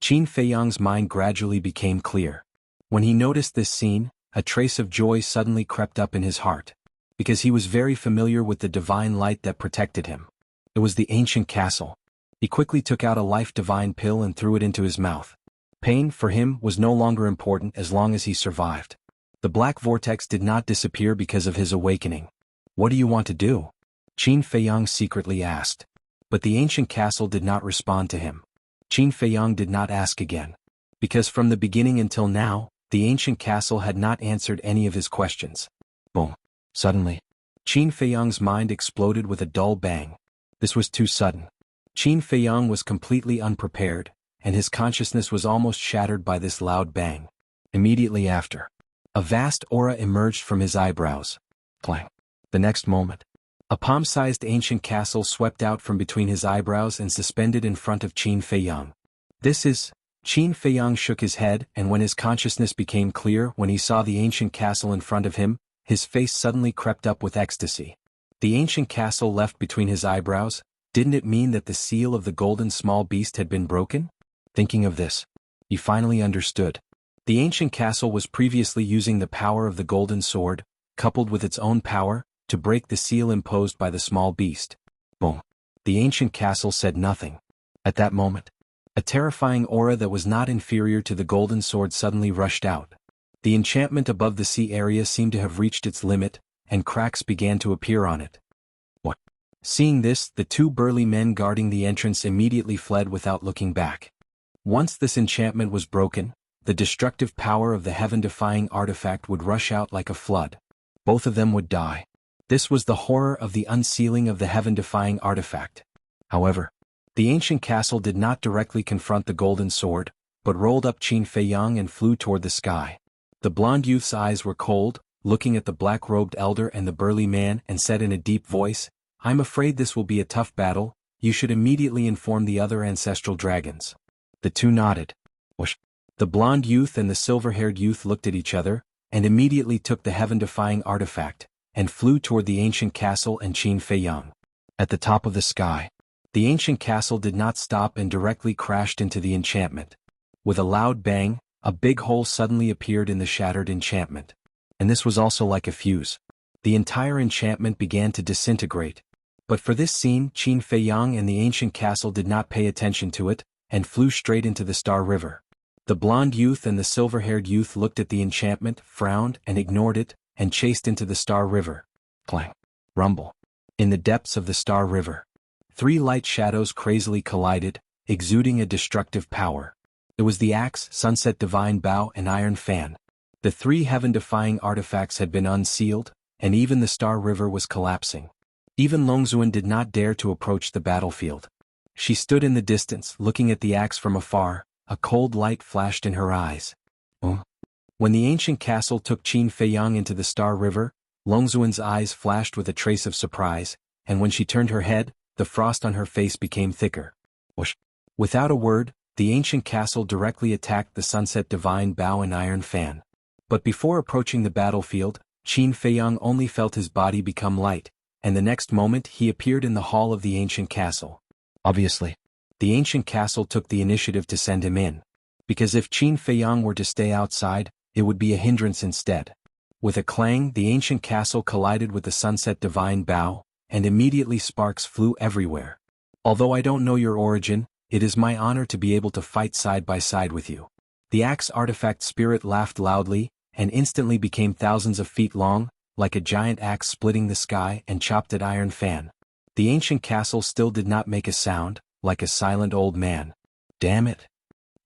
Qin Feiyang's mind gradually became clear. When he noticed this scene, a trace of joy suddenly crept up in his heart. Because he was very familiar with the divine light that protected him. It was the ancient castle. He quickly took out a life-divine pill and threw it into his mouth. Pain, for him, was no longer important as long as he survived. The black vortex did not disappear because of his awakening. What do you want to do? Qin Feiyang secretly asked. But the ancient castle did not respond to him. Qin Feiyang did not ask again. Because from the beginning until now, the ancient castle had not answered any of his questions. Boom. Suddenly, Qin Feiyang's mind exploded with a dull bang. This was too sudden. Qin Feiyang was completely unprepared, and his consciousness was almost shattered by this loud bang. Immediately after, a vast aura emerged from his eyebrows. Clang. The next moment, a palm-sized ancient castle swept out from between his eyebrows and suspended in front of Qin Feiyang. Qin Feiyang shook his head, and when his consciousness became clear when he saw the ancient castle in front of him, his face suddenly crept up with ecstasy. The ancient castle left between his eyebrows, didn't it mean that the seal of the golden small beast had been broken? Thinking of this, he finally understood. The ancient castle was previously using the power of the golden sword, coupled with its own power, to break the seal imposed by the small beast. Boom. The ancient castle said nothing. At that moment, a terrifying aura that was not inferior to the golden sword suddenly rushed out. The enchantment above the sea area seemed to have reached its limit, and cracks began to appear on it. What? Seeing this, the two burly men guarding the entrance immediately fled without looking back. Once this enchantment was broken, the destructive power of the heaven-defying artifact would rush out like a flood. Both of them would die. This was the horror of the unsealing of the heaven-defying artifact. However, the ancient castle did not directly confront the golden sword, but rolled up Qin Feiyang and flew toward the sky. The blonde youth's eyes were cold, looking at the black-robed elder and the burly man, and said in a deep voice, "I'm afraid this will be a tough battle. You should immediately inform the other ancestral dragons." The two nodded. Whoosh. The blonde youth and the silver-haired youth looked at each other, and immediately took the heaven-defying artifact, and flew toward the ancient castle and Qin Feiyang. At the top of the sky, the ancient castle did not stop and directly crashed into the enchantment. With a loud bang, a big hole suddenly appeared in the shattered enchantment. And this was also like a fuse. The entire enchantment began to disintegrate. But for this scene, Qin Feiyang and the ancient castle did not pay attention to it, and flew straight into the Star River. The blonde youth and the silver-haired youth looked at the enchantment, frowned, and ignored it, and chased into the Star River. Clang. Rumble. In the depths of the Star River, three light shadows crazily collided, exuding a destructive power. It was the axe, sunset divine bow, and iron fan. The three heaven-defying artifacts had been unsealed, and even the Star River was collapsing. Even Longzuan did not dare to approach the battlefield. She stood in the distance, looking at the axe from afar. A cold light flashed in her eyes. When the ancient castle took Qin Feiyang into the Star River, Longzuan's eyes flashed with a trace of surprise, and when she turned her head, the frost on her face became thicker. Whoosh. Without a word, the ancient castle directly attacked the sunset divine bow and iron fan. But before approaching the battlefield, Qin Feiyang only felt his body become light, and the next moment he appeared in the hall of the ancient castle. Obviously, the ancient castle took the initiative to send him in, because if Qin Feiyang were to stay outside, it would be a hindrance instead. With a clang, the ancient castle collided with the sunset divine bow, and immediately sparks flew everywhere. Although I don't know your origin, it is my honor to be able to fight side by side with you. The axe artifact spirit laughed loudly, and instantly became thousands of feet long, like a giant axe splitting the sky and chopped at iron fan. The ancient castle still did not make a sound, like a silent old man. Damn it.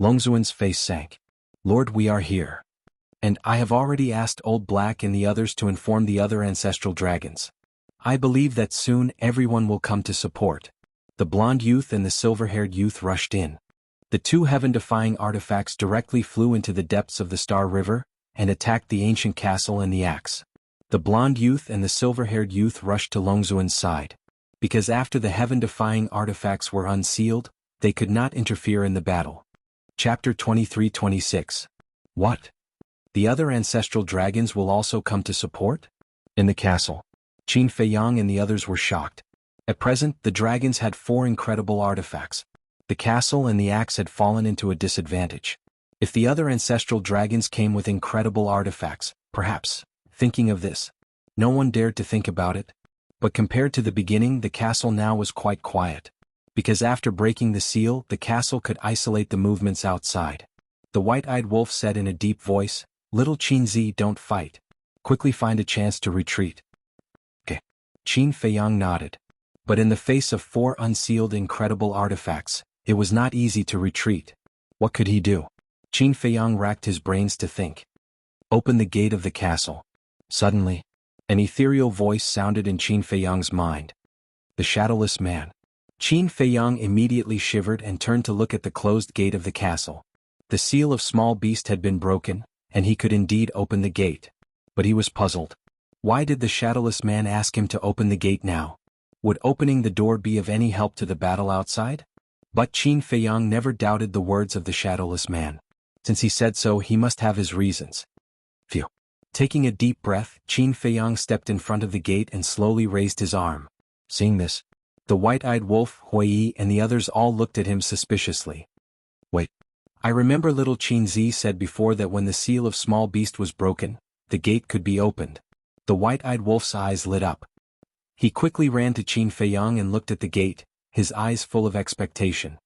Longzuan's face sank. Lord, we are here. And I have already asked Old Black and the others to inform the other ancestral dragons. I believe that soon everyone will come to support. The blonde youth and the silver-haired youth rushed in. The two heaven-defying artifacts directly flew into the depths of the Star River, and attacked the ancient castle and the axe. The blonde youth and the silver-haired youth rushed to Longzuan's side. Because after the heaven-defying artifacts were unsealed, they could not interfere in the battle. Chapter 23-26. What? The other ancestral dragons will also come to support? In the castle, Qin Feiyang and the others were shocked. At present, the dragons had 4 incredible artifacts. The castle and the axe had fallen into a disadvantage. If the other ancestral dragons came with incredible artifacts, perhaps, thinking of this, no one dared to think about it. But compared to the beginning, the castle now was quite quiet. Because after breaking the seal, the castle could isolate the movements outside. The white-eyed wolf said in a deep voice, "Little Qinzi, don't fight. Quickly find a chance to retreat." Okay. Qin Feiyang nodded. But in the face of 4 unsealed incredible artifacts, it was not easy to retreat. What could he do? Qin Feiyang racked his brains to think. Open the gate of the castle. Suddenly, an ethereal voice sounded in Qin Feiyang's mind. The shadowless man. Qin Feiyang immediately shivered and turned to look at the closed gate of the castle. The seal of small beast had been broken, and he could indeed open the gate. But he was puzzled. Why did the shadowless man ask him to open the gate now? Would opening the door be of any help to the battle outside? But Qin Feiyang never doubted the words of the shadowless man. Since he said so, he must have his reasons. Phew. Taking a deep breath, Qin Feiyang stepped in front of the gate and slowly raised his arm. Seeing this, the white-eyed wolf, Huiyi, and the others all looked at him suspiciously. Wait. I remember little Qinzi said before that when the seal of small beast was broken, the gate could be opened. The white-eyed wolf's eyes lit up. He quickly ran to Qin Feiyang and looked at the gate, his eyes full of expectation.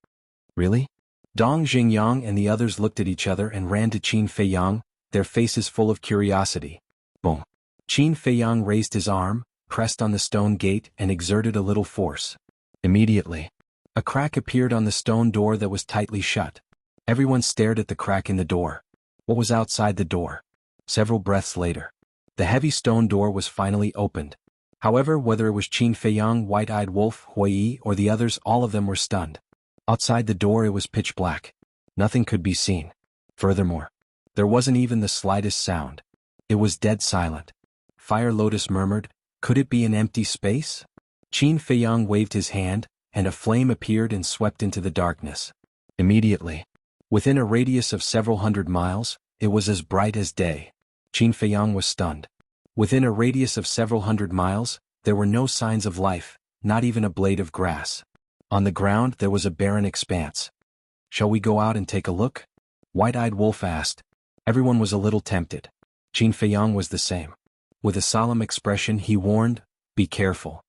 Really? Dong Xingyang and the others looked at each other and ran to Qin Feiyang, their faces full of curiosity. Boom. Qin Feiyang raised his arm, pressed on the stone gate and exerted a little force. Immediately, a crack appeared on the stone door that was tightly shut. Everyone stared at the crack in the door. What was outside the door? Several breaths later, the heavy stone door was finally opened. However, whether it was Qin Feiyang, white-eyed wolf, Huiyi, or the others, all of them were stunned. Outside the door it was pitch black. Nothing could be seen. Furthermore, there wasn't even the slightest sound. It was dead silent. Fire Lotus murmured, "Could it be an empty space?" Qin Feiyang waved his hand, and a flame appeared and swept into the darkness. Immediately, within a radius of several hundred miles, it was as bright as day. Qin Feiyang was stunned. Within a radius of several hundred miles, there were no signs of life, not even a blade of grass. On the ground there was a barren expanse. "Shall we go out and take a look?" White-eyed wolf asked. Everyone was a little tempted. Qin Feiyang was the same. With a solemn expression he warned, "Be careful."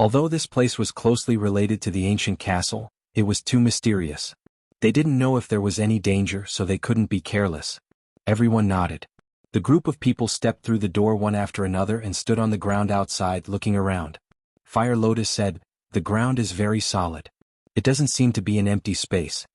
Although this place was closely related to the ancient castle, it was too mysterious. They didn't know if there was any danger, so they couldn't be careless. Everyone nodded. The group of people stepped through the door one after another and stood on the ground outside looking around. Fire Lotus said, "The ground is very solid. It doesn't seem to be an empty space."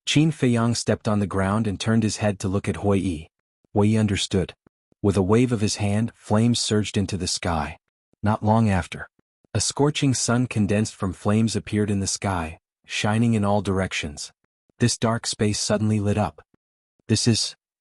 Qin Feiyang stepped on the ground and turned his head to look at Huiyi. Huiyi understood. With a wave of his hand, flames surged into the sky. Not long after, a scorching sun condensed from flames appeared in the sky, shining in all directions. This dark space suddenly lit up.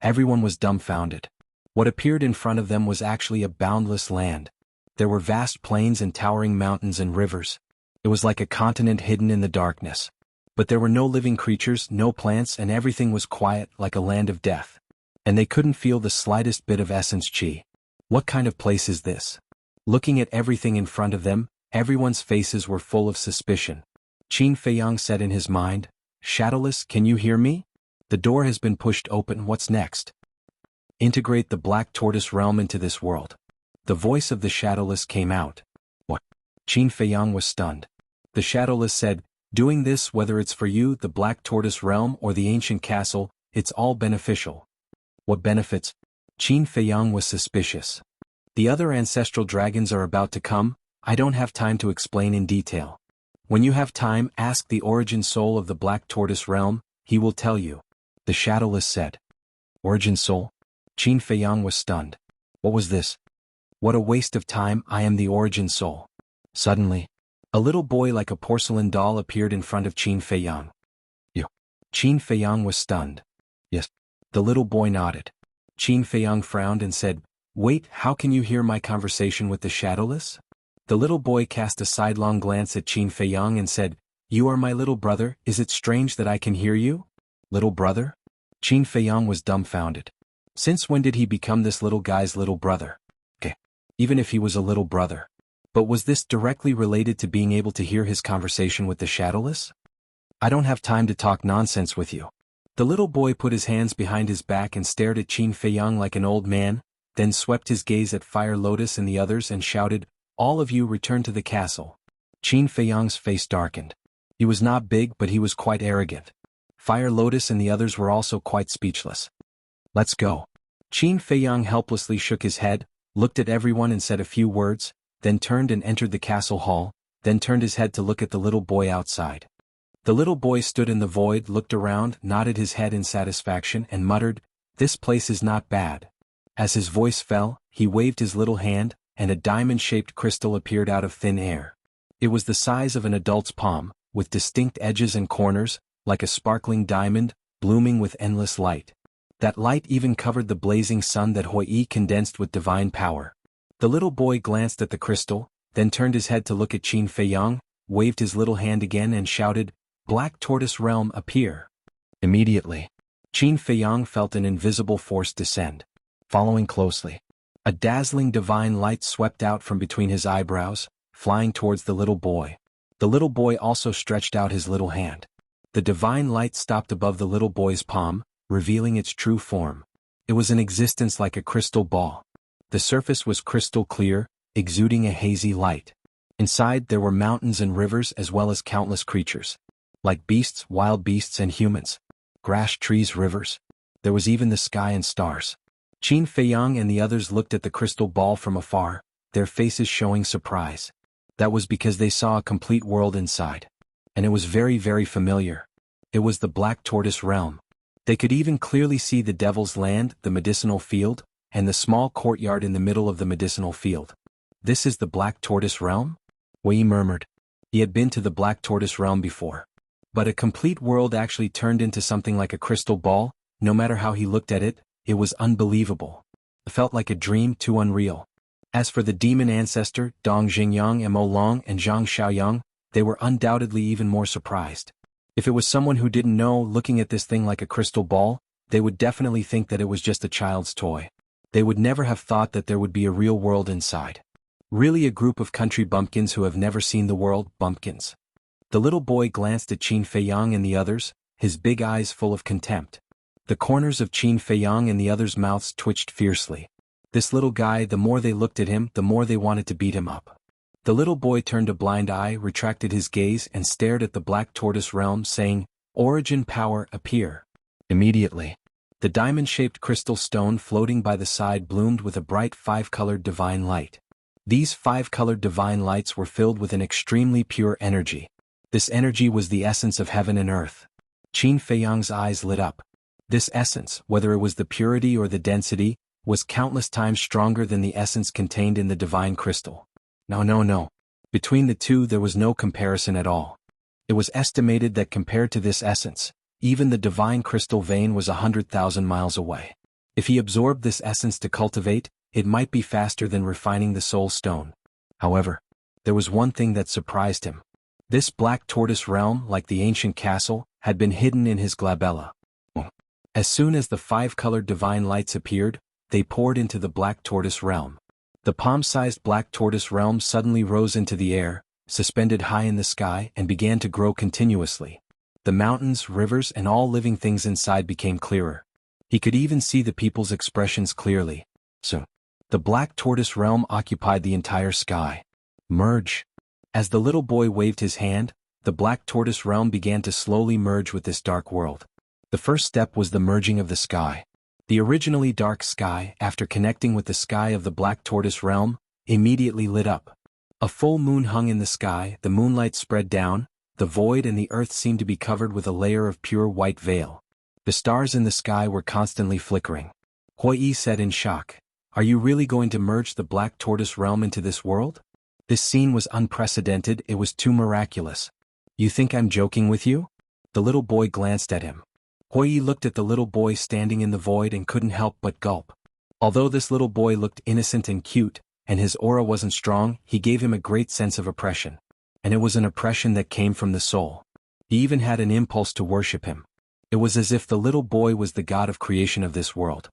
Everyone was dumbfounded. What appeared in front of them was actually a boundless land. There were vast plains and towering mountains and rivers. It was like a continent hidden in the darkness. But there were no living creatures, no plants, and everything was quiet like a land of death. And they couldn't feel the slightest bit of essence qi. What kind of place is this? Looking at everything in front of them, everyone's faces were full of suspicion. Qin Feiyang said in his mind, "Shadowless, can you hear me? The door has been pushed open, what's next? Integrate the Black Tortoise realm into this world." The voice of the Shadowless came out. What? Qin Feiyang was stunned. The Shadowless said, "Doing this, whether it's for you, the Black Tortoise realm, or the ancient castle, it's all beneficial." What benefits? Qin Feiyang was suspicious. The other ancestral dragons are about to come, I don't have time to explain in detail. When you have time, ask the origin soul of the Black Tortoise realm, he will tell you. The Shadowless said. Origin soul? Qin Feiyang was stunned. What was this? What a waste of time, I am the origin soul. Suddenly, a little boy like a porcelain doll appeared in front of Qin Feiyang. You. Qin Feiyang was stunned. Yes. The little boy nodded. Qin Feiyang frowned and said, "Wait, how can you hear my conversation with the Shadowless?" The little boy cast a sidelong glance at Qin Feiyang and said, "You are my little brother, is it strange that I can hear you?" Little brother? Qin Feiyang was dumbfounded. Since when did he become this little guy's little brother? Okay. Even if he was a little brother. But was this directly related to being able to hear his conversation with the Shadowless? I don't have time to talk nonsense with you. The little boy put his hands behind his back and stared at Qin Feiyang like an old man, then swept his gaze at Fire Lotus and the others and shouted, "All of you return to the castle." Qin Feiyang's face darkened. He was not big, but he was quite arrogant. Fire Lotus and the others were also quite speechless. "Let's go." Qin Feiyang helplessly shook his head, looked at everyone and said a few words, then turned and entered the castle hall, then turned his head to look at the little boy outside. The little boy stood in the void, looked around, nodded his head in satisfaction and muttered, "This place is not bad." As his voice fell, he waved his little hand, and a diamond-shaped crystal appeared out of thin air. It was the size of an adult's palm, with distinct edges and corners, like a sparkling diamond, blooming with endless light. That light even covered the blazing sun that Hui condensed with divine power. The little boy glanced at the crystal, then turned his head to look at Qin Feiyang, waved his little hand again and shouted, "Black Tortoise Realm, appear." Immediately, Qin Feiyang felt an invisible force descend. Following closely, a dazzling divine light swept out from between his eyebrows, flying towards the little boy. The little boy also stretched out his little hand. The divine light stopped above the little boy's palm, revealing its true form. It was in existence like a crystal ball. The surface was crystal clear, exuding a hazy light. Inside there were mountains and rivers as well as countless creatures. Like beasts, wild beasts and humans. Grass, trees, rivers. There was even the sky and stars. Qin Feiyang and the others looked at the crystal ball from afar, their faces showing surprise. That was because they saw a complete world inside. And it was very, very familiar. It was the Black Tortoise realm. They could even clearly see the Devil's Land, the medicinal field, and the small courtyard in the middle of the medicinal field. This is the Black Tortoise realm? Wei murmured. He had been to the Black Tortoise realm before. But a complete world actually turned into something like a crystal ball, no matter how he looked at it, it was unbelievable. It felt like a dream too unreal. As for the demon ancestor, Dong Xingyang and Mo Long and Zhang Xiaoyang, they were undoubtedly even more surprised. If it was someone who didn't know looking at this thing like a crystal ball, they would definitely think that it was just a child's toy. They would never have thought that there would be a real world inside. Really a group of country bumpkins who have never seen the world, bumpkins. The little boy glanced at Qin Feiyang and the others, his big eyes full of contempt. The corners of Qin Feiyang and the others' mouths twitched fiercely. This little guy, the more they looked at him, the more they wanted to beat him up. The little boy turned a blind eye, retracted his gaze and stared at the Black Tortoise realm, saying, "Origin power, appear." Immediately, the diamond-shaped crystal stone floating by the side bloomed with a bright five-colored divine light. These five-colored divine lights were filled with an extremely pure energy. This energy was the essence of heaven and earth. Qin Feiyang's eyes lit up. This essence, whether it was the purity or the density, was countless times stronger than the essence contained in the divine crystal. No. Between the two there was no comparison at all. It was estimated that compared to this essence, even the divine crystal vein was 100,000 miles away. If he absorbed this essence to cultivate, it might be faster than refining the soul stone. However, there was one thing that surprised him. This Black Tortoise realm, like the ancient castle, had been hidden in his glabella. As soon as the five-colored divine lights appeared, they poured into the Black Tortoise realm. The palm-sized Black Tortoise realm suddenly rose into the air, suspended high in the sky, and began to grow continuously. The mountains, rivers, and all living things inside became clearer. He could even see the people's expressions clearly. So, the Black Tortoise realm occupied the entire sky. Merge. As the little boy waved his hand, the Black Tortoise realm began to slowly merge with this dark world. The first step was the merging of the sky. The originally dark sky, after connecting with the sky of the Black Tortoise realm, immediately lit up. A full moon hung in the sky, the moonlight spread down, the void and the earth seemed to be covered with a layer of pure white veil. The stars in the sky were constantly flickering. Huiyi said in shock, "Are you really going to merge the Black Tortoise realm into this world?" This scene was unprecedented, it was too miraculous. "You think I'm joking with you?" The little boy glanced at him. Huiyi looked at the little boy standing in the void and couldn't help but gulp. Although this little boy looked innocent and cute, and his aura wasn't strong, he gave him a great sense of oppression. And it was an oppression that came from the soul. He even had an impulse to worship him. It was as if the little boy was the god of creation of this world.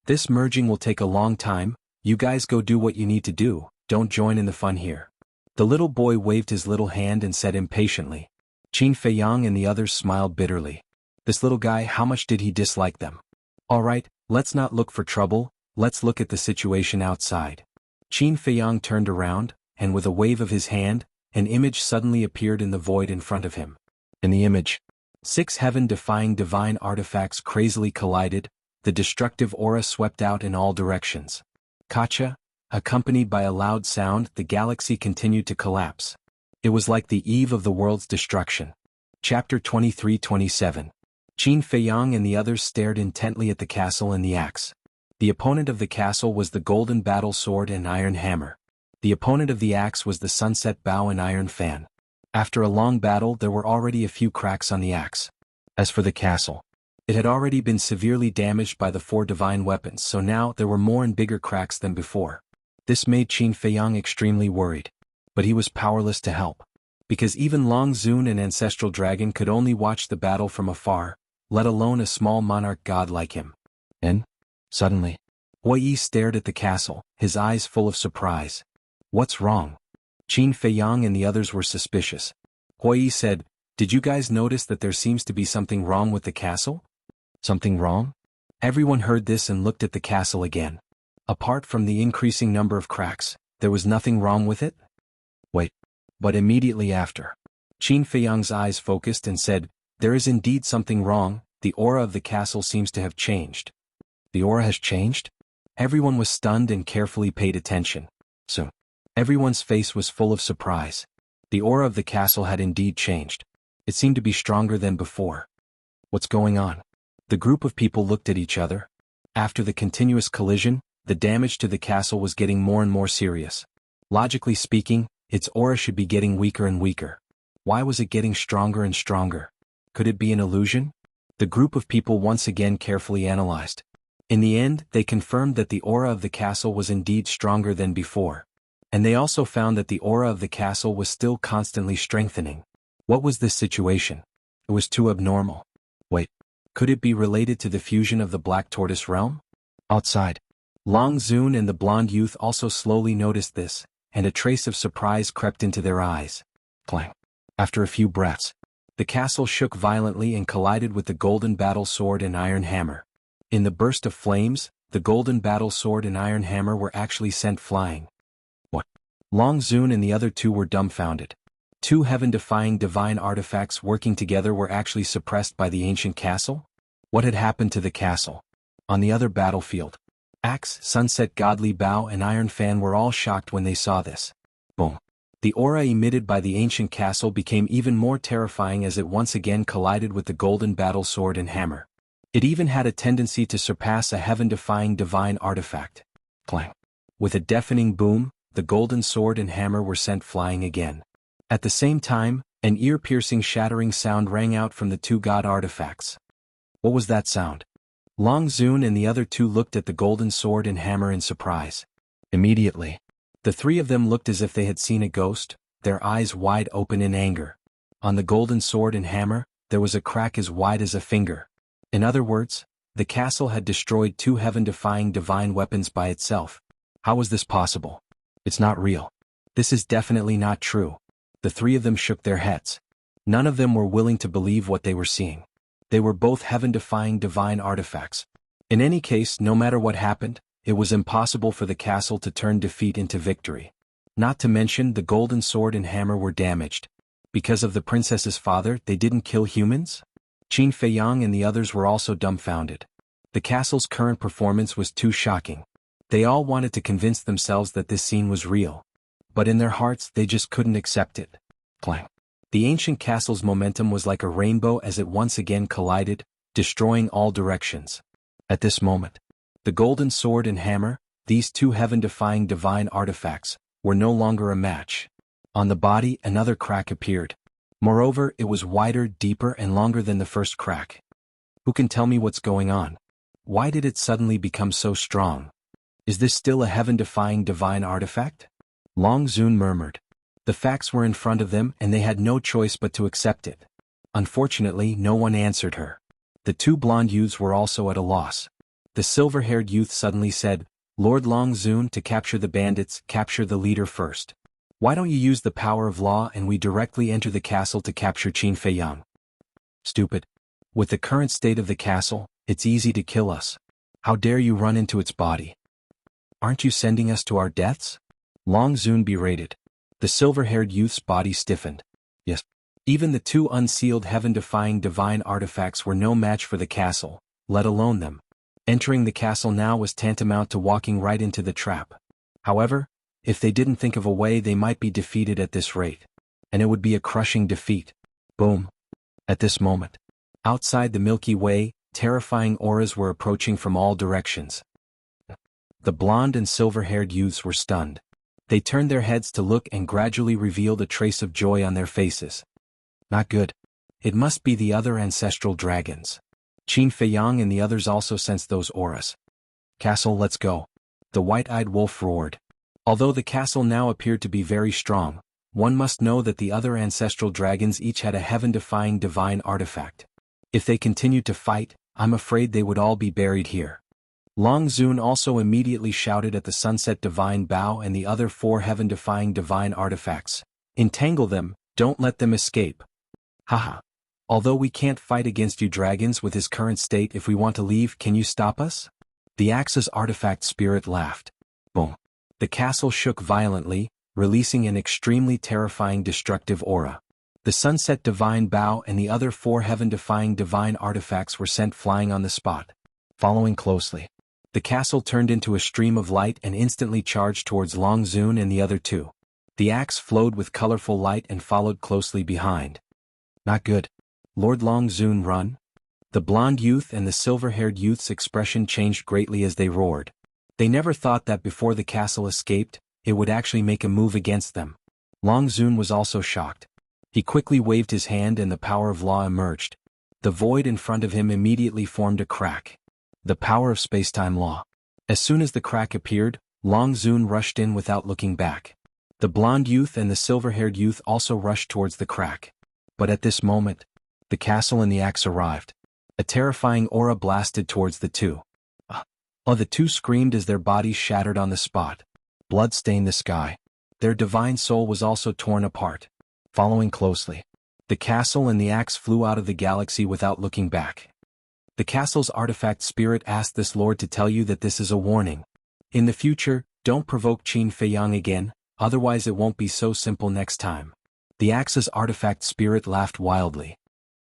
"This merging will take a long time, you guys go do what you need to do, don't join in the fun here." The little boy waved his little hand and said impatiently. Qin Feiyang and the others smiled bitterly. This little guy, how much did he dislike them? "All right, let's not look for trouble, let's look at the situation outside." Qin Feiyang turned around, and with a wave of his hand, an image suddenly appeared in the void in front of him. In the image, 6 heaven-defying divine artifacts crazily collided, the destructive aura swept out in all directions. Kacha, accompanied by a loud sound, the galaxy continued to collapse. It was like the eve of the world's destruction. Chapter 23-27. Qin Feiyang and the others stared intently at the castle and the axe. The opponent of the castle was the golden battle sword and iron hammer. The opponent of the axe was the sunset bow and iron fan. After a long battle, there were already a few cracks on the axe. As for the castle, it had already been severely damaged by the 4 divine weapons, so now there were more and bigger cracks than before. This made Qin Feiyang extremely worried. But he was powerless to help. Because even Long Zun and Ancestral Dragon could only watch the battle from afar, let alone a small monarch god like him. And, suddenly, Huiyi stared at the castle, his eyes full of surprise. "What's wrong?" Qin Feiyang and the others were suspicious. Huiyi said, "Did you guys notice that there seems to be something wrong with the castle?" "Something wrong?" Everyone heard this and looked at the castle again. Apart from the increasing number of cracks, there was nothing wrong with it? Wait. But immediately after, Qin Feiyang's eyes focused and said, "There is indeed something wrong, the aura of the castle seems to have changed." "The aura has changed?" Everyone was stunned and carefully paid attention. So, everyone's face was full of surprise. The aura of the castle had indeed changed. It seemed to be stronger than before. What's going on? The group of people looked at each other. After the continuous collision, the damage to the castle was getting more and more serious. Logically speaking, its aura should be getting weaker and weaker. Why was it getting stronger and stronger? Could it be an illusion? The group of people once again carefully analyzed. In the end, they confirmed that the aura of the castle was indeed stronger than before. And they also found that the aura of the castle was still constantly strengthening. What was this situation? It was too abnormal. Wait, could it be related to the fusion of the Black Tortoise realm? Outside, Long Zun and the blonde youth also slowly noticed this, and a trace of surprise crept into their eyes. Clang. After a few breaths, the castle shook violently and collided with the golden battle sword and iron hammer. In the burst of flames, the golden battle sword and iron hammer were actually sent flying. What? Long Zun and the other 2 were dumbfounded. 2 heaven-defying divine artifacts working together were actually suppressed by the ancient castle? What had happened to the castle? On the other battlefield, axe, sunset godly bow and iron fan were all shocked when they saw this. Boom. The aura emitted by the ancient castle became even more terrifying as it once again collided with the golden battle sword and hammer. It even had a tendency to surpass a heaven-defying divine artifact. Clang. With a deafening boom, the golden sword and hammer were sent flying again. At the same time, an ear-piercing shattering sound rang out from the 2 god artifacts. What was that sound? Long Zun and the other 2 looked at the golden sword and hammer in surprise. Immediately, the 3 of them looked as if they had seen a ghost, their eyes wide open in anger. On the golden sword and hammer, there was a crack as wide as a finger. In other words, The castle had destroyed 2 heaven-defying divine weapons by itself. How was this possible? It's not real. This is definitely not true. The 3 of them shook their heads. None of them were willing to believe what they were seeing. They were both heaven-defying divine artifacts. In any case, no matter what happened, it was impossible for the castle to turn defeat into victory. Not to mention the golden sword and hammer were damaged. Because of the princess's father, they didn't kill humans? Qin Feiyang and the others were also dumbfounded. The castle's current performance was too shocking. They all wanted to convince themselves that this scene was real. But in their hearts, they just couldn't accept it. Clang. The ancient castle's momentum was like a rainbow as it once again collided, destroying all directions. At this moment, the golden sword and hammer, these 2 heaven-defying divine artifacts, were no longer a match. On the body, another crack appeared. Moreover, it was wider, deeper, and longer than the first crack. Who can tell me what's going on? Why did it suddenly become so strong? Is this still a heaven-defying divine artifact? Long Zun murmured. The facts were in front of them and they had no choice but to accept it. Unfortunately, no one answered her. The 2 blonde youths were also at a loss. The silver-haired youth suddenly said, Lord Long Zun, to capture the bandits, capture the leader first. Why don't you use the power of law and we directly enter the castle to capture Qin Feiyang? Stupid. With the current state of the castle, it's easy to kill us. How dare you run into its body? Aren't you sending us to our deaths? Long Zun berated. The silver-haired youth's body stiffened. Yes. Even the 2 unsealed heaven-defying divine artifacts were no match for the castle, let alone them. Entering the castle now was tantamount to walking right into the trap. However, if they didn't think of a way, they might be defeated at this rate. And it would be a crushing defeat. Boom. At this moment, outside the Milky Way, terrifying auras were approaching from all directions. The blonde and silver-haired youths were stunned. They turned their heads to look and gradually revealed a trace of joy on their faces. Not good. It must be the other ancestral dragons. Qin Feiyang and the others also sensed those auras. Castle, let's go. The white-eyed wolf roared. Although the castle now appeared to be very strong, one must know that the other ancestral dragons each had a heaven-defying divine artifact. If they continued to fight, I'm afraid they would all be buried here. Long Zun also immediately shouted at the Sunset Divine Bow and the other 4 heaven-defying divine artifacts. Entangle them, don't let them escape. Haha. Although we can't fight against you dragons with his current state, if we want to leave, can you stop us? The Axe's artifact spirit laughed. Boom. The castle shook violently, releasing an extremely terrifying destructive aura. The Sunset Divine Bow and the other 4 heaven-defying divine artifacts were sent flying on the spot. Following closely, the castle turned into a stream of light and instantly charged towards Long Zun and the other 2. The axe flowed with colorful light and followed closely behind. Not good. Lord Long Zun, run. The blonde youth and the silver-haired youth's expression changed greatly as they roared. They never thought that before the castle escaped, it would actually make a move against them. Long Zun was also shocked. He quickly waved his hand and the power of law emerged. The void in front of him immediately formed a crack. The power of space-time law. As soon as the crack appeared, Long Zun rushed in without looking back. The blonde youth and the silver-haired youth also rushed towards the crack. But at this moment, the castle and the axe arrived. A terrifying aura blasted towards the 2. The 2 screamed as their bodies shattered on the spot. Blood stained the sky. Their divine soul was also torn apart. Following closely, the castle and the axe flew out of the galaxy without looking back. The castle's artifact spirit asked this lord to tell you that this is a warning. In the future, don't provoke Qin Feiyang again, otherwise it won't be so simple next time. The axe's artifact spirit laughed wildly.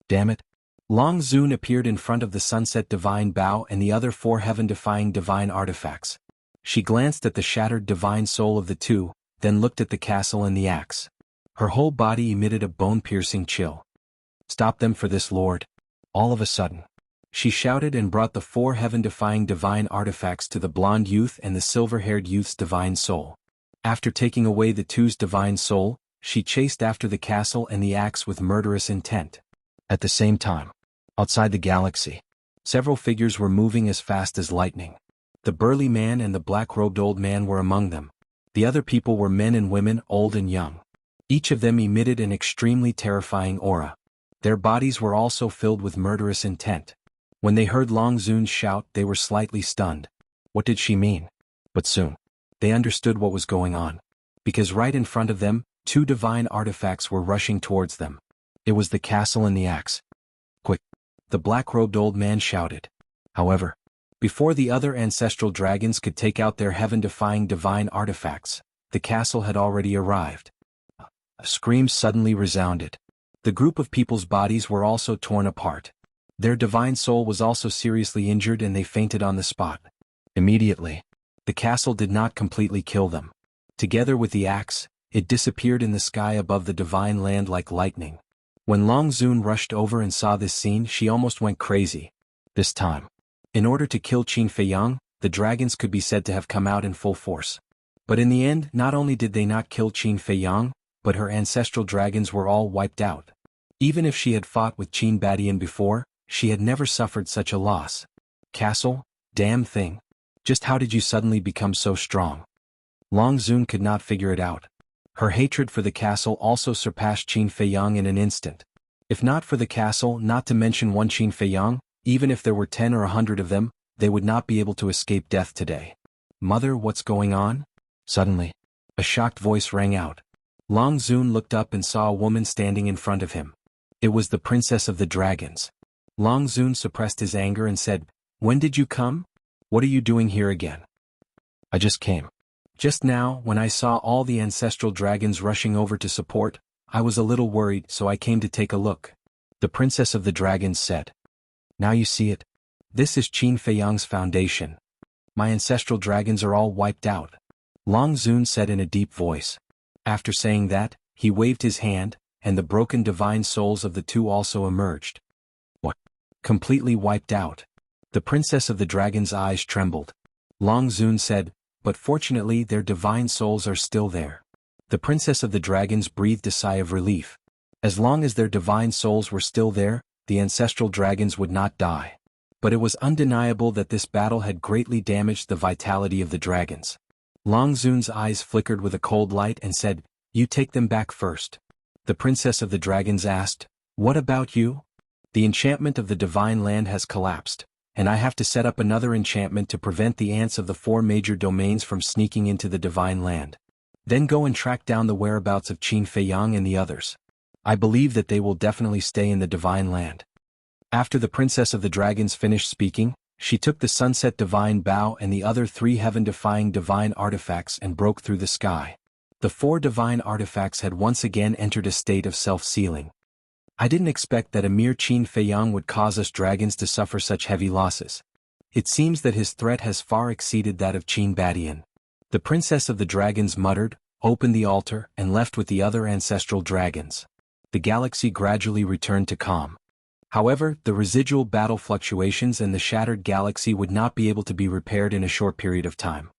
Damn it. Long Zun appeared in front of the Sunset Divine Bow and the other 4 heaven-defying divine artifacts. She glanced at the shattered divine soul of the 2, then looked at the castle and the axe. Her whole body emitted a bone-piercing chill. Stop them for this, Lord. All of a sudden, she shouted and brought the 4 heaven-defying divine artifacts to the blonde youth and the silver-haired youth's divine soul. After taking away the 2's divine soul, she chased after the castle and the axe with murderous intent. At the same time, outside the galaxy, several figures were moving as fast as lightning. The burly man and the black-robed old man were among them. The other people were men and women, old and young. Each of them emitted an extremely terrifying aura. Their bodies were also filled with murderous intent. When they heard Long Zun's shout, they were slightly stunned. What did she mean? But soon, they understood what was going on. Because right in front of them, two divine artifacts were rushing towards them. It was the castle and the axe. Quick! The black-robed old man shouted. However, before the other ancestral dragons could take out their heaven-defying divine artifacts, the castle had already arrived. A scream suddenly resounded. The group of people's bodies were also torn apart. Their divine soul was also seriously injured and they fainted on the spot. Immediately, the castle did not completely kill them. Together with the axe, it disappeared in the sky above the divine land like lightning. When Long Zun rushed over and saw this scene, she almost went crazy. This time, in order to kill Qin Feiyang, the dragons could be said to have come out in full force. But in the end, not only did they not kill Qin Feiyang, but her ancestral dragons were all wiped out. Even if she had fought with Qin Badian before, she had never suffered such a loss. Castle? Damn thing. Just how did you suddenly become so strong? Long Zun could not figure it out. Her hatred for the castle also surpassed Qin Feiyang in an instant. If not for the castle, not to mention one Qin Feiyang, even if there were 10 or 100 of them, they would not be able to escape death today. Mother, what's going on? Suddenly, a shocked voice rang out. Long Zun looked up and saw a woman standing in front of him. It was the princess of the dragons. Long Zun suppressed his anger and said, "When did you come? What are you doing here again?" "I just came. Just now, when I saw all the ancestral dragons rushing over to support, I was a little worried, so I came to take a look," the princess of the dragons said. "Now you see it. This is Qin Feiyang's foundation. My ancestral dragons are all wiped out," Long Zun said in a deep voice. After saying that, he waved his hand, and the broken divine souls of the two also emerged. What? Completely wiped out? The princess of the dragon's eyes trembled. Long Zun said, "But fortunately their divine souls are still there." The princess of the dragons breathed a sigh of relief. As long as their divine souls were still there, the ancestral dragons would not die. But it was undeniable that this battle had greatly damaged the vitality of the dragons. Long Zun's eyes flickered with a cold light and said, "You take them back first." The princess of the dragons asked, "What about you?" "The enchantment of the divine land has collapsed, and I have to set up another enchantment to prevent the ants of the 4 major domains from sneaking into the divine land. Then go and track down the whereabouts of Qin Feiyang and the others. I believe that they will definitely stay in the divine land." After the princess of the dragons finished speaking, she took the sunset divine bow and the other 3 heaven-defying divine artifacts and broke through the sky. The 4 divine artifacts had once again entered a state of self-sealing. "I didn't expect that a mere Qin Feiyang would cause us dragons to suffer such heavy losses. It seems that his threat has far exceeded that of Qin Badian." The princess of the dragons muttered, opened the altar, and left with the other ancestral dragons. The galaxy gradually returned to calm. However, the residual battle fluctuations and the shattered galaxy would not be able to be repaired in a short period of time.